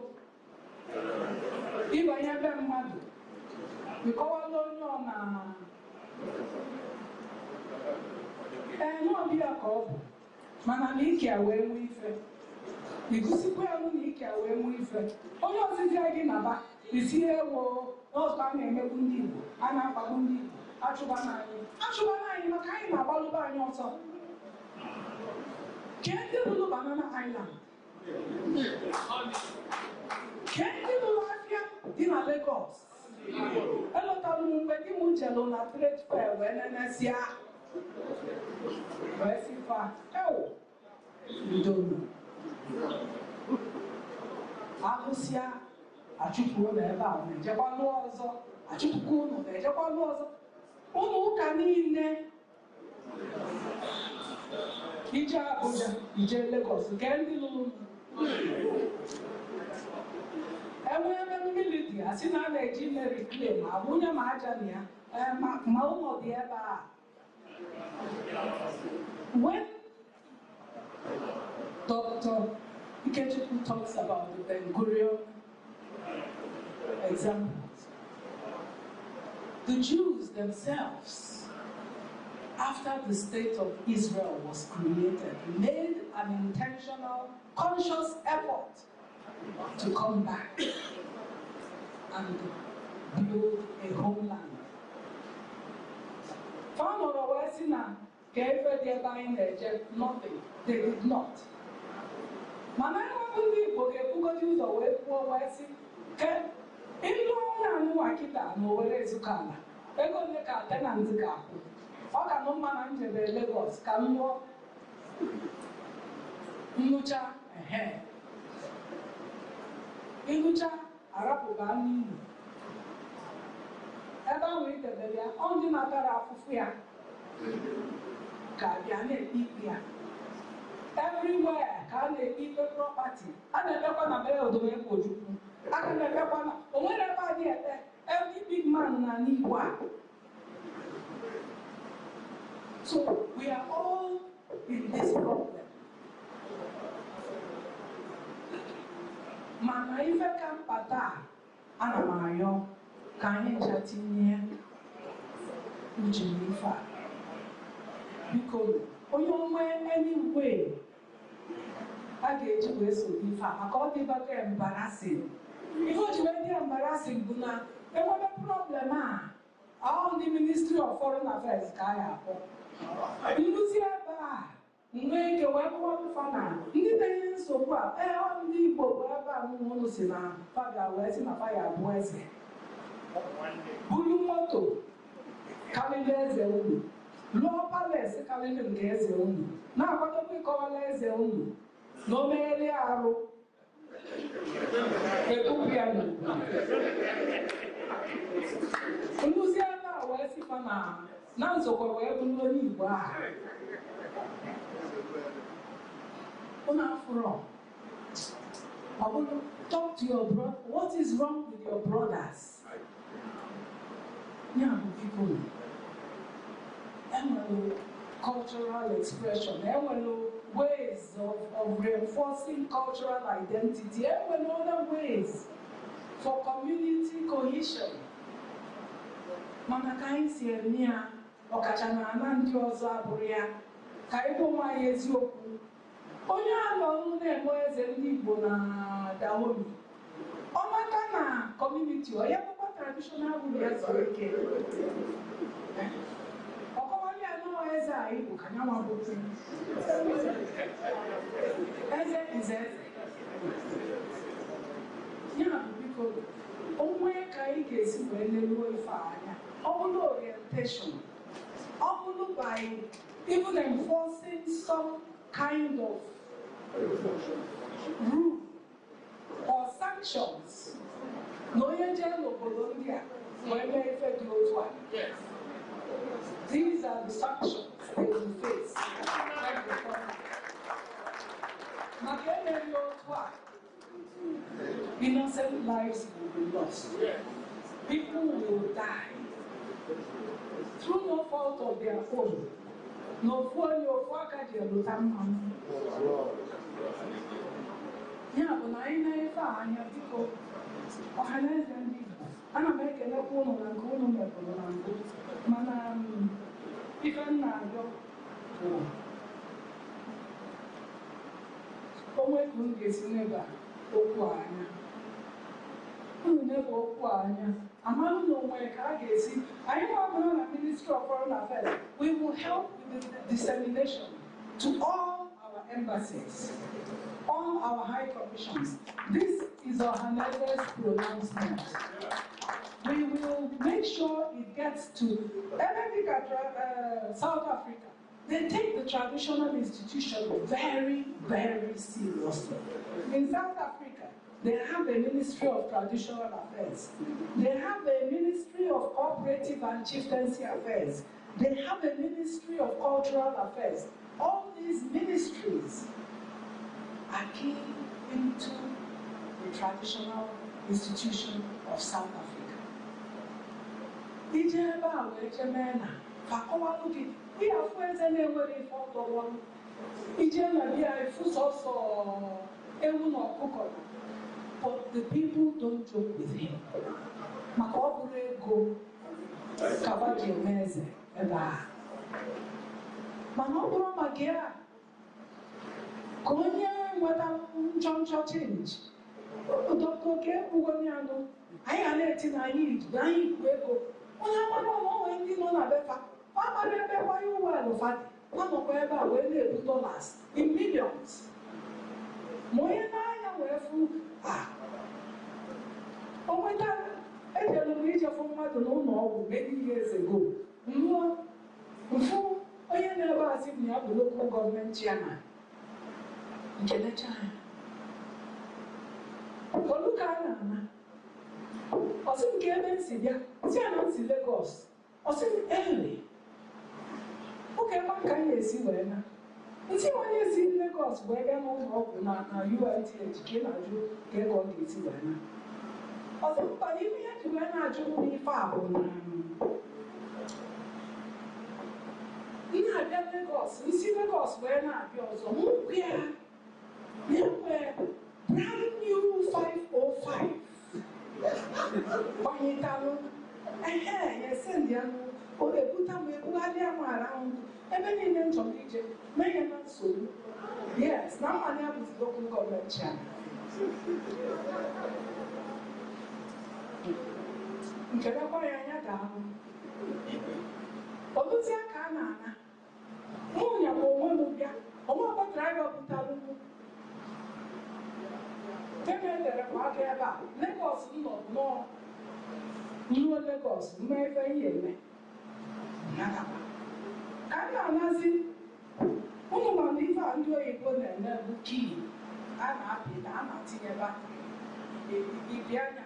ịbanye ebe mmadụ ịkọwala onye ọ na n'ọbịa ka ọ bụ mana na ike wee nwee ife igosikwa ya na ike wee nwee ife onye ọzịzị gị na-aba isi ewo n'ọzọ a na-emegbu ndị Igbo a na-akpagbu ndị Igbo achụba n'anyị maka anyị na-agbalụba anyị ọsọ kee ndị lụrụ Banana Island kee ndị lụrụ afịa dị na Lagos elọtara m mgbe di m jelụ na trade fair wee nenesịa wee sifa ewo ndonu ahụsịa achụpụ ụlọ ebe a na-ejekwa lụọ ọzọ achụpụkwa ụlọ na-ejekwa lụọ ọzọ ụmụ ụka niile ije Abuja ije Lagos nke ndị lụrụ enwe ebe mmiri dị asị na a na-eji mmiri claim abụnye ma aja na ya ma ụlọ dị ebe a when Dr. Ikechukwu talks about the Ben Gurion examples, the Jews themselves, after the state of Israel was created, made an intentional, conscious effort to come back and build a homeland. Nothing. They did not. Mana ndị Igbo ga-ekwugodi ụzọ wee kwuo wee sị ke ịlụ ọnwụ anụnwa kịta na Owerri ezuka ala ego ole ka tenant ga-akwụ ọ ka nụ mma na njebe Lagos ka m lụọ nnụcha ịnụcha arapụba n'iyi ebe ahụ idebere ya ọ ndị natara afụfụ ya ka bịa na-ekpe ikpe ya everywhere ka a na-ekpe ikpe property a na-emekwa na be odomekwu Ojukwu aka na-emekwa na o nwere ebe a dị ete every big man na n'Igbo a. So we are all in this problem. Mana ife ka mpata ana m ayọ ka anyị ncha tinye uche n'ife a biko onye onwe anyway a ga-eji wee so ife a maka ọ dịbago embarrassing. Ife o ji wee dị embarrassing bụ na enwebe problem a ahụ ndị Ministry of Foreign Affairs ka a ya akpọ nduzi ebe a nwee ike wee kpọwa na ndị na-enye nsogbu a ndị Igbo bụ ebe a ụlọ si na fabia wee si na faya abụọ eze buru moto karịrị eze unu lụọ palace karịrị nke eze unu na-akwadokwa ịkọwala eze unu na o megheri arụ etupu ya n'ugwu nduzi ebe a wee sikwa na nzọkwa wee bụrụ onye Igbo a unu afụrọ ọ bụrụ talk to your brother. What is wrong with your brothers? Yeah, people. Cultural expression, ways of reinforcing cultural identity, other ways for community cohesion. Mana ka anyị si eme ya ọkachana na ndị ọzọ abụrụ ya ka ịbụ nwanyị eziokwu onye alọ na-eme eze ndị Igbo na Dahomey ọ maka na community ọ ya bụkwa traditional ruler zuru ike ọkọwali anọ eze a Igbo ka ya nwa bụ eze eze ya bụ biko onwe ka anyị ga-esi wee leruo ife anya ọ bụrụ orientation ọ bụrụ by even enforcing some kind of rule or sanctions na onye jee n'obodo ndị a wee mee ife dị otu a. These are the sanctions they will face. Maka emeghị otu a, innocent lives will be lost. People will die through no fault of their own. No fool, no fucker, dear Lutamman. Yeah, but I know fine. You have to go. I know them. Ana m ekelekwa ụnụ na nke ụnụ mepụrụ na mbụ mana ife m na-arịọ bụ onwe ka m ga-esi neba okwu anya unu neba okwu anya amaghị na onwe ka a ga-esi anyị nwabụrụ na Ministry of Foreign Affairs. We will help with the dissemination to all our embassies, all our high commissions. This is Ohanese's pronouncement. We will make sure it gets to South Africa. They take the traditional institution very, very seriously. In South Africa, they have a Ministry of Traditional Affairs. They have a Ministry of Cooperative and Chieftaincy Affairs. They have a Ministry of Cultural Affairs. All these ministries are key into the traditional institution of South Africa. Ijeba wejemena fakowa luki we are friends and we for the one. Ijema bia ifusoso ewu no kuko. But the people don't joke with him. Makobure go kabaji meze eba. Manobro magia. Konya wata choncho change. Dr. Ke Ugoniano, I am letting I need, dying go. When I want when you know Nabefa, Papa Rebe, why you well of it? One of wherever when they put dollars in millions. Moyana, wherefore, oh, my God, I tell you, major from what to know many years ago. No, before I never seen me have a local government chairman. Kenyatta. Look at Anna. I said, Kevin Sibia, see, I'm not in Lagos. I said, early. Okay, what can you see when? You see, when you see Lagos, where they're not open now, you are educated, you get on to see when. I said, but if you have to learn how to be far, you have Lagos, you see Lagos where now, you're so, yeah. Brand new 505. Yes, and the or they put them with around. Even in the Egypt, may not so. Yes, now I have this local government channel. Nkebekwa down. Obuzia kana. Munya ko mo bia. Omo ba driver putalu. Lagos no new Lagos may be Nazi Woman live and do a good and key. I'm happy that I'm not here back. Ibiana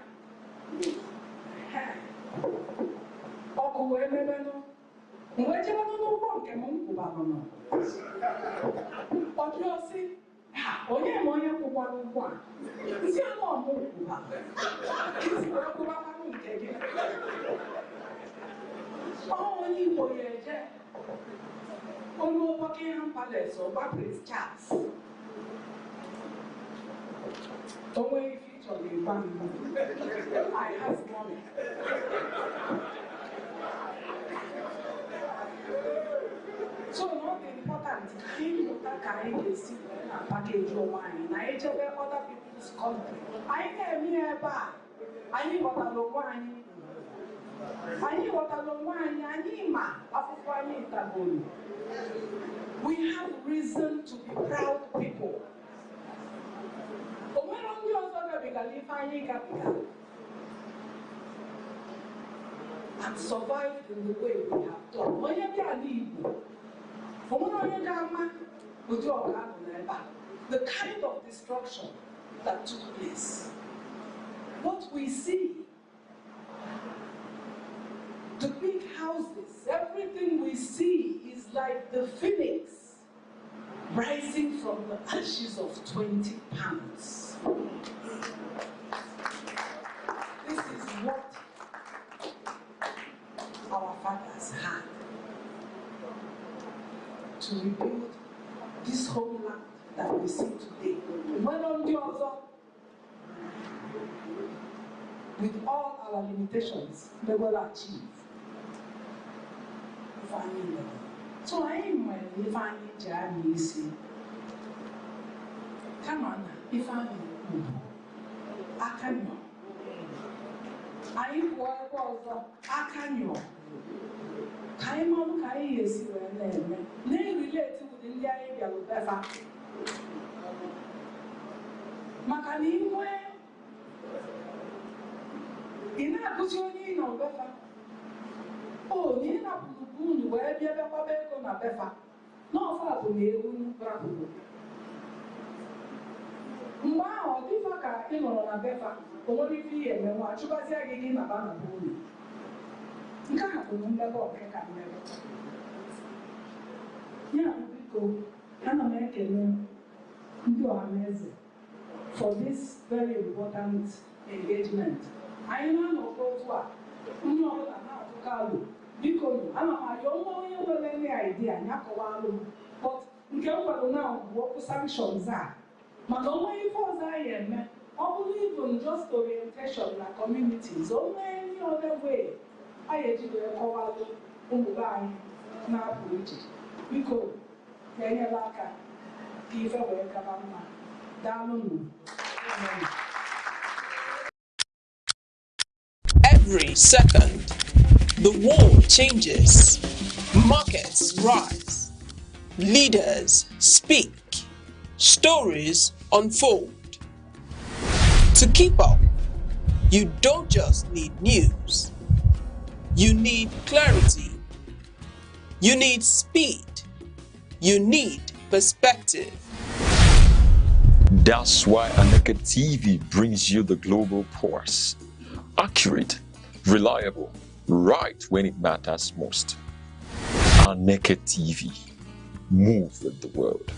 Oko Wemeno. Where you don't want Camonco. But you see. Onye moya kuwa kuwa. Isi ano mo kuwa. Isi kuwa kuwa kanu nkege. Onye moyeje. Olu Buckingham Palace or Prince Charles. Don't worry if you tell me I have money. So not important. Can see package your wine. I eat other people's country. I came here back. I need what I don't wine. I need what I don't wine. I need ma. We have reason to be proud people. But when only also and survived in the way we have done. When you can leave. The kind of destruction that took place. What we see, the big houses, everything we see is like the phoenix rising from the ashes of 20 pounds. This is what our fathers had to rebuild this homeland that we see today. when on the other, with all our limitations, they will achieve. So I am my if I need to see. Come on, if I need I can know. I was I can know. Kaimon Kai is when they relate to the India with Befa. Makani, in a position of Befa. Oh, Nina Pulu, where you have a Befa. No far to me, Bravo. Wow, Tifaka, in on a Befa, only be and watch you as I gave about a bully. You can't have a number of yeah, because I'm American. You are amazing for this very important engagement. I know those who are not to call because I'm a young any idea, but you can't now what sanctions are. But only for Zion, only even just orientation in our communities, or any other way. I had to call Umubai now, because they are give away government down. Every second, the world changes, markets rise, leaders speak, stories unfold. To keep up, you don't just need news, you need clarity, you need speed, you need perspective. That's why Aneke TV brings you the global pulse. Accurate, reliable, right when it matters most. Aneke TV. Move with the world.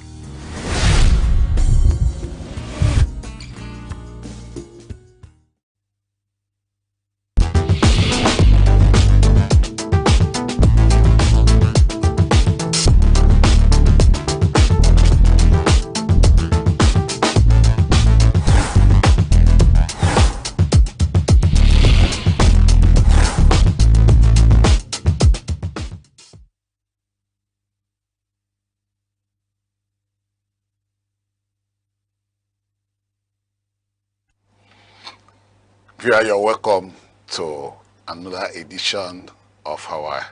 You're welcome to another edition of our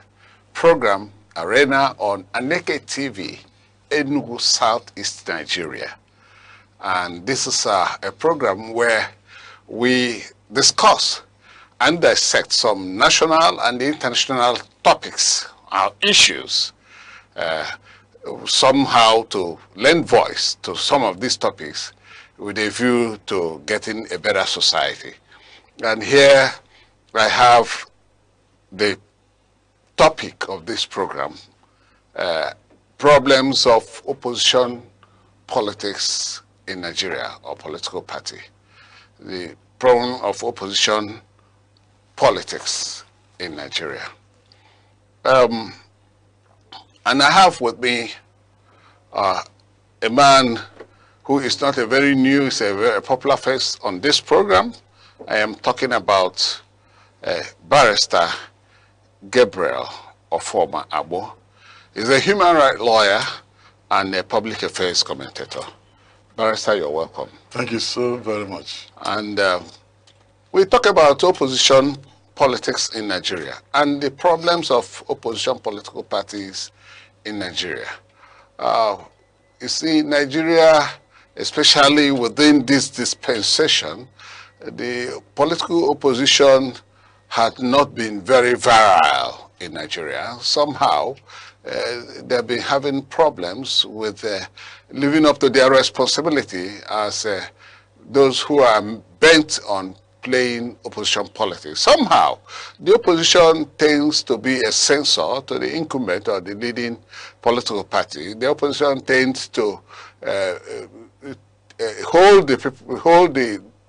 program Arena on Aneke TV, Enugu, Southeast Nigeria. And this is a program where we discuss and dissect some national and international topics, issues, somehow to lend voice to some of these topics with a view to getting a better society. And here I have the topic of this program, problems of opposition politics in Nigeria, or political party. The problem of opposition politics in Nigeria. And I have with me a man who is not a very new, is a very popular face on this program. I am talking about Barrister Gabriel Ofoma Abo. He's a human rights lawyer and a public affairs commentator. Barrister, you're welcome. Thank you so very much. And we talk about opposition politics in Nigeria and the problems of opposition political parties in Nigeria. You see, Nigeria, especially within this dispensation, the political opposition had not been very virile in Nigeria. Somehow, they've been having problems with living up to their responsibility as those who are bent on playing opposition politics. Somehow, the opposition tends to be a censor to the incumbent or the leading political party. The opposition tends to hold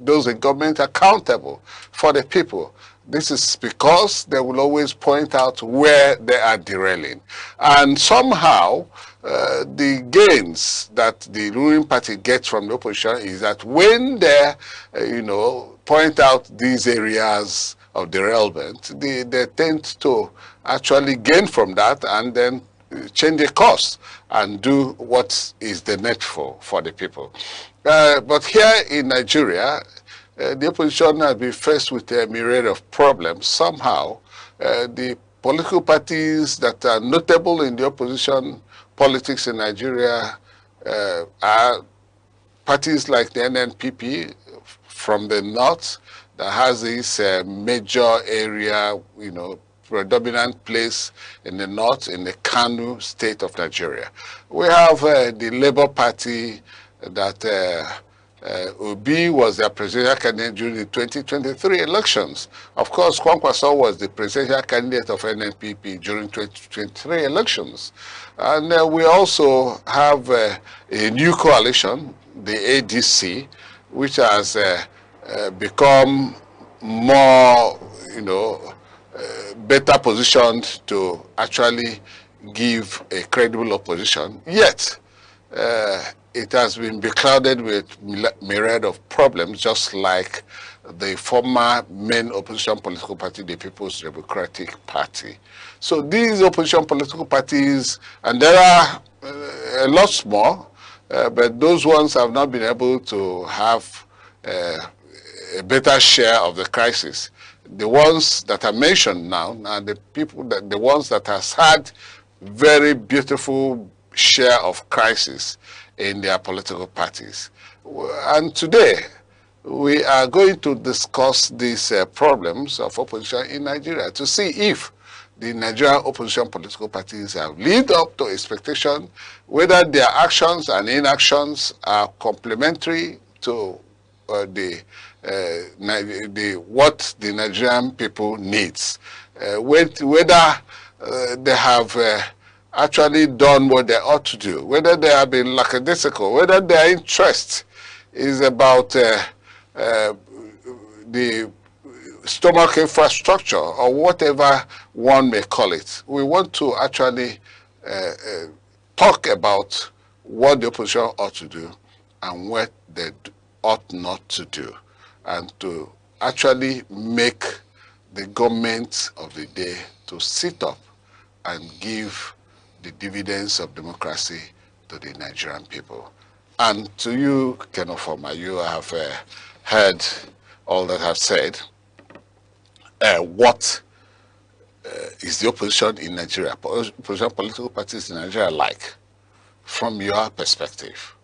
those in government accountable for the people. This is because they will always point out where they are derailing. And somehow, the gains that the ruling party gets from the opposition is that when they, point out these areas of derailment, they tend to actually gain from that and then change the course and do what is the needful for the people. But here in Nigeria, the opposition has been faced with a myriad of problems. Somehow, the political parties that are notable in the opposition politics in Nigeria are parties like the NNPP from the north that has this major area, predominant place in the north, in the Kano state of Nigeria. We have the Labour Party that Obi was their presidential candidate during the 2023 elections. Of course, Kwankwaso was the presidential candidate of NNPP during 2023 elections. And we also have a new coalition, the ADC, which has become more, better positioned to actually give a credible opposition. Yet, it has been beclouded with myriad of problems, just like the former main opposition political party, the People's Democratic Party. So these opposition political parties, and there are a lot more, but those ones have not been able to have a better share of the crisis. The ones that are mentioned now are the ones that has had very beautiful share of crisis in their political parties. And today, we are going to discuss these problems of opposition in Nigeria to see if the Nigerian opposition political parties have lived up to expectation, whether their actions and inactions are complementary to what the Nigerian people needs, whether they have actually done what they ought to do, whether they have been lackadaisical, whether their interest is about the stomach infrastructure or whatever one may call it. We want to actually talk about what the opposition ought to do and what they ought not to do, and to actually make the government of the day to sit up and give the dividends of democracy to the Nigerian people. And to you, Kenofoma, you have heard all that I've said. What is the opposition in Nigeria, opposition political parties in Nigeria like, from your perspective?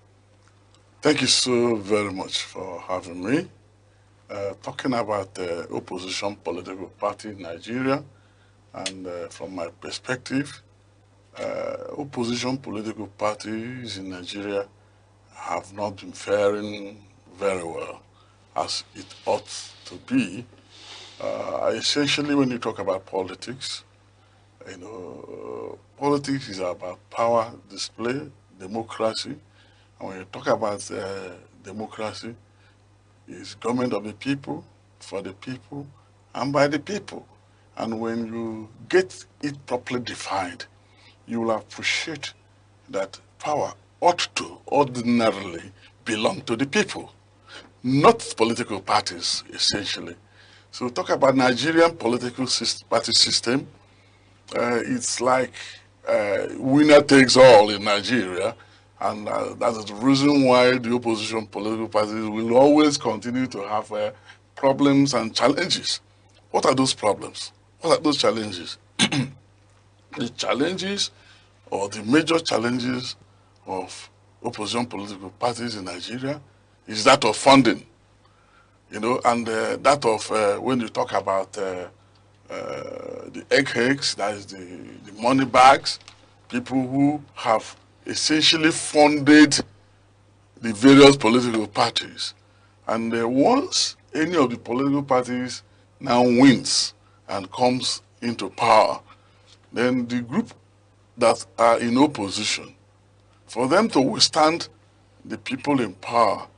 Thank you so very much for having me. Talking about the opposition political party in Nigeria, and from my perspective, opposition political parties in Nigeria have not been faring very well as it ought to be. Essentially, when you talk about politics, politics is about power display, democracy. And when you talk about democracy, it's government of the people, for the people, and by the people. And when you get it properly defined, you will appreciate that power ought to ordinarily belong to the people, not political parties, essentially. So talk about Nigerian political party system. It's like winner takes all in Nigeria, and that is the reason why the opposition political parties will always continue to have problems and challenges. What are those problems? What are those challenges? The challenges, or the major challenges of opposition political parties in Nigeria is that of funding, and that of when you talk about the eggheads, that is the money bags, people who have essentially funded the various political parties. And once any of the political parties now wins and comes into power, then the group that are in opposition, for them to withstand the people in power,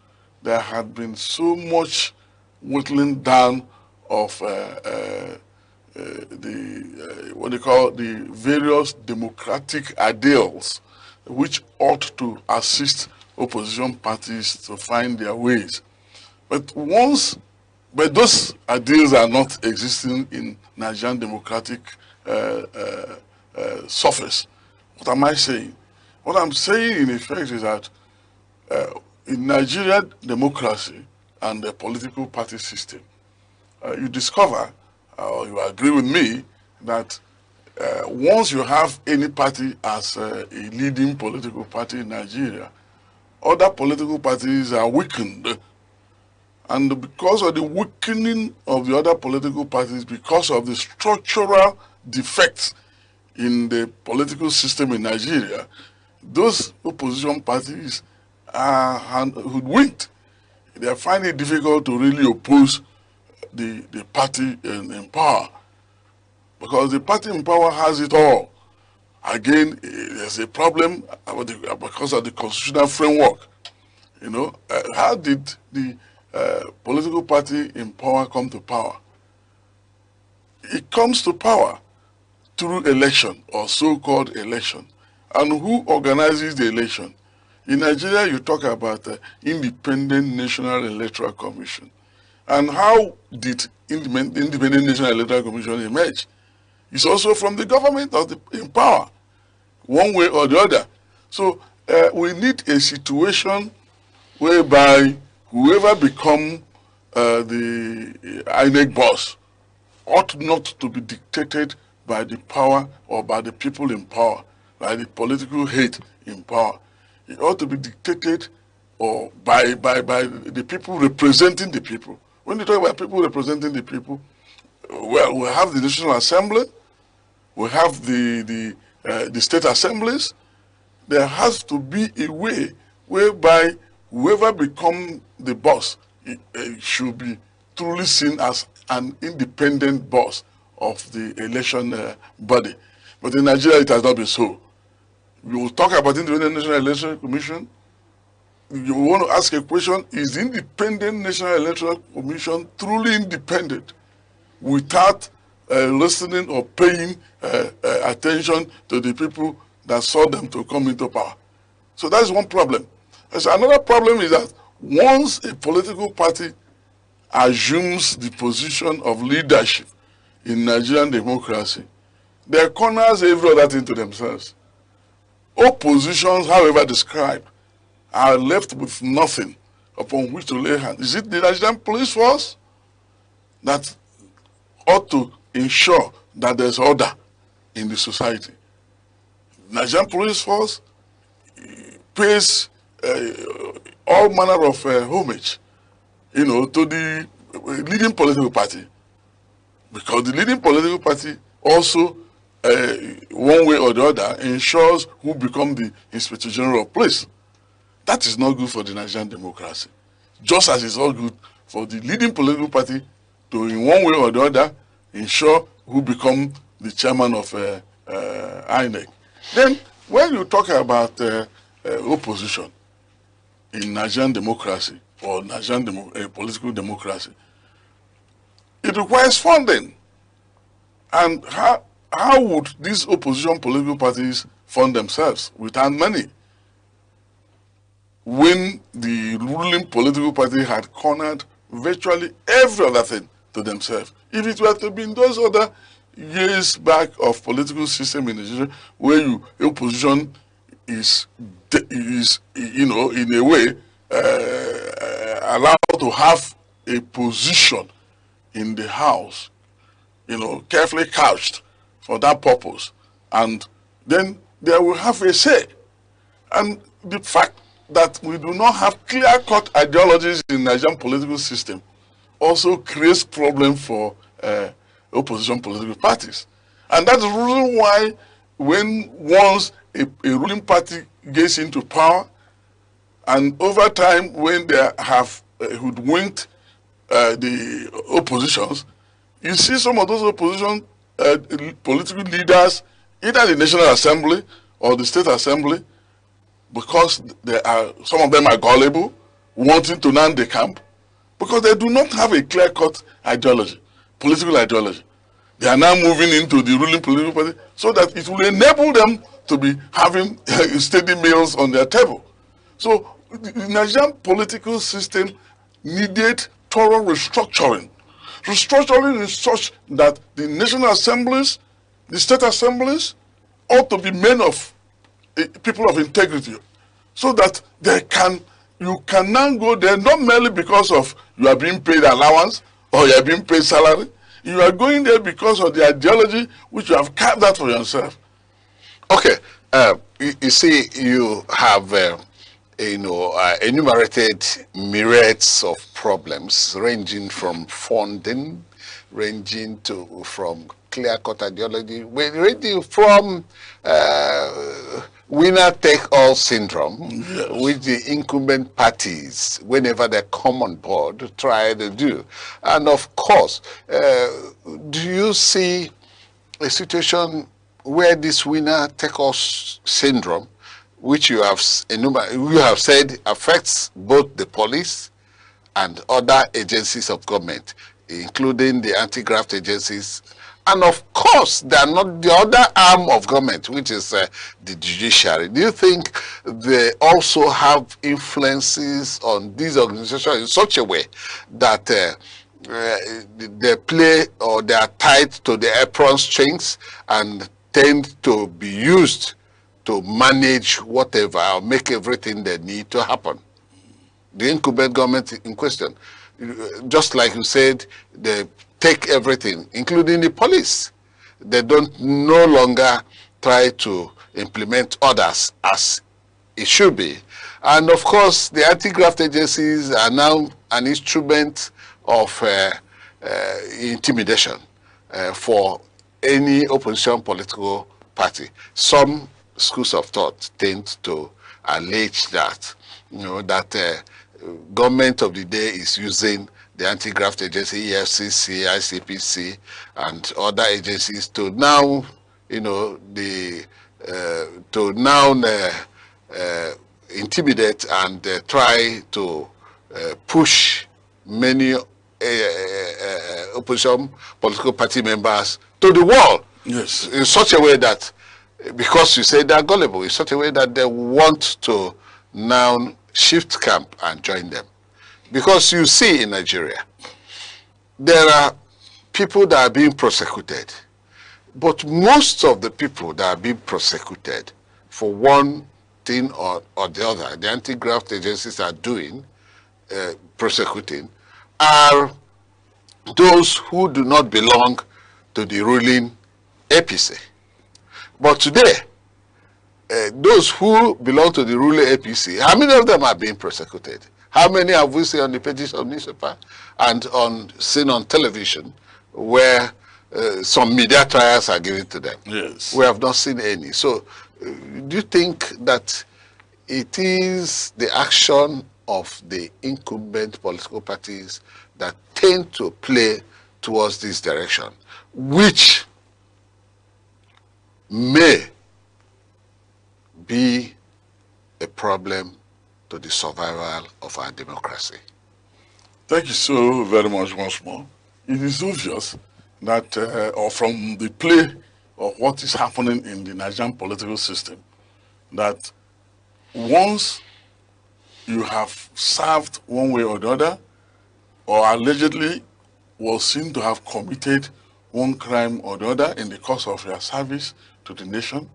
there had been so much whittling down of the various democratic ideals which ought to assist opposition parties to find their ways. But those ideals are not existing in Nigerian democratic surface. What am I saying? What I'm saying in effect is that in Nigerian democracy and the political party system, you discover, or you agree with me, that once you have any party as a leading political party in Nigeria, other political parties are weakened. And because of the weakening of the other political parties, because of the structural defects in the political system in Nigeria, those opposition parties are hoodwinked. They find it difficult to really oppose the party in power, because the party in power has it all. Again, there's a problem because of the constitutional framework. You know, how did the political party in power come to power? It comes to power through election, or so-called election. And who organizes the election? In Nigeria, you talk about the Independent National Electoral Commission. And how did Independent National Electoral Commission emerge? It's also from the government in power, one way or the other. So we need a situation whereby whoever become the INEC boss ought not to be dictated by the power or by the people in power, by the political hate in power. It ought to be dictated or by the people representing the people. When you talk about people representing the people, well, we have the National Assembly, we have the state assemblies. There has to be a way whereby whoever becomes the boss should be truly seen as an independent boss of the election body. But in Nigeria, it has not been so. We will talk about the Independent National Election Commission. You want to ask a question, is the Independent National Electoral Commission truly independent without listening or paying attention to the people that saw them to come into power? So that's one problem. So another problem is that once a political party assumes the position of leadership in Nigerian democracy, they corners every other thing to themselves. Oppositions, however described, are left with nothing upon which to lay hands. Is it the Nigerian police force that ought to ensure that there's order in the society? Nigerian police force pays all manner of homage, you know, to the leading political party, because the leading political party also, one way or the other, ensures who become the Inspector General of Police. That is not good for the Nigerian democracy. Just as it's not good for the leading political party to, in one way or the other, ensure who become the chairman of INEC. Then, when you talk about opposition in Nigerian democracy or Nigerian political democracy, it requires funding. And how would these opposition political parties fund themselves without money, when the ruling political party had cornered virtually every other thing to themselves? If it were to be in those other years back of political system in Nigeria, where opposition is, you know, in a way allowed to have a position in the house, you know, carefully couched for that purpose, and then they will have a say. And the fact that we do not have clear-cut ideologies in the Nigerian political system also creates problem for opposition political parties. And that's the reason why when once a ruling party gets into power, and over time when they have hoodwinked the oppositions, you see some of those opposition political leaders, either the National Assembly or the State Assembly, because some of them are gullible, wanting to land the camp, because they do not have a clear-cut ideology, political ideology. They are now moving into the ruling political party so that it will enable them to be having steady meals on their table. So the Nigerian political system needed thorough restructuring. Restructuring is such that the national assemblies, the state assemblies, ought to be men of people of integrity, so that you can now go there not merely because of you are being paid allowance or you are being paid salary. You are going there because of the ideology which you have carved out for yourself. Okay, you see, you have enumerated myriads of problems ranging from funding, ranging from clear-cut ideology, ranging from winner-take-all syndrome, yes, which the incumbent parties, whenever they come on board, try to do. And of course, do you see a situation where this winner-take-all syndrome, which you have said affects both the police and other agencies of government, including the anti-graft agencies, and of course, they are not the other arm of government, which is the judiciary. Do you think they also have influences on these organizations in such a way that they play, or they are tied to the apron strings and tend to be used to manage whatever or make everything they need to happen? The incumbent government in question, just like you said, they take everything, including the police. They don't no longer try to implement orders as it should be. And of course, the anti-graft agencies are now an instrument of intimidation for any opposition political party. Some schools of thought tend to allege that, that government of the day is using the anti-graft agency, EFCC, ICPC, and other agencies to now, intimidate and try to push many opposition political party members to the wall. Yes. In such a way that, because you say they are gullible, in such a way that they want to now shift camp and join them. Because you see in Nigeria, there are people that are being prosecuted, but most of the people that are being prosecuted for one thing or the other, the anti-graft agencies are doing, prosecuting, are those who do not belong to the ruling APC. But today, those who belong to the ruling APC, how many of them are being prosecuted? How many have we seen on the pages of newspaper and seen on television where some media trials are given to them? Yes. We have not seen any. So do you think that it is the action of the incumbent political parties that tend to play towards this direction, which may be a problem to the survival of our democracy? Thank you so very much once more. It is obvious that, or from the play of what is happening in the Nigerian political system, that once you have served one way or the other, or allegedly was seen to have committed one crime or the other in the course of your service to the nation,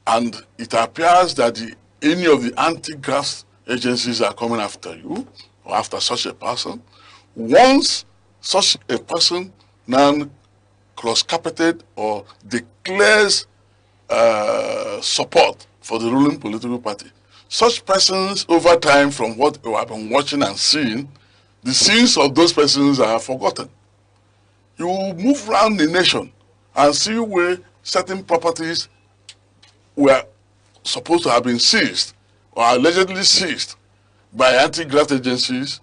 and it appears that any of the anti-graft agencies are coming after you or after such a person, once such a person now cross-carpeted or declares support for the ruling political party, such persons over time, from what we have been watching and seeing, the sins of those persons are forgotten. You move around the nation and see where certain properties were supposed to have been seized or allegedly seized by anti-graft agencies.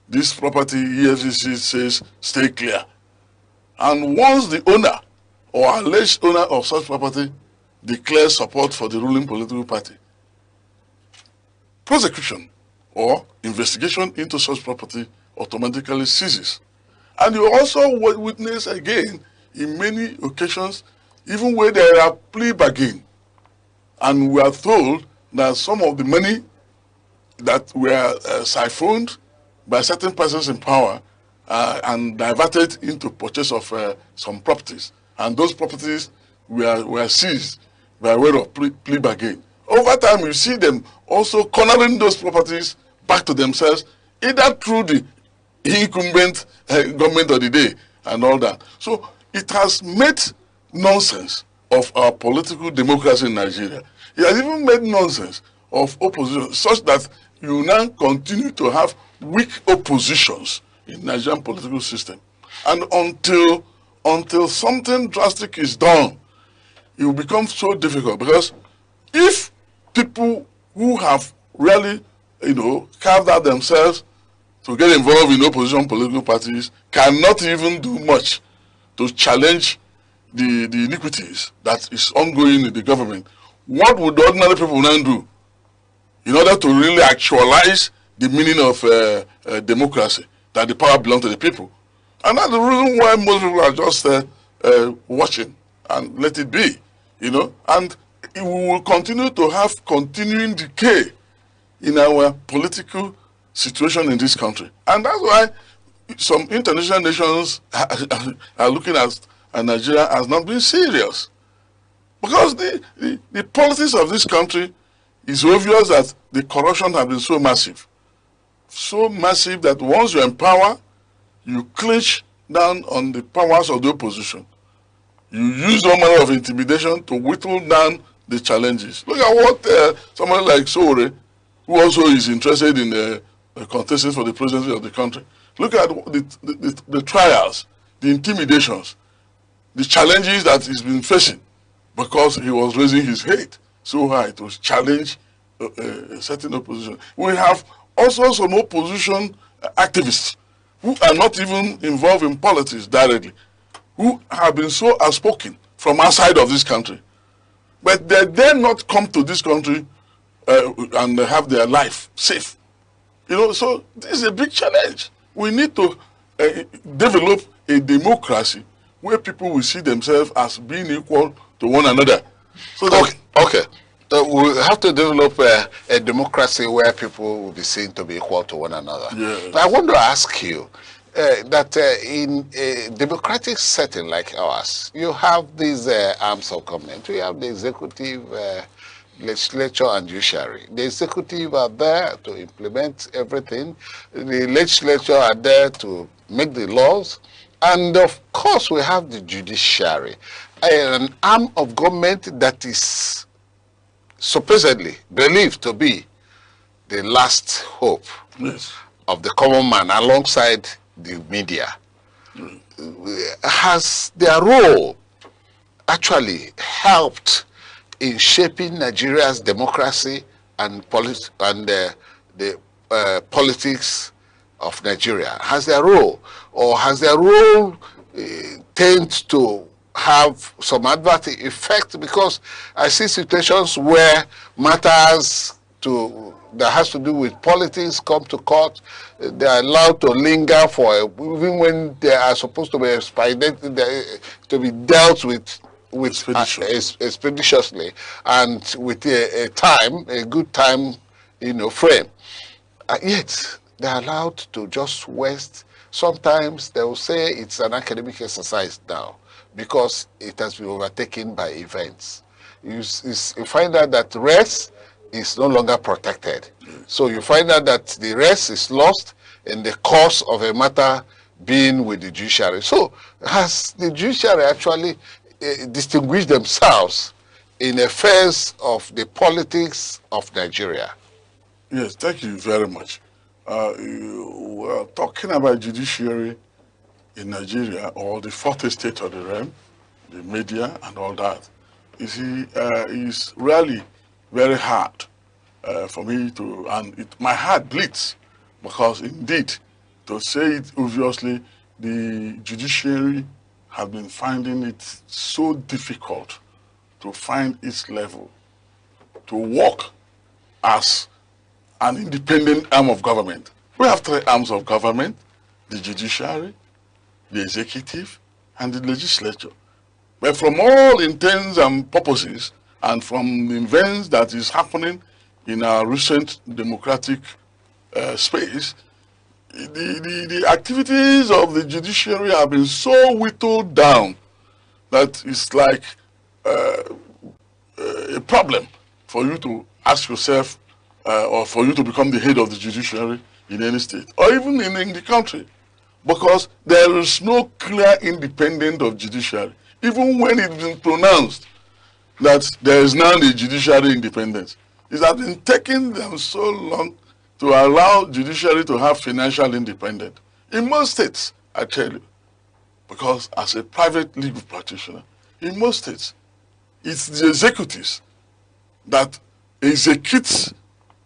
This property, EFCC says, stay clear. And once the owner or alleged owner of such property declares support for the ruling political party, prosecution or investigation into such property automatically ceases. And you also witness again in many occasions, even where there are plea bargain. And we are told that some of the money that were siphoned by certain persons in power and diverted into purchase of some properties. And those properties were seized by way of plea bargain. Over time, you see them also cornering those properties back to themselves, either through the incumbent government of the day and all that. So it has made nonsense of our political democracy in Nigeria. It has even made nonsense of opposition, such that you now continue to have weak oppositions in Nigerian political system. And until something drastic is done, it will become so difficult, because if people who have really, carved out themselves to get involved in opposition political parties cannot even do much to challenge the iniquities that is ongoing in the government, what would the ordinary people now do in order to really actualize the meaning of democracy, that the power belongs to the people? And that's the reason why most people are just watching and let it be, and we will continue to have continuing decay in our political situation in this country. And that's why some international nations are looking at Nigeria as not being serious. Because the politics of this country is obvious that the corruption has been so massive that once you're in power, you clinch down on the powers of the opposition. You use all manner of intimidation to whittle down the challenges. Look at what someone like Sowore, who also is interested in contesting for the presidency of the country. Look at the trials, the intimidations, the challenges that he's been facing, because he was raising his head so high to challenge a certain opposition. We have also some opposition activists who are not even involved in politics directly, who have been so outspoken from outside of this country. But they dare not come to this country and have their life safe. So this is a big challenge. We need to develop a democracy where people will see themselves as being equal to one another. So Okay. We have to develop a democracy where people will be seen to be equal to one another. Yeah. I want to ask you that in a democratic setting like ours, you have these arms of government. We have the executive, legislature, and judiciary. The executive are there to implement everything. The legislature are there to make the laws. And of course, we have the judiciary, an arm of government that is supposedly believed to be the last hope of the common man alongside the media. Has their role actually helped in shaping Nigeria's democracy and the politics of Nigeria? Has their role, or has their role tend to have some adverse effect? Because I see situations where matters that has to do with politics come to court. They are allowed to linger for even when they are supposed to be dealt with expeditiously and with a good time, frame. Yet they are allowed to just waste. Sometimes they will say it's an academic exercise now, because it has been overtaken by events. You find out that rest is no longer protected. So you find out that the rest is lost in the course of a matter being with the judiciary. So has the judiciary actually distinguished themselves in affairs of the politics of Nigeria? Yes, thank you very much. You were talking about judiciary in Nigeria, or the fourth estate of the realm, the media and all that. You see, it's really very hard for me to, and my heart bleeds, because indeed, to say it obviously, the judiciary has been finding it so difficult to find its level, to work as an independent arm of government. We have three arms of government: the judiciary, the executive, and the legislature. But from all intents and purposes, and from the events that is happening in our recent democratic space, the activities of the judiciary have been so whittled down that it's like a problem for you to ask yourself or for you to become the head of the judiciary in any state or even in the country, because there is no clear independence of judiciary. Even when it's been pronounced that there is now a judiciary independence, it has been taking them so long to allow judiciary to have financial independence. In most states, I tell you, because as a private legal practitioner, in most states, it's the executives that execute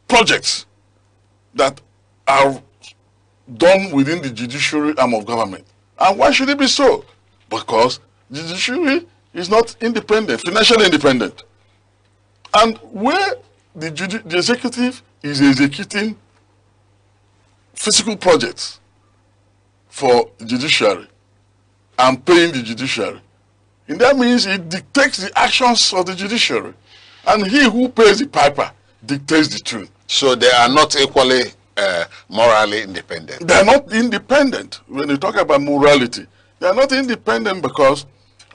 projects that are done within the judiciary arm of government. And why should it be so? Because the judiciary is not independent, financially independent. And where the executive is executing physical projects for the judiciary and paying the judiciary, and that means it dictates the actions of the judiciary. And he who pays the piper dictates the tune. So they are not equally morally independent. They are not independent. When you talk about morality, they are not independent because,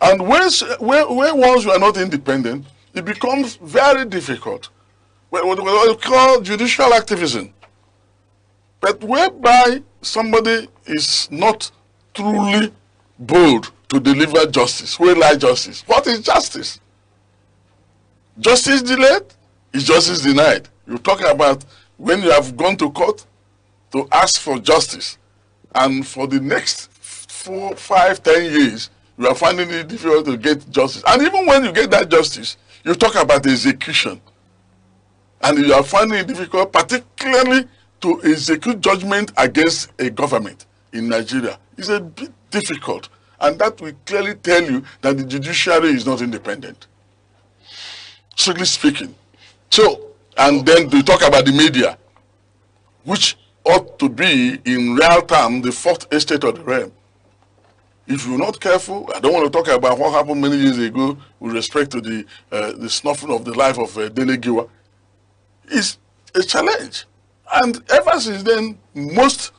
and where once you are not independent, it becomes very difficult. What we call judicial activism. But whereby somebody is not truly bold to deliver justice. Where lies justice? What is justice? Justice delayed is justice denied. You talk about when you have gone to court to ask for justice, and for the next 4, 5, 10 years, you are finding it difficult to get justice. And even when you get that justice, you talk about execution. And you are finding it difficult, particularly to execute judgment against a government in Nigeria. It's a bit difficult. And that will clearly tell you that the judiciary is not independent, strictly speaking. So, and then we talk about the media, which ought to be in real time the fourth estate of the realm. If you're not careful, I don't want to talk about what happened many years ago with respect to the snuffing of the life of ndlea. It's a challenge. And ever since then, most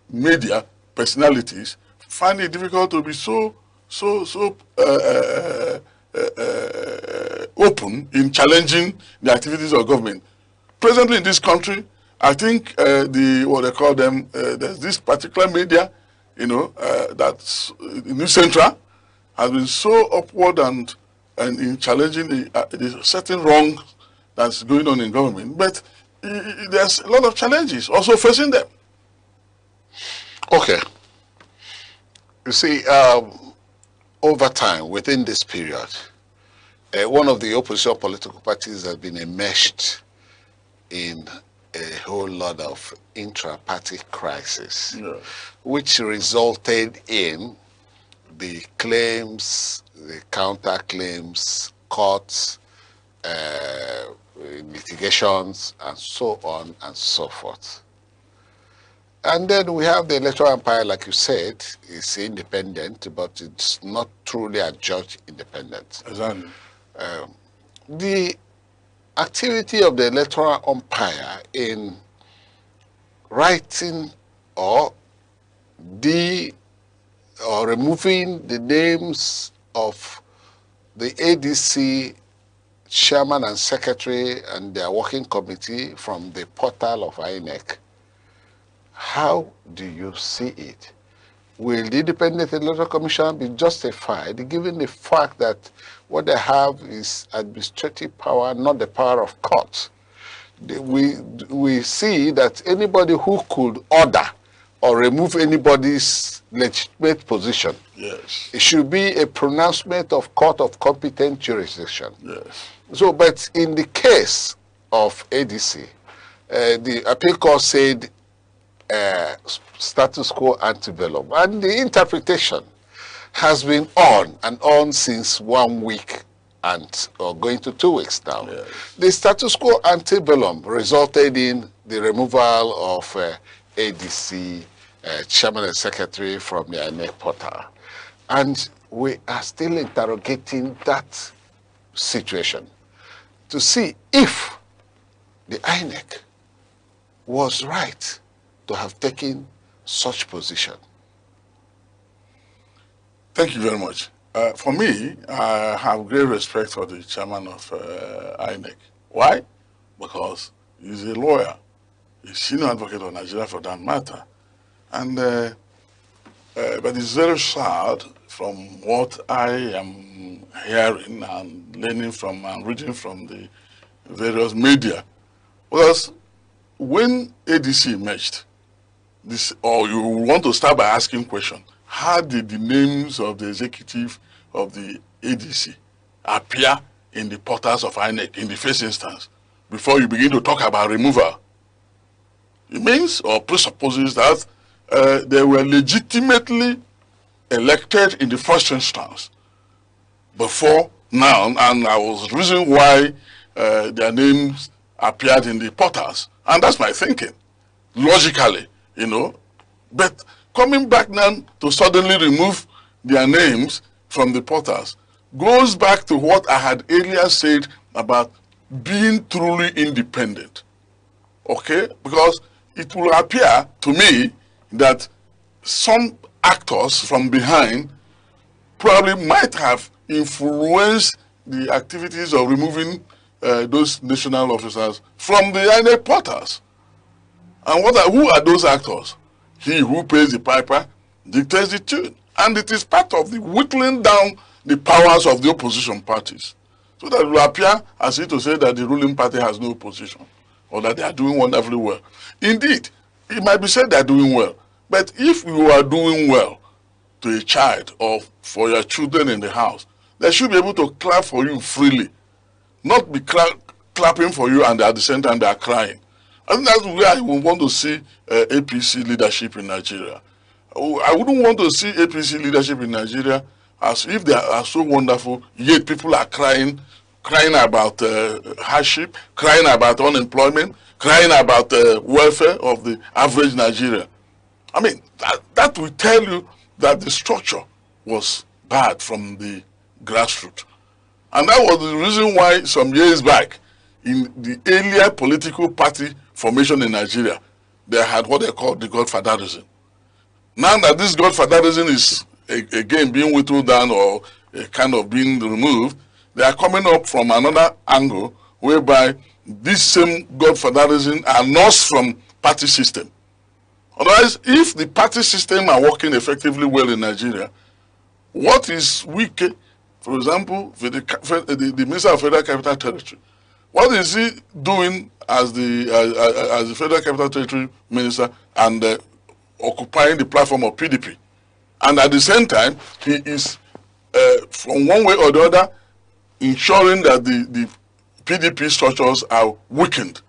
media personalities find it difficult to be so open in challenging the activities of government. Presently in this country, I think what they call them, there's this particular media, that's News Central, has been so upward and in challenging the certain wrong that's going on in government. But there's a lot of challenges also facing them. Okay. You see, over time, within this period, one of the opposition political parties has been enmeshed in a whole lot of intra-party crisis, which resulted in the claims, the counter-claims, courts, litigations, and so on and so forth. And then we have the electoral empire, like you said, is independent, but it's not truly adjudged independent. Exactly. The activity of the electoral umpire in writing or removing the names of the ADC chairman and secretary and their working committee from the portal of INEC, how do you see it? Will the Independent Electoral Commission be justified given the fact that what they have is administrative power, not the power of courts? We see that anybody who could order or remove anybody's legitimate position, yes, it should be a pronouncement of court of competent jurisdiction. Yes. So, but in the case of ADC, the appeal court said status quo antebellum, and the interpretation has been on and on since 1 week and going to 2 weeks now. Yes. The status quo antebellum resulted in the removal of ADC chairman and secretary from the INEC portal. And we are still interrogating that situation to see if the INEC was right to have taken such position. Thank you very much. For me, I have great respect for the chairman of INEC. Why? Because he's a lawyer, a senior advocate of Nigeria for that matter. And but it's very sad from what I am hearing and learning from and reading from the various media. Because when ADC emerged, this, or you want to start by asking question, how did the names of the executive of the ADC appear in the portals of INEC in the first instance before you begin to talk about removal? It means or presupposes that they were legitimately elected in the first instance before now, and I was reason why their names appeared in the portals. And that's my thinking, logically, you know. But coming back now to suddenly remove their names from the portals goes back to what I had earlier said about being truly independent. Okay? Because it will appear to me that some actors from behind probably might have influenced the activities of removing those national officers from the INEC portals. And who are those actors? He who pays the piper dictates the tune. And it is part of the whittling down the powers of the opposition parties. So that it will appear as if to say that the ruling party has no opposition, or that they are doing wonderfully well. Indeed, it might be said they are doing well. But if you are doing well to a child or for your children in the house, they should be able to clap for you freely. Not be clapping for you and at the same time they are crying. I think that's where I would want to see APC leadership in Nigeria. I wouldn't want to see APC leadership in Nigeria as if they are so wonderful, yet people are crying about hardship, crying about unemployment, crying about welfare of the average Nigerian. I mean, that will tell you that the structure was bad from the grassroots. And that was the reason why some years back, in the earlier political party formation in Nigeria, they had what they called the godfatherism. Now that this godfatherism is again being whittled down or kind of being removed, they are coming up from another angle whereby this same godfatherism are nursed from party system. Otherwise, if the party system are working effectively well in Nigeria, what is wike, for example, the Minister of Federal Capital Territory, what is he doing as the Federal Capital Territory Minister and occupying the platform of PDP? And at the same time, he is, from one way or the other, ensuring that the PDP structures are weakened,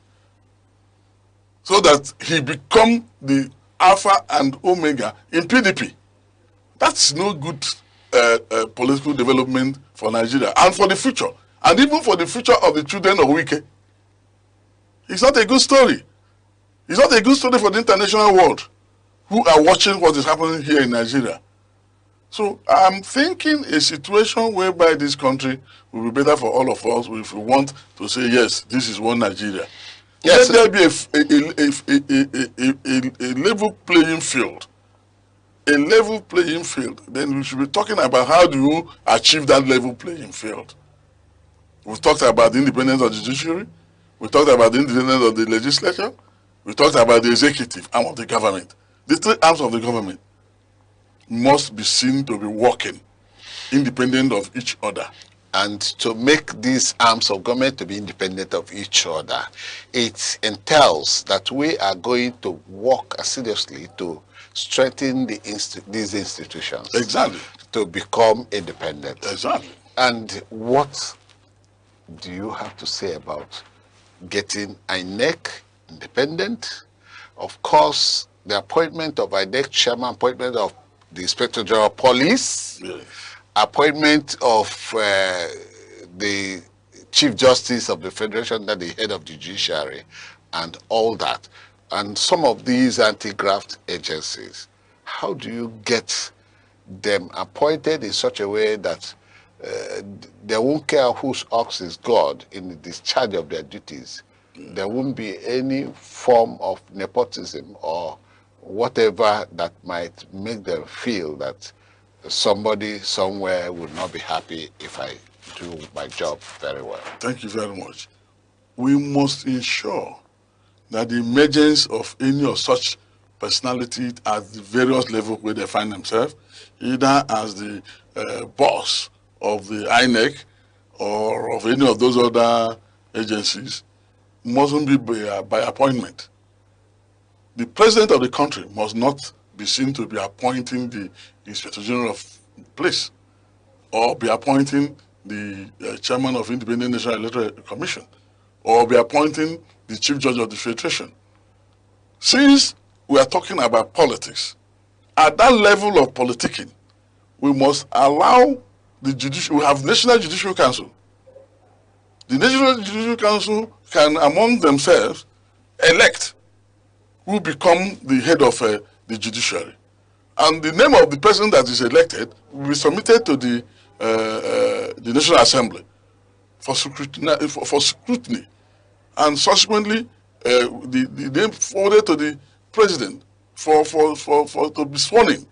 so that he become the alpha and omega in PDP. That's no good political development for Nigeria and for the future, and even for the future of the children of Wike. It's not a good story. It's not a good story for the international world who are watching what is happening here in Nigeria. So I'm thinking a situation whereby this country will be better for all of us if we want to say, yes, this is one Nigeria. Yes. Let there be a level playing field. A level playing field. Then we should be talking about how do you achieve that level playing field. We've talked about the independence of the judiciary. We talked about the independence of the legislature. We talked about the executive arm of the government. The three arms of the government must be seen to be working independent of each other. And to make these arms of government to be independent of each other, it entails that we are going to work assiduously to strengthen these institutions. Exactly. To become independent. Exactly. And what do you have to say about getting INEC independent? Of course, the appointment of INEC chairman, appointment of the Inspector General of Police, yes, appointment of the Chief Justice of the Federation, that the head of the judiciary, and all that. And some of these anti-graft agencies, how do you get them appointed in such a way that they won't care whose ox is God in the discharge of their duties? There won't be any form of nepotism or whatever that might make them feel that somebody somewhere would not be happy if I do my job very well. Thank you very much. We must ensure that the emergence of any of such personality at the various levels where they find themselves, either as the boss of the INEC or of any of those other agencies, mustn't be by appointment. The president of the country must not be seen to be appointing the Inspector General of Police or be appointing the chairman of Independent National Electoral Commission or be appointing the Chief Judge of the Federation. Since we are talking about politics, at that level of politicking, we must allow the judicial, we have National Judicial Council. The National Judicial Council can, among themselves, elect who become the head of the judiciary. And the name of the person that is elected will be submitted to the National Assembly for scrutiny. And subsequently, the name forwarded to the president for to be sworn in.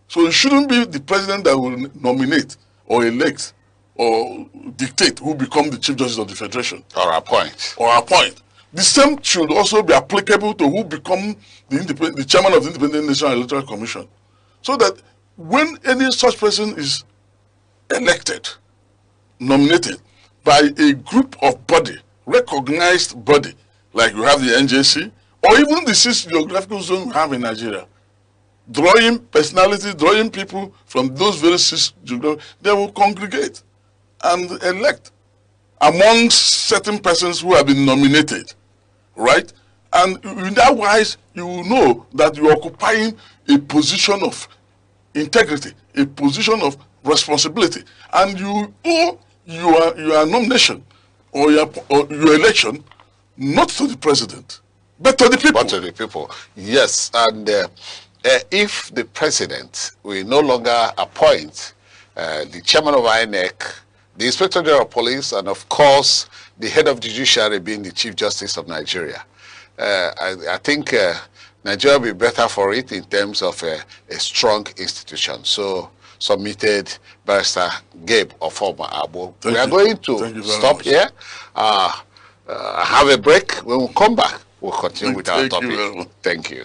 So it shouldn't be the president that will nominate or elect or dictate who become the Chief Justice of the Federation. Or appoint. Or appoint. The same should also be applicable to who become the chairman of the Independent National Electoral Commission. So that when any such person is elected, nominated by a group of body, recognized body, like you have the NJC, or even the 6 geographical zones we have in Nigeria, drawing personalities, drawing people from those very 6 geographical, they will congregate and elect among certain persons who have been nominated, right? And in that wise, you will know that you are occupying a position of integrity, a position of responsibility, and you owe your nomination or your election not to the president, but to the people. But to the people, yes. And if the president will no longer appoint the chairman of INEC, the Inspector General of Police, and of course the head of judiciary being the Chief Justice of Nigeria, I think Nigeria will be better for it in terms of a strong institution. So submitted Barrister Gabe Ofoma Abo. We are going to stop here, have a break. When we come back, we'll continue with our topic. Thank you.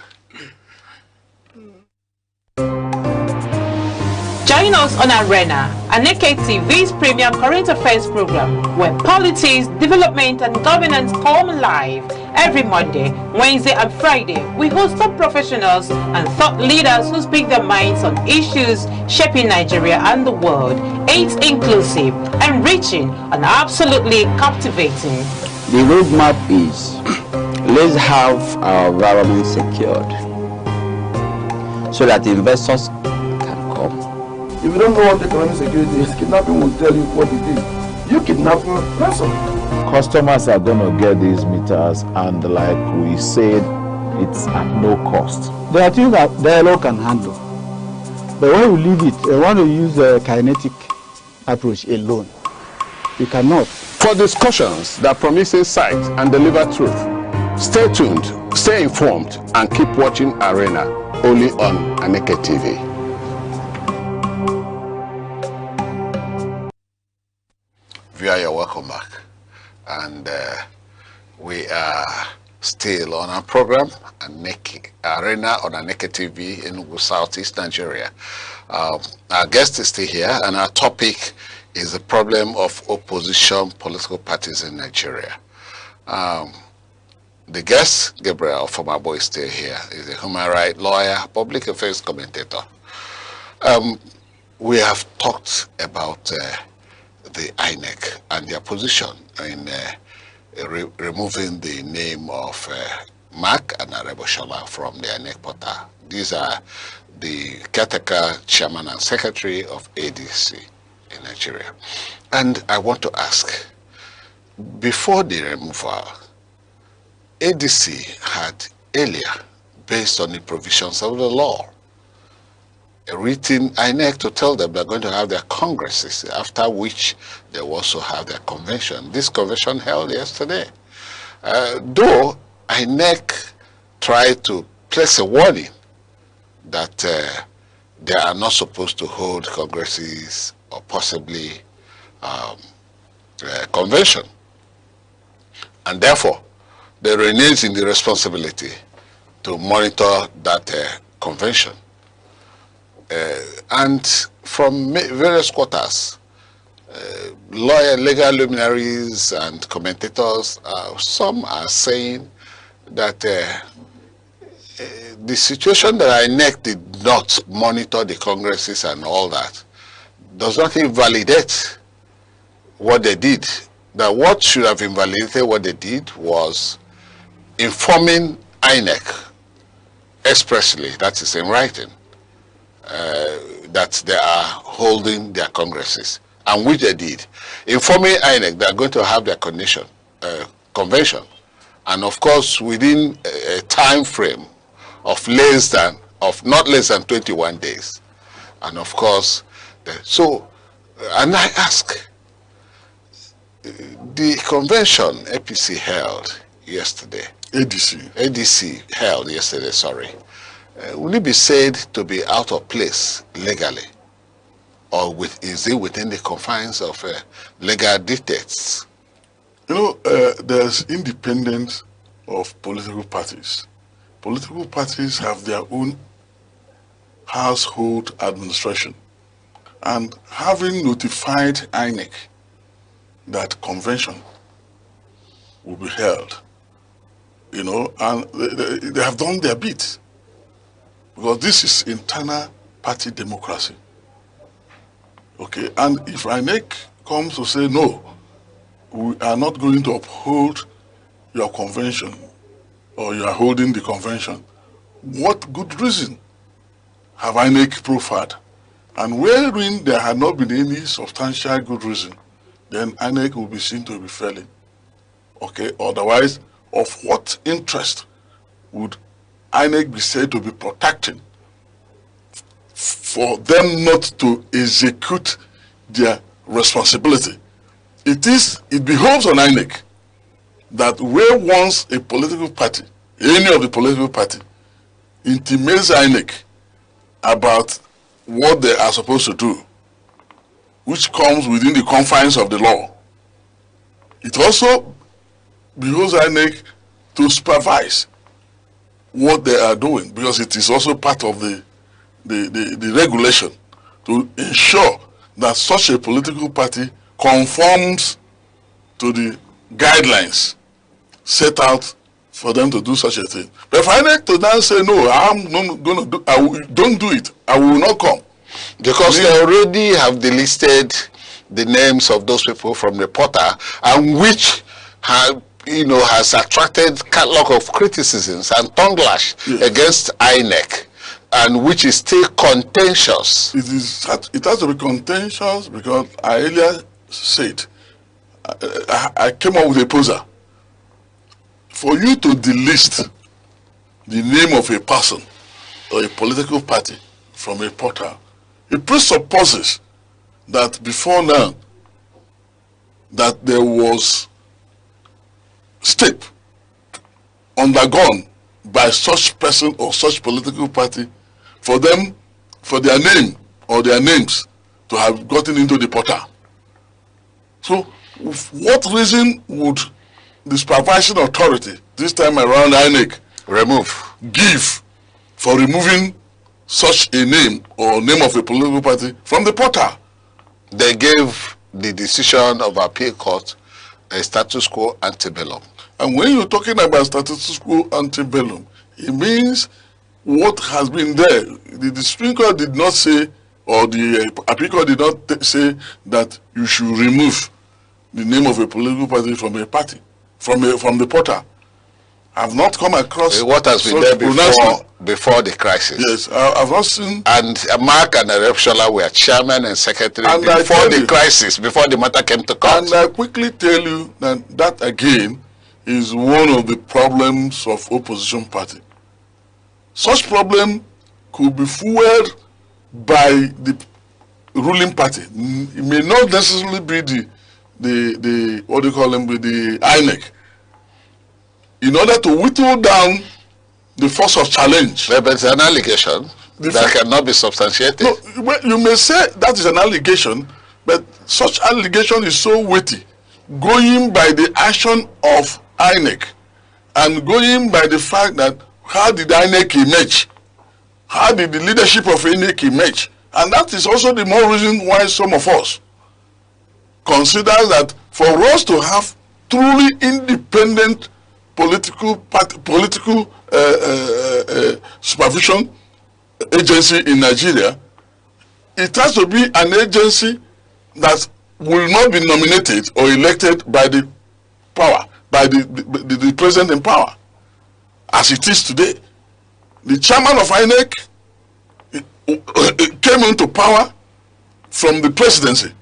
Join us on Arena, Aneke TV's premium current affairs program, where politics, development and governance come alive. Every Monday, Wednesday and Friday, we host top professionals and thought leaders who speak their minds on issues shaping Nigeria and the world. It's inclusive, enriching and absolutely captivating. The roadmap is, let's have our environment secured so that investors can come. If you don't know what economic security is, kidnapping will tell you what it is. You kidnapping a person. Customers are going to get these meters, and like we said, it's at no cost. There are things that dialogue can handle. But when you leave it, you want to use a kinetic approach alone. You cannot. For discussions that promise insight and deliver truth, stay tuned, stay informed, and keep watching Arena, only on Aneke TV. You're welcome back, and we are still on our program, Aneke Arena on Aneke TV in Enugu, Southeast Nigeria. Our guest is still here, and our topic is the problem of opposition political parties in Nigeria. The guest, Gabriel from our boy, is still here. He's a human rights lawyer, public affairs commentator. We have talked about the INEC and their position in removing the name of Mark and Areboshala from the INEC portal. These are the caretaker chairman and secretary of ADC in Nigeria. And I want to ask, before the removal, ADC had earlier based on the provisions of the law. A written INEC to tell them they're going to have their congresses, after which they will also have their convention. This convention held yesterday. Though INEC tried to place a warning that they are not supposed to hold congresses or possibly convention. And therefore, they renege in the responsibility to monitor that convention. And from various quarters, legal luminaries and commentators, some are saying that the situation that INEC did not monitor the congresses and all that does not invalidate what they did. That what should have invalidated what they did was informing INEC expressly, that is in writing, that they are holding their congresses, and which they did. Informing INEC they are going to have their convention, and of course within a time frame of not less than 21 days. And of course, and I ask, the convention APC held yesterday, ADC held yesterday, sorry, will it be said to be out of place legally, or is it within the confines of legal dictates? You know, there's independence of political parties. Political parties have their own household administration, and having notified INEC that convention will be held, you know, and they have done their bit, because this is internal party democracy. Okay, and if INEC comes to say, no, we are not going to uphold your convention, or you are holding the convention, what good reason have INEC proffered? And wherein there had not been any substantial good reason, then INEC will be seen to be failing. Okay, otherwise, of what interest would INEC be said to be protecting for them not to execute their responsibility? It behoves on INEC that where once a political party, any of the political party, intimates INEC about what they are supposed to do, which comes within the confines of the law, it also behoves INEC to supervise what they are doing, because it is also part of the regulation to ensure that such a political party conforms to the guidelines set out for them to do such a thing. But if INEC to now say, no, I'm not going to do, don't do it, I will not come. Because they already have delisted the names of those people from the portal, and which have, has attracted catalog of criticisms and tongue lash against INEC, and which is still contentious. It has to be contentious because I earlier said, I came up with a poser. For you to delist the name of a person or a political party from a portal, it presupposes that before now, that there was step undergone by such person or such political party for their name or their names to have gotten into the portal. So, what reason would the supervision authority, this time around INEC, give for removing such a name or name of a political party from the portal? They gave the decision of appeal court a status quo antebellum. And when you're talking about status quo antebellum, it means what has been there. The Supreme Court did not say, or the appeal court did not say that you should remove the name of a political party from a party, from the portal. I've not come across what has been there before the crisis. Yes, I've not seen. And Mark and Arepshola were chairman and secretary before the crisis, before the matter came to court. And I quickly tell you that again is one of the problems of opposition party. Such problem could be fueled by the ruling party. It may not necessarily be the what do you call them, the INEC. In order to whittle down the force of challenge. But it's an allegation that cannot be substantiated. No, you may say that is an allegation, but such allegation is so weighty, going by the action of INEC and going by the fact that how did INEC emerge? How did the leadership of INEC emerge? And that is also the more reason why some of us consider that for us to have truly independent political supervision agency in Nigeria, it has to be an agency that will not be nominated or elected by the power, by the president in power, as it is today. The chairman of INEC came into power from the presidency.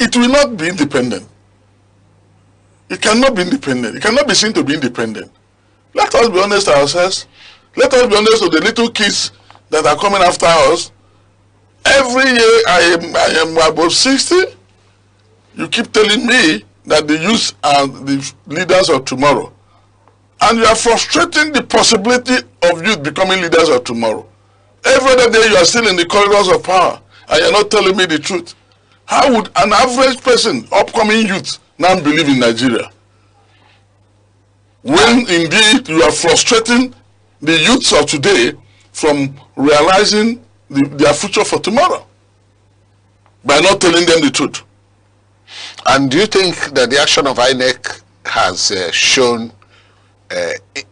It will not be independent. It cannot be independent. It cannot be seen to be independent. Let us be honest to ourselves. Let us be honest to the little kids that are coming after us. Every year I am above 60. You keep telling me that the youth are the leaders of tomorrow. And you are frustrating the possibility of youth becoming leaders of tomorrow. Every other day you are still in the corridors of power and you are not telling me the truth. How would an average person, upcoming youth, now believe in Nigeria? When indeed you are frustrating the youths of today from realizing their future for tomorrow by not telling them the truth. And do you think that the action of INEC has shown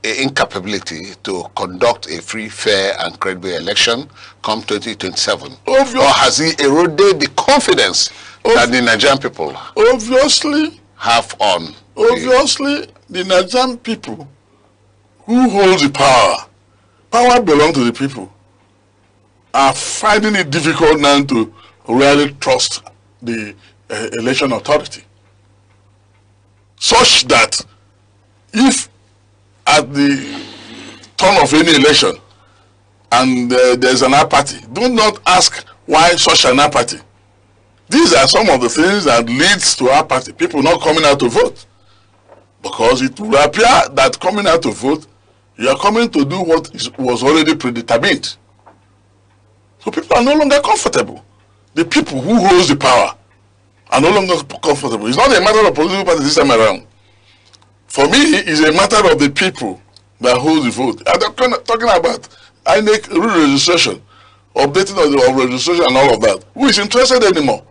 incapability to conduct a free, fair and credible election come 2027? Or has it eroded the confidence that the Nigerian people have on? Obviously, the Nigerian people who hold the power belongs to the people, are finding it difficult now to really trust the election authority. Such that if at the turn of any election and there's an apathy, do not ask why such an apathy. These are some of the things that leads to apathy, people not coming out to vote. Because it will appear that coming out to vote, you are coming to do what was already predetermined. So people are no longer comfortable. The people who hold the power are no longer comfortable. It's not a matter of political party this time around. For me, it's a matter of the people that hold the vote. I'm talking about INEC re-registration, updating of registration and all of that. Who is interested anymore?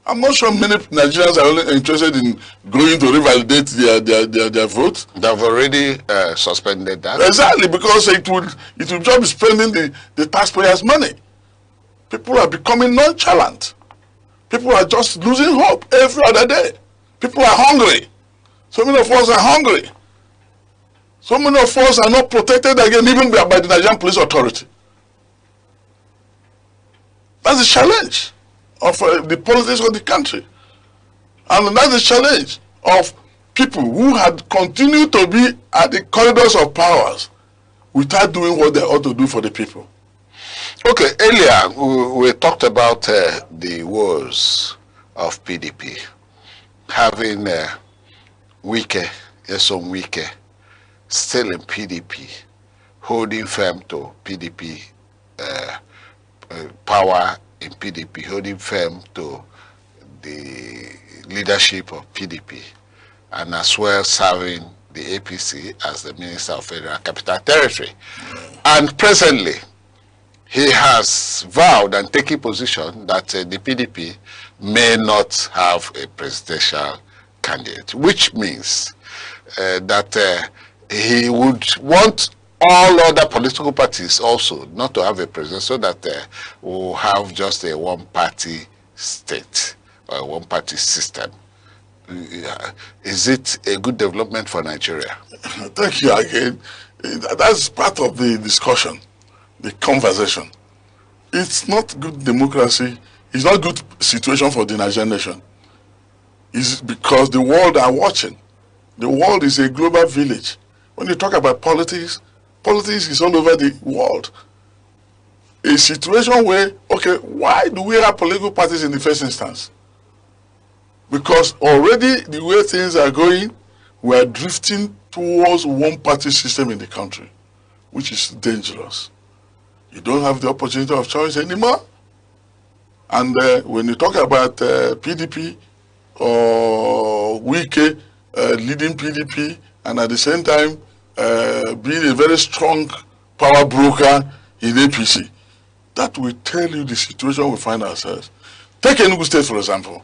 I'm not sure many Nigerians are only interested in going to revalidate their vote. They've already suspended that. Exactly, because it will just be spending the taxpayers' money. People are becoming nonchalant. People are just losing hope every other day. People are hungry. So many of us are hungry. So many of us are not protected again, even by the Nigerian police authority. That's the challenge of the politics of the country. And that's the challenge of people who had continued to be at the corridors of powers without doing what they ought to do for the people. Okay, earlier we talked about the woes of PDP. Having Wike, Wike, still in PDP, holding firm to PDP power in PDP, holding firm to the leadership of PDP, and as well serving the APC as the Minister of Federal Capital Territory. And presently, he has vowed and taken position that the PDP may not have a presidential candidate, which means that he would want all other political parties also not to have a president, so that we'll have just a one-party state or a one-party system. Is it a good development for Nigeria? Thank you again. That's part of the discussion, the conversation. It's not good democracy. It's not good situation for the Nigerian nation. It's because the world are watching. The world is a global village. When you talk about politics, politics is all over the world. A situation where, okay, why do we have political parties in the first instance? Because already the way things are going, we are drifting towards one-party system in the country, which is dangerous. You don't have the opportunity of choice anymore. And when you talk about PDP or wike leading PDP, and at the same time being a very strong power broker in APC, that will tell you the situation we find ourselves. Take Enugu State, for example.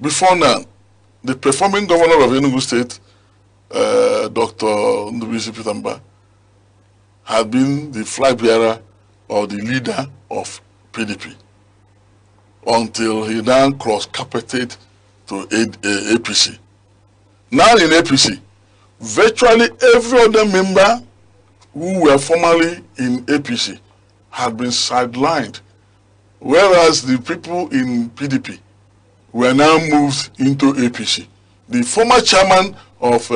Before now, the performing governor of Enugu State, Dr. Petermbah, had been the flag bearer or the leader of PDP until he now cross-carpeted to APC. Now in APC, virtually every other member who were formerly in APC had been sidelined, whereas the people in PDP were now moved into APC. The former chairman of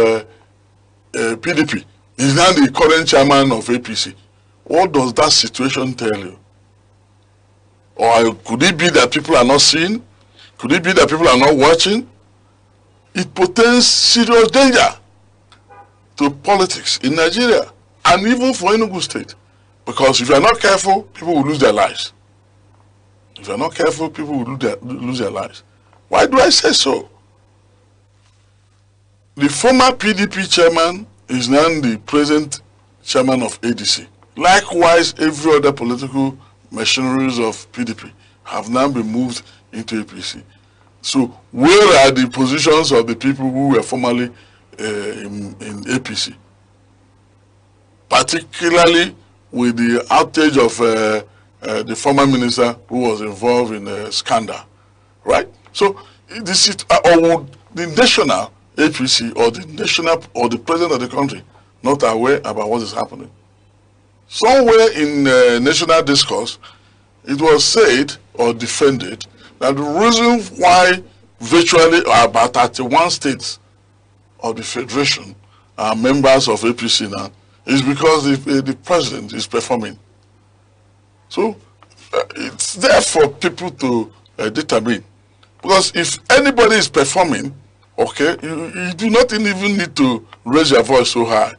PDP is now the current chairman of APC. What does that situation tell you? Or could it be that people are not seeing? Could it be that people are not watching? It portends serious danger to politics in Nigeria and even for Enugu State. Because if you are not careful, people will lose their lives. If you are not careful, people will lose their lives. Why do I say so? The former PDP chairman is now the present chairman of ADC. Likewise, every other political machineries of PDP have now been moved into APC. So where are the positions of the people who were formerly in APC? Particularly with the outage of the former minister who was involved in a scandal, right? So this is, or would the national APC or the national or the president of the country not aware about what is happening? Somewhere in national discourse, it was said or defended that the reason why virtually about 31 states of the Federation are members of APC now is because the president is performing. So it's there for people to determine. Because if anybody is performing, okay, you do not even need to raise your voice so high.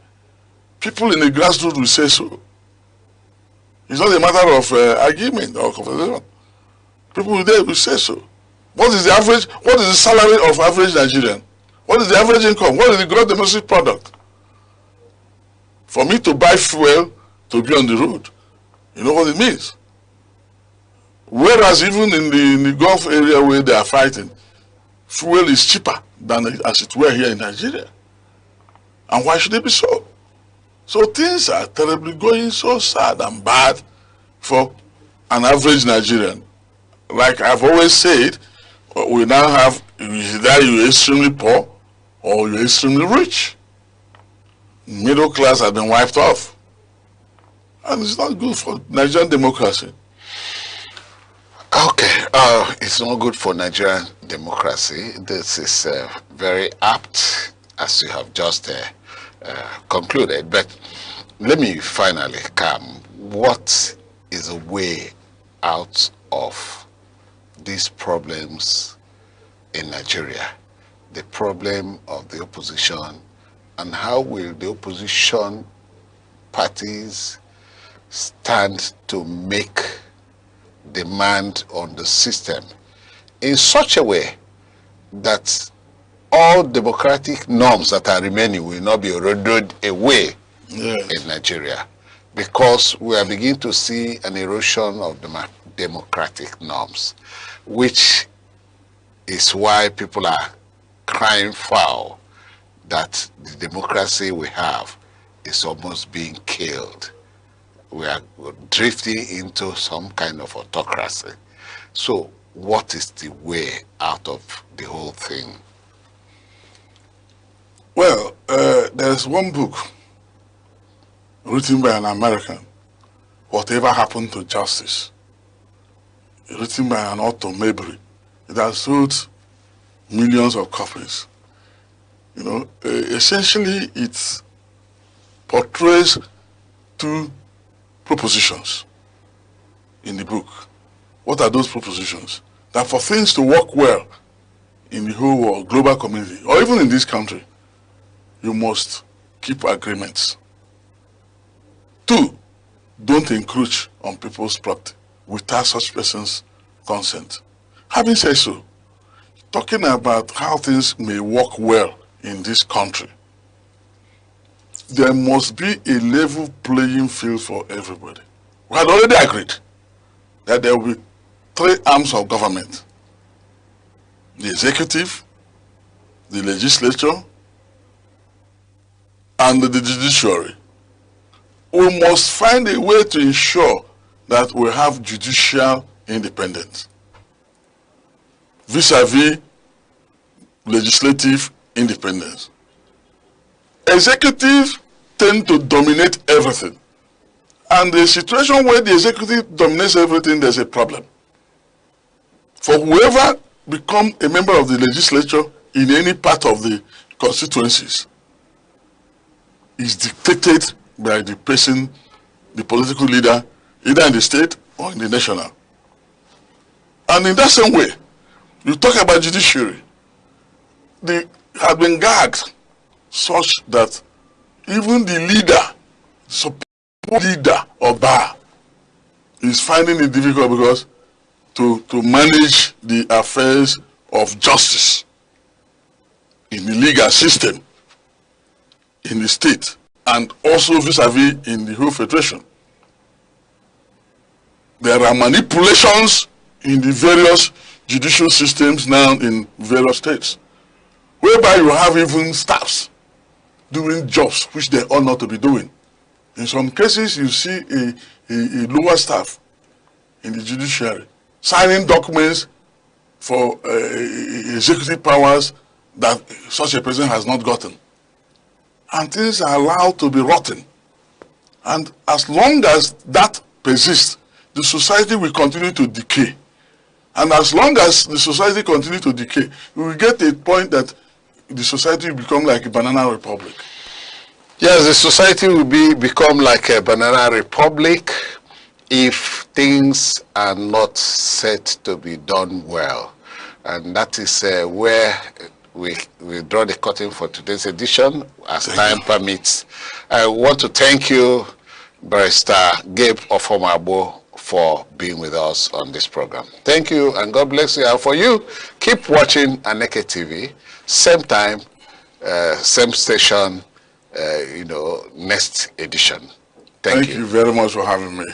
People in the grassroots will say so. It's not a matter of argument or conversation. People there will say so. What is the average? What is the salary of average Nigerian? What is the average income? What is the gross domestic product? For me to buy fuel to be on the road, you know what it means. Whereas even in the Gulf area where they are fighting, fuel is cheaper than as it were here in Nigeria. And why should it be so? So things are terribly going so sad and bad for an average Nigerian. Like I've always said, we now have either you're extremely poor or you're extremely rich. Middle class has been wiped off. And it's not good for Nigerian democracy. Okay, it's not good for Nigerian democracy. This is very apt, as you have just concluded. But let me finally come. What is a way out of these problems in Nigeria? The problem of the opposition, and how will the opposition parties stand to make demand on the system in such a way that all democratic norms that are remaining will not be eroded away in Nigeria, because we are beginning to see an erosion of the democratic norms, which is why people are crying foul that the democracy we have is almost being killed. We are drifting into some kind of autocracy. So what is the way out of the whole thing? Well, there's one book written by an American, Whatever Happened to Justice, written by an author, Mayberry. It has sold millions of copies. essentially it portrays two propositions in the book. What are those propositions? That for things to work well in the whole world, global community, or even in this country, you must keep agreements. 2, don't encroach on people's property without such persons' consent. Having said so, talking about how things may work well in this country, there must be a level playing field for everybody. We had already agreed that there will be 3 arms of government: the executive, the legislature, and the judiciary. We must find a way to ensure that we have judicial independence vis-a-vis legislative independence. Executives tend to dominate everything. And the situation where the executive dominates everything, there's a problem. For whoever become a member of the legislature in any part of the constituencies is dictated by the person, the political leader, either in the state or in the national. And in that same way, you talk about judiciary. They have been gagged such that even the leader, support leader or bar, is finding it difficult because to manage the affairs of justice in the legal system in the state and also vis-a-vis in the whole federation. There are manipulations in the various judicial systems now in various states, whereby you have even staffs doing jobs which they ought not to be doing. In some cases, you see a lower staff in the judiciary signing documents for executive powers that such a person has not gotten. And things are allowed to be rotten. And as long as that persists, the society will continue to decay. And as long as the society continues to decay, we will get to a point that the society will become like a banana republic. Yes, the society will become like a banana republic if things are not set to be done well. And that is where we draw the curtain for today's edition, as time permits. I want to thank you, Barrister Gabe Ofomabo, for being with us on this program. Thank you, and God bless you. And for you, keep watching Aneke TV, same time, same station, next edition. Thank you. Thank you very much for having me.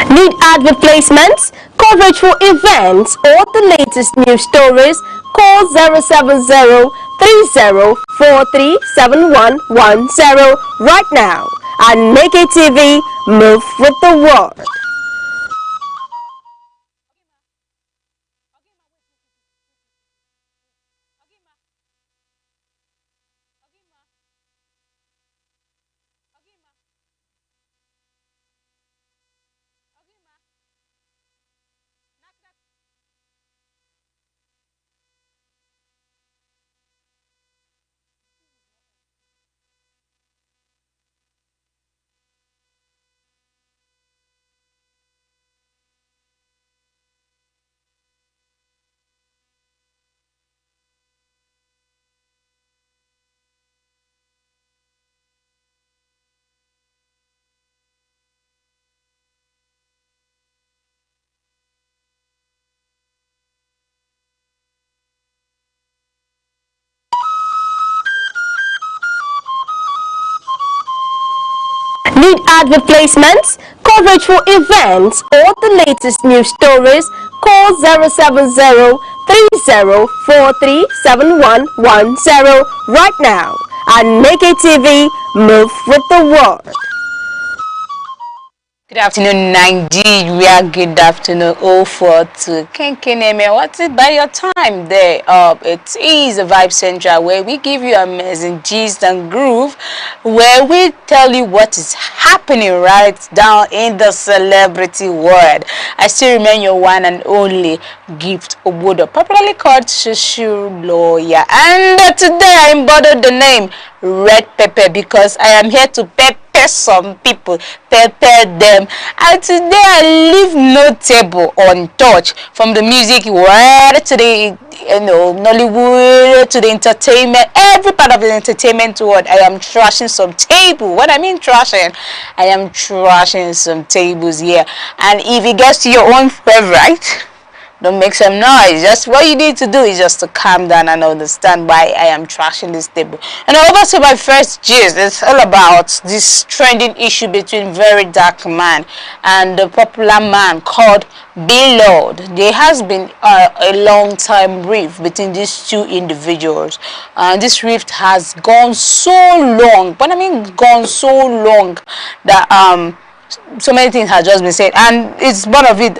Need ad replacements, coverage for events, or the latest news stories? Call 070-3043-7110 right now. Aneke TV, move with the world. Need ad replacements, coverage for events, or the latest news stories? Call 070-3043-7110 right now. Aneke TV, move with the world. Good afternoon, Nigeria. Good afternoon, all for to Kenkeneme. What's it by your time there? It is a Vibe Central where we give you amazing gist and groove, where we tell you what is happening right down in the celebrity world. I still remain your one and only Gift Obodo, popularly called Social Lawyer. And today I embodied the name Red Pepper because I am here to pepper some people, pepper them, and today I leave no table untouched. From the music world to the Nollywood to the entertainment, every part of the entertainment world, I am trashing some table. What I mean trashing, I am trashing some tables here. And if it gets to your own favorite, don't make some noise. Just what you need to do is just to calm down and understand why I am trashing this table. And over to my first gist. It's all about this trending issue between Very Dark Man and the popular man called B-Lord. There has been a long time rift between these two individuals. This rift has gone so long, but I mean gone so long that so many things have just been said. And it's one of it,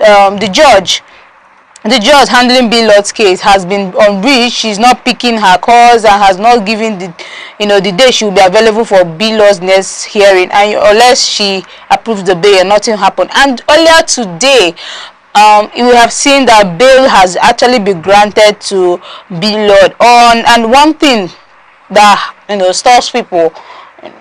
the judge handling B-Lord's case has been unreached. She's not picking her cause and has not given the day she will be available for B-Lord's next hearing. And unless she approves the bail, nothing happened. And earlier today, we have seen that bail has actually been granted to B-Lord. And one thing that stops people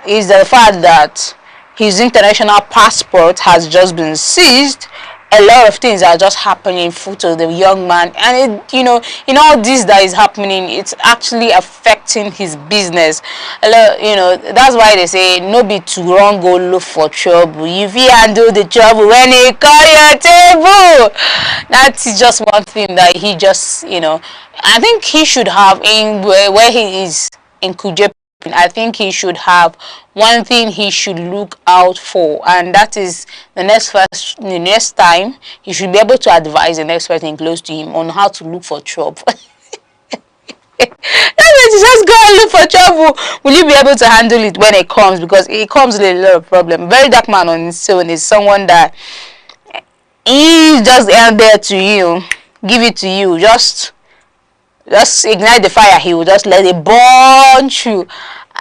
is the fact that his international passport has just been seized. A lot of things are just happening to the young man, and in all this that is happening, it's actually affecting his business. A lot, that's why they say no be to run go look for trouble. If you handle the trouble when he call your table, that's just one thing that he just I think he should have in where he is in Kuje. I think he should have one thing he should look out for, and that is the next time he should be able to advise the next person close to him on how to look for trouble. Just go and look for trouble. Will you be able to handle it when it comes? Because it comes with a lot of problem. Very Dark Man on his own is someone that he's just out there to you, give it to you, just ignite the fire. He will just let it burn through.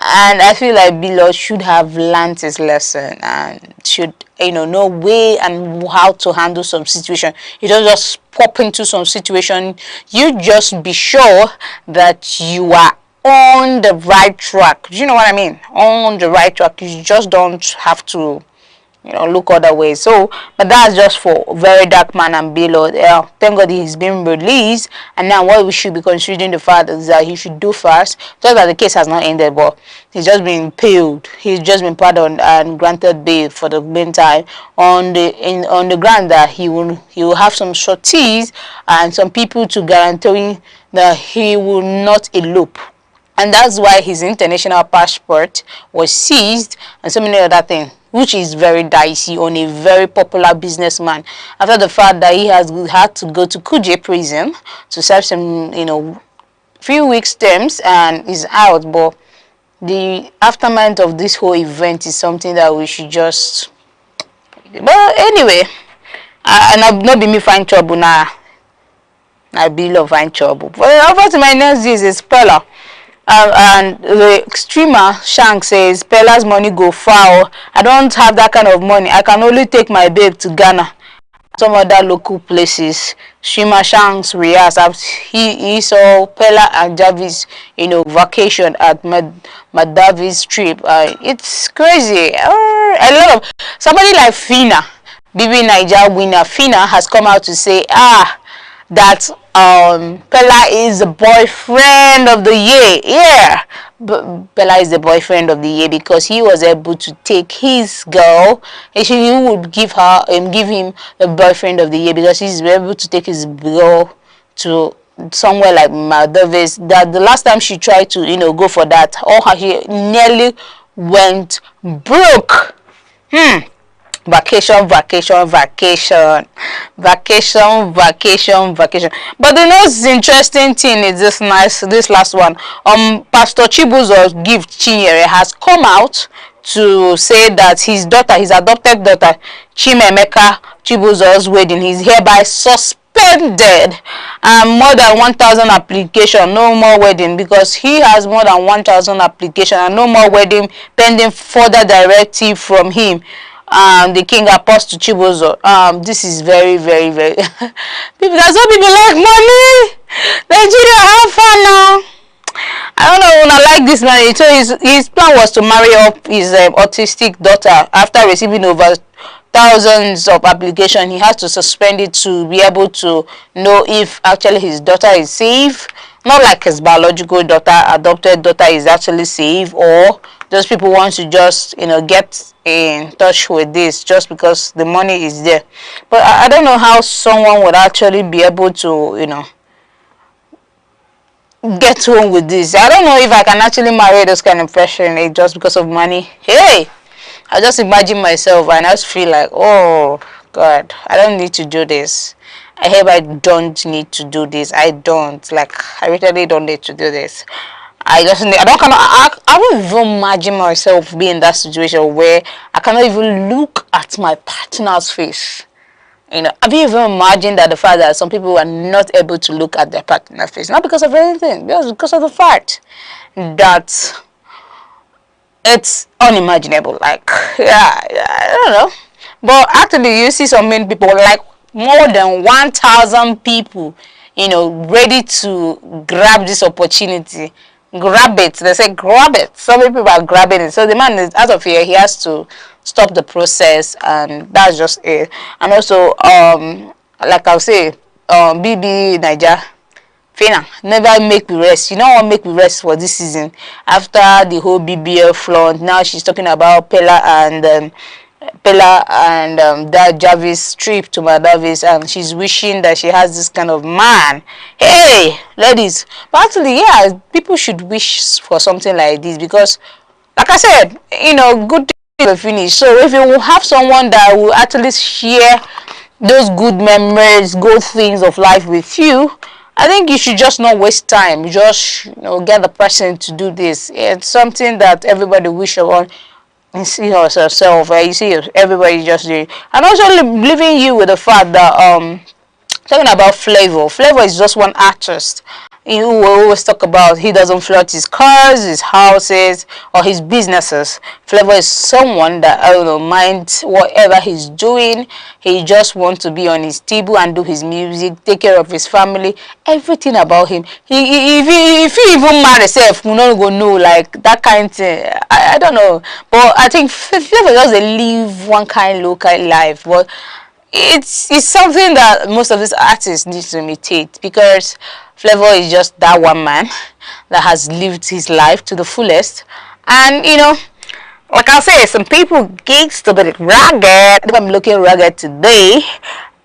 And I feel like B-Lord should have learned his lesson and should know way and how to handle some situation. You don't just pop into some situation. You just be sure that you are on the right track. Do you know what I mean? On the right track. You just don't have to look other ways. So, but that's just for Very Dark Man and B-Lord. Thank God he's been released, and now what we should be considering the fact is that he should do fast. Just that the case has not ended, but he's just been impaled. He's just been pardoned and granted bail for the meantime on the ground that he will have some sureties and some people to guarantee that he will not elope. And that's why his international passport was seized and so many other things, which is very dicey on a very popular businessman, after the fact that he has had to go to Kuje prison to serve some, few weeks terms and is out. But the aftermath of this whole event is something that we should just... But anyway, and I've not been me find trouble now. I be love find trouble. But over to my next is Pella. And the streamer Shank says Pella's money go foul. I don't have that kind of money. I can only take my babe to Ghana, some other local places. Streamer Shanks reacts after he saw Pella and Jarvis vacation at Madavi's trip. It's crazy. A lot of somebody like Fina, BB Niger winner Fina, has come out to say that Pella is the boyfriend of the year. Yeah, Pella is the boyfriend of the year because he was able to take his girl. Actually, he would give him the boyfriend of the year because he's able to take his girl to somewhere like Maldives. That the last time she tried to go for that, she nearly went broke. vacation, vacation, vacation, vacation, vacation, vacation. But the most interesting thing is this last one. Pastor Chibuzo's gift Chinyere has come out to say that his daughter, his adopted daughter, Chimemeka Chibuzo's wedding is hereby suspended, and more than 1,000 application, no more wedding, because he has more than 1,000 application and no more wedding pending further directive from him. The King Apostle Chibuzo. This is very, very, very people, that's what people like money. Nigeria, have fun now. I don't know when I like this man. So his plan was to marry up his autistic daughter after receiving over thousands of applications. He has to suspend it to be able to know if actually his daughter is safe. Not like his biological daughter, adopted daughter is actually safe, or those people want to just, get in touch with this just because the money is there. But I don't know how someone would actually be able to, get home with this. I don't know if I can actually marry this kind of person just because of money. Hey, I just imagine myself and I just feel like, oh God, I don't need to do this. I don't need to do this. I really don't need to do this. I don't even imagine myself being in that situation where I cannot even look at my partner's face. Have you even imagined that the fact that some people are not able to look at their partner's face, not because of anything, just because of the fact that it's unimaginable. I don't know. But actually, you see so many people, like more than 1,000 people, ready to grab this opportunity. Grab it. They say grab it. So many people are grabbing it. So the man is out of here. He has to stop the process, and that's just it. And also, like I'll say, BB Niger, Fina, never make me rest. You don't want to make me rest for this season. After the whole BBL flaunt, now she's talking about Pella and that Jarvis trip to Madavis, and she's wishing that she has this kind of man. Hey, ladies, but actually, yeah, people should wish for something like this, because, like I said, good things will finish. So if you will have someone that will actually share those good memories, good things of life with you, I think you should just not waste time. Just get the person to do this. It's something that everybody wish upon. You see yourself, you see everybody just doing, and also leaving you with the fact that talking about Flavor is just one artist. We always talk about he doesn't flaunt his cars, his houses, or his businesses. Flavor is someone that minds whatever he's doing. He just wants to be on his table and do his music, take care of his family, everything about him. If he even marry himself, we're not gonna know, like that kind of thing. I don't know, but I think Flavor just live one kind local life, but it's something that most of these artists need to imitate, because Flavor is just that one man that has lived his life to the fullest. And like I say, some people geeks to be rugged. If I'm looking rugged today,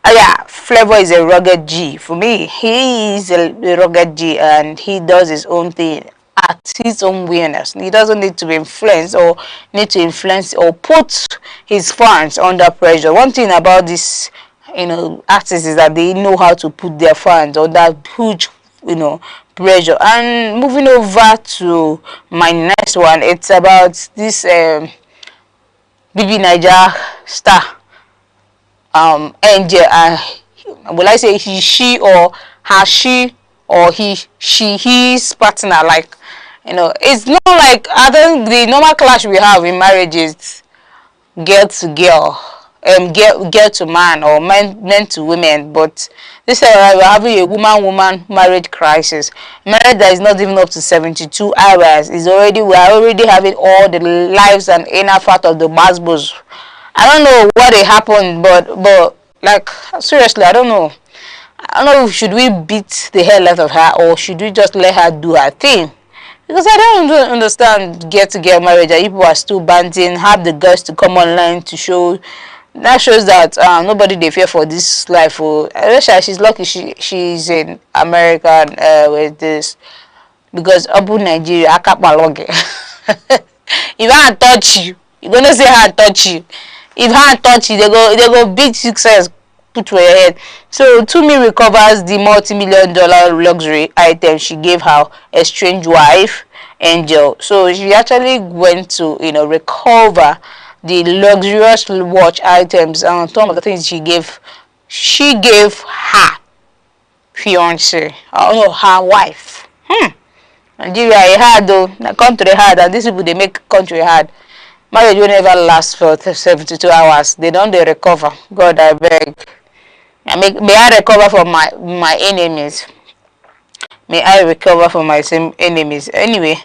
yeah, Flavor is a rugged G. For me, he is a rugged G, and he does his own thing at his own awareness. He doesn't need to be influenced or need to influence or put his fans under pressure. One thing about this artists is that they know how to put their fans under huge pressure. And moving over to my next one, it's about this BB Niger star Angel. Will I say he, she, or her, she, or he, she, his partner? Like, it's not like the normal clash we have in marriages, girl to girl, girl to man, or men to women. But this time we're having a woman marriage crisis. Marriage that is not even up to 72 hours we are already having all the lives and inner part of the basbos. I don't know what happened, but like, seriously, I don't know. Should we beat the hell out of her, or should we just let her do her thing? Because I don't understand girl marriage that people are still banting, have the guts to come online to show. That shows that nobody they fear for this life. I wish she's lucky she's in America with this, because Abu Nigeria, I can't malog. If I touch you, you're gonna say I touch you. If hand touch it, they go big success put for your head. So Tumi recovers the multi-million-dollar luxury item she gave her estranged wife, Angel. So she actually went to, you know, recover the luxurious watch items and some of the things she gave her fiance, or her wife. Nigeria hard though. The country hard, and these people they make country hard. Marriage will never last for 72 hours. They don't recover. God, I beg. May I recover from my enemies. May I recover from my same enemies. Anyway,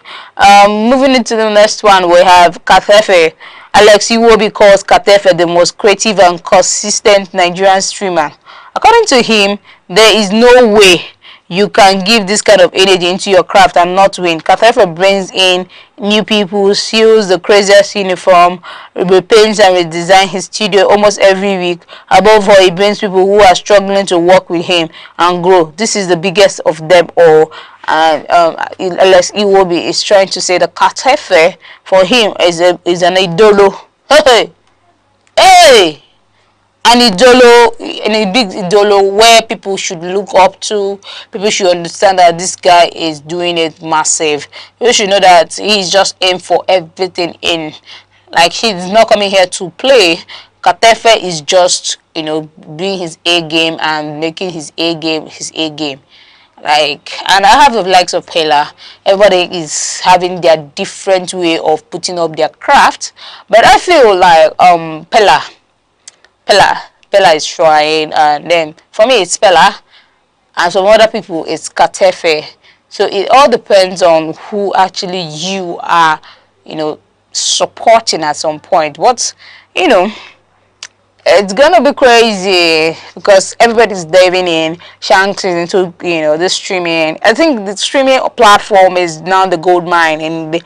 moving into the next one, we have Katefe. Alex Iwobi calls Katefe the most creative and consistent Nigerian streamer. According to him, there is no way you can give this kind of energy into your craft and not win. Katefe brings in new people, sews the craziest uniform, repaints and redesigns his studio almost every week. Above all, he brings people who are struggling to work with him and grow. This is the biggest of them all. And Alex Iwobi is trying to say the Katefe for him is an idolo. Hey! An idolo, a big idolo where people should look up to. People should understand that this guy is doing it massive. You should know that he's just aimed for everything in. Like, he's not coming here to play. Katefe is just, you know, doing his A game and making his A game his A game. Like, and I have the likes of Pella. Everybody is having their different way of putting up their craft. But I feel like Pella is trying, and then for me it's Pella, and some other people it's Katefe. So it all depends on who actually you are, you know, supporting at some point. But, you know, it's gonna be crazy because everybody's diving in. Shanks is into, you know, the streaming. I think the streaming platform is now the gold mine in the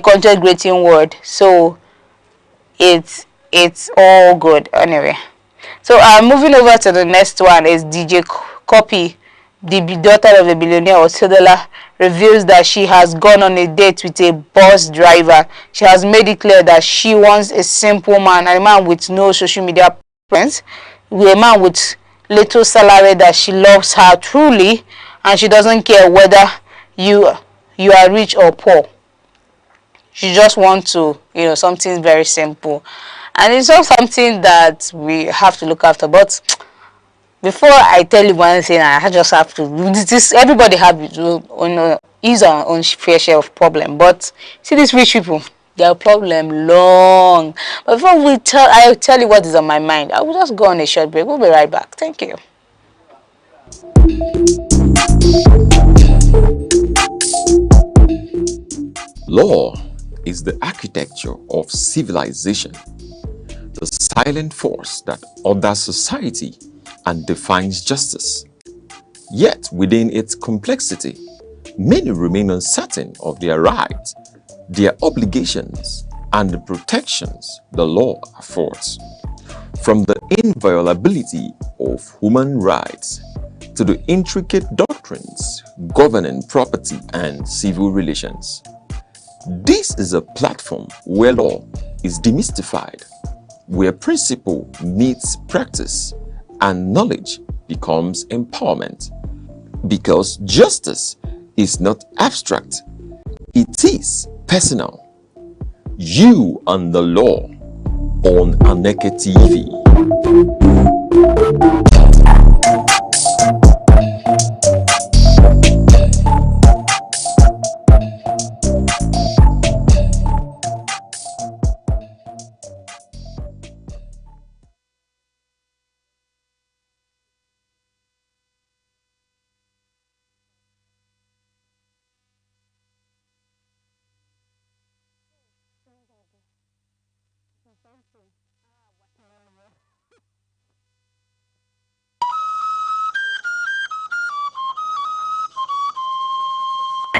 content creating world. So it's all good anyway. So moving over to the next one is DJ Copy, the daughter of a billionaire Otedola, reveals that she has gone on a date with a bus driver. She has made it clear that she wants a simple man, a man with no social media presence, a man with little salary, that she loves her truly, and she doesn't care whether you are rich or poor. She just wants to, you know, something very simple. And it's not something that we have to look after. But before I tell you one thing, I just have to. Everybody have his own fair share of problem. But see, these rich people, their problem long. But before I tell you what is on my mind, I will just go on a short break. We'll be right back. Thank you. Law is the architecture of civilization, the silent force that orders society and defines justice. Yet, within its complexity, many remain uncertain of their rights, their obligations, and the protections the law affords. From the inviolability of human rights to the intricate doctrines governing property and civil relations. This is a platform where law is demystified, where principle meets practice and knowledge becomes empowerment. Because justice is not abstract, it is personal. You and the law on Aneke TV.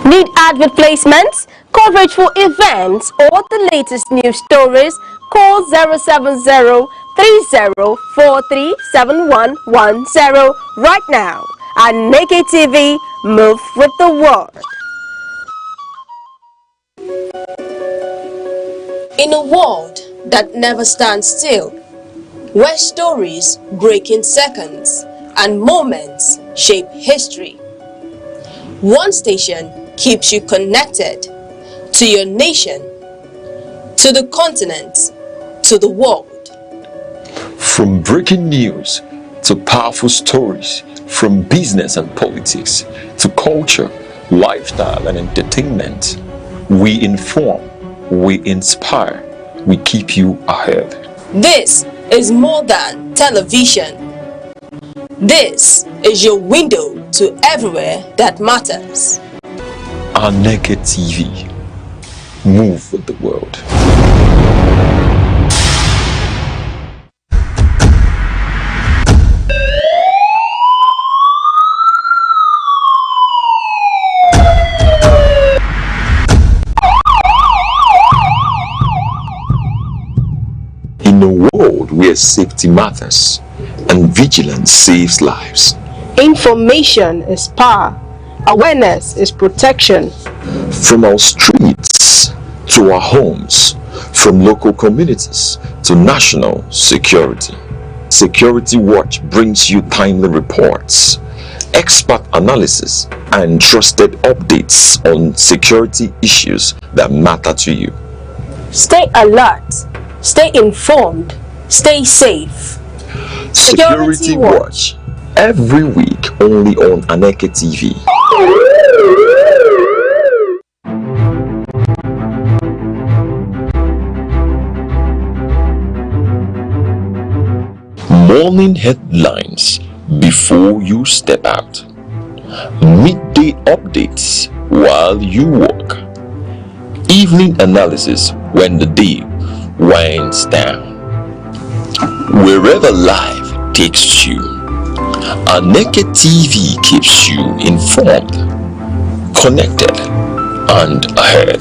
Need advert placements, coverage for events, or the latest news stories? Call 070-3043-7110 right now. Aneke TV, move with the world. In a world that never stands still, where stories break in seconds and moments shape history. One station keeps you connected to your nation, to the continent, to the world. From breaking news to powerful stories, from business and politics to culture, lifestyle and entertainment, we inform, we inspire, we keep you ahead. This is more than television. This is your window to everywhere that matters. Aneke TV. Move with the world. In a world where safety matters and vigilance saves lives, Information is power. Awareness is protection. from our streets to our homes, from local communities to national security, Security Watch brings you timely reports, expert analysis, and trusted updates on security issues that matter to you. Stay alert. Stay informed. Stay safe. Security Watch, every week only on Aneke TV. Morning headlines before you step out. Midday updates while you work. Evening analysis when the day winds down. Wherever life takes you, Aneke TV keeps you informed, connected, and ahead.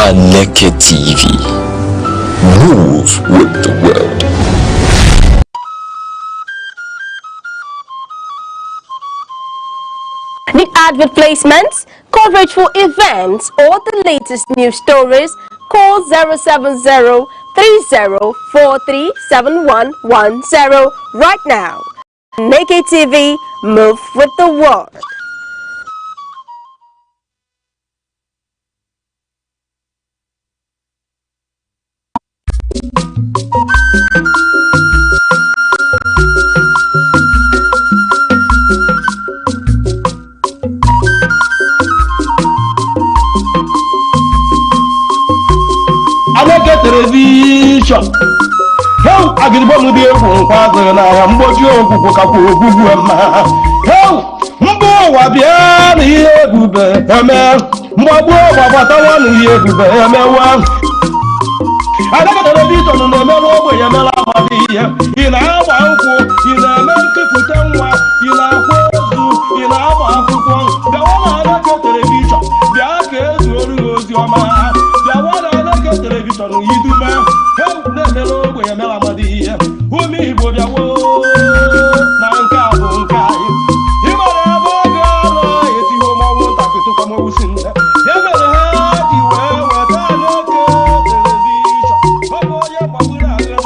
Aneke TV. Move with the world. Need advert placements, coverage for events, or the latest news stories? Call 070-3043-7110 right now. Aneke TV, move with the world. Aneke television. Hell, agiribom di egwu nkwazo na ya mgboji okwukwu kakwa ogwugwu ema. Hell, mbo wa bịa na ihe ebube eme. Mgbagbu gbabatawa na ihe ebube emewa. Aneke television na-emerụ ogbenye emela amadi ihe. Ị na-agba nkwụ, ị na-eme nkepụta nwa, ị na-akwa ozu, ị na-agba akwụkwọ. Bịawa na Aneke television, bịa ka ezuoru gị ozi ọma. Bịawa na Aneke television yidume. Na-emere ogbenye emela amadi ihe. Ume Igbo bịawo na nke a bụ nke anyị. Ị mara ebe oge ọrụ etighị ụmụọnwụ ntakịtụkwa mọwụsi nne. Ya mere ha ji wee weta Aneke television. Ọ bụ onye gbagburu agụ nna.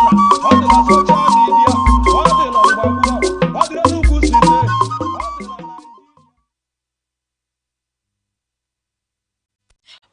Ọ dị na soshal midia. Ọ dị na mgbagbu. Ọ dị n'ugwu site.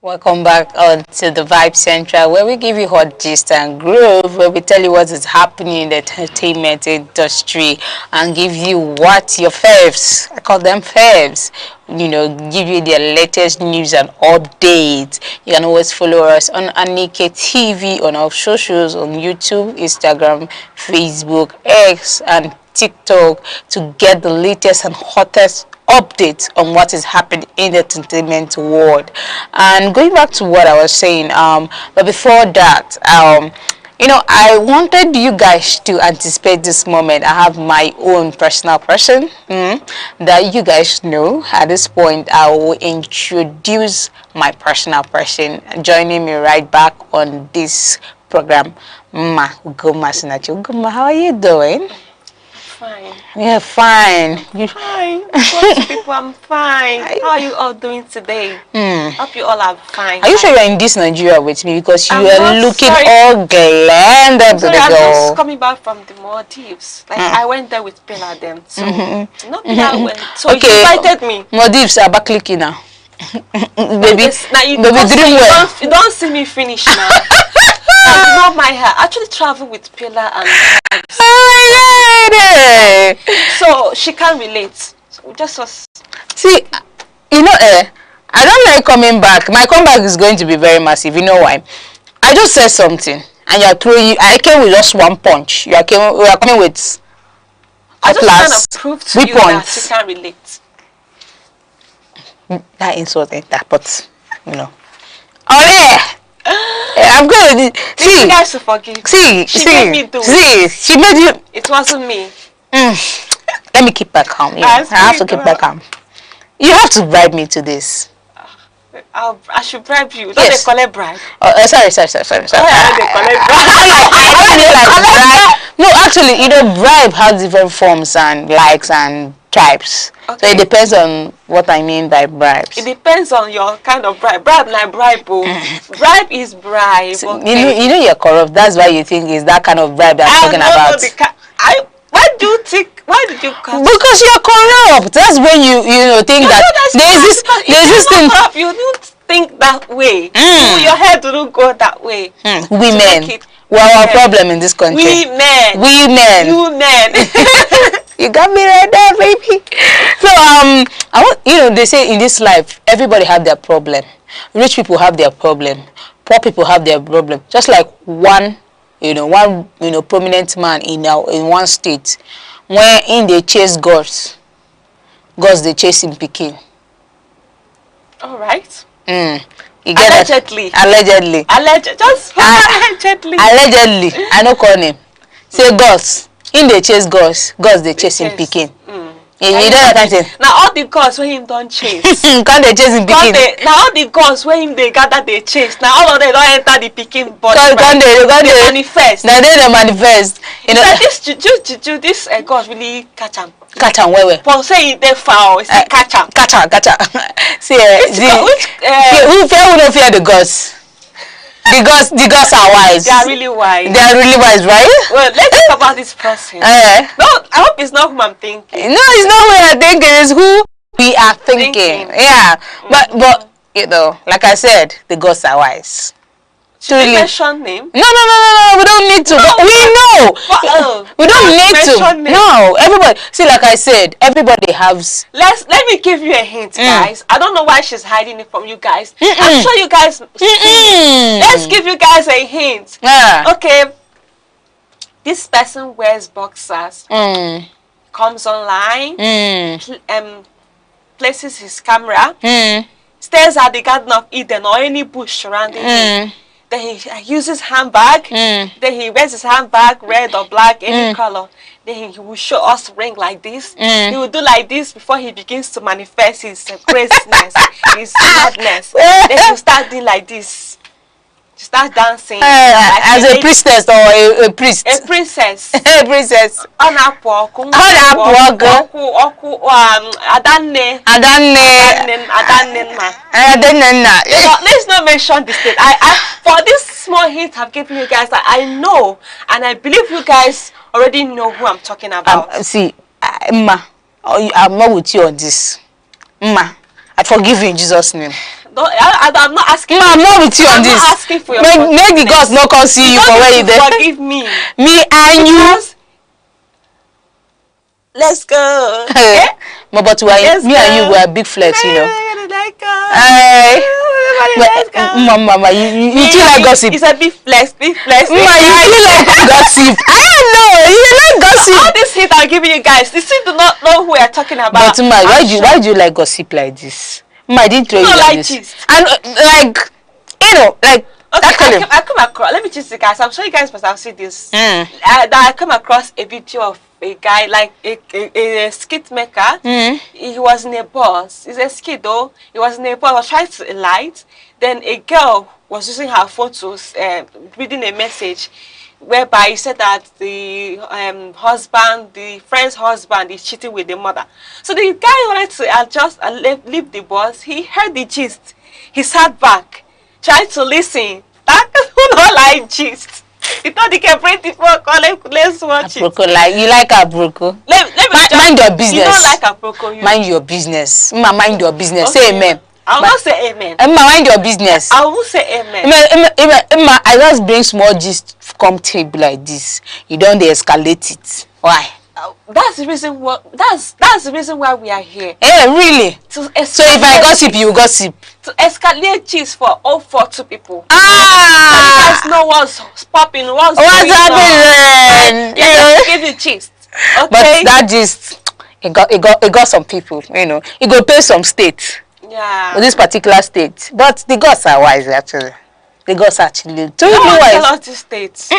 Welcome back to the Vibe Central, where we give you hot gist and groove, where we tell you what is happening in the entertainment industry and give you what your faves, I call them faves, you know, give you their latest news and updates. You can always follow us on Aneke TV on our socials on YouTube, Instagram, Facebook, X, and TikTok to get the latest and hottest updates on what is happening in the entertainment world. And going back to what I was saying, but before that, you know, I wanted you guys to anticipate this moment. I have my own personal person that you guys know. At this point, I will introduce my personal person joining me right back on this program. Ugoma Sinachi. Ugoma, how are you doing? fine. Yeah, fine. Fine. What people, I'm fine. How are you all doing today? Hope you all are fine. Are you sure you're in this Nigeria with me? Because you I'm are looking sorry. all glad. I'm sorry, I'm just coming back from the Maldives. Like, I went there with Pilla then. So, not that way. So, okay. you invited me. Maldives are back clicking now. Baby, now you don't see me finish now. You know my hair. I actually travel with Pilla and so she can't relate. So just was see, you know, I don't like coming back. My comeback is going to be very massive. You know why? I just said something, and you're throwing. I came with just one punch. You are coming with. I just kind of prove to you that she can't relate. That insulting that, but you know. Oh yeah. I'm going to see. You guys to forgive. See, she made me do it. She made you. It wasn't me. Let me keep back calm. Yeah, I have to keep back calm. You have to bribe me to this. I should bribe you. Don't yes. they collect bribe? Sorry. They collect bribe. No, actually, you know, bribe has different forms and likes and types. Okay. So it depends on what I mean by bribes. It depends on your kind of bribe. Bribe like bribe. Bribe is bribe. So, okay. you know you're corrupt. That's why you think it's that kind of bribe that I'm talking about. Why do you think? Why did you cut? Because you're corrupt. That's when you know think that there's this thing. Corrupt, you don't think that way. Your head don't go that way. Women. We're our problem in this country. Women. You men. You got me right there, baby. So I want, you know, they say in this life everybody have their problem. Rich people have their problem. Poor people have their problem. Just like one prominent man in one state, when in they chase gods they chase him Peking. All right. You get allegedly. Allegedly. Just allegedly. Allegedly. I no call him. Say gods. In they chase gods they chase him Peking. You know that thing. Now all the gods when him don't chase. Can't they chase him Peking? Now all the gods when him they gather they chase. Now all of them don't enter the Peking body. They manifest. Now they manifest. You know this god really catch him. Catch him where? For saying they foul, say catch him. See, who fear the gods? The gods are wise. They are really wise. They are really wise, right? Well, let's talk about this person. No, I hope it's not who I'm thinking. No, it's not who I'm thinking. It's who we are thinking. Yeah, but you know, like I said, the gods are wise. Should we mention name? No. We don't need to. No, we know. We don't need to. Name. No, everybody. See, like I said, everybody has. Let me give you a hint, guys. I don't know why she's hiding it from you guys. I'm sure you guys. Let's give you guys a hint. Yeah. Okay. This person wears boxers. Comes online. Places his camera. Stares at the Garden of Eden or any bush surrounding him. Then he uses handbag. Then he wears his handbag, red or black, any color. Then he will show us ring like this. He will do like this before he begins to manifest his craziness, his madness. Then he will start doing like this. Start dancing. As a priestess or a priest? A princess. A princess. Let's not mention this thing. For this small hint I've given you guys, I know and I believe you guys already know who I'm talking about. See, Ma, I'm not with you on this. Ma, I forgive you in Jesus' name. I'm not asking. Ma, I'm not with you on this. I'm not asking for your make the gods not come see you for where you there. Forgive me. Me and you. Let's go. But me and you were big flex, you know. Mama, you too like gossip. It's a big flex. Ma, you too like gossip. I don't know. You like gossip. All this hint I'm giving you guys, you still do not know who we're talking about. But Ma, why do you like gossip like this? Ma, I didn't throw you like this. And like, you know, like. Okay, I come across. Let me just say, guys. I'm sure you guys must have seen this. I come across a video of a guy, like a skit maker. He was in a bus. He's a skit though. He was in a bus. Was trying to light. Then a girl was using her photos, reading a message. whereby he said that the husband, the friend's husband, is cheating with the mother. So the guy wanted to adjust and leave the boss. He heard the gist. He sat back, tried to listen. That who don't like gist. He thought he can bring the phone call. Let's watch it. Like you like Aproko? Mind your business. You don't like Aproko. Mind your business. Mind your business. Okay. Say amen. I will not say amen. Mind your business. I will say amen. I just bring small gist come table like this. You don't de-escalate it. Why? That's the reason why. That's the reason why we are here. Really? So if I gossip, you gossip. To escalate cheese for all 42 people. You guys know what's popping, what's happening. Give you cheese. Okay. But that gist, it got some people. You know, it go pay some state. Yeah. This particular state, but the gods are wise actually. The gods actually too wise. The states.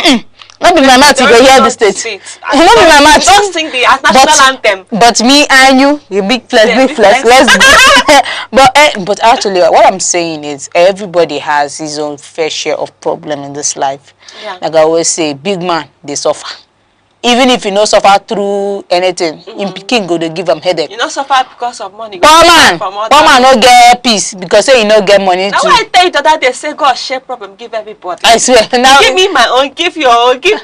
Not be my mouth, you go hear the state. Not be my mouth. Don't sing the national anthem. But me and you big flex, big flex. Let's go. But actually, what I'm saying is, everybody has his own fair share of problem in this life. Yeah. Like I always say, big man they suffer. Even if you no suffer through anything, in Peking go to give them headache. You not suffer because of money. Poor man no get peace because say you no get money. Now I tell you that they say God share problem, give everybody. I swear. Now give me my own, give your own, give.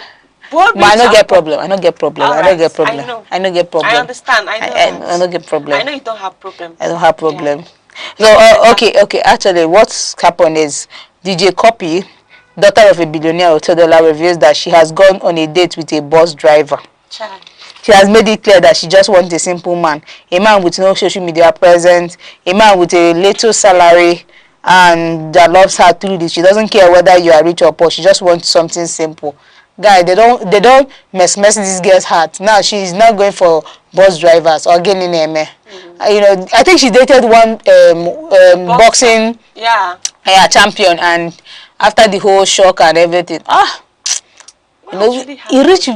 But I don't get problem. I don't get problem. Right. I don't get problem. I know. I don't get problem. I understand. I know. I don't get problem. I know you don't have problem. I don't have problem. Yeah. So okay. Actually, what's happened is DJ Copy, daughter of a billionaire $2 reveals that she has gone on a date with a bus driver. Child. She has made it clear that she just wants a simple man, a man with no social media presence, a man with a little salary, and that loves her through this. She doesn't care whether you are rich or poor. She just wants something simple. Guy, they don't mess this girl's heart. Now she's not going for bus drivers or getting eme. You know, I think she dated one boxing champion, and after the whole shock and everything, you know, he reached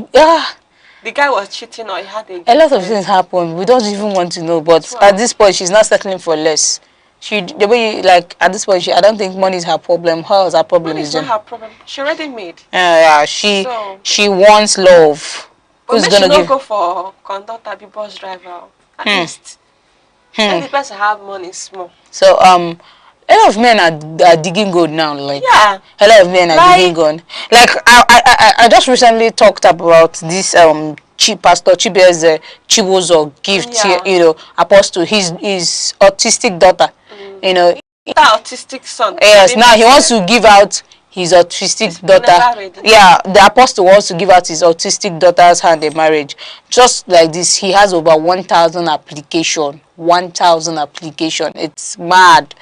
the guy was cheating or he had a lot of things happened. We don't even want to know, but at this point she's not settling for less. The way, like, at this point, I don't think money is her problem. Her problem money is not her problem. She already made. Yeah, she wants love. Who's gonna give? Go for conductor, be bus driver. At least. Let the person have money small. So a lot of men are digging gold now. Like a lot of men are digging gold. Like I just recently talked about this Pastor Chibueze Chibuzo gift, you know, apostle his autistic daughter. You know, that autistic son. Yes, now he wants to give out his autistic daughter. Yeah, the apostle wants to give out his autistic daughter's hand in marriage. Just like this, he has over 1,000 application. 1,000 application. It's mad.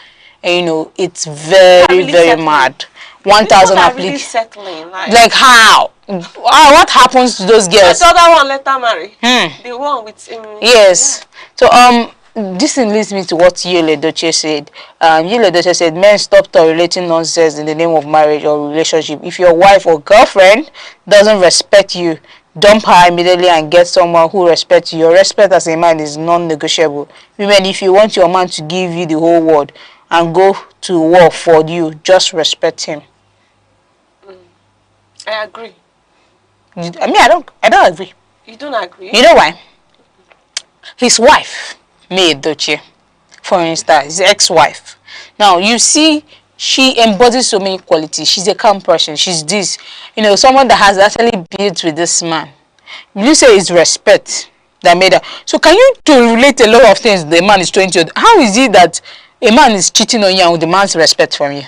And, you know, it's very mad. 1,000 applications. Like how? What happens to those girls? The other one let her marry. The one with him. Yes. Yeah. So this thing leads me to what Yele Doche said. Yele Doche said, men stop tolerating nonsense in the name of marriage or relationship. If your wife or girlfriend doesn't respect you, dump her immediately and get someone who respects you. Your respect as a man is non-negotiable. Women, if you want your man to give you the whole world and go to war for you, just respect him. I agree. I mean, I don't agree. You don't agree? You know why? His wife, May Doche, for instance, his ex-wife. Now, you see, she embodies so many qualities. She's a calm person. She's this, you know, someone that has actually built with this man. You say it's respect that made her. So can you relate a lot of things the man is trying to? How is it that a man is cheating on you and demands respect from you?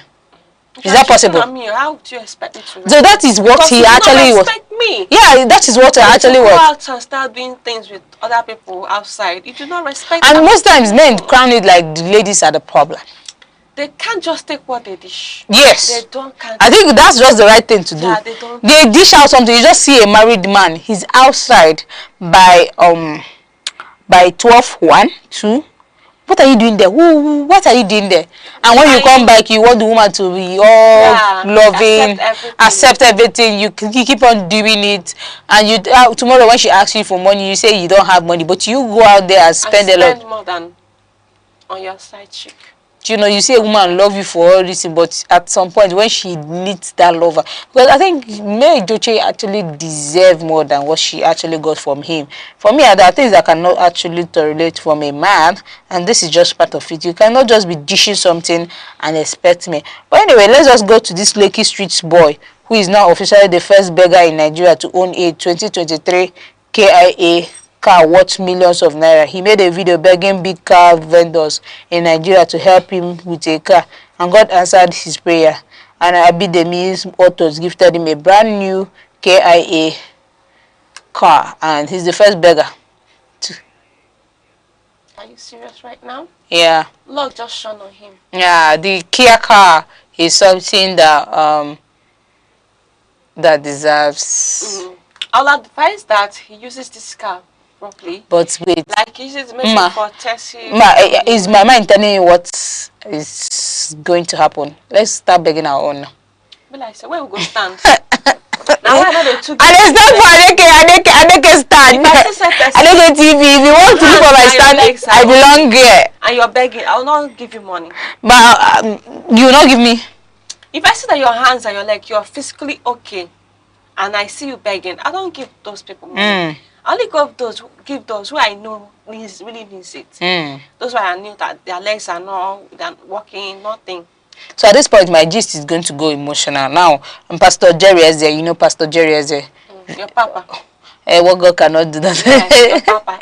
Is that possible? Me, how do you expect me to respect? So that is what because he actually was. Me. Yeah, that is what I actually was. Go out and start doing things with other people outside. You do not respect. And most times men crown it like the ladies are the problem. They can't just take what they dish. Yes. They don't. I think that's just the right thing to do. Yeah, they don't. They dish out something. You just see a married man. He's outside by 12, 1, 2. What are you doing there? What are you doing there? And when you come back, you want the woman to be all loving, accept everything. You keep on doing it. And you tomorrow when she asks you for money, you say you don't have money. But you go out there and spend a lot. Spend more than on your side chick. You know, you see a woman love you for all this, but at some point when she needs that lover, because I think Mary Doche actually deserve more than what she actually got from him. For me, there are things I cannot actually tolerate from a man, and this is just part of it. You cannot just be dishing something and expect me. But anyway, let's just go to this Lekki Streets boy, who is now officially the first beggar in Nigeria to own a 2023 KIA car worth millions of naira. He made a video begging big car vendors in Nigeria to help him with a car, and God answered his prayer. And Abidemi's Autos gifted him a brand new KIA car, and he's the first beggar. Are you serious right now? Yeah. Luck just shone on him. Yeah, the Kia car is something that that deserves. I'll advise that he uses this car properly. But wait, like he uses maybe for testing. Is my mind telling you what is going to happen? Let's start begging our own. But like, so where we go stand? Now I know they took. And it's not for Aneke stand. Aneke TV. If you want to look for my stand, I belong here. And you're begging, I'll not give you money. But you will not give me. If I see that your hands and your leg, you're physically okay, and I see you begging, I don't give those people money. I only give those who I know really needs it. Those who I knew that their legs are not working, nothing. So at this point, my gist is going to go emotional. Now, I'm Pastor Jerry Eze. You know Pastor Jerry Eze. Your papa. What God cannot do that. Yes, your papa.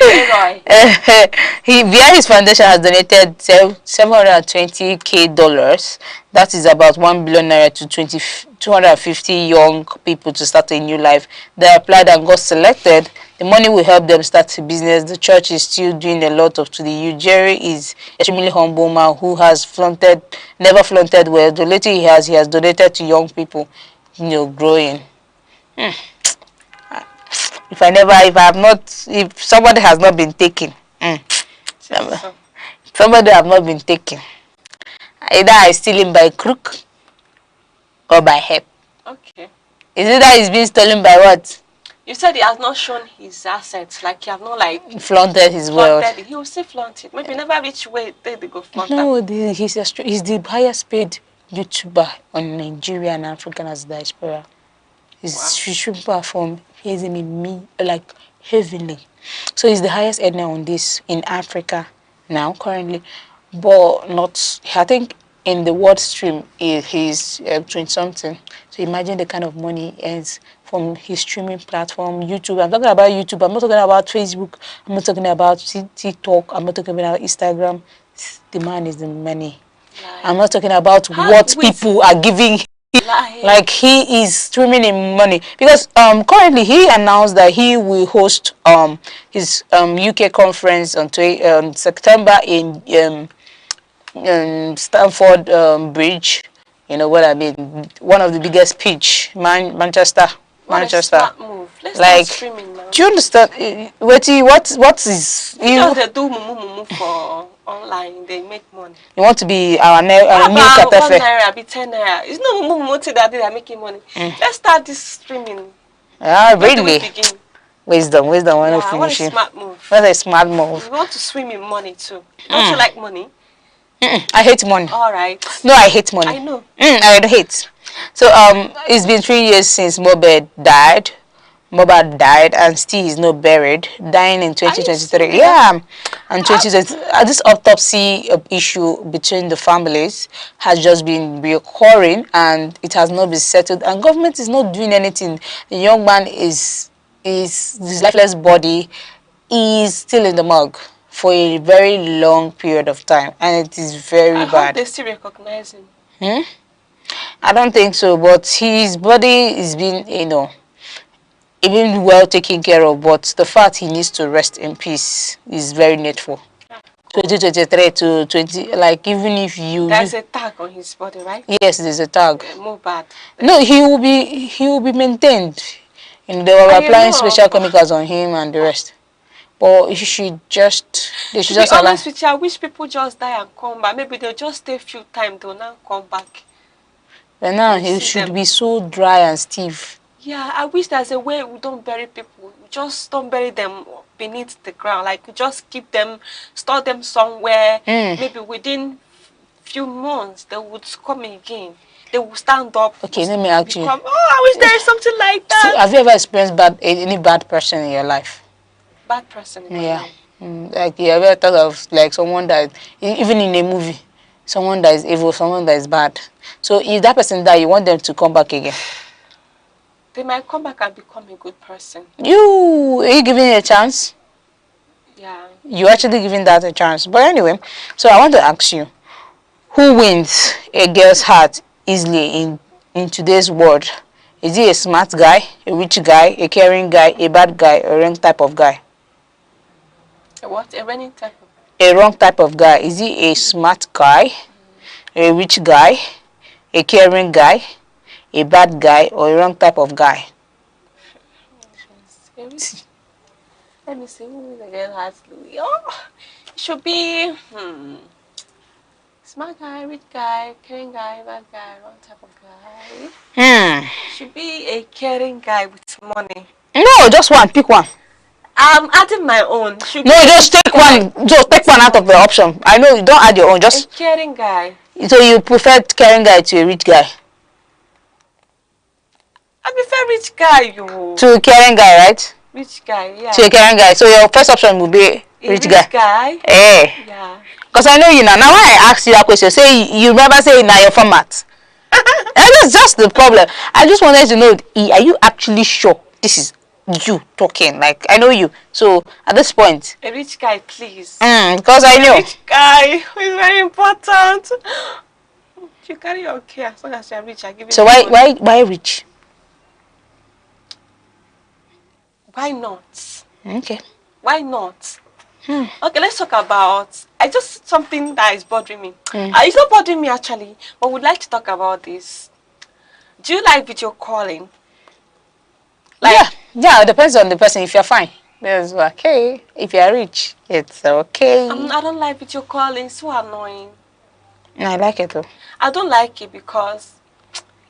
He, via his foundation, has donated $720,000. That is about 1 billion naira to 250 young people to start a new life. They applied and got selected. The money will help them start a business. The church is still doing a lot of to the youth. Jerry is extremely humble man who has never flaunted well. The little he has donated to young people, you know, growing. If somebody has not been taken, somebody have not been taken. Either I steal him by crook or by help. Okay. Is it that he's being stolen by what? You said he has not shown his assets, like he have not like flaunted his wealth. He will still flaunt it. Maybe never reach where they go flaunt. No, he's the highest paid YouTuber on Nigeria and African as diaspora. He should perform me like heavily. So he's the highest earner on this in Africa now currently, but not. I think in the world stream he's 20 something. So imagine the kind of money he earns from his streaming platform, YouTube. I'm talking about YouTube. I'm not talking about Facebook. I'm not talking about TikTok. I'm not talking about Instagram. The man is the money. I'm not talking about what people are giving him. Like he is streaming in money because currently he announced that he will host his UK conference on September in Stamford Bridge. You know what I mean? One of the biggest pitch, Manchester. Smart move. Let's like, start streaming now. Do you understand? What is you? They do mumu for online. They make money. You want to be our new Katefe? 1 naira, be 10 naira. It's no mumu that they are making money. Let's start this streaming. Ah, really? Wisdom. When you finish. What a smart move. What a smart move. You want to swim in money too. Don't you like money? I hate money. All right. No, I hate money. I know. I hate. So it's been 3 years since Mohbad died. Mohbad died and still is not buried, dying in 2023. Yeah, and 2020. This autopsy issue between the families has just been recurring and it has not been settled. And government is not doing anything. The young man his lifeless body is still in the morgue for a very long period of time, and it is very bad. I hope they still recognize him. I don't think so, but his body is being, even well taken care of, but the fact he needs to rest in peace is very needful. 2023 to 20, like even if you... There's a tag on his body, right? Yes, there's a tag. Mohbad. No, he will be maintained. They were applying special chemicals on him and the rest. But they should just allow... Honest with you, I wish people just die and come back. Maybe they'll just stay a few times, they'll now come back. But now he should be so dry and stiff. Yeah, I wish there's a way we don't bury people. We just don't bury them beneath the ground. Like, we just keep them, store them somewhere, maybe within few months, they would come again. They will stand up. Okay, let me ask you. Oh, I wish there is something like that. So, have you ever experienced any bad person in your life? Bad person in my life? Like you ever thought of like someone that, even in a movie, someone that is evil, someone that is bad. So if that person die, you want them to come back again? They might come back and become a good person. Are you giving it a chance? Yeah. You actually giving that a chance. But anyway, so I want to ask you, who wins a girl's heart easily in today's world? Is he a smart guy, a rich guy, a caring guy, a bad guy, or a wrong type of guy? What? A running type of? A wrong type of guy. Is he a smart guy, a rich guy, a caring guy, a bad guy, or a wrong type of guy? Let me see. Who is the girl heart? Oh, it should be smart guy, rich guy, caring guy, bad guy, wrong type of guy. Should be a caring guy with money. No, just one. Pick one. I'm adding my own. Should No, just take one. Just take one out of the option. I know you don't add your own. Just a caring guy. So you prefer caring guy to a rich guy? I prefer rich guy, you. To a caring guy, right? Rich guy, yeah. To a caring guy. So your first option would be rich guy. Eh. Yeah. Because I know you now. Now when I asked you that question, say you remember saying now your format. That's just the problem. I just wanted to know, are you actually sure this is you talking? Like, I know you. So at this point, a rich guy, please. Because I know. A rich guy is very important. If you carry your care, as long as you're rich, I give you. So why rich? Why not? Okay. Why not? Okay, let's talk about something that is bothering me. It's not bothering me actually, but we'd like to talk about this. Do you like video calling? Like, yeah, it depends on the person. If you're fine, it's okay. If you're rich, it's okay. I don't like video calling. It's so annoying. No, I like it though. I don't like it because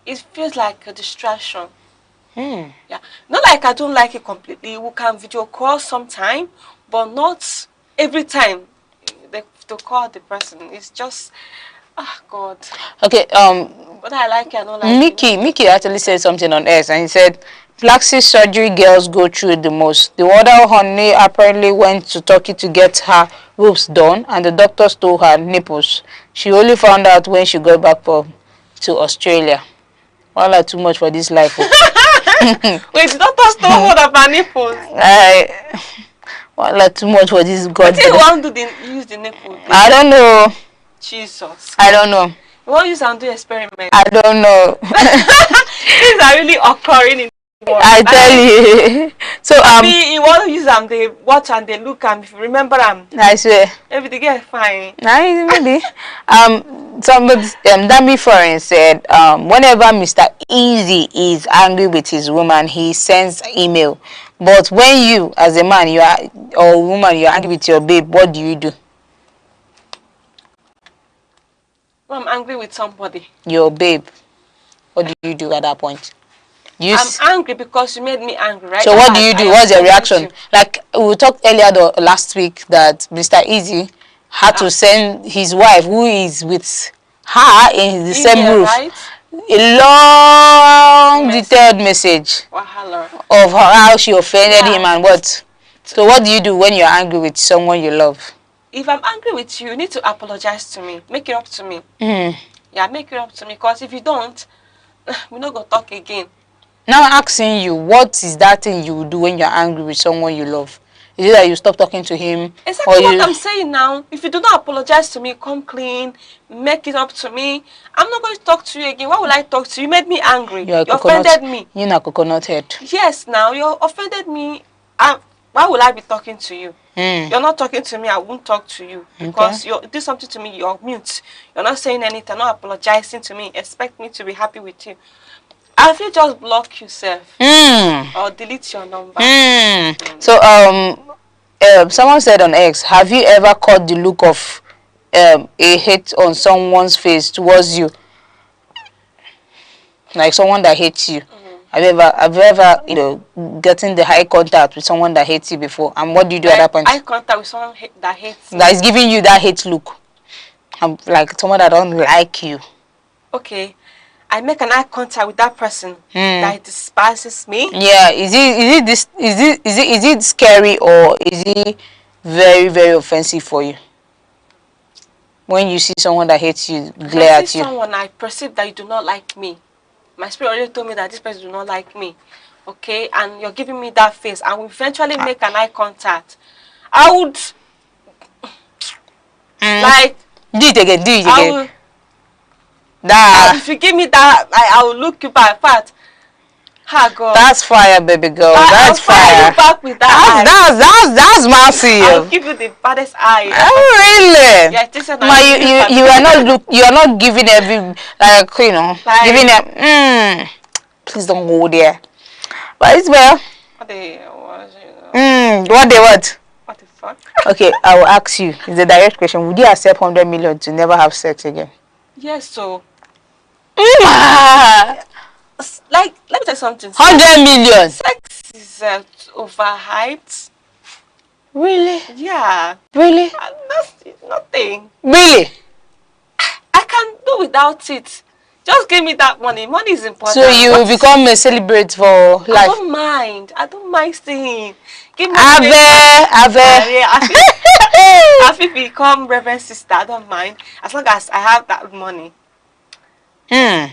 it feels like a distraction. Yeah, not like I don't like it completely. We can video call sometime, but not every time. To call the person, it's just, God. Okay. But I like it. I don't like it. Mickey actually said something on X, and he said plastic surgery girls go through the most. The other honey apparently went to Turkey to get her boobs done, and the doctor stole her nipples. She only found out when she got back to Australia. Well, too much for this life. Wait, the doctor stole one of her nipples. Well, too much for this god. You want to use the nipple? I don't know. Jesus. I don't know. You want to use and do experiment? I don't know. Things are really occurring in the world. I tell you. So maybe you want to use them, they watch and they look, and if you remember them, I swear. Everything get fine. Maybe. Somebody, Dami Foreign said, whenever Mr. Easy is angry with his woman, he sends email. But when you, as a man, or woman, you're angry with your babe, what do you do? When I'm angry with somebody. Your babe. What do you do at that point? I'm angry because you made me angry, right? So what do you do? What's your reaction? Like we talked earlier last week that Mr. Easy had to send his wife, who is with her in the same roof, right? A long detailed message of how she offended him and what. So what do you do when you're angry with someone you love? If I'm angry with you, you need to apologize to me. Make it up to me. Yeah, make it up to me. Because if you don't, we're not going to talk again. Now I'm asking you, what is that thing you do when you're angry with someone you love? Is it that you stop talking to him? Exactly what I'm saying now. If you do not apologize to me, come clean, make it up to me, I'm not going to talk to you again. Why would I talk to you? You made me angry. You offended me. You're not coconut head. Yes, now you offended me. Why would I be talking to you? You're not talking to me, I won't talk to you. Because you do something to me, you're mute. You're not saying anything, not apologizing to me. Expect me to be happy with you. I feel just block yourself or delete your number. So someone said on X, have you ever caught the look of a hate on someone's face towards you? Like someone that hates you. Have you ever gotten the eye contact with someone that hates you before? And what do you do at that point? Eye contact with someone that hates me. That is giving you that hate look. like someone that don't like you. Okay, I make an eye contact with that person that despises me. Yeah, is it scary or is it very, very offensive for you? When you see someone that hates you, glare at you. Someone I perceive that you do not like me. My spirit already told me that this person do not like me. Okay, and you're giving me that face, and we eventually make an eye contact. I would like do it again. If you give me that, I will look you back. But God. That's fire, baby girl. That's fire. You back with that that's massive. I'll give you the baddest eye. Oh really? Yeah, you are not giving every giving them. Please don't go there. But it's well. What the fuck? Okay, I will ask you. It's a direct question. Would you accept 100 million to never have sex again? Yes, so. Like, let me tell you something. 100 million. Sex is overhyped. Really? Yeah. Really? That's nothing. Really? I can do without it. Just give me that money. Money is important. So you become a celebrate for life? I don't mind. I don't mind staying. Give me I feel become Reverend Sister. I don't mind. As long as I have that money. Do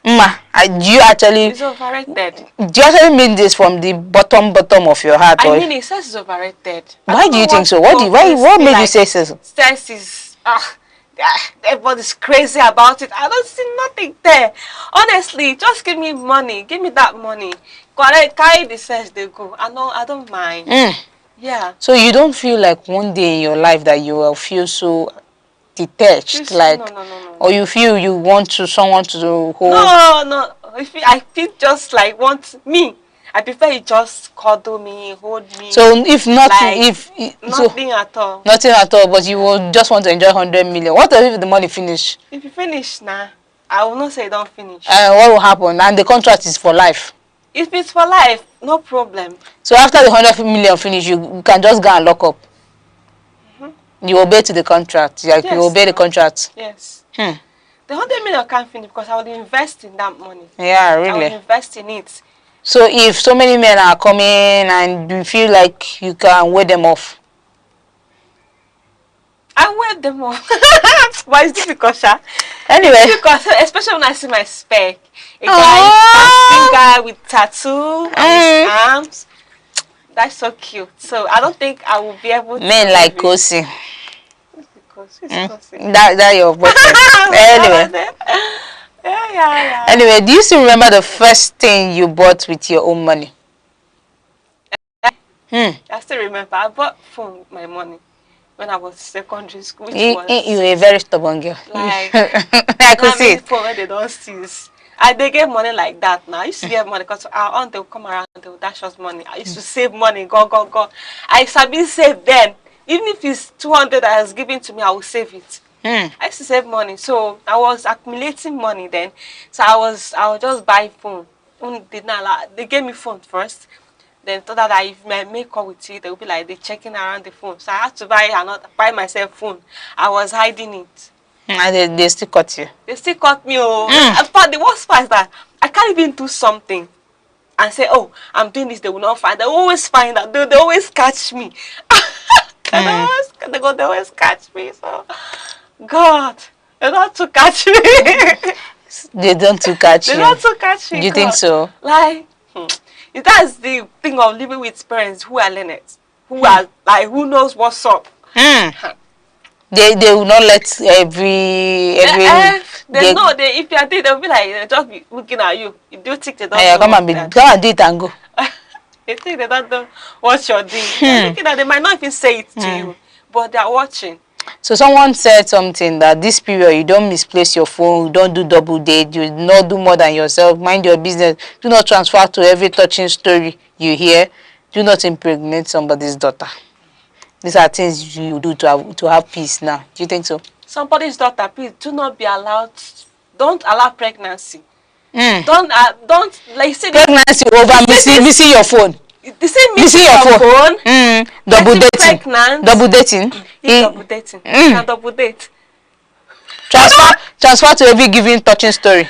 you actually... It's overrated. Do you actually mean this from the bottom of your heart? I mean, sex is overrated. Why do you think so? What made you say so? Sex is... everybody's crazy about it. I don't see nothing there. Honestly, just give me money. Give me that money. Carry the sex, they go. I don't mind. Yeah. So you don't feel like one day in your life that you will feel so detached, like, no. or you feel you want someone to hold? No. I feel just like want me. I prefer you just cuddle me, hold me. So if not, like, nothing at all. Nothing at all, but you will just want to enjoy 100 million. What if the money finish? If you finish now, I will not say don't finish. What will happen? And the contract is for life. If it's for life, no problem. So after the 100 million finish, you can just go and lock up. You obey to the contract. Like, yes, you obey the contract. Yes. The 100 million can't finish because I would invest in that money. Yeah, really. I would invest in it. So if so many men are coming and you feel like you can weigh them off? I weigh them off. But it's difficult, Sha. Anyway. It's difficult, especially when I see my spec. A guy with tattoo on his arms. That's so cute. So I don't think I will be able to... Men like Kosi. That your boyfriend. Anyway. Yeah. Anyway, do you still remember the first thing you bought with your own money? I still remember. I bought phone with my money when I was secondary school. You were a very stubborn girl. Like, I could see it. Phone where they don't steal. They get money like that now. I used to get money because our aunt, they will come around, they will dash us money. I used to save money, go. I sabi save then. Even if it's 200 that has given to me, I will save it. I used to save money, so I was accumulating money then. So I would just buy phone. They gave me phone first. Then thought that if I make call with it, they would be like they checking around the phone. So I had to buy myself phone. I was hiding it. And they still caught you. They still caught me. But the worst part is that I can't even do something and say, oh, I'm doing this. They will not find. They always find out. They always catch me. They always catch me. So. God, they don't to catch me. They don't to catch you. They don't to catch me. You think so? Like, that's the thing of living with parents who are learned, who are like, who knows what's up. They will not let every. They know. If you are there, they'll be like, they'll just be looking at you. You do think they don't. Come and do it and go. They think they don't know what you're doing. They're looking at. They might not even say it to you, but they're watching. So someone said something that this period you don't misplace your phone, you don't do double date, you do not do more than yourself, mind your business, do not transfer to every touching story you hear, do not impregnate somebody's daughter. These are things you do to have peace now. Do you think so? Somebody's daughter, please do not be allowed. Don't allow pregnancy. Don't like say pregnancy over missing your phone. The same missing your phone. Double dating. Pregnant. Double dating. Double dating. You can double date. Transfer to every given touching story.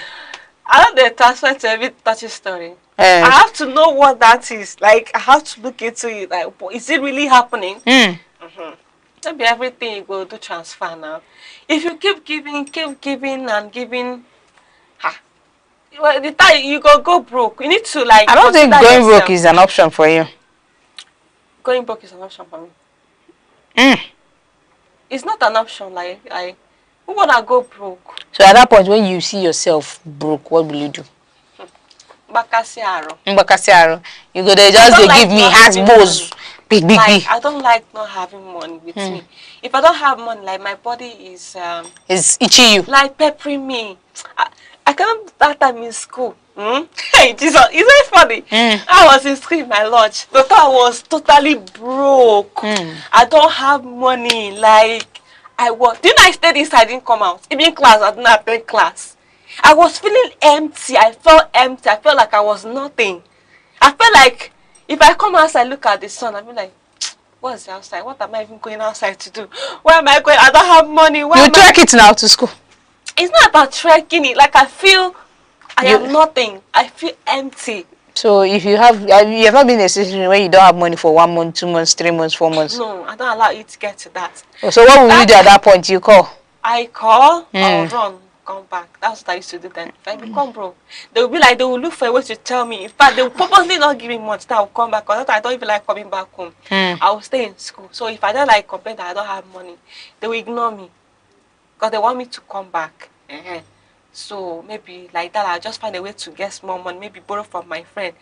I don't transfer to every touching story. I have to know what that is. Like, I have to look into it. Like, is it really happening? Maybe everything you go do transfer now. If you keep giving and giving, well, the time you go broke. You need to like. I don't think going broke is an option for you. Going broke is an option for me. It's not an option. Like, who wanna go broke? So at that point, when you see yourself broke, what will you do? Bakasiaro. You go there, just they give me heart bows. Big. I don't like not having money with me. If I don't have money, like my body is itching you. Like peppering me. I can't that time in school. Hey Jesus, isn't it funny? I was in school in my lodge. The time I was totally broke. I don't have money. Like I was. Didn't I stayed inside? I didn't come out. Even class, I didn't attend class. I was feeling empty. I felt empty. I felt like I was nothing. I felt like if I come outside, look at the sun, I'll be like, what's the outside? What am I even going outside to do? Where am I going? I don't have money. You trek it now to school. It's not about trekking it. Like I feel I am nothing. I feel empty. So if you have not been in a situation where you don't have money for 1 month, 2 months, 3 months, 4 months? No, I don't allow you to get to that. So what will you do at that point? You call? I call, I'll run, come back. That's what I used to do then. If I become broke, they will be like, they will look for a way to tell me. In fact, they will purposely not give me much that I will come back. Because I don't even like coming back home. I will stay in school. So if I don't like complain that I don't have money, they will ignore me. Because they want me to come back. So maybe like that, I'll just find a way to get small money. Maybe borrow from my friend.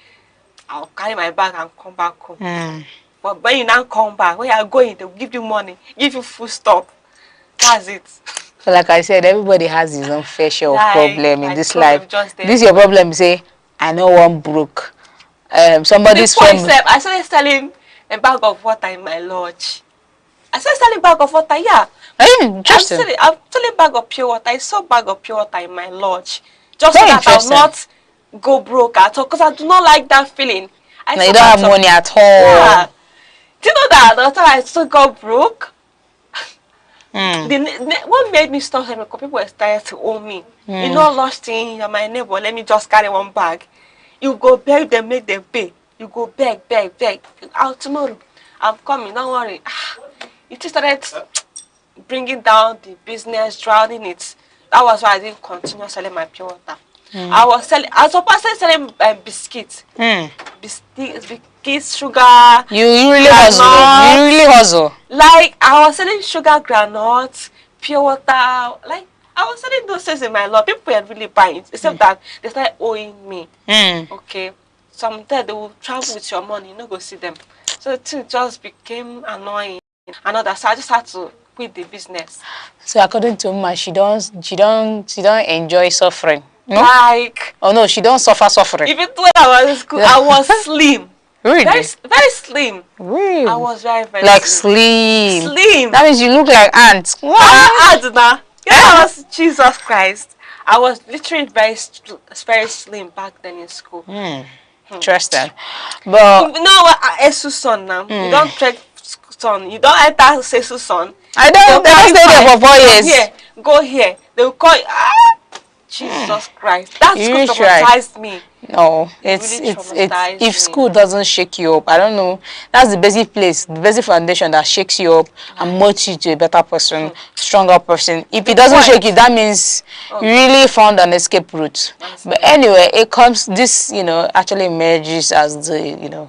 I'll carry my bag and come back home. But when you now come back, when you are going, they will give you money, give you food stop. That's it. So like I said, everybody has his own fair share of problem in this life. This is your problem, say, I know one broke. Somebody's friend. I started selling a bag of water in my lodge. I started selling bag of water, yeah. I'm selling bag of pure water. I saw bag of pure water in my lodge. Just so that I'll not go broke at all. Because I do not like that feeling. You don't have money at all. Yeah. Do you know that the time I still got broke? What made me stop selling? Because people were starting to owe me. You know, lost in, you're my neighbor, let me just carry one bag. You go beg them, make them pay. You go beg. Out tomorrow. I'm coming, don't worry. It just started bringing down the business, drowning it. That was why I didn't continue selling my pure water. I was selling biscuits. Biscuits, sugar. You really hustle. Like I was selling sugar, granules, pure water. Like I was selling those things in my lot. People were really buying it, except that they started owing me. Okay. Sometimes they will travel with your money, you know, go see them. So the thing just became annoying. Another, so I just had to quit the business. So according to Uma, she don't enjoy suffering. No? Like, oh no, she don't suffer suffering. Even when I was in school, I was slim. Really? Very slim. Really? I was very like slim. That means you look like ants. Ants now. Yeah, I was Jesus Christ. I was literally very slim back then in school. Interesting. But you know what? Esu's son now. You don't trek son. You don't enter Esu's son. I don't stay there for 4 years. Here, go here. They will call you. Jesus Christ. That school traumatized me. No, it's if school doesn't shake you up, I don't know. That's the basic place, the basic foundation that shakes you up and molds you to a better person, stronger person. If it doesn't shake you, that means you really found an escape route. But anyway, this actually emerges as the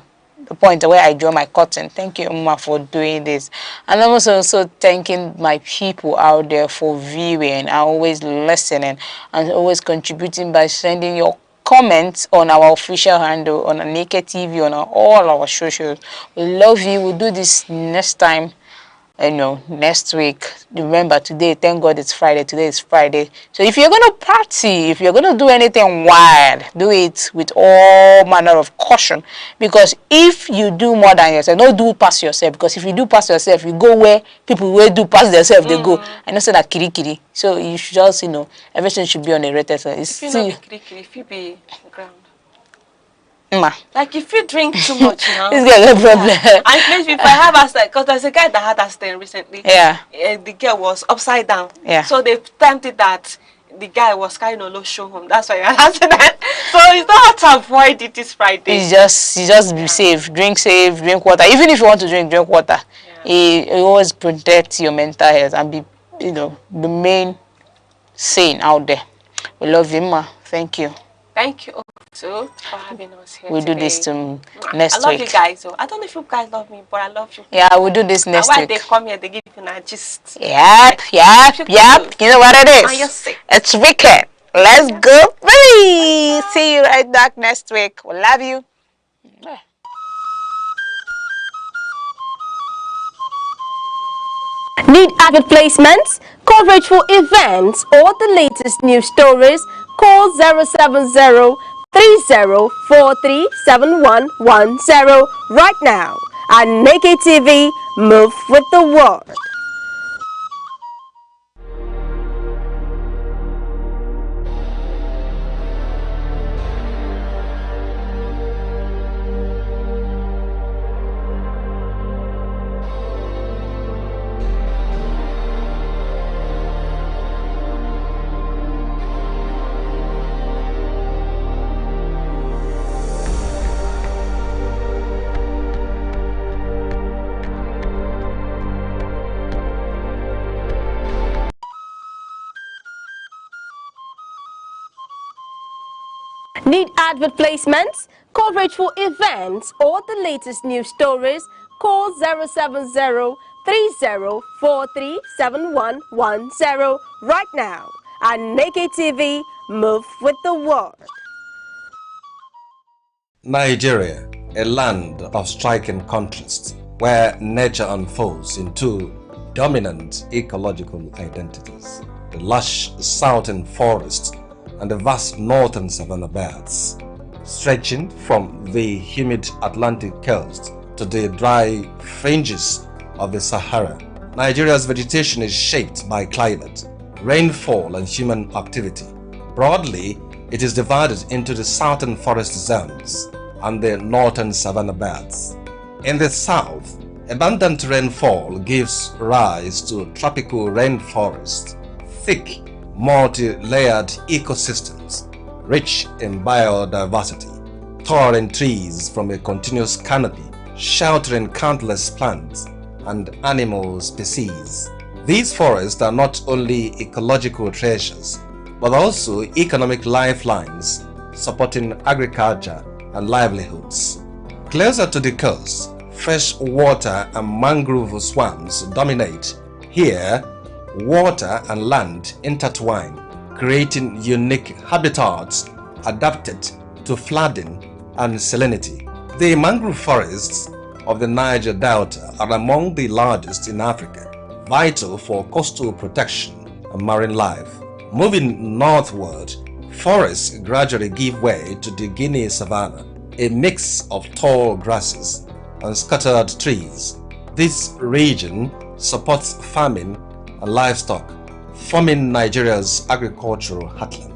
point where I draw my curtain. Thank you, Uma, for doing this. And I'm also thanking my people out there for viewing and always listening and always contributing by sending your comments on our official handle, on Aneke TV, on all our socials. We love you. We'll do this next time. Next week. Remember, today, thank God it's Friday. Today is Friday. So if you're going to party, if you're going to do anything wild, do it with all manner of caution. Because if you do more than yourself, don't do past yourself. Because if you do past yourself, you go where people will do past themselves, they go. I know say that kiri. So you should just, everything should be on a rated. If you not be kiri, if you be ground. Like if you drink too much now, it's gonna get a problem. And maybe if I have accident, because there's a guy that had accident recently. Yeah. The girl was upside down. Yeah. So they tempted that the guy was carrying a low show home. That's why he had accident. So it's not how to avoid it this Friday. You just be safe, drink water. Even if you want to drink water. It always protect your mental health and be, the main sane out there. We love you, ma. Thank you. Thank you too for having us here. We'll do this next week. I love you guys. So I don't know if you guys love me, but I love you. Yeah, we'll do this next week. Why they come here, they give you a gist. Yep. You know what it is? It's wicked. Let's go. Bye. See you right back next week. We love you. Need advert placements, coverage for events, or the latest news stories? Call 070-3043-7110 right now. Aneke TV, move with the world. Need advert placements, coverage for events, or the latest news stories? Call 070-3043-7110 right now. Aneke TV, move with the world. Nigeria, a land of striking contrasts, where nature unfolds into dominant ecological identities. The lush southern forests and the vast northern savanna belts, stretching from the humid Atlantic coast to the dry fringes of the Sahara. Nigeria's vegetation is shaped by climate, rainfall, and human activity. Broadly, it is divided into the southern forest zones and the northern savanna belts. In the south, abundant rainfall gives rise to tropical rainforest, thick, multi-layered ecosystems, rich in biodiversity, towering trees from a continuous canopy, sheltering countless plants and animal species. These forests are not only ecological treasures, but also economic lifelines, supporting agriculture and livelihoods. Closer to the coast, fresh water and mangrove swamps dominate. Here, water and land intertwine, creating unique habitats adapted to flooding and salinity. The mangrove forests of the Niger Delta are among the largest in Africa, vital for coastal protection and marine life. Moving northward, forests gradually give way to the Guinea savanna, a mix of tall grasses and scattered trees. This region supports farming and livestock, forming Nigeria's agricultural heartland.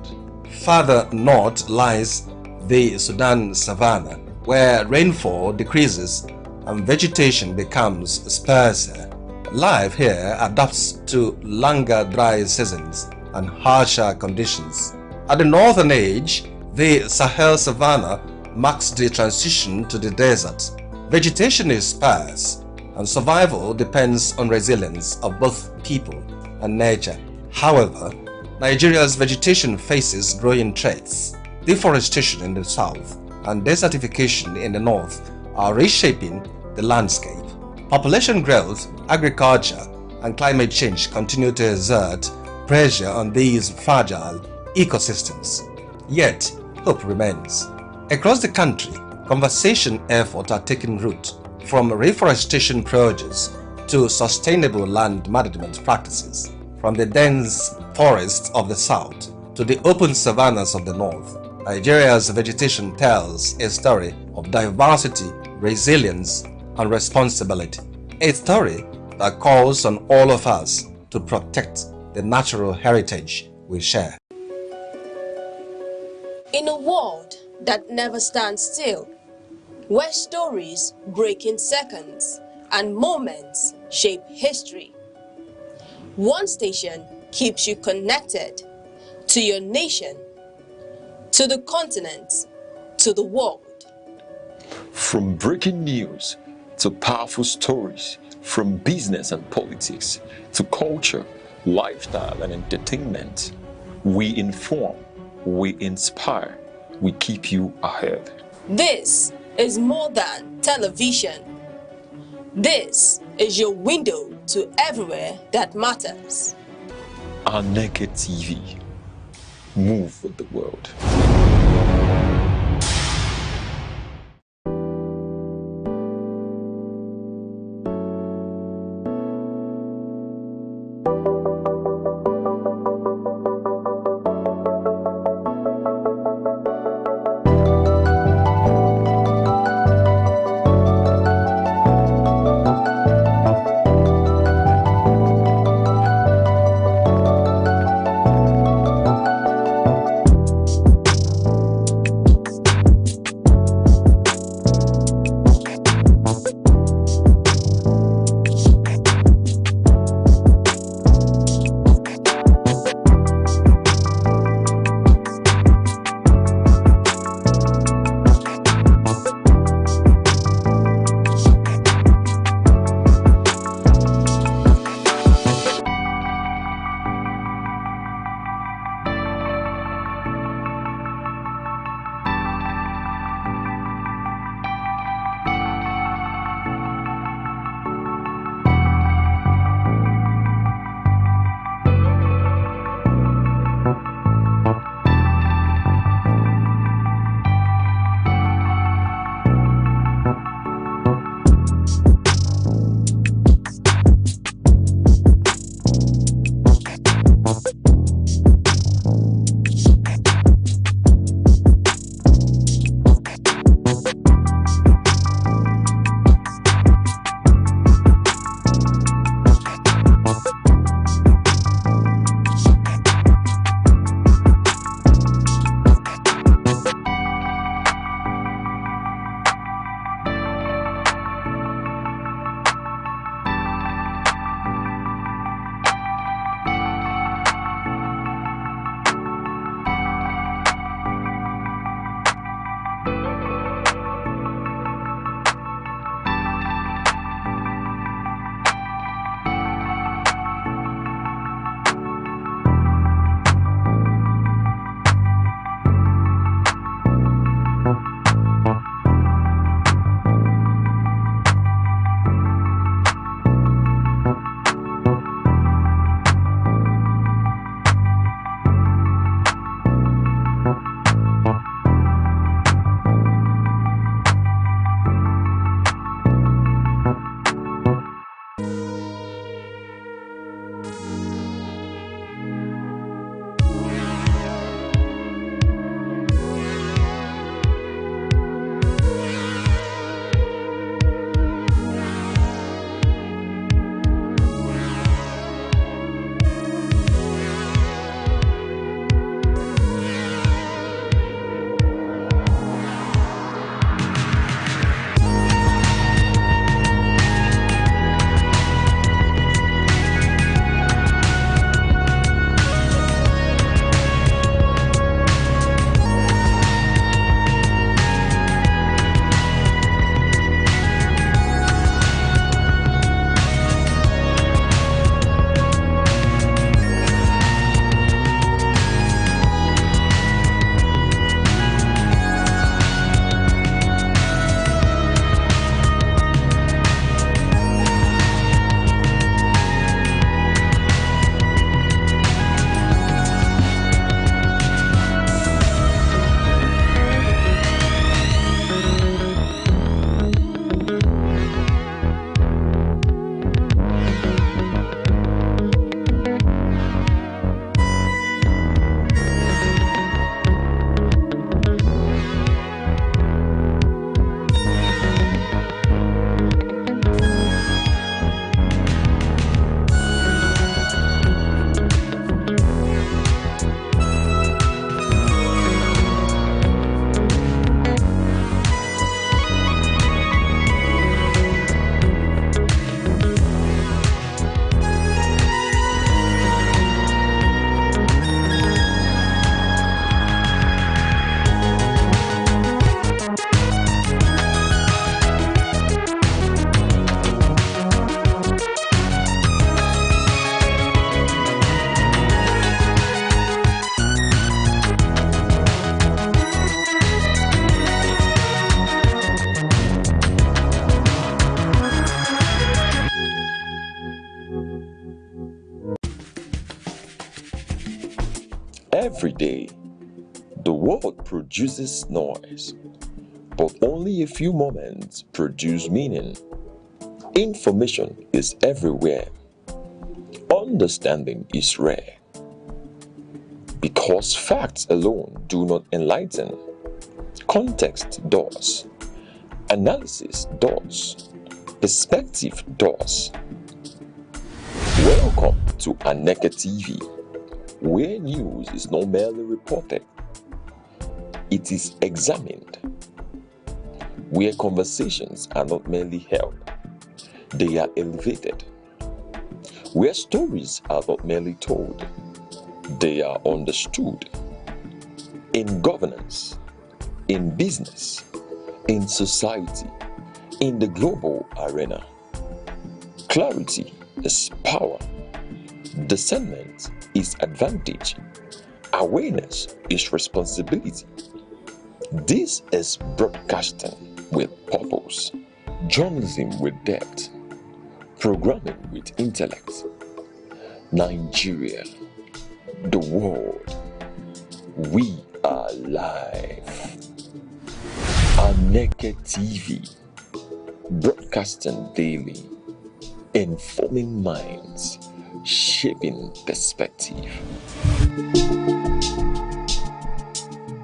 Further north lies the Sudan savanna, where rainfall decreases and vegetation becomes sparser. Life here adapts to longer dry seasons and harsher conditions. At the northern edge, the Sahel savanna marks the transition to the desert. Vegetation is sparse, and survival depends on resilience of both people and nature. However, Nigeria's vegetation faces growing threats. Deforestation in the south and desertification in the north are reshaping the landscape. Population growth, agriculture, and climate change continue to exert pressure on these fragile ecosystems. Yet, hope remains. Across the country, conservation efforts are taking root, from reforestation projects to sustainable land management practices, from the dense forests of the south to the open savannas of the north. Nigeria's vegetation tells a story of diversity, resilience, and responsibility. A story that calls on all of us to protect the natural heritage we share. In a world that never stands still, where stories break in seconds and moments shape history. One station keeps you connected to your nation, to the continent, to the world. From breaking news to powerful stories, from business and politics to culture, lifestyle and entertainment, we inform, we inspire, we keep you ahead. This is more than television. This is your window to everywhere that matters. Aneke TV. Move with the world. Every day, the world produces noise, but only a few moments produce meaning. Information is everywhere. Understanding is rare. Because facts alone do not enlighten, context does, analysis does, perspective does. Welcome to Aneke TV, where news is not merely reported, it is examined. Where conversations are not merely held, they are elevated. Where stories are not merely told, they are understood. In governance, in business, in society, in the global arena, clarity is power, discernment is advantage, awareness is responsibility. This is broadcasting with purpose, journalism with depth, programming with intellect. Nigeria, the world, we are live. Aneke TV, broadcasting daily, informing minds, shaping perspective.